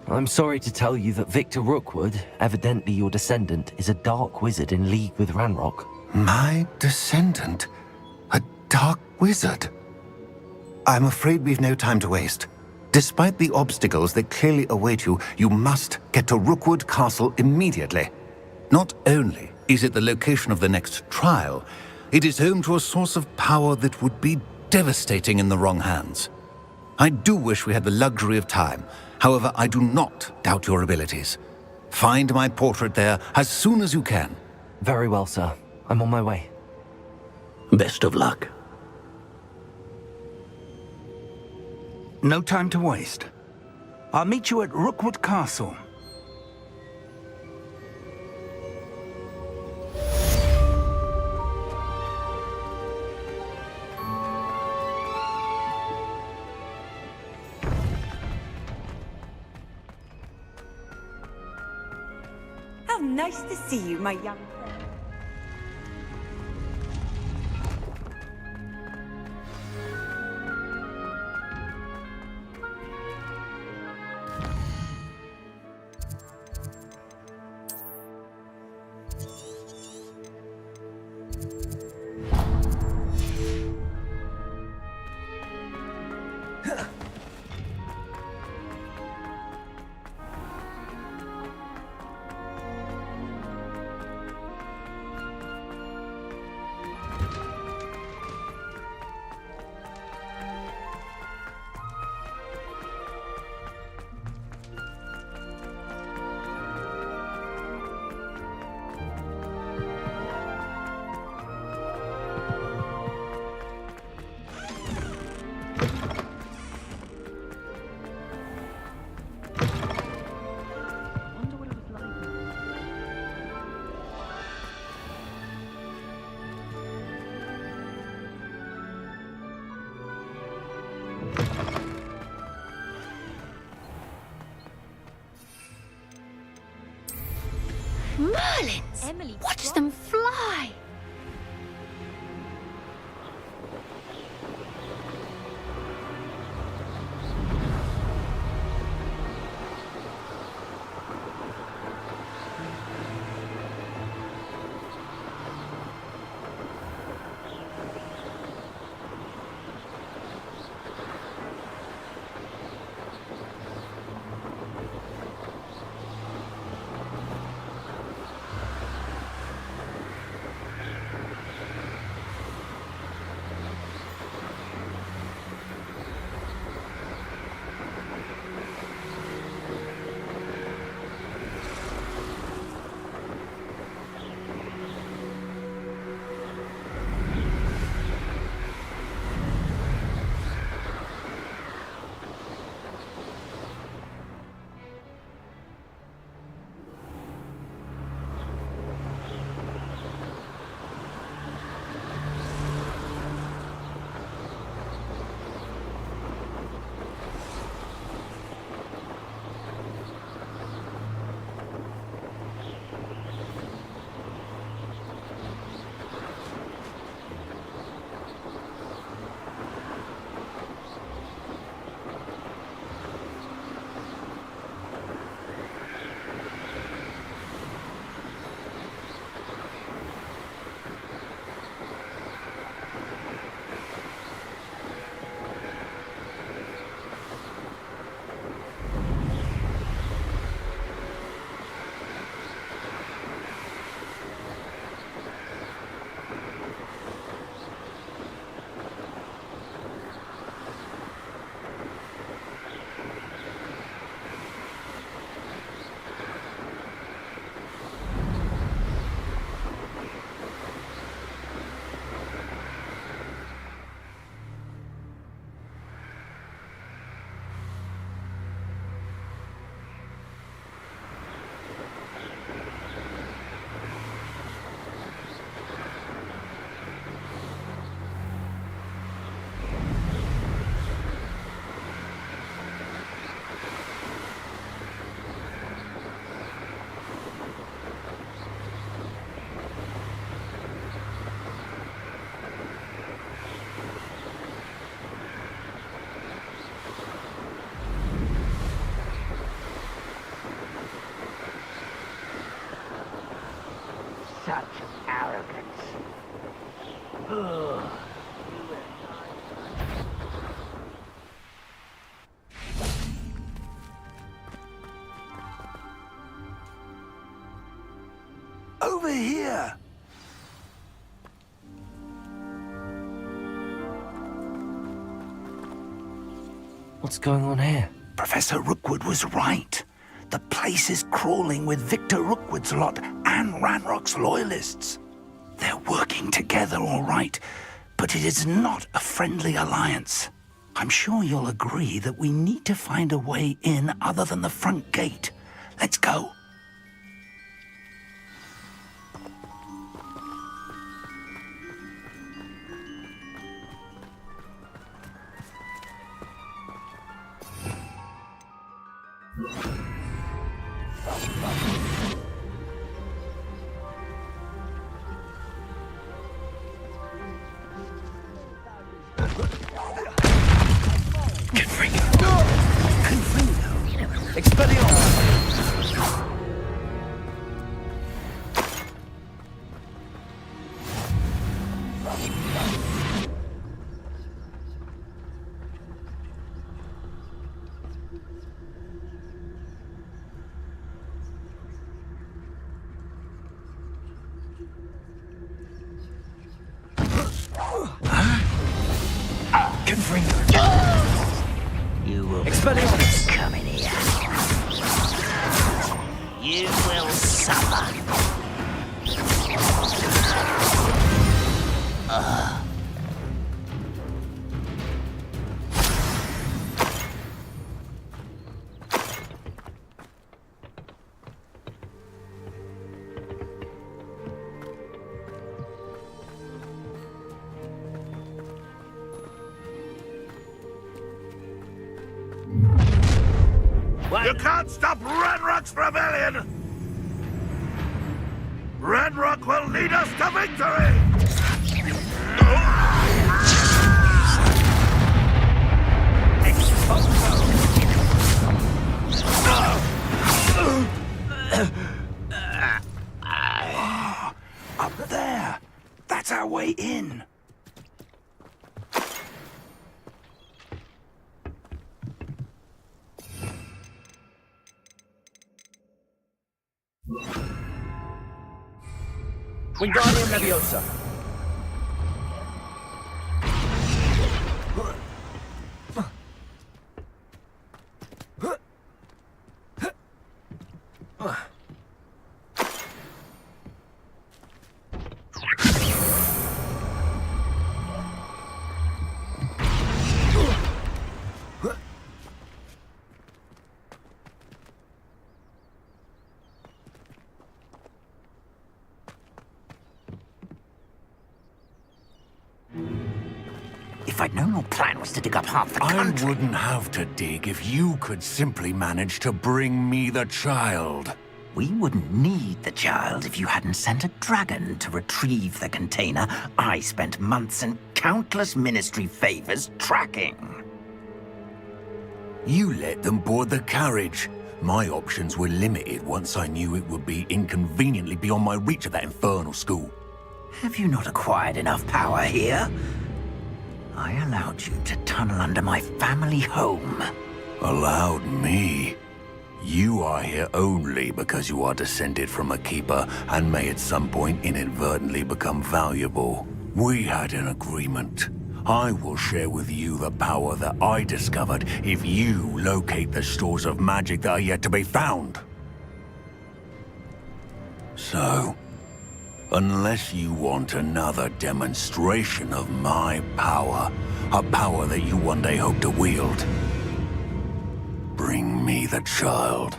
I'm sorry to tell you that Victor Rookwood, evidently your descendant, is a dark wizard in league with Ranrock. My descendant? A dark wizard? I'm afraid we've no time to waste. Despite the obstacles that clearly await you, you must get to Rookwood Castle immediately. Not only is it the location of the next trial, it is home to a source of power that would be devastating in the wrong hands. I do wish we had the luxury of time. However, I do not doubt your abilities. Find my portrait there as soon as you can. Very well, sir. I'm on my way. Best of luck. No time to waste. I'll meet you at Rookwood Castle. How nice to see you, my young friend. Merlins! Emily, Watch them fly! Over here! What's going on here? Professor Rookwood was right. The place is crawling with Victor Rookwood's lot and Ranrock's loyalists. They're working together, all right, but it is not a friendly alliance. I'm sure you'll agree that we need to find a way in other than the front gate. Let's go. You will Expelliarmus! come in here. You will suffer. You can't stop Ranrock's rebellion! Ranrock will lead us to victory! Up there. That's our way in. Wingardium Leviosa. If I'd known your plan was to dig up half the I country... wouldn't have to dig if you could simply manage to bring me the child. We wouldn't need the child if you hadn't sent a dragon to retrieve the container I spent months and countless ministry favors tracking. You let them board the carriage. My options were limited once I knew it would be inconveniently beyond my reach at that infernal school. Have you not acquired enough power here? I allowed you to tunnel under my family home. Allowed me? You are here only because you are descended from a keeper and may at some point inadvertently become valuable. We had an agreement. I will share with you the power that I discovered if you locate the stores of magic that are yet to be found. So, unless you want another demonstration of my power, a power that you one day hope to wield, bring me the child.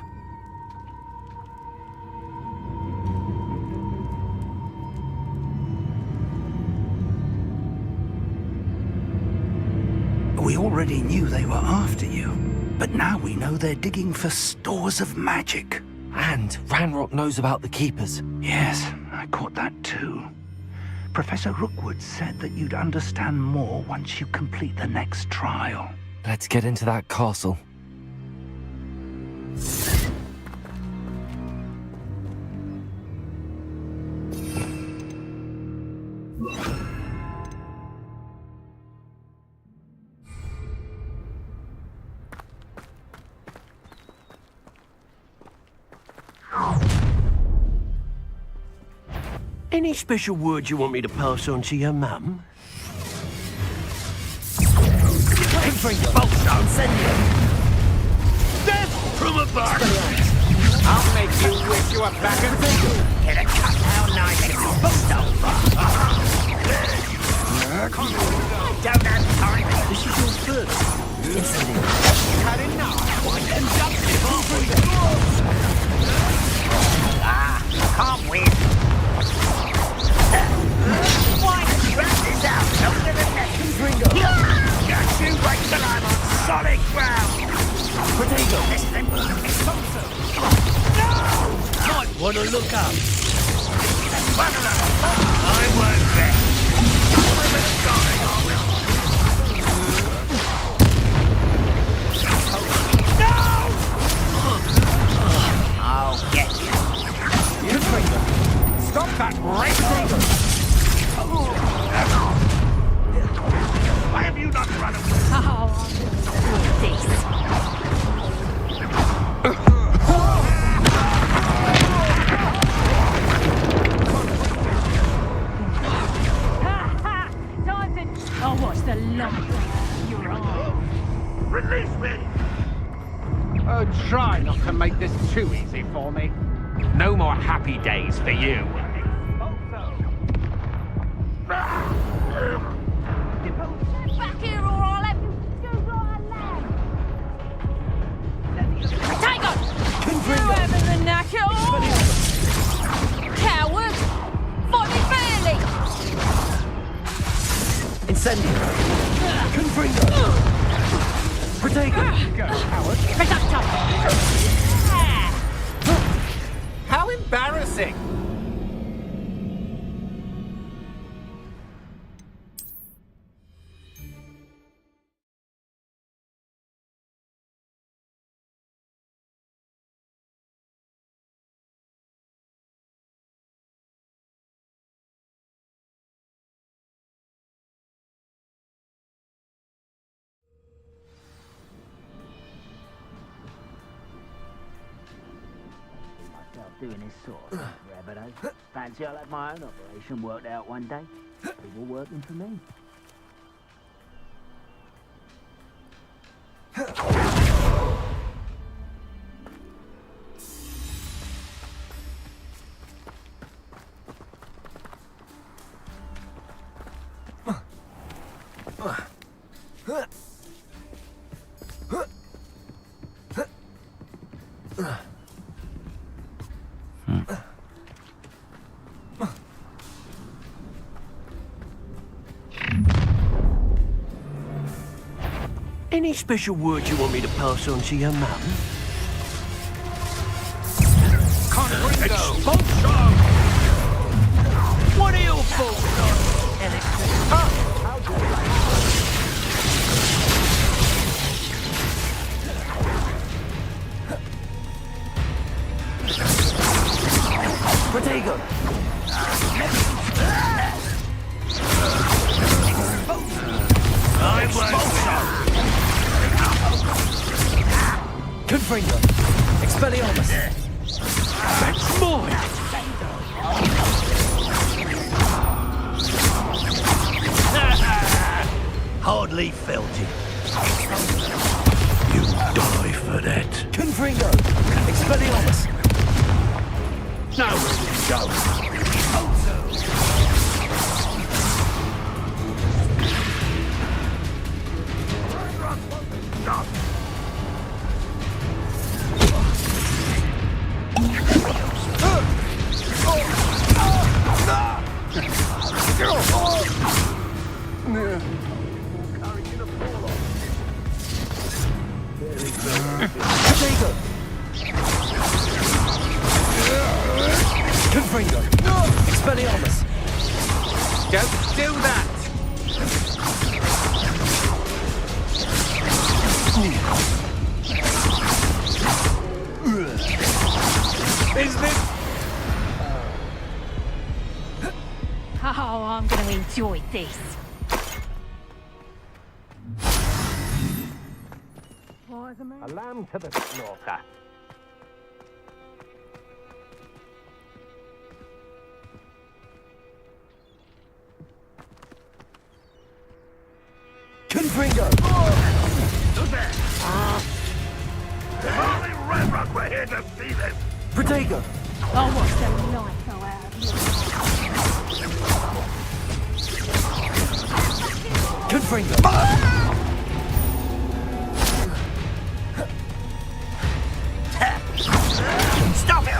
We already knew they were after you, but now we know they're digging for stores of magic. And Ranrock knows about the Keepers. Yes, I caught that too. Professor Rookwood said that you'd understand more once you complete the next trial. Let's get into that castle. Any special words you want me to pass on to your mum? Boltstone, send you. Death from above! I'll make you wish you were back at Get a cut how nice it is. Boltstone. I don't have time. This is your first. Incendiary. Had enough. Why conductive, aren't we? Can't win. Why drag this out? Over the neck. Ringo. Just you wait till I'm on solid ground. Potato. Listen. Expulso. No! Might want to look up. I won't bet. No! I'll get you. You finger. Stop that right finger. Why have you not run away? Oh, this. I'll watch the lump your arm. Release me! Oh, try not to make this too easy for me. No more happy days for you. Back here or I'll have you scoot like a lamb. Tiger! You having the knack at all? Coward! Fight me fairly! Incendiary. Confringo. Potato. Go, coward. Protector! How embarrassing! Doing this sort of thing forever, though. Fancy I'll have my own operation worked out one day. People working for me. Any special words you want me to pass on to your mum? Expulsion! What are your faults? Potato. Confringo. Expelliarmus. That's mine! Hardly felt it. You die for that. Confringo. Expelliarmus. No, go. Potato. Confringo. Expelliarmus. Don't do that! Is this... Oh, I'm going to enjoy this. A lamb to the slaughter. there! Only Ranrock were here to see this! Protego! I'll watch them light go out of your Confringo! Stop it!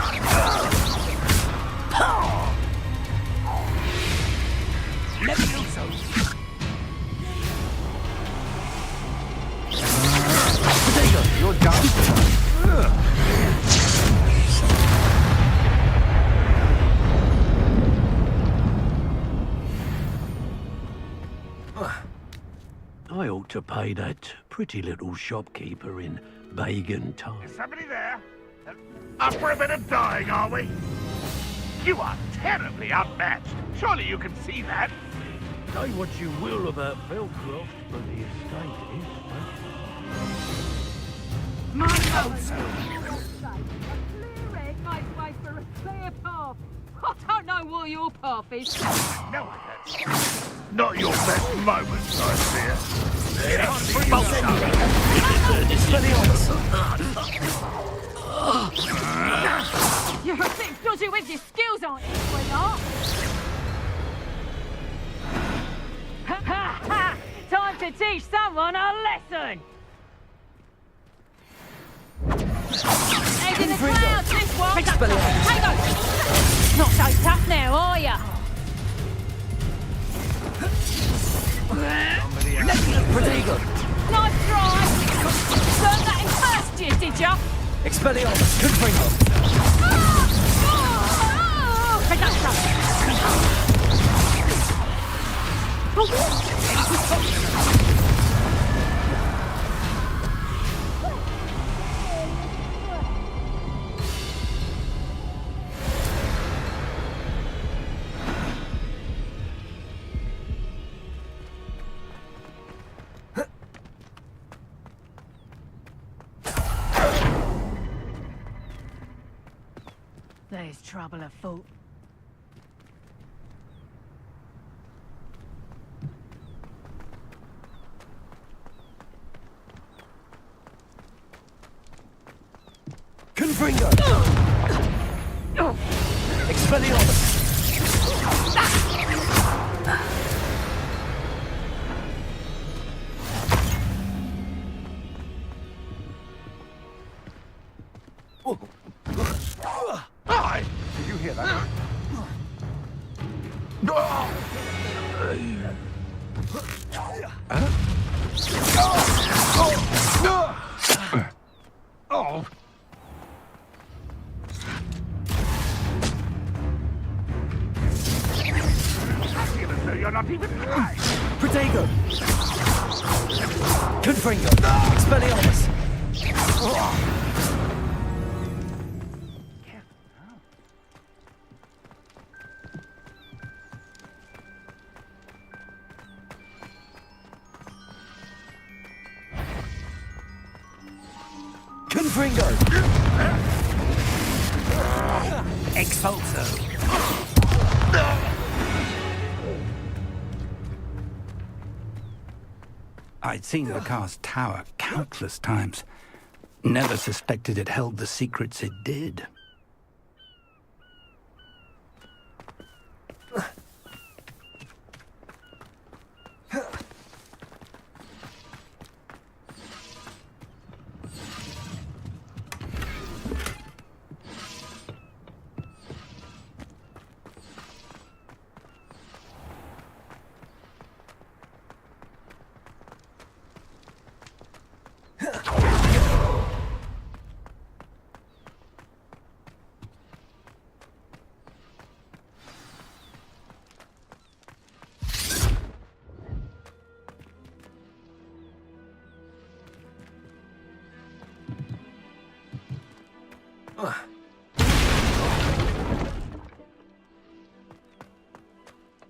Levioso! Protego, you're done. I ought to pay that pretty little shopkeeper in Bagan time. Is somebody there? Up for a bit of dying, are we? You are terribly outmatched. Surely you can see that. Say what you will about Feldcroft, but the estate is My notes! A clear egg makes way for a clear path. I don't know what your path is. No, that's not your best moments, I fear. You're a bit dodgy with your skills, aren't you, sweetheart? Ha ha ha! Time to teach someone a lesson! Head in the clouds, this one! Hang on! Not so tough now, are ya? Protego! Nice try! Learned that in first year, did ya? Expelliarmus! Confringo! There's trouble afoot. Confringo! Expelliarmus! Hi! Did you hear that? Oh! So you're not even trying! Protego! Confringo! Expelliarmus! Confringo! Expulso! I'd seen the car's tower countless times. Never suspected it held the secrets it did.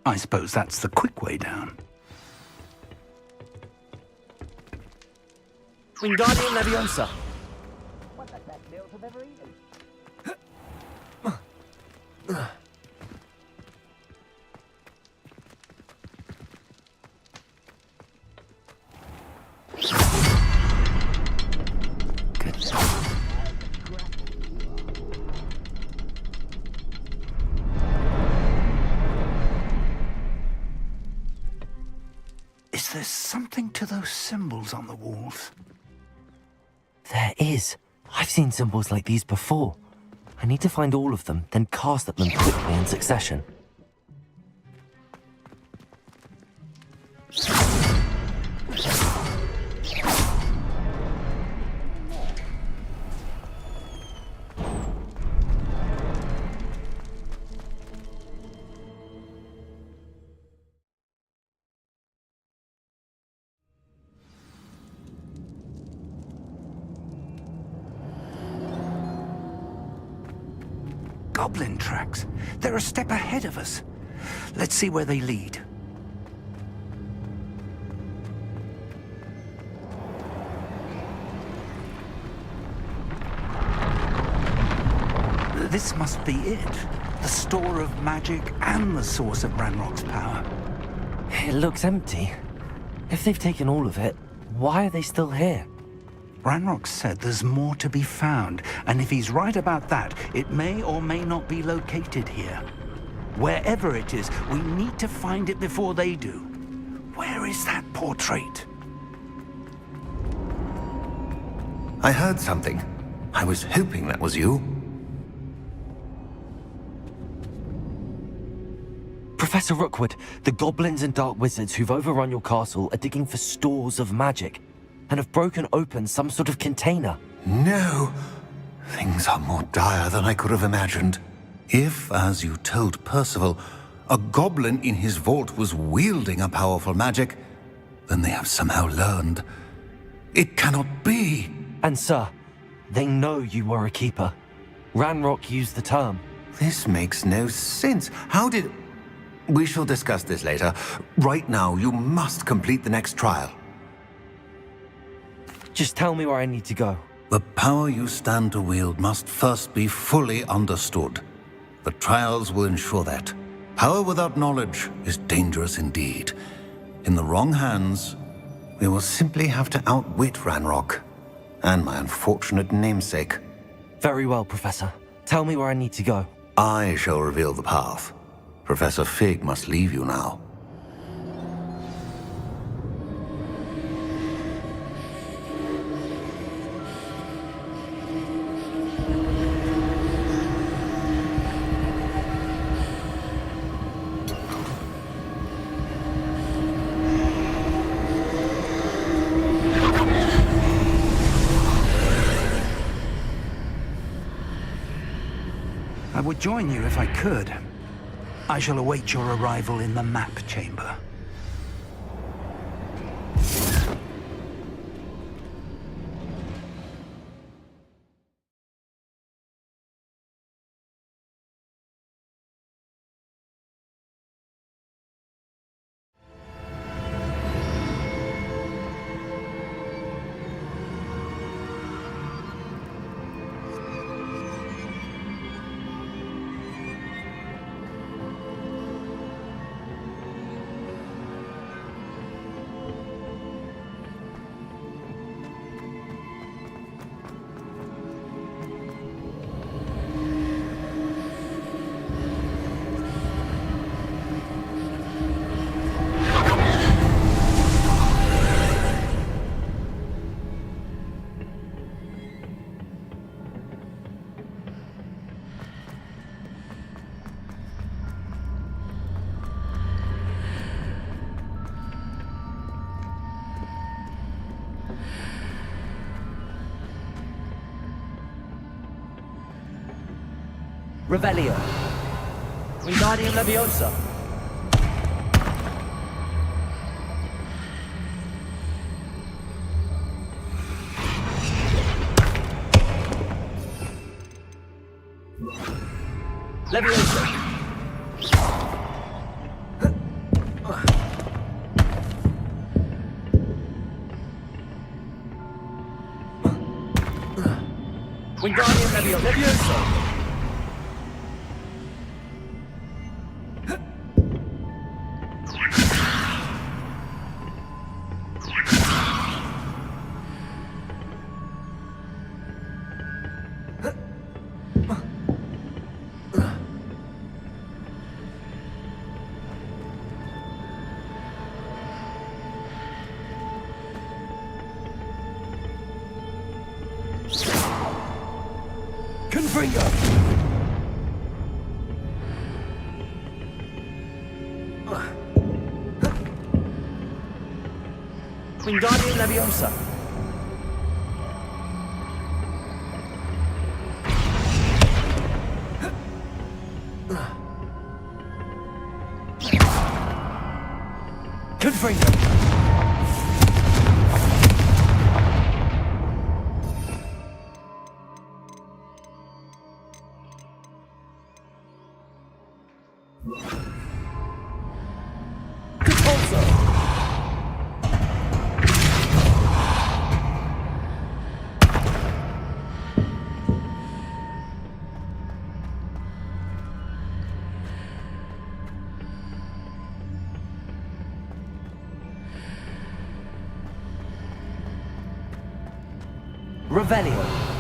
I suppose that's the quick way down. Wingardium Leviosa! What the best meals I've ever eaten. symbols on the walls? There is. I've seen symbols like these before. I need to find all of them, then cast at them quickly in succession. Goblin tracks. They're a step ahead of us. Let's see where they lead. This must be it. The store of magic and the source of Ranrock's power. It looks empty. If they've taken all of it, why are they still here? Ranrock said there's more to be found, and if he's right about that, it may or may not be located here. Wherever it is, we need to find it before they do. Where is that portrait? I heard something. I was hoping that was you. Professor Rookwood, the goblins and dark wizards who've overrun your castle are digging for stores of magic and have broken open some sort of container. No! Things are more dire than I could have imagined. If, as you told Percival, a goblin in his vault was wielding a powerful magic, then they have somehow learned. It cannot be! And sir, they know you were a keeper. Ranrock used the term. This makes no sense. How did... We shall discuss this later. Right now, you must complete the next trial. Just tell me where I need to go. The power you stand to wield must first be fully understood. The trials will ensure that. Power without knowledge is dangerous indeed. In the wrong hands, we will simply have to outwit Ranrock and my unfortunate namesake. Very well, Professor. Tell me where I need to go. I shall reveal the path. Professor Fig must leave you now. I would join you if I could. I shall await your arrival in the map chamber. Revelio. Wingardium Leviosa. Leviosa. Wingardium Leviosa. Confringo! Wingardium Leviosa! Confringo! Revelio.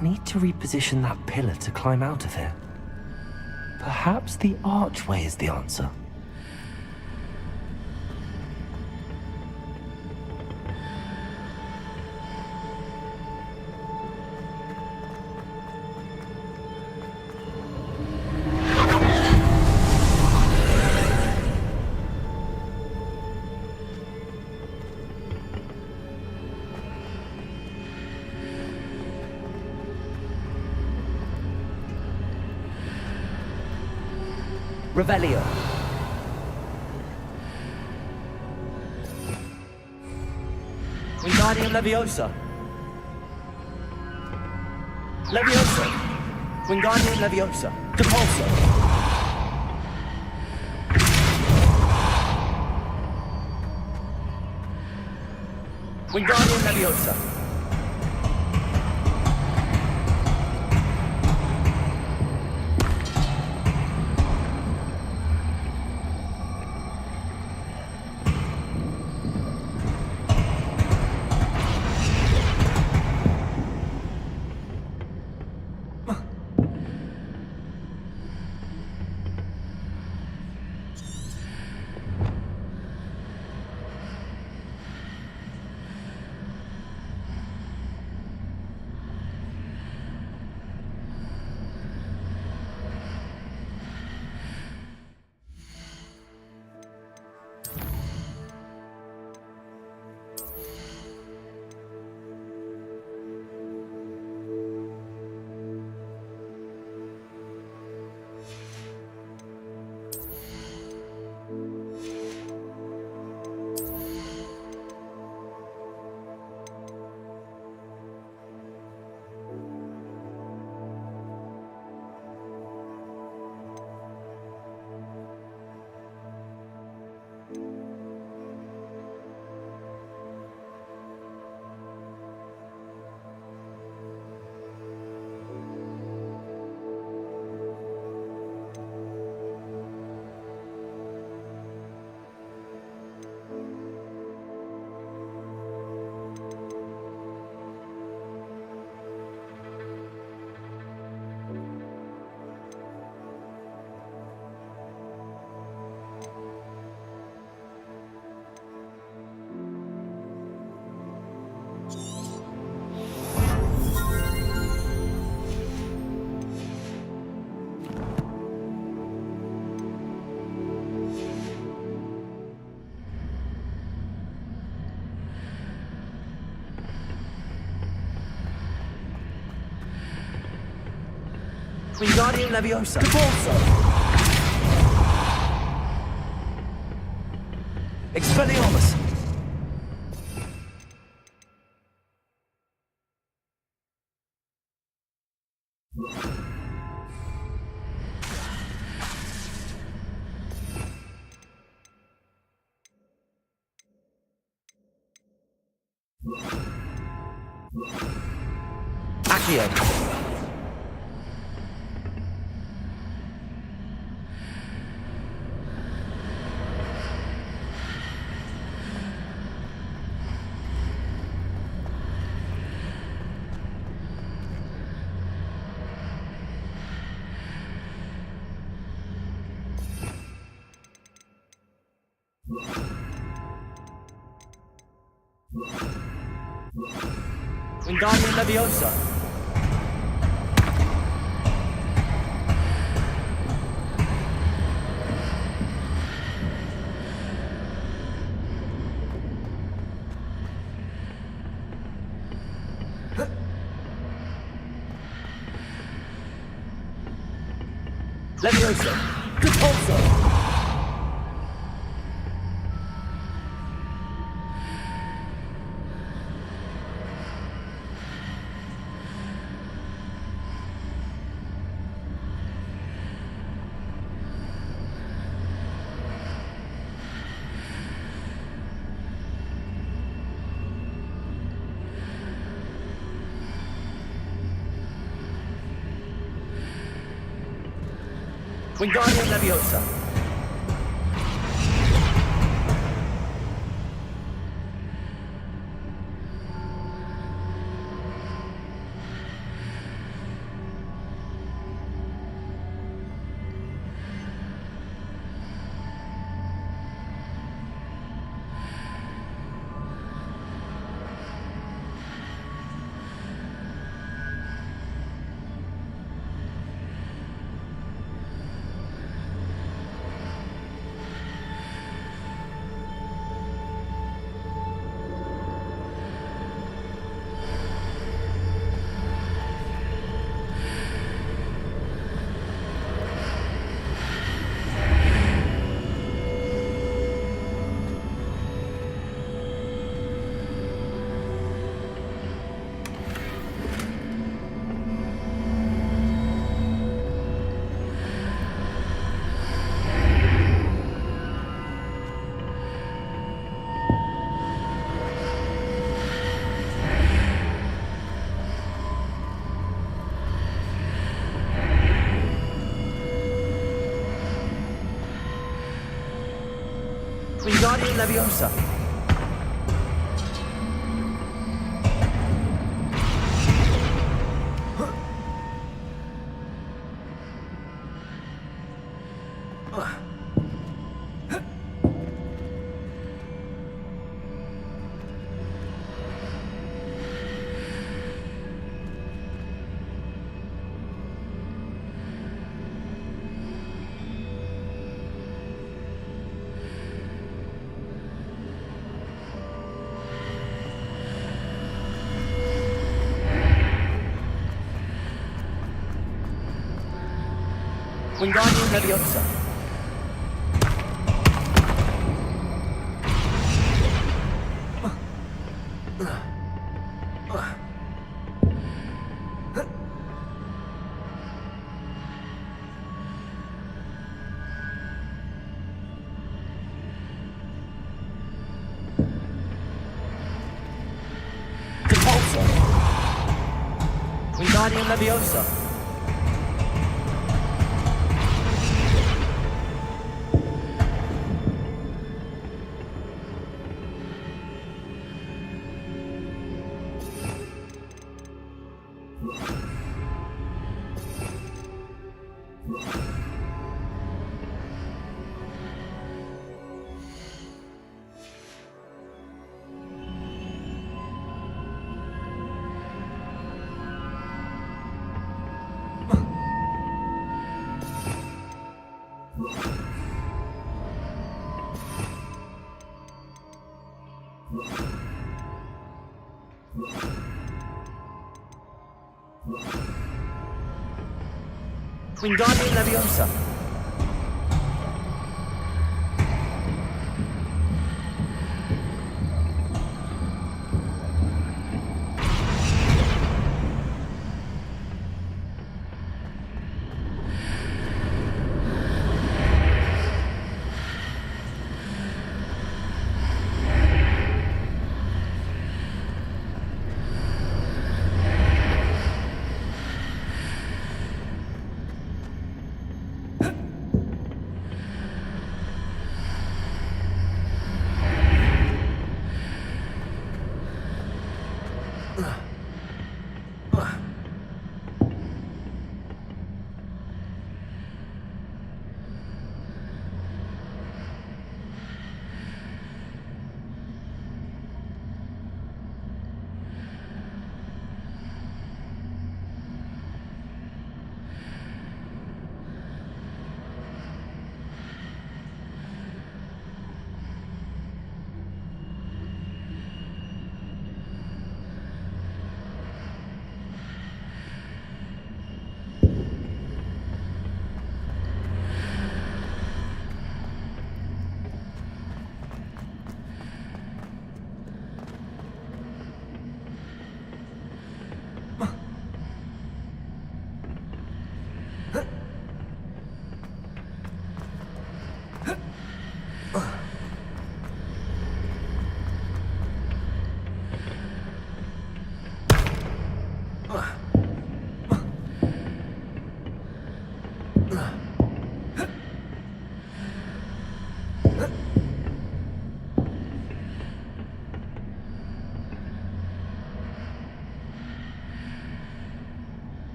I need to reposition that pillar to climb out of here. Perhaps the archway is the answer. Revelio. Wingardium Leviosa. Leviosa. Wingardium Leviosa. Depulso. Wingardium Leviosa. Wingardium Leviosa. Depulso. Expelliarmus. Accio. Wingardium Leviosa. Leviosa. Repulsor. Wingardium Leviosa. Wingardium Leviosa. Wingardium Leviosa. Repulsor. Wingardium Leviosa. Wingardium Leviosa.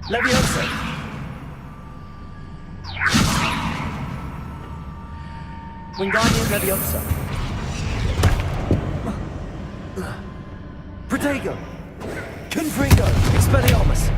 Leviosa! Wingardium Leviosa! Protego! Confringo! Expelliarmus!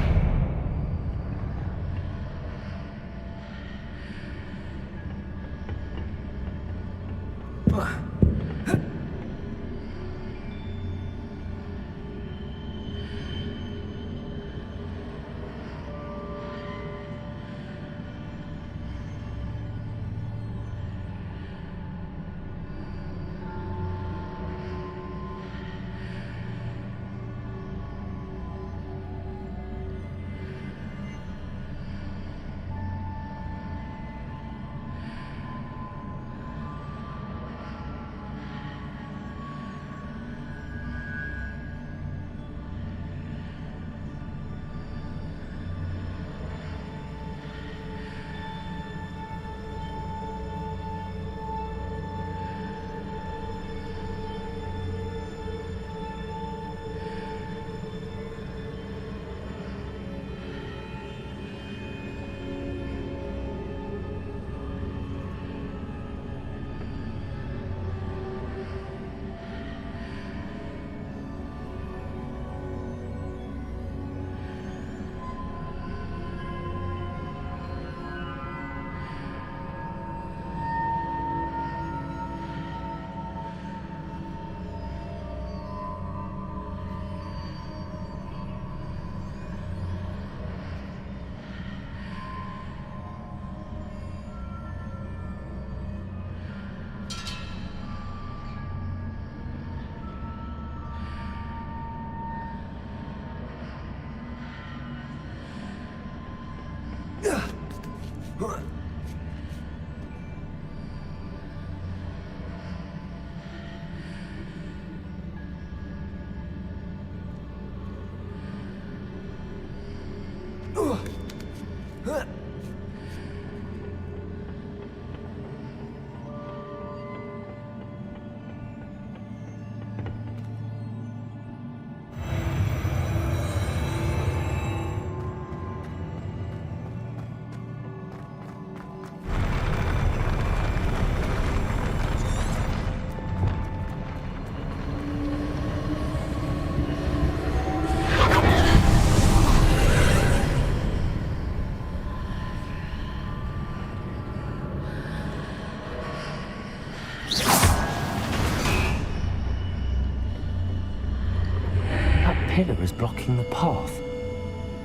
Pillar is blocking the path.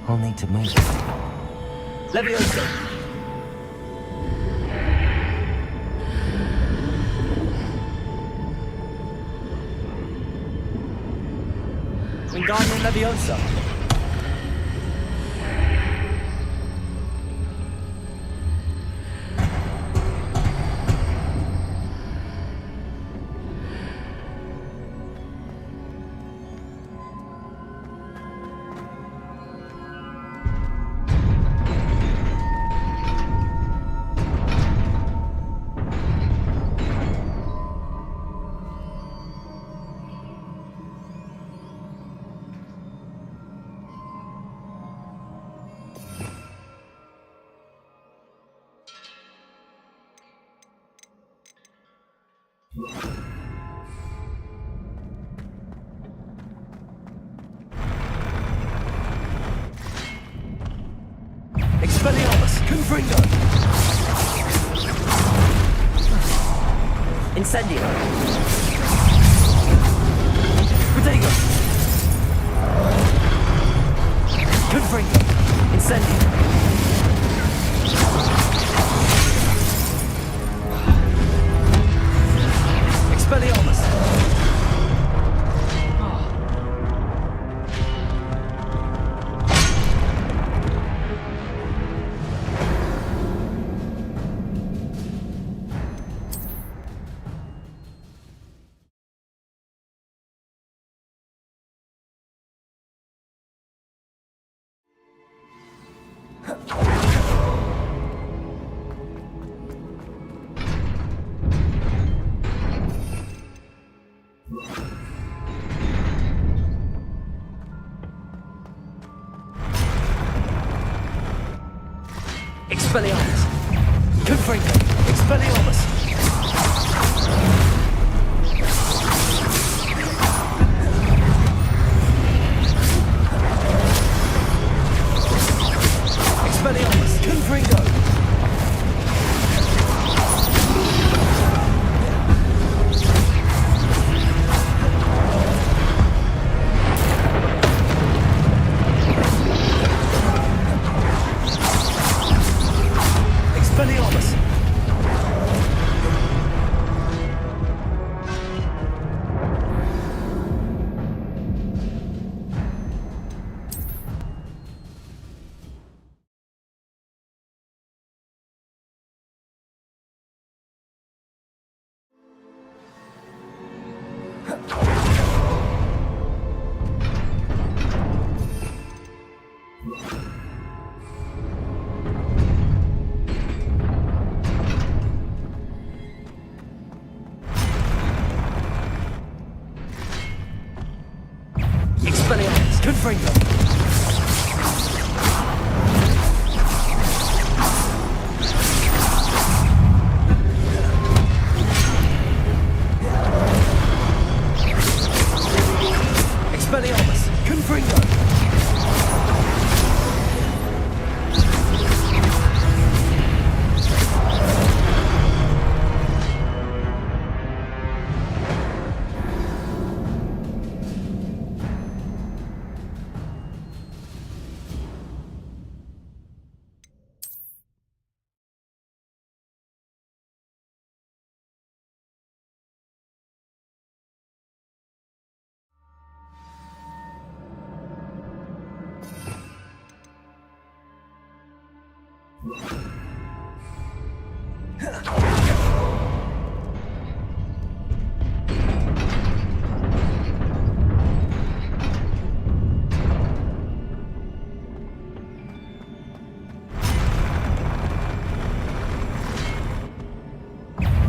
I'll need to move it. Leviosa! Wingardium Leviosa! Confringo! Incendio! Protego! Confringo! Incendio! Expelliarmus! Expelliarmus! Confringo! Expelliarmus! Expelliarmus! Confringo! Expelliarmus! Expelliarmus! Confringo! Expelliarmus! Confringo!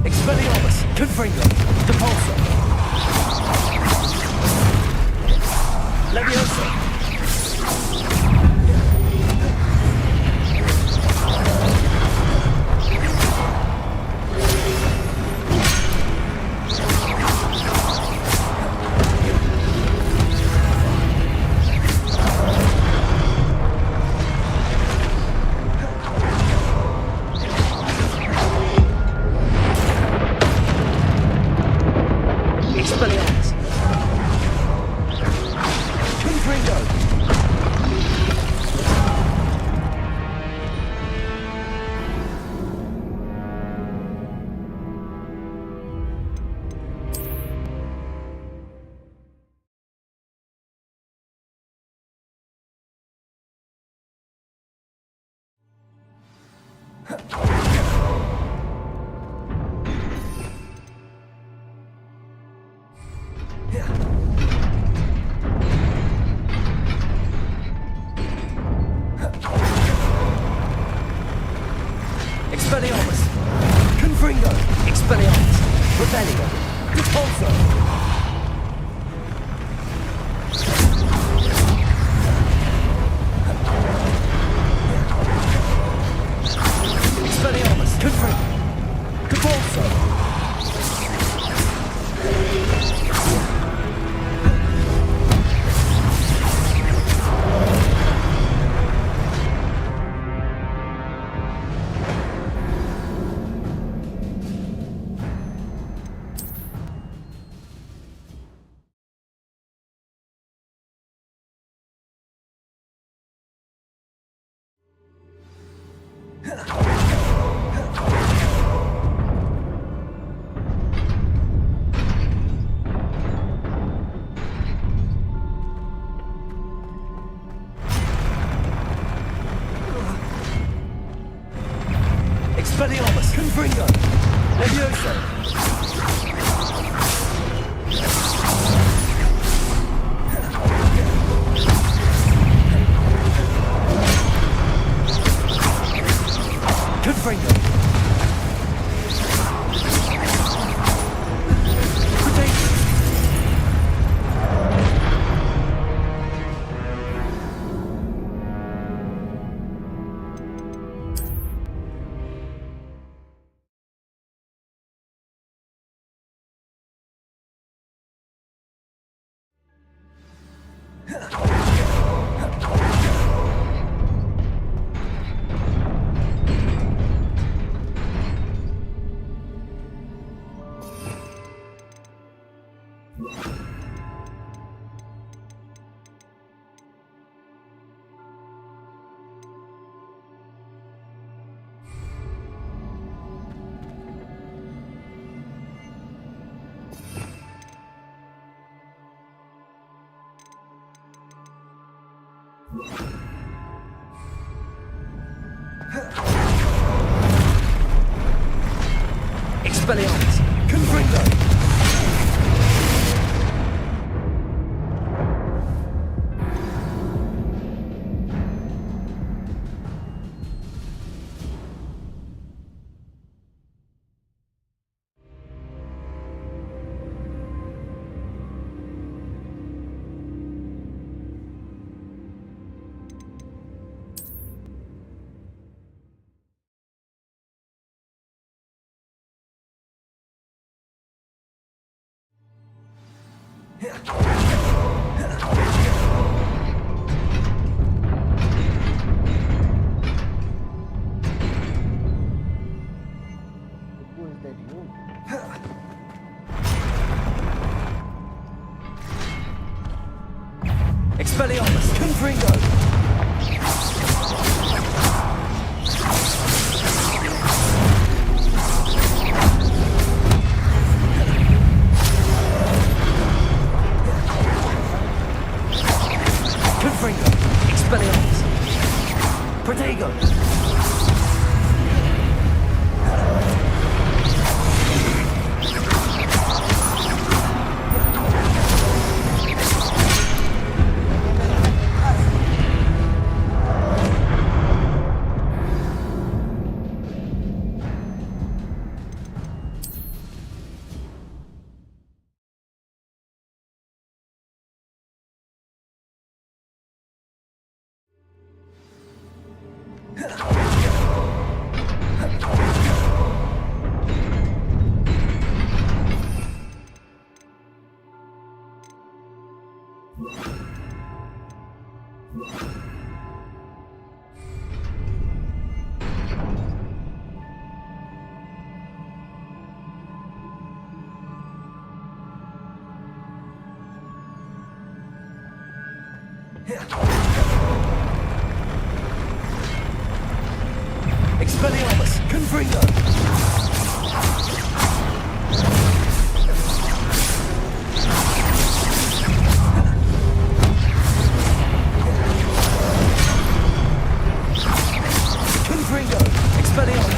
Expelliarmus! Confringo! Depulso! Levioso! Expelliarmus! Confringo! Expelliarmus! Confringo! Expelliarmus! Rebellio! Depulso! Expelliarmus! Levioso! Confringo! Expelliarmus! Confringo! Expelliarmus! Confringo! Confringo! Expelliarmus! Protego! Expelliarmus! Confringo! Confringo! Expelliarmus! Protego! Confringo! Expelliarmus!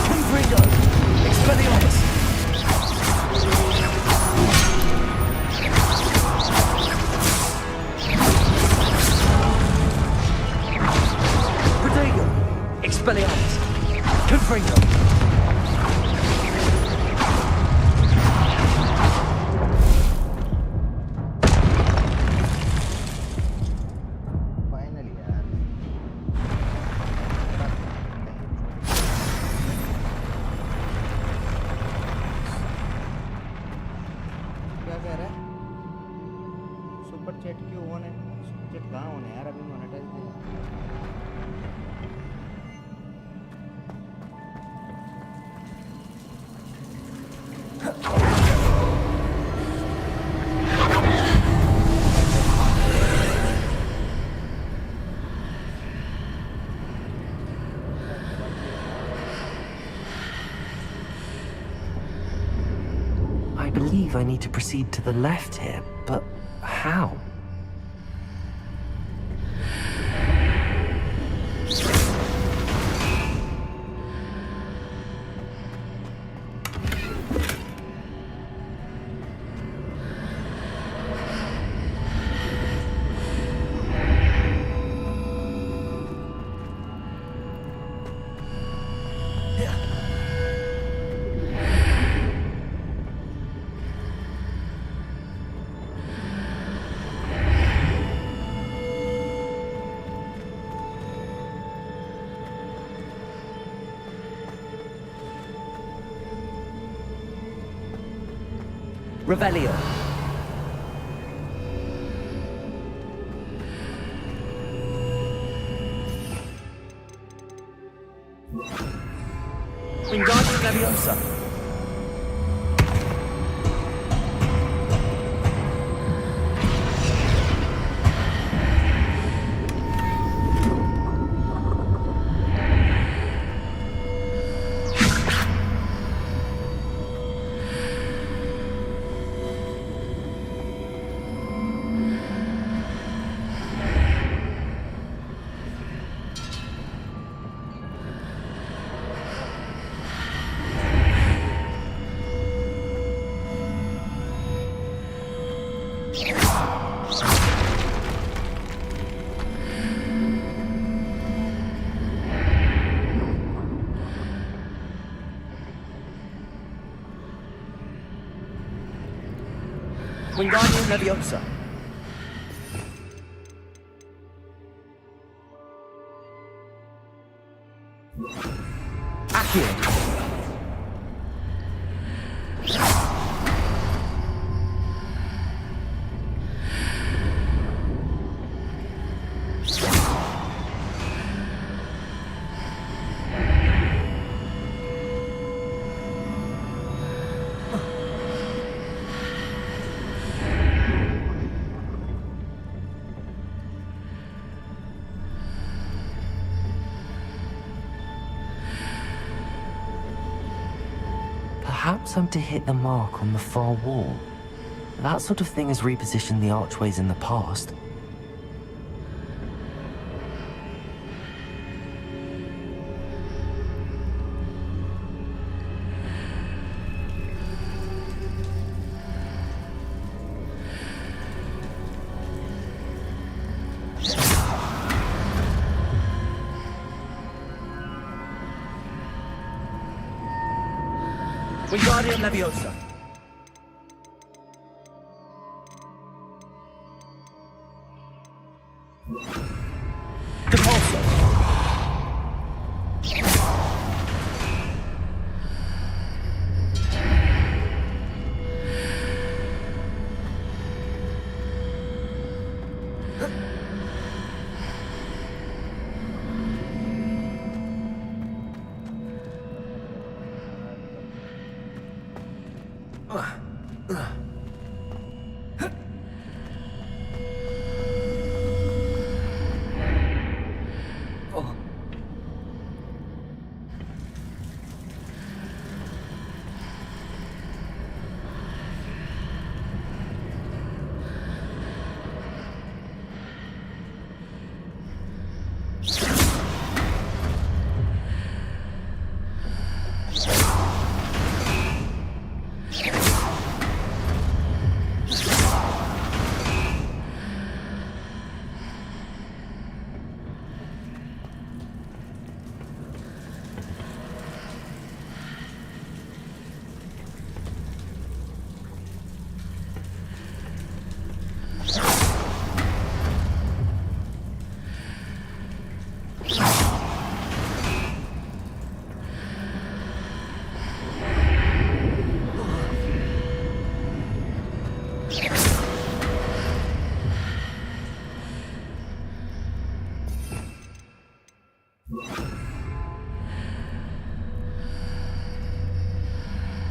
Confringo! Expelliarmus! Protego! Expelliarmus! Confringo! क्या कह रहा है? Super chat क्यों on है? Super chat कहाँ on है यार? अभी मोनेटाइज नहीं believe I need to proceed to the left here, but how? Revelio. Wingardium Leviosa. Wingardium Leviosa. Accio. Perhaps I'm to hit the mark on the far wall. That sort of thing has repositioned the archways in the past. Wingardium Leviosa. Depulso.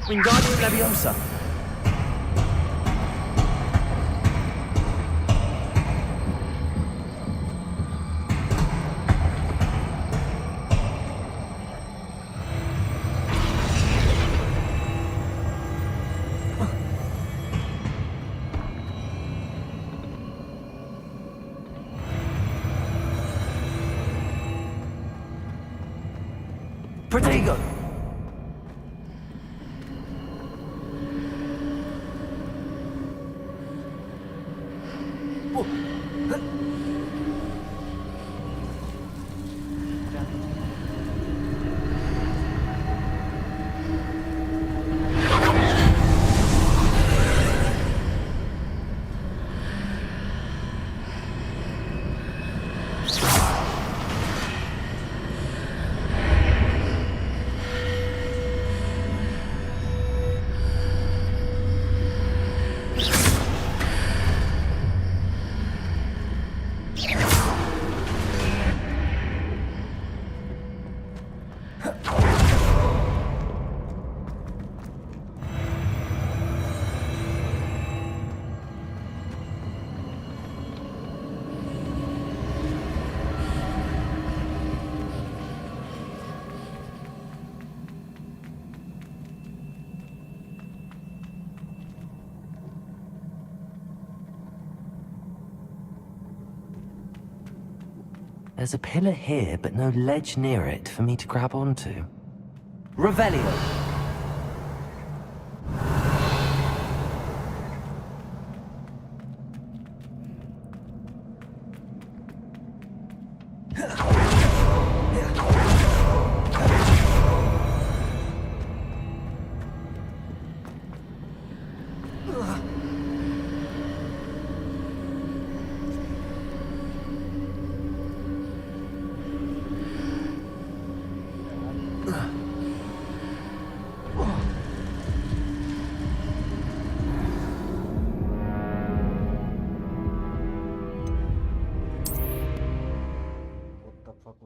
Wingardium Leviosa. Protego! There's a pillar here, but no ledge near it for me to grab onto. Revelio!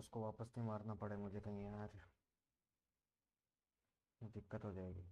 उसको वापस नहीं मारना पड़े मुझे कहीं यार, दिक्कत हो जाएगी।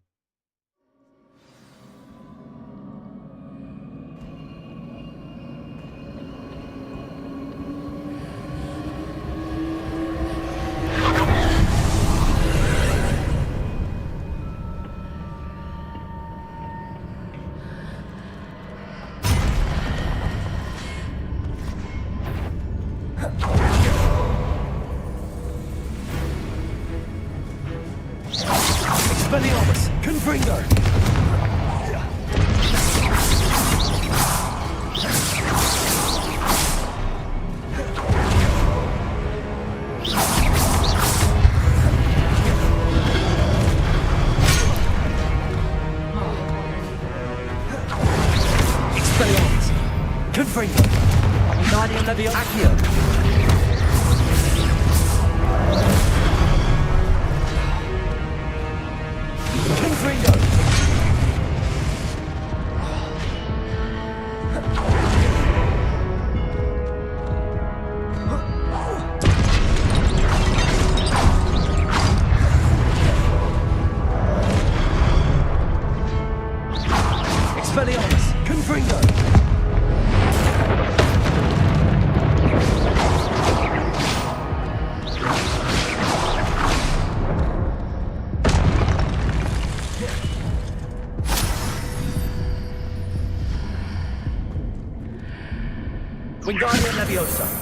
Wingardium Leviosa.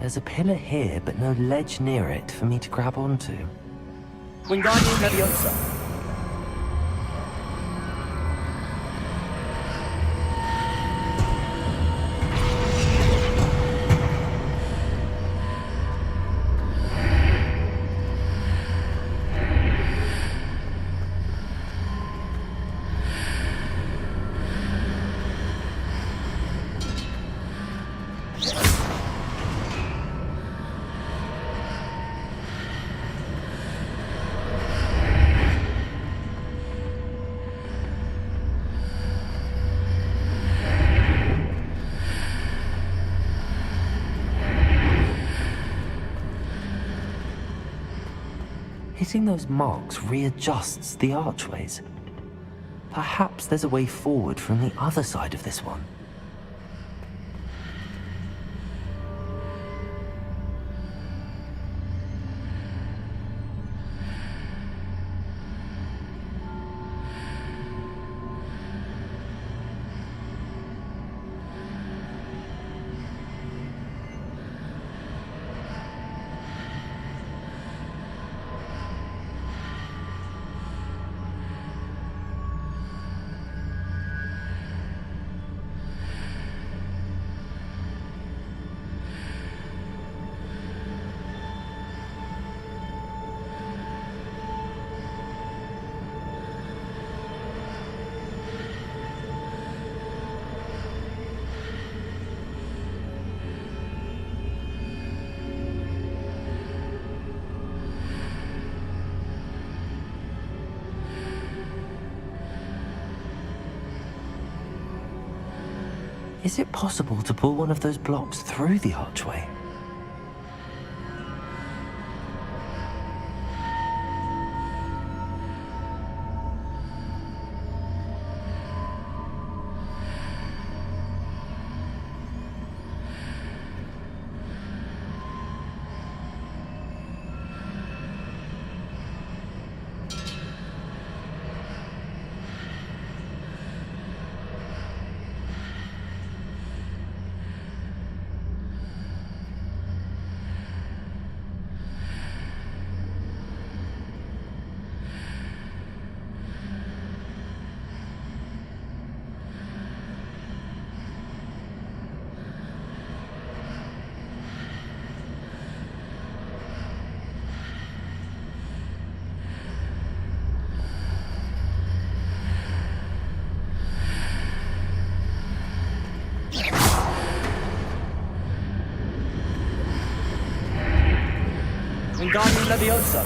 There's a pillar here, but no ledge near it for me to grab onto. Wingardium Leviosa. Hitting those marks readjusts the archways. Perhaps there's a way forward from the other side of this one. Is it possible to pull one of those blocks through the archway? Wingardium Leviosa.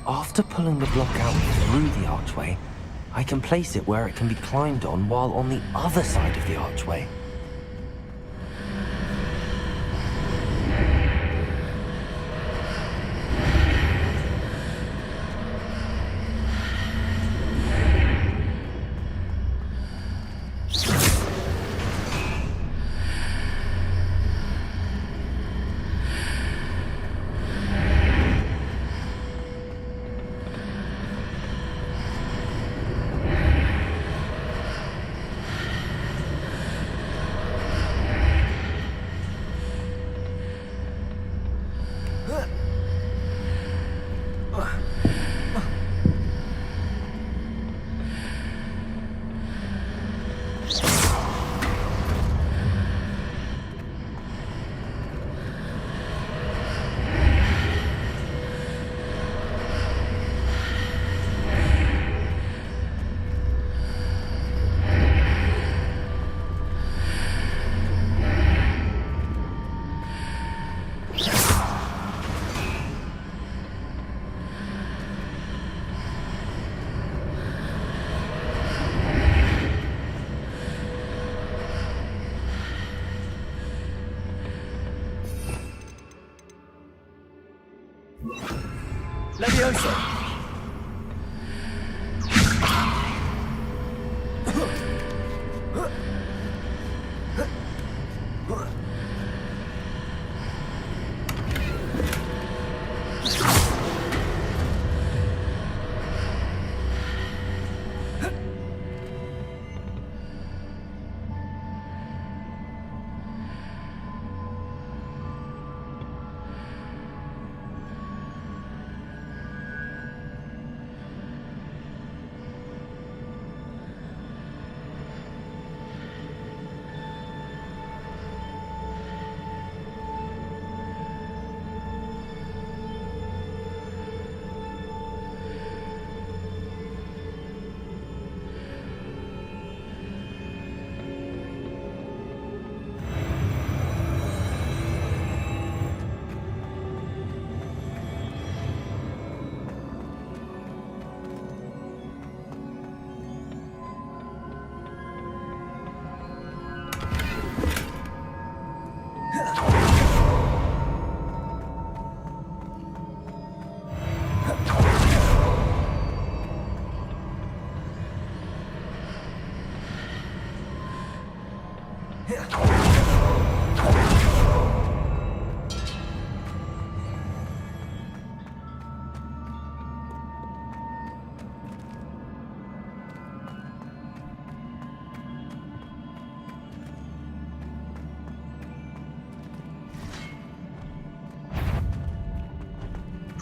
After pulling the block out through the archway, I can place it where it can be climbed on while on the other side of the archway. Leviosa.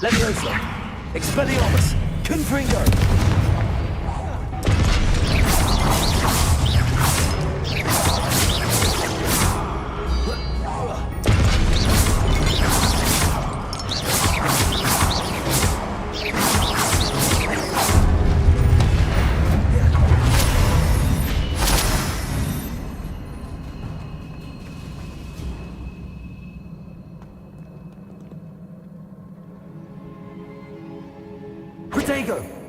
Leviosa! Expelliarmus! Confringo! Protego!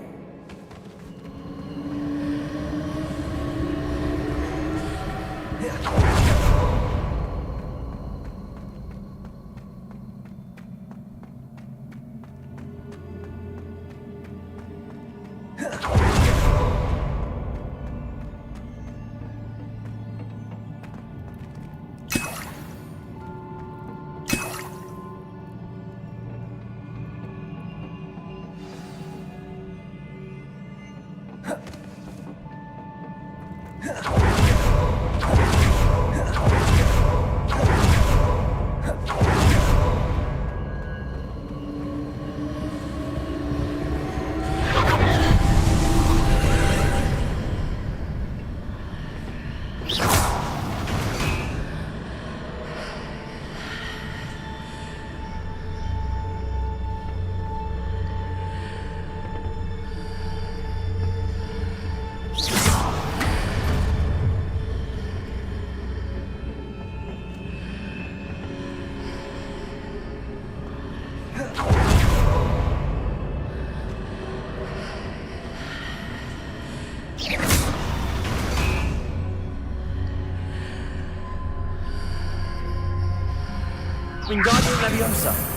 Wingardium Leviosa!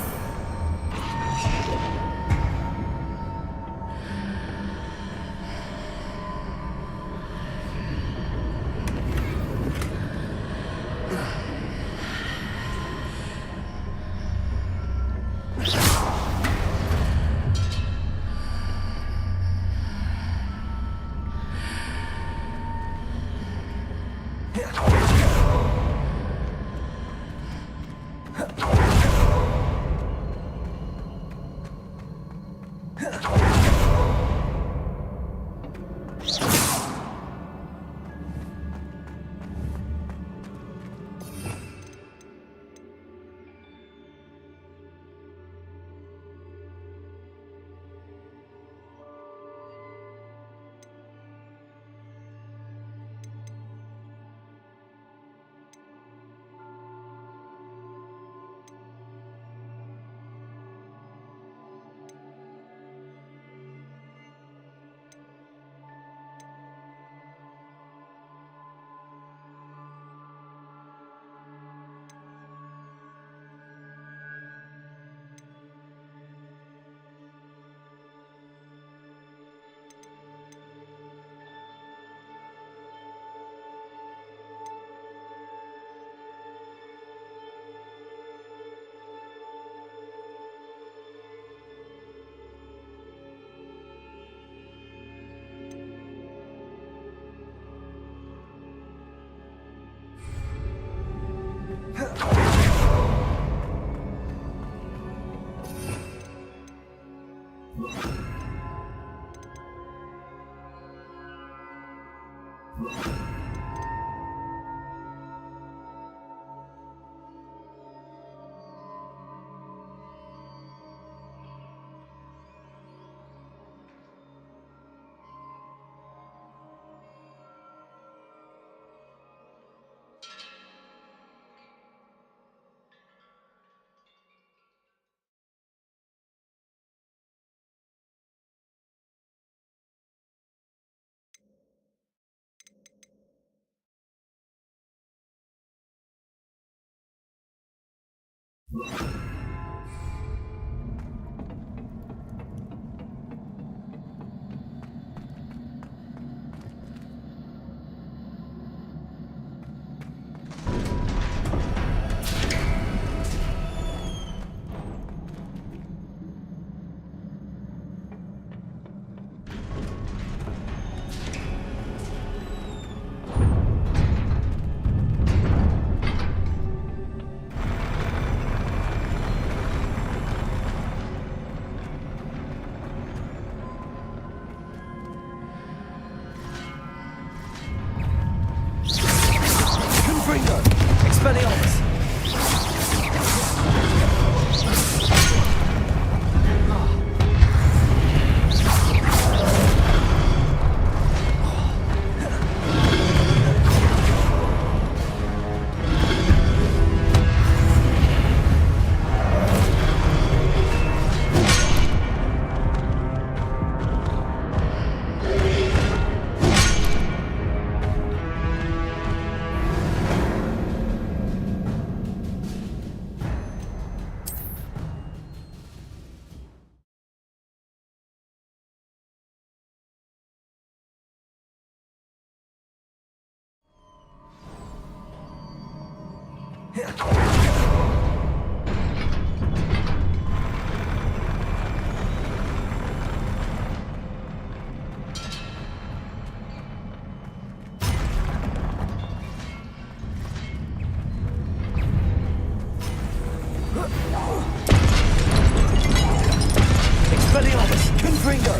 Expelliarmus, Confringo!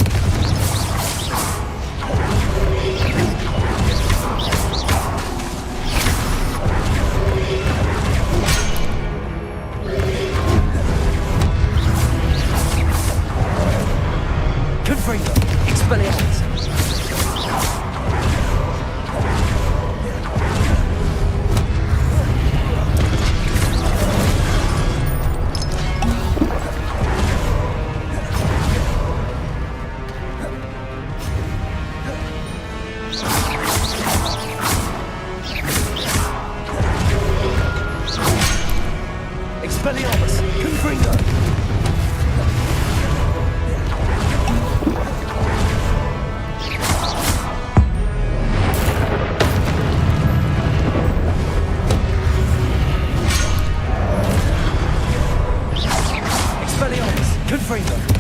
Confringo, Expelliarmus! Expelliarmus, Confringo! Expelliarmus, Confringo!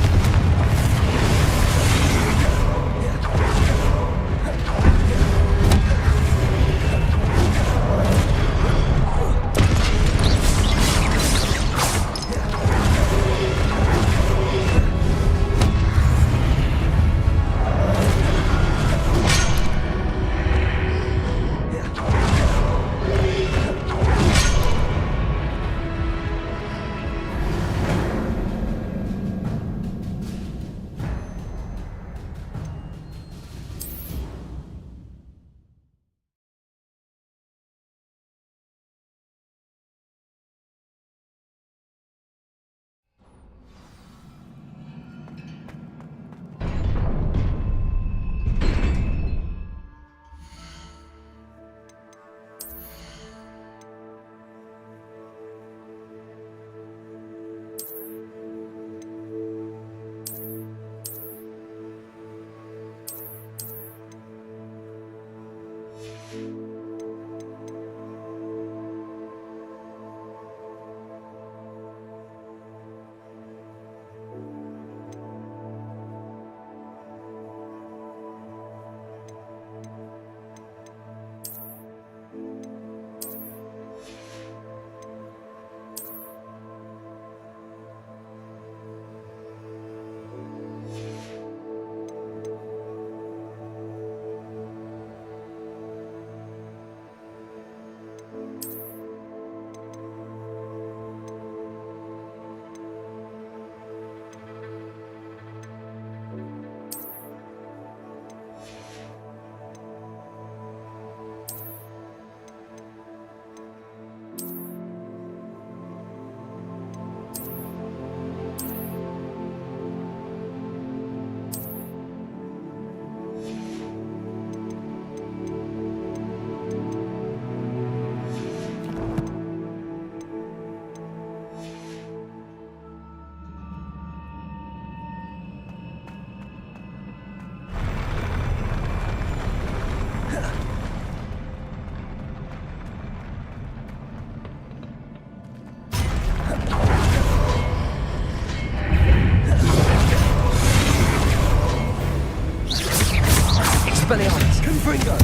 Expelliarmus, Confringo!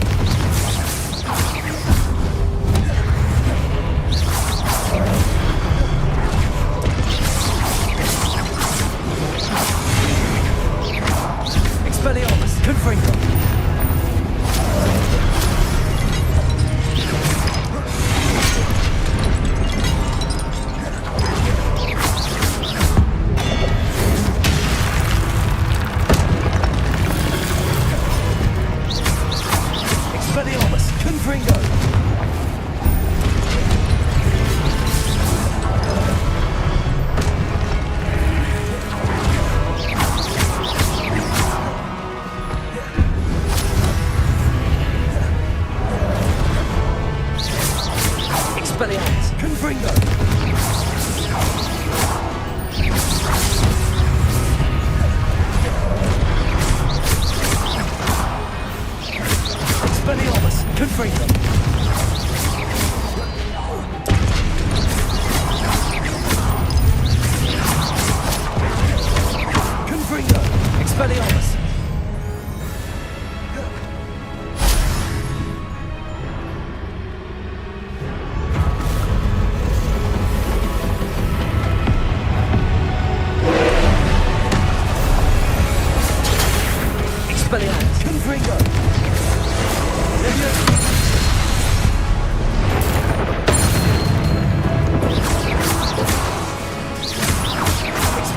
Expelliarmus, Confringo!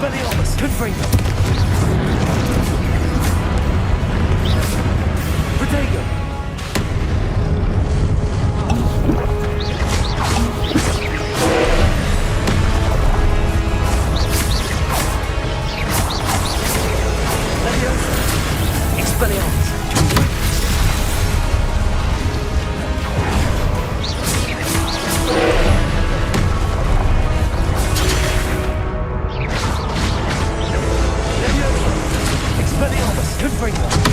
Expelliarmus, Confringo. Protego. Expelliarmus. Expelliarmus, Confringo.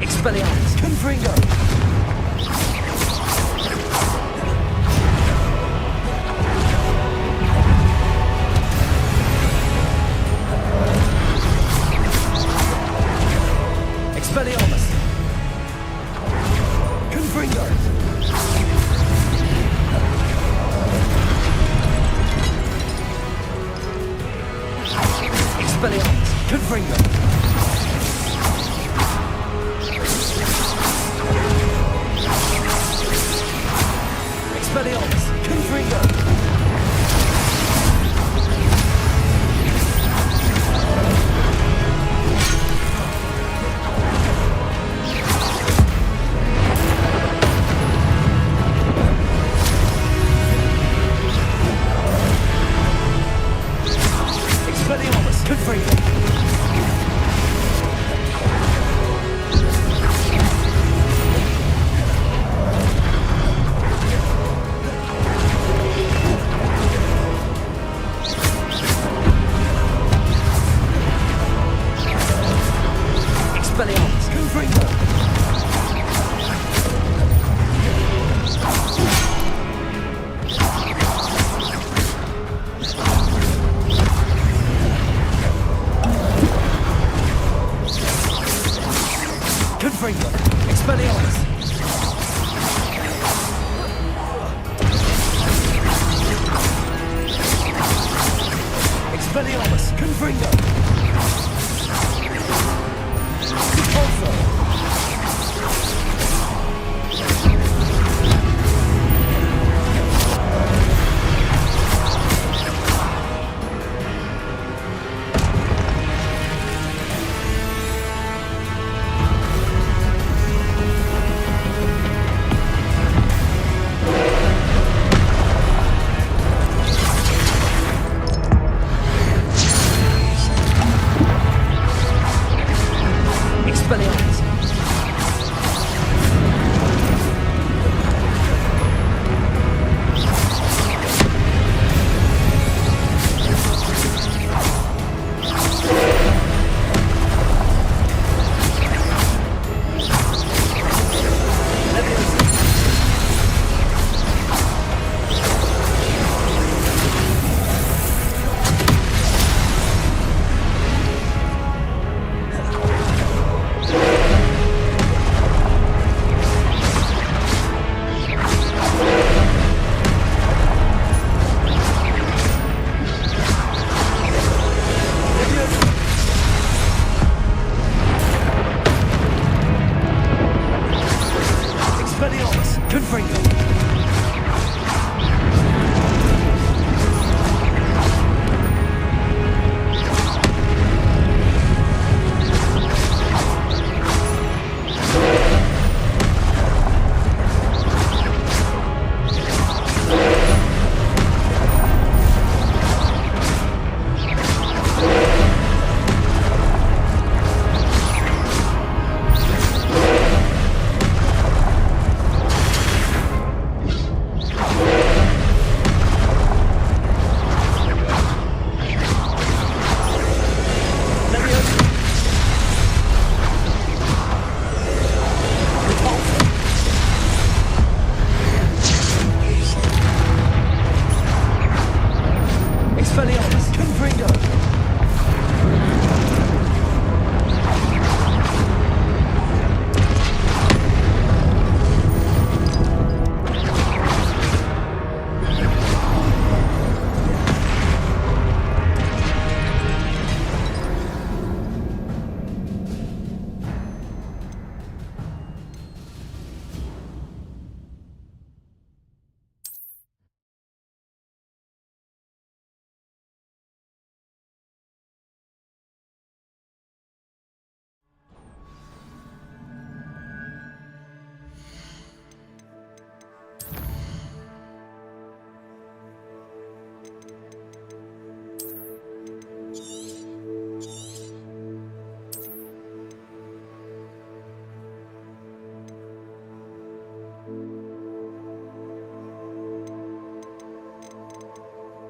Expelliarmus, Confringo. Expelliarmus. Confringo. Expelliarmus. Confringo. Expelliarmus. Confringo. Expelliarmus. Confringo. Expelliarmus, Confringo. Free. Expelliarmus.